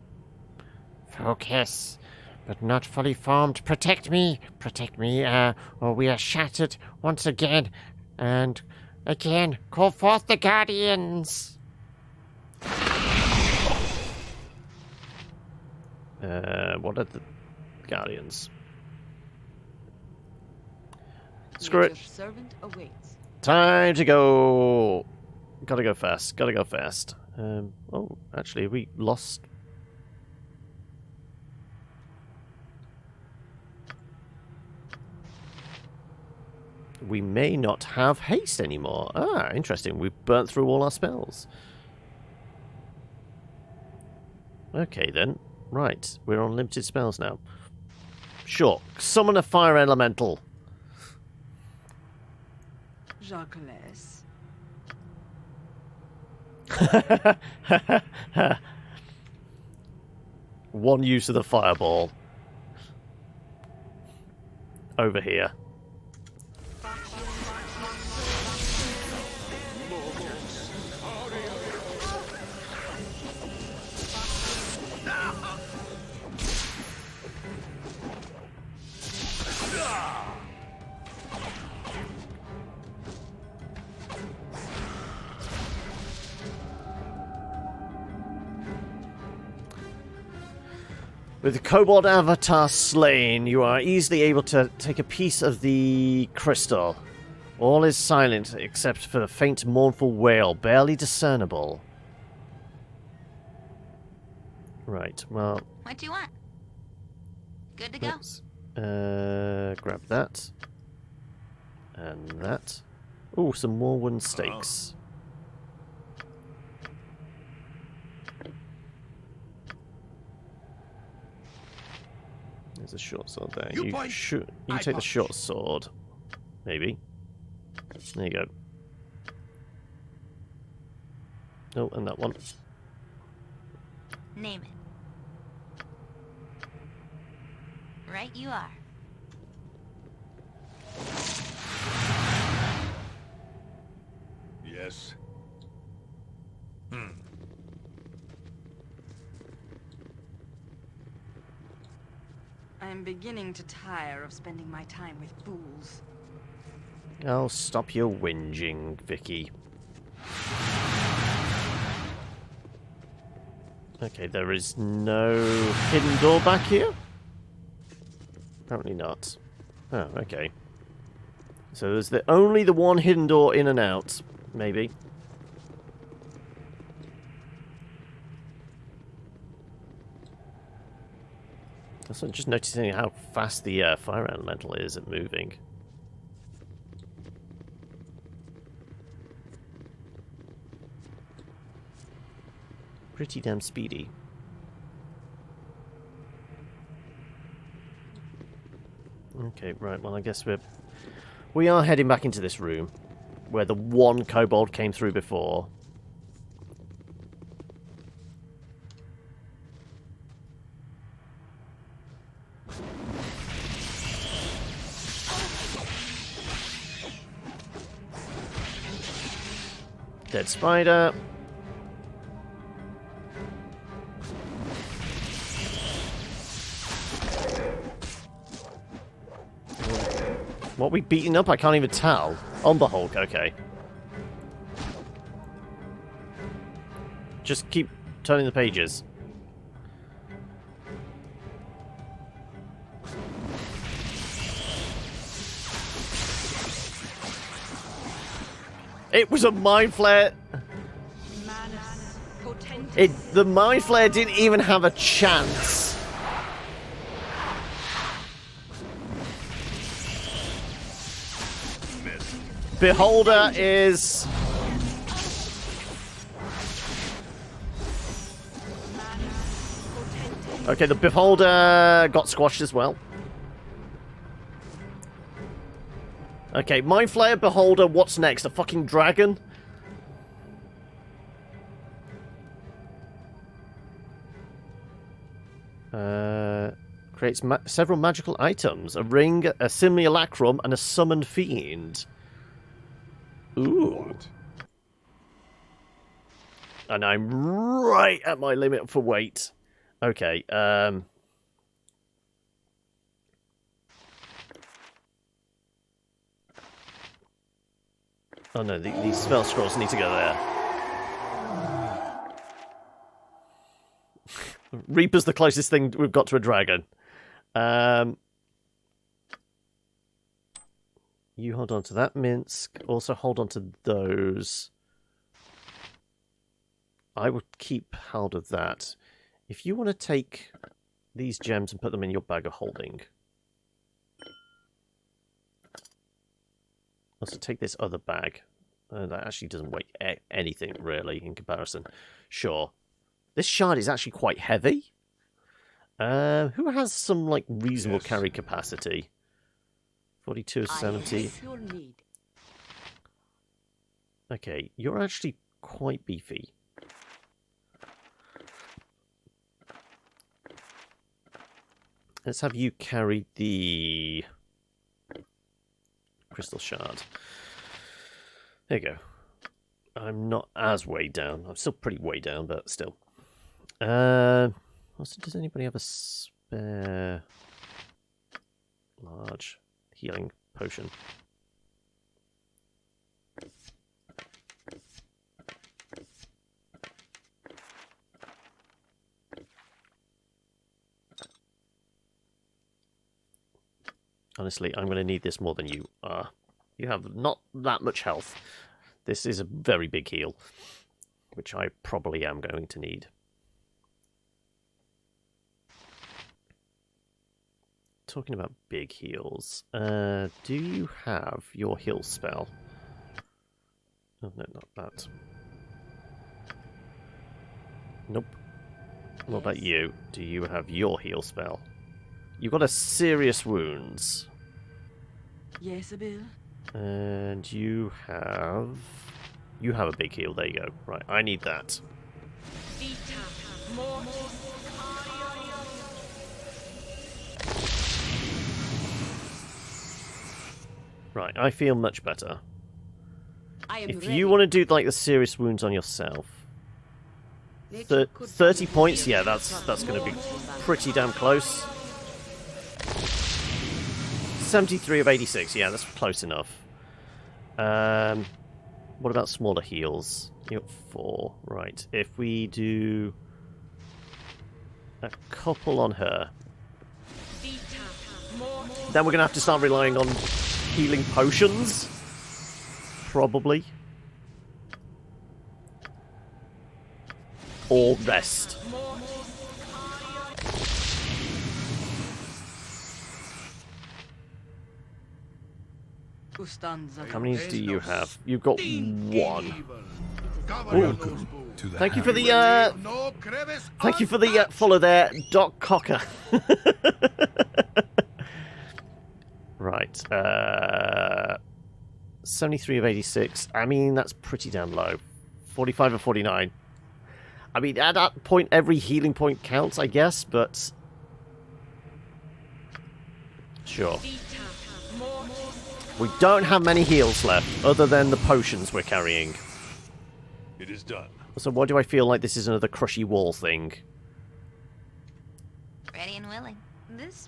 Focus. But not fully formed. Protect me. Protect me, or we are shattered once again. And again. Call forth the Guardians. What are the Guardians? Screw it. Servant awaits. Time to go. Gotta go fast. Gotta go fast. Oh, actually, we lost. We may not have haste anymore. Ah, interesting. We've burnt through all our spells. Okay, then. Right, we're on limited spells now. Sure, summon a fire elemental. Jacques. One use of the fireball. Over here. With the Kobold Avatar slain, you are easily able to take a piece of the crystal. All is silent except for the faint mournful wail, barely discernible. Right, well... What do you want? Good to go. Let's, grab that. And that. Oh, some more wooden stakes. There's a short sword there. You take the short sword. Maybe. There you go. Oh, and that one. Name it. Right you are. Yes. I'm beginning to tire of spending my time with fools. Oh, stop your whinging, Vicky. Okay, there is no hidden door back here? Apparently not. Oh, okay. So there's only the one hidden door in and out, maybe. Also, just noticing how fast the fire elemental is at moving. Pretty damn speedy. Okay, right, well I guess we are heading back into this room where the one kobold came through before. Dead spider. What we beating up? I can't even tell. Umber Hulk, okay. Just keep turning the pages. It was a mind flare. The mind flare didn't even have a chance. Beholder is... Okay, the Beholder got squashed as well. Okay, Mind Flayer, Beholder, what's next? A fucking dragon? Creates several magical items. A ring, a simulacrum, and a summoned fiend. Ooh. What? And I'm right at my limit for weight. Okay, Oh no, these spell scrolls need to go there. Reaper's the closest thing we've got to a dragon. You hold on to that, Minsk. Also hold on to those. I would keep hold of that. If you want to take these gems and put them in your bag of holding. Also take this other bag. That actually doesn't weigh anything, really, in comparison. Sure. This shard is actually quite heavy. Who has some, like, reasonable carry capacity? 42 of 70. Okay, you're actually quite beefy. Let's have you carry the crystal shard. There you go. I'm not as weighed down. I'm still pretty weighed down, but still. Also, does anybody have a spare large healing potion? Honestly, I'm going to need this more than you are. You have not that much health. This is a very big heal, which I probably am going to need. Talking about big heals, do you have your heal spell? Oh, no, not that. Nope. What about you? Do you have your heal spell? You've got a serious wounds. Yes, Bill. And you have a big heal. There you go. Right, I need that. Right, I feel much better. If you want to do like the serious wounds on yourself, 30 points, yeah, that's going to be pretty damn close. 73 of 86, yeah, that's close enough. What about smaller heals? You're at 4, right. If we do a couple on her, then we're going to have to start relying on healing potions. Probably. Or rest. How many do you have? You've got 1. Welcome to the Thank you for the thank you for the follow there, Doc Cocker. Right. 73 of 86. I mean, that's pretty damn low. 45 of 49. I mean, at that point, every healing point counts, I guess, but... Sure. We don't have many heals left, other than the potions we're carrying. It is done. So why do I feel like this is another crushy wall thing? Ready and willing.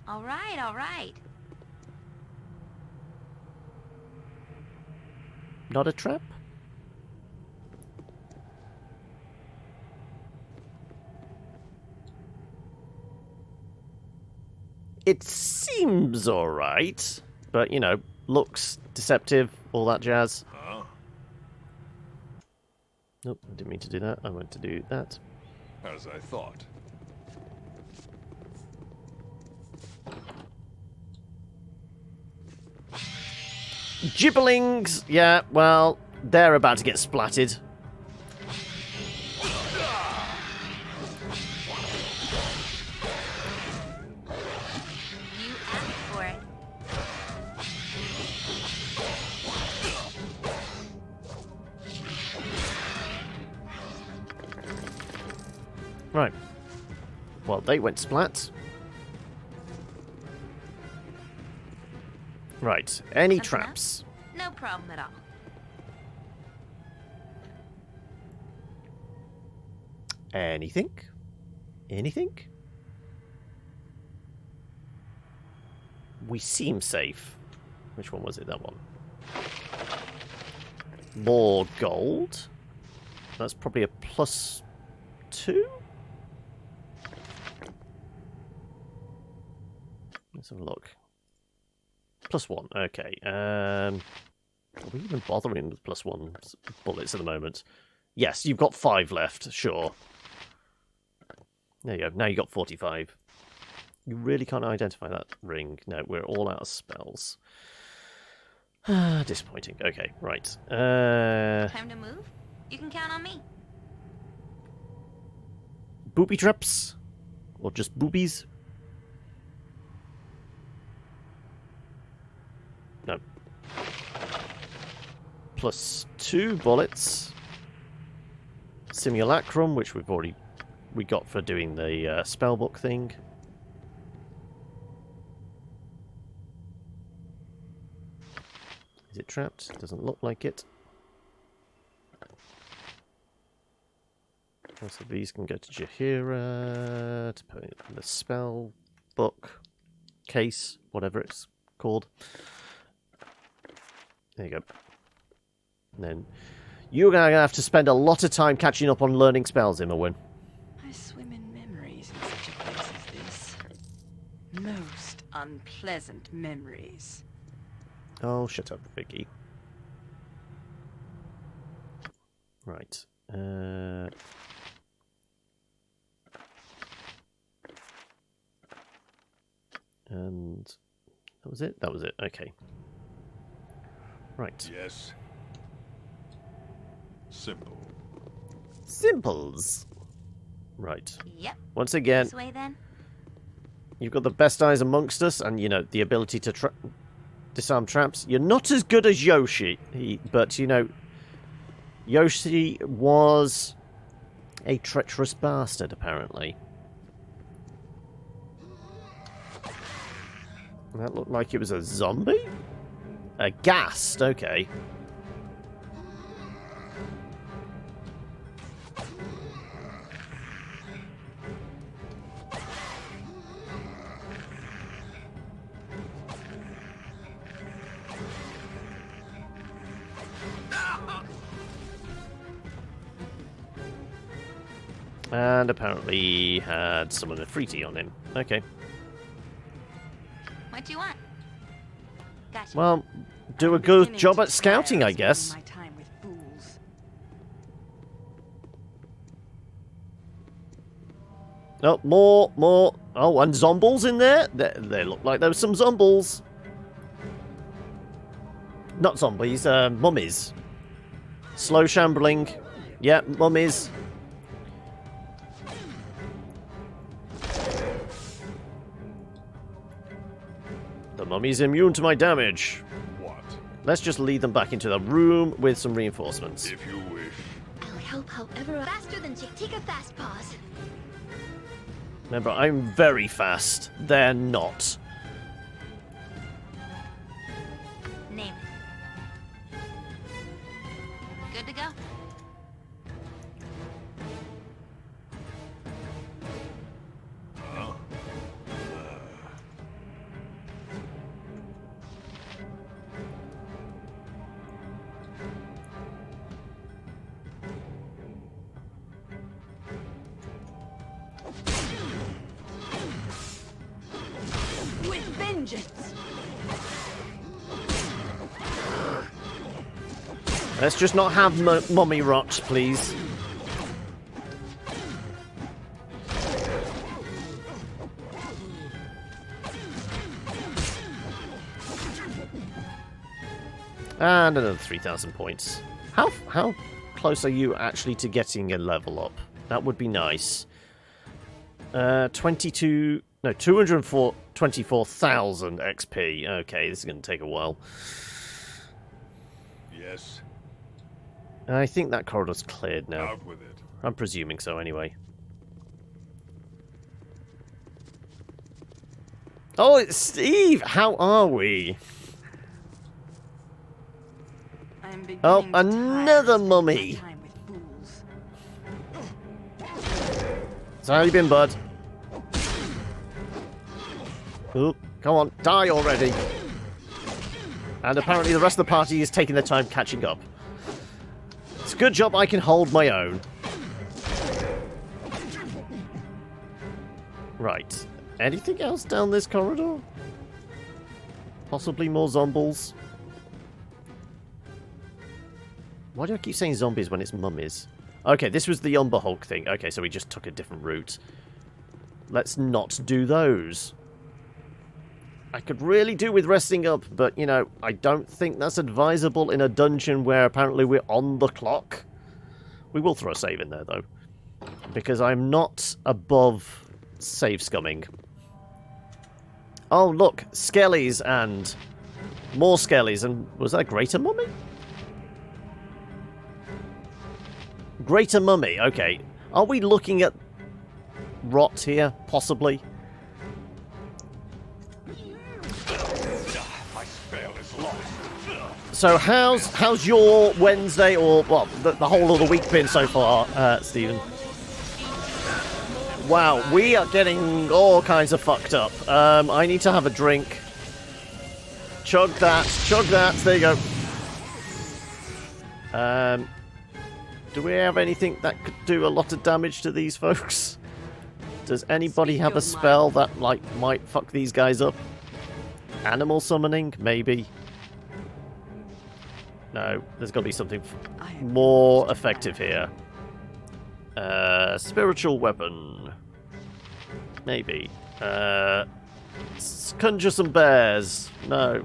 All right, all right. Not a trap? It seems alright, but, you know, looks deceptive, all that jazz. Huh? Nope, I didn't mean to do that. I meant to do that. As I thought. Gibberlings! Yeah, well, they're about to get splatted. You asked for it. Right. Well, they went splat. Right. Any Something traps? No problem at all. Anything? Anything? We seem safe. Which one was it? That one. More gold. That's probably a +2? Let's have a look. +1, okay. Are we even bothering with +1 bullets at the moment? Yes, you've got 5 left, sure. There you go, now you've got 45. You really can't identify that ring. No, we're all out of spells. Disappointing. Okay, right. Time to move? You can count on me. Booby traps? Or just boobies? No. +2 bullets. Simulacrum, which we got for doing the spellbook thing. Is it trapped? Doesn't look like it. So these can go to Jaheira to put in the spell book case, whatever it's called. There you go. And then you're going to have to spend a lot of time catching up on learning spells, Imoen. I swim in memories in such a place as this. Most unpleasant memories. Oh, shut up, Vicky. Right. And that was it? That was it. Okay. Right. Yes. Simple. Simples. Right. Yep. Once again, This way then. you've got the best eyes amongst us, and you know the ability to disarm traps. You're not as good as Yoshi, but you know, Yoshi was a treacherous bastard, apparently. That looked like it was a zombie? A ghast, okay. And apparently he had someone a fruity on him. Okay. What do you want? Gotcha. Well, do a good job at scouting, I guess. My time with fools. Oh, more. Oh, and zombles in there? They look like there were some zombles. Not zombies, mummies. Slow shambling. Yeah, mummies. The mummy's immune to my damage. What? Let's just lead them back into the room with some reinforcements. If you wish. I'll help however faster than Chick-Tika Fast Paws. Remember, I'm very fast. They're not. Name it. Good to go? With vengeance! Let's just not have mummy rot, please. And another 3,000 points. How close are you actually to getting a level up? That would be nice. 224,000 XP. Okay, this is going to take a while. Yes. I think that corridor's cleared now. Out with it. I'm presuming so anyway. Oh, it's Steve! How are we? Oh, another mummy! So how you been, bud? Oop, come on, die already! And apparently the rest of the party is taking their time catching up. It's a good job I can hold my own. Right. Anything else down this corridor? Possibly more zombies? Why do I keep saying zombies when it's mummies? Okay, this was the Umber Hulk thing. Okay, so we just took a different route. Let's not do those. I could really do with resting up, but, you know, I don't think that's advisable in a dungeon where apparently we're on the clock. We will throw a save in there, though. Because I'm not above save scumming. Oh, look, skellies and more skellies. And was that a greater mummy? Greater mummy, okay. Are we looking at rot here, possibly? So how's your Wednesday, or well, the whole of the week been so far, Stephen? Wow, we are getting all kinds of fucked up. I need to have a drink. Chug that, there you go. Do we have anything that could do a lot of damage to these folks? Does anybody have a spell that, like, might fuck these guys up? Animal summoning? Maybe. No, there's got to be something more effective here. Spiritual weapon. Maybe. Conjure some bears. No.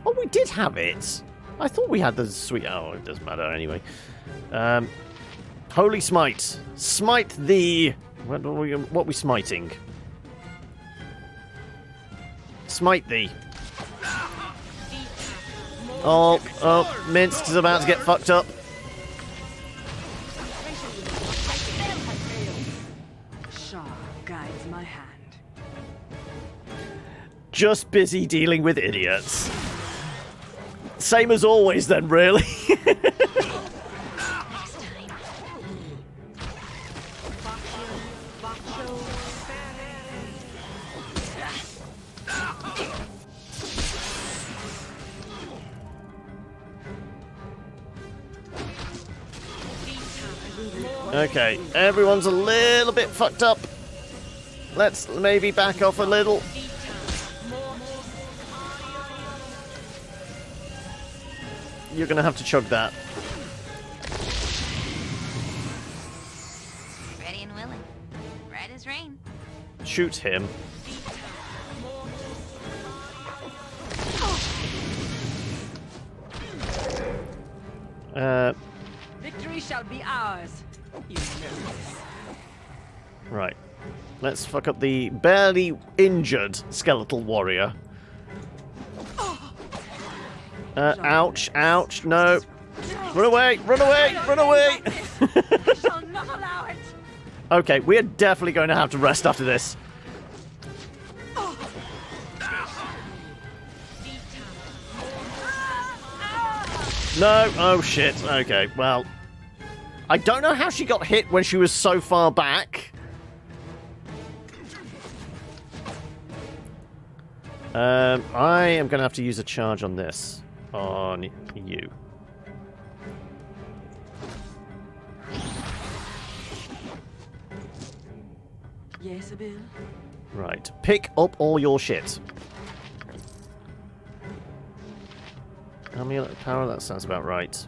Oh, we did have it. I thought we had the sweet... Oh, it doesn't matter anyway. Holy Smite. Smite the... What are we smiting? Smite thee. Oh, Minsk is about to get fucked up. Shah guides my hand. Just busy dealing with idiots. Same as always then, really. Okay, everyone's a little bit fucked up. Let's maybe back off a little. You're gonna have to chug that. Ready and willing. Red as rain. Shoot him. Victory shall be ours. You know this. Right. Let's fuck up the barely injured skeletal warrior. Ouch, ouch, no. Run away, run away, run away! I shall not allow it. Okay, we're definitely going to have to rest after this. No, oh shit, okay, well. I don't know how she got hit when she was so far back. I am going to have to use a charge on this. On you. Yes, Bill. Right. Pick up all your shit. Amulet power, that sounds about right.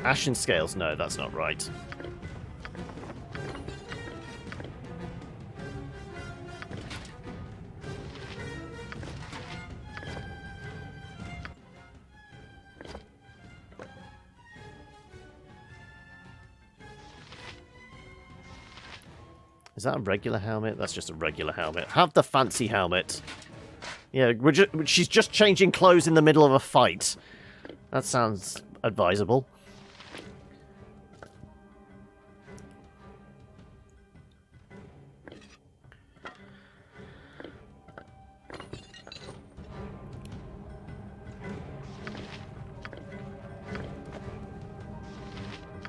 Ashen scales, no, that's not right. Is that a regular helmet? That's just a regular helmet. Have the fancy helmet. Yeah, she's just changing clothes in the middle of a fight. That sounds advisable.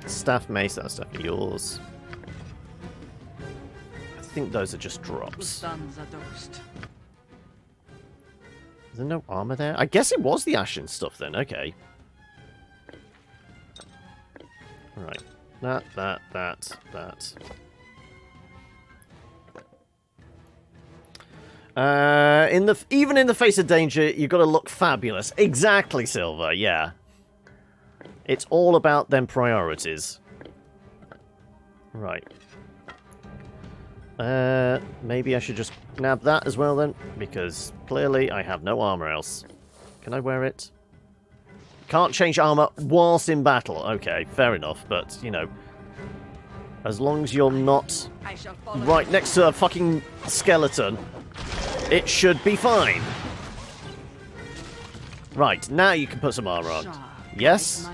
Staff mace, that's definitely yours. I think those are just drops. Is there no armor there? I guess it was the ashen stuff then, okay. Right. That. Even in the face of danger, you've got to look fabulous. Exactly, Silver, yeah. It's all about them priorities. Right. Maybe I should just nab that as well then, because clearly I have no armor else. Can I wear it? Can't change armor whilst in battle. Okay, fair enough, but, you know, as long as you're not right next to a fucking skeleton, it should be fine. Right, now you can put some armor on. Yes?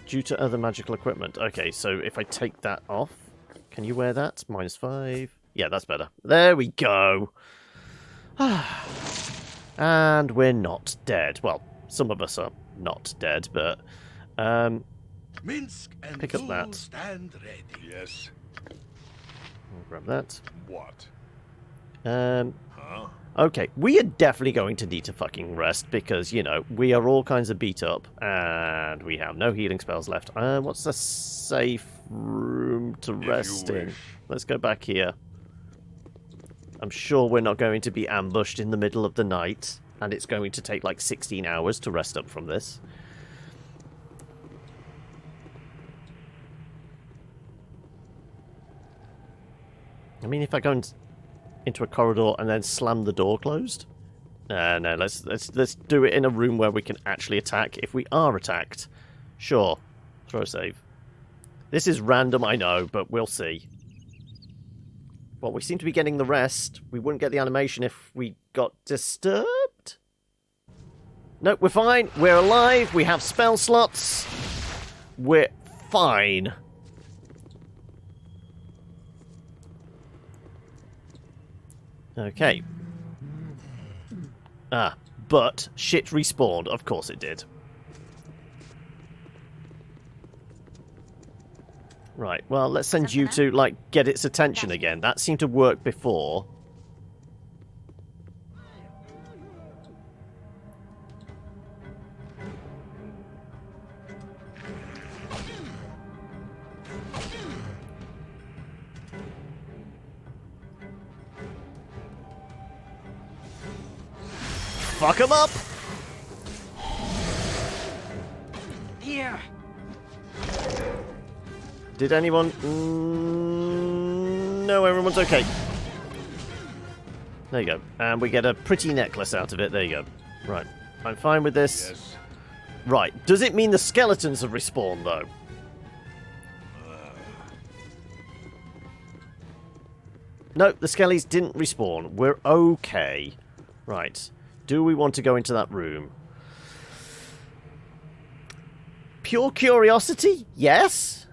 Due to other magical equipment. Okay, so if I take that off, can you wear that? -5. Yeah, that's better. There we go. And we're not dead. Well, some of us are not dead, but Minsk and pick up that. Stand ready. Yes. I'll grab that. What? Okay, we are definitely going to need to fucking rest because, you know, we are all kinds of beat up and we have no healing spells left. What's the safe room to rest in. Let's go back here. I'm sure we're not going to be ambushed in the middle of the night, and it's going to take like 16 hours to rest up from this. I mean, if I go into a corridor and then slam the door closed? No, let's do it in a room where we can actually attack. If we are attacked, sure, throw a save. This is random, I know, but we'll see. Well, we seem to be getting the rest. We wouldn't get the animation if we got disturbed. Nope, we're fine. We're alive. We have spell slots. We're fine. Okay. But shit respawned. Of course it did. Right, well, let's send you to, like, get its attention again. That seemed to work before. Fuck him up! Here. Did anyone... no, everyone's okay. There you go. And we get a pretty necklace out of it. There you go. Right. I'm fine with this. Yes. Right. Does it mean the skeletons have respawned, though? No, the skellies didn't respawn. We're okay. Right. Do we want to go into that room? Pure curiosity? Yes.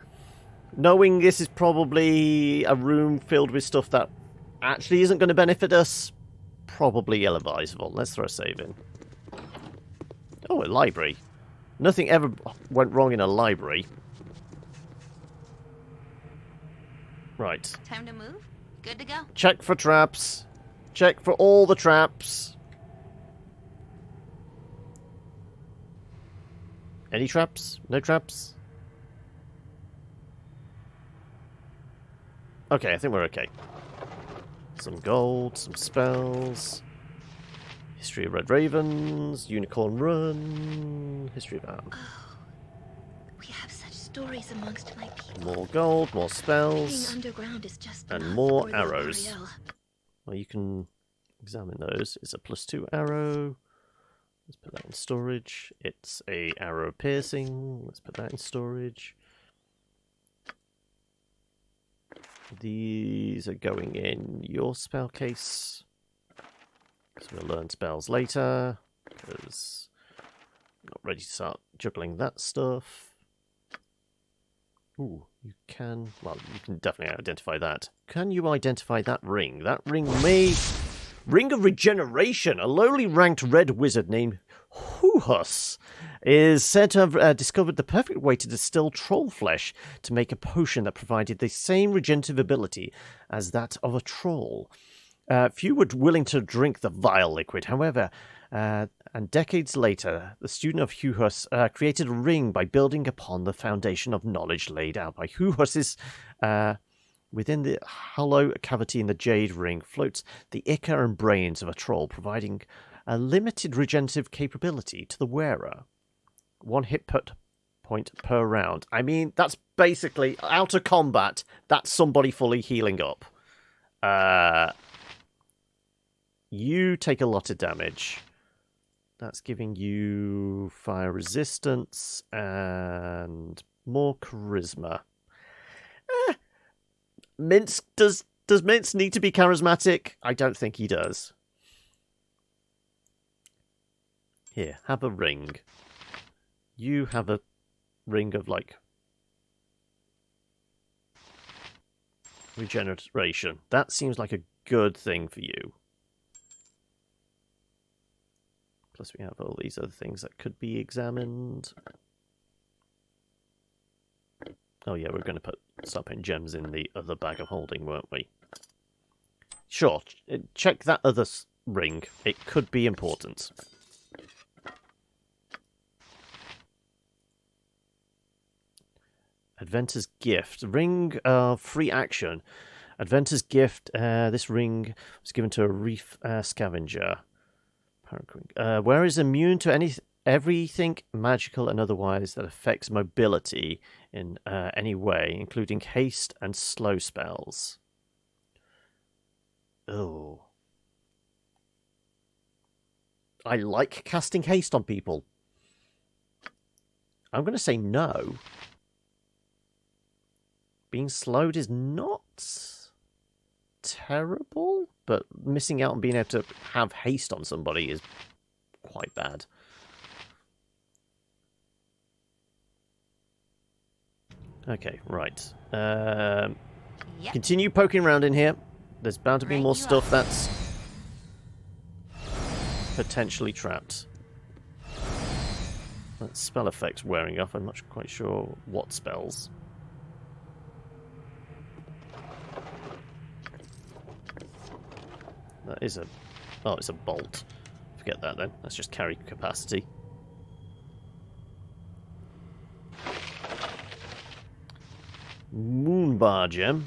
Knowing this is probably a room filled with stuff that actually isn't going to benefit us, probably ill-advisable. Let's throw a save in. Oh, a library. Nothing ever went wrong in a library. Right. Time to move? Good to go. Check for traps. Check for all the traps. Any traps? No traps? Okay, I think we're okay. Some gold, some spells. History of Red Ravens, Unicorn Run, History of Arm. Oh, we have such stories amongst my people. More gold, more spells. Being underground is just and not more for the arrows. Ariel. Well, you can examine those. It's a +2 arrow. Let's put that in storage. It's a arrow piercing. Let's put that in storage. These are going in your spell case. Because we'll learn spells later. Because I'm not ready to start juggling that stuff. Ooh, you can... well, you can definitely identify that. Can you identify that ring? That ring may... Ring of Regeneration! A lowly ranked red wizard named Huhus is said to have discovered the perfect way to distill troll flesh to make a potion that provided the same regenerative ability as that of a troll. Few were willing to drink the vile liquid, however, and decades later, the student of Huhus created a ring by building upon the foundation of knowledge laid out by Huhus's. Within the hollow cavity in the jade ring floats the ichor and brains of a troll, providing a limited regenerative capability to the wearer. 1 hit point per round. I mean, that's basically, out of combat, that's somebody fully healing up. You take a lot of damage. That's giving you fire resistance and more charisma. Mince, does Mince need to be charismatic? I don't think he does. Here, have a ring. You have a ring of, like, regeneration. That seems like a good thing for you. Plus we have all these other things that could be examined. Oh yeah, we're going to start putting gems in the other bag of holding, weren't we? Sure, check that other ring. It could be important. Adventur's Gift. Ring of free action. Adventur's Gift. This ring was given to a reef scavenger. Where is immune to everything magical and otherwise that affects mobility in any way, including haste and slow spells. Oh. I like casting haste on people. I'm going to say no. Being slowed is not terrible, but missing out on being able to have haste on somebody is quite bad. Okay, right. Continue poking around in here. There's bound to be more stuff that's potentially trapped. That spell effect's wearing off. I'm not quite sure what spells. That is a... Oh, it's a bolt. Forget that then. Let's just carry capacity. Moonbar gem.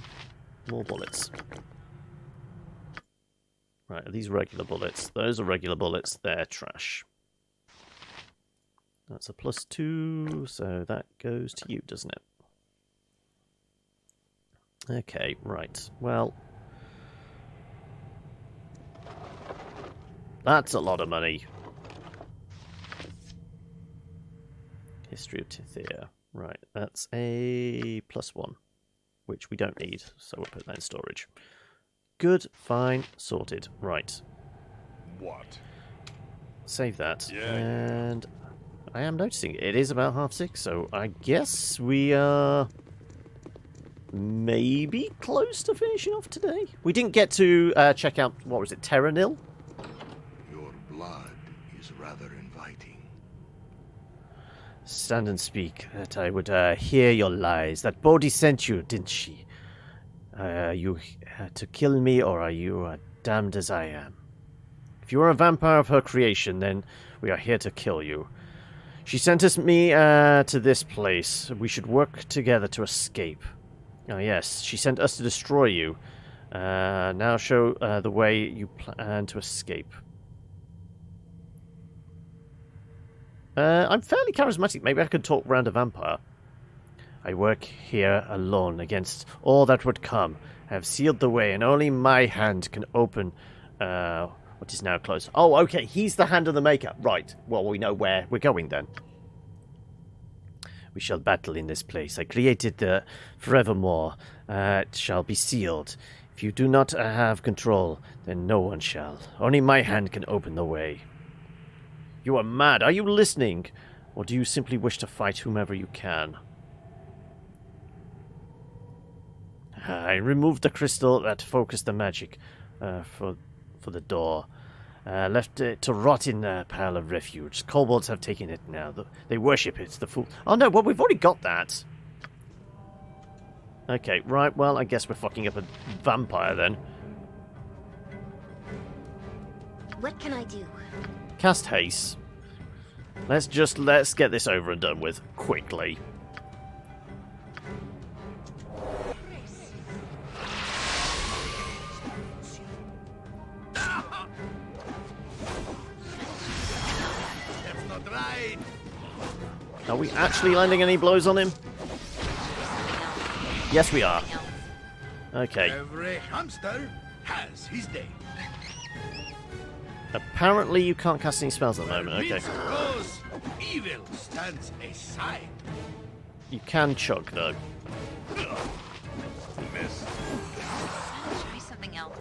More bullets. Right, are these regular bullets? Those are regular bullets. They're trash. That's a +2, so that goes to you, doesn't it? Okay, right. Well, that's a lot of money. History of Tithia. Right, that's a +1, which we don't need, so we'll put that in storage. Good, fine, sorted. Right. What? Save that. Yeah. And I am noticing it is about 6:30, so I guess we are maybe close to finishing off today. We didn't get to check out, what was it, Terranil? Your blood is rather inviting. Stand and speak, that I would hear your lies. That Bodhi sent you, didn't she? Are you to kill me, or are you damned as I am? If you are a vampire of her creation, then we are here to kill you. She sent me to this place. We should work together to escape. Oh yes, she sent us to destroy you. Now show the way you plan to escape. I'm fairly charismatic. Maybe I could talk round a vampire. I work here alone against all that would come. I have sealed the way, and only my hand can open what is now closed. Oh, okay, he's the hand of the maker. Right, well, we know where we're going then. We shall battle in this place. I created the forevermore. It shall be sealed. If you do not have control, then no one shall. Only my hand can open the way. You are mad. Are you listening? Or do you simply wish to fight whomever you can? I removed the crystal that focused the magic for the door. Left it to rot in a pile of refuge. Kobolds have taken it now. They worship it. The fool. Oh no, well, we've already got that. Okay, right, well, I guess we're fucking up a vampire then. What can I do? Cast haste. Let's get this over and done with quickly. Are we actually landing any blows on him? Yes, we are. Okay. Every hamster has his day. Apparently you can't cast any spells at the moment. Okay. Goes, evil stands aside. You can chug, though. Miss. Try something else.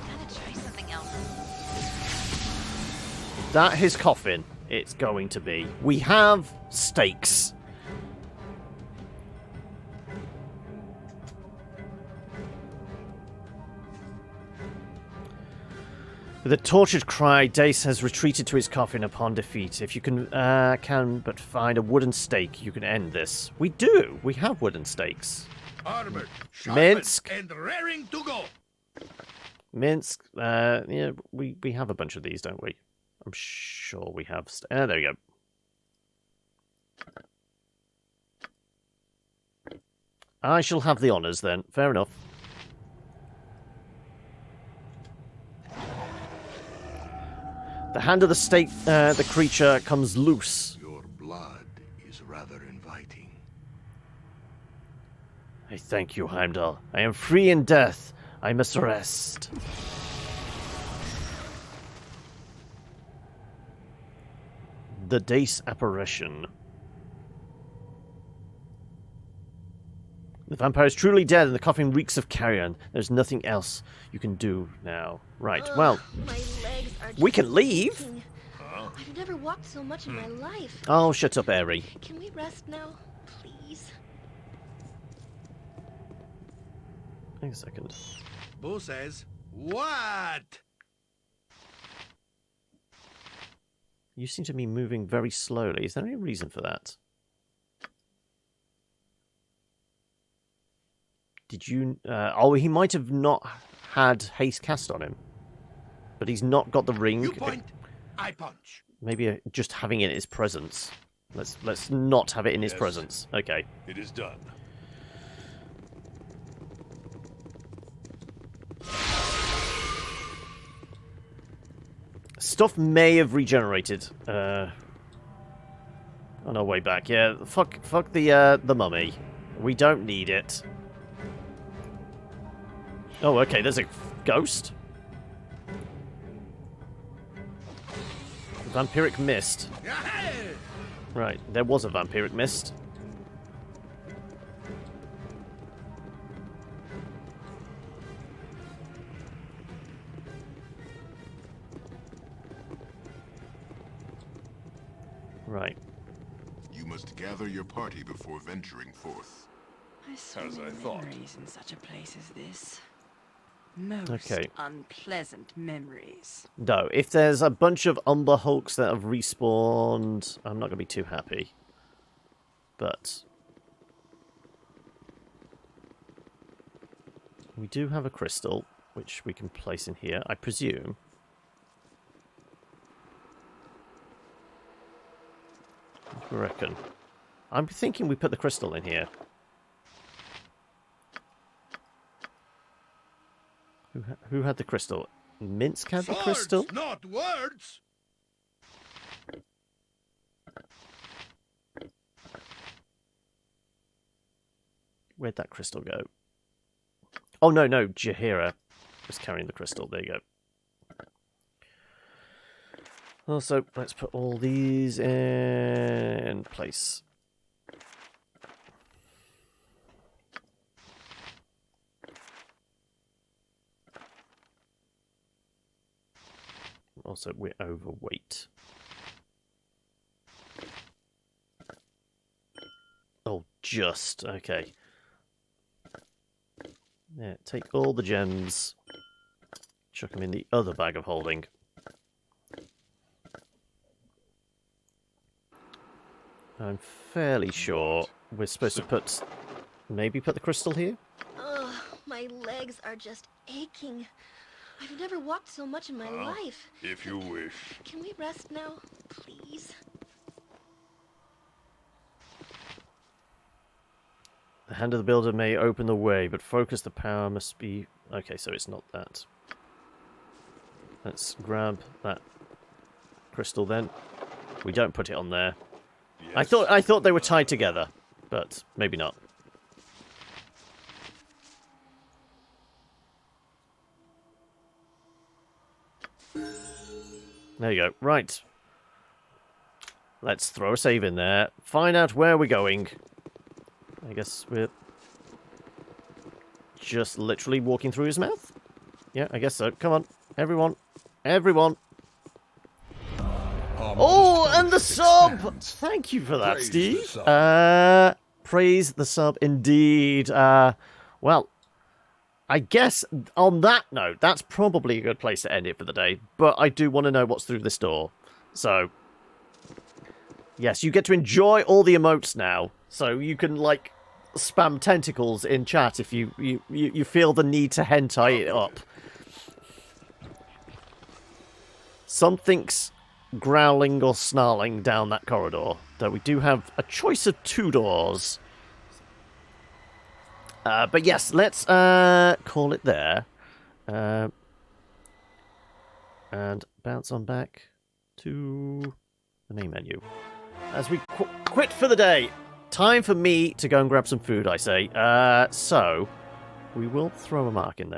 Gotta try something else. That his coffin. It's going to be. We have stakes. With a tortured cry, Dace has retreated to his coffin upon defeat. If you can but find a wooden stake, you can end this. We do. We have wooden stakes. Armored, Minsk and raring to go. Minsk. Yeah, we have a bunch of these, don't we? I'm sure we have. There we go. I shall have the honours then. Fair enough. The hand of the creature comes loose. Your blood is rather inviting. I thank you, Heimdall. I am free in death. I must rest. The Dace Apparition. The vampire is truly dead and the coffin reeks of carrion. There's nothing else you can do now. Right, well, My legs are we just can leave. aching. I've never walked so much in my life. Oh, shut up, Airy. Can we rest now, please? Hang a second. Boo says, what? You seem to be moving very slowly. Is there any reason for that? Did you... oh, he might have not had haste cast on him. But he's not got the ring. You point, I punch. Maybe just having it in his presence. Let's not have it in his Yes. presence. Okay. It is done. Stuff may have regenerated on our way back. Yeah, fuck the mummy. We don't need it. Oh, okay, there's a ghost. Vampiric mist. Right, there was a vampiric mist. Right. You must gather your party before venturing forth. So As I many thought. memories in such a place as this. Most Okay. unpleasant memories. No, if there's a bunch of Umber Hulks that have respawned, I'm not going to be too happy. But we do have a crystal, which we can place in here, I presume. What do you reckon? I'm thinking we put the crystal in here. Who had the crystal? Minsk had the crystal? Swords, not words. Where'd that crystal go? Oh, no, Jaheira was carrying the crystal. There you go. Also, let's put all these in place. Also, we're overweight. Oh, just. Okay. Yeah, take all the gems. Chuck them in the other bag of holding. I'm fairly sure we're supposed to put... Maybe put the crystal here? Ugh, my legs are just aching. I've never walked so much in my life. If you wish. Can we rest now, please? The hand of the builder may open the way, but focus the power must be... Okay, so it's not that. Let's grab that crystal then. We don't put it on there. Yes. I thought they were tied together, but maybe not. There you go. Right. Let's throw a save in there. Find out where we're going. I guess we're just literally walking through his mouth? Yeah, I guess so. Come on. Everyone. Everyone. Oh, and the sub! Thank you for that, Praise Steve. the sub. Praise the sub indeed. Well, I guess on that note, that's probably a good place to end it for the day. But I do want to know what's through this door. So, yes, you get to enjoy all the emotes now. So you can, like, spam tentacles in chat if you feel the need to hentai it up. Something's growling or snarling down that corridor. Though we do have a choice of 2 doors. But yes, let's call it there. And bounce on back to the main menu. As we quit for the day. Time for me to go and grab some food, I say. So, we will throw a mark in there.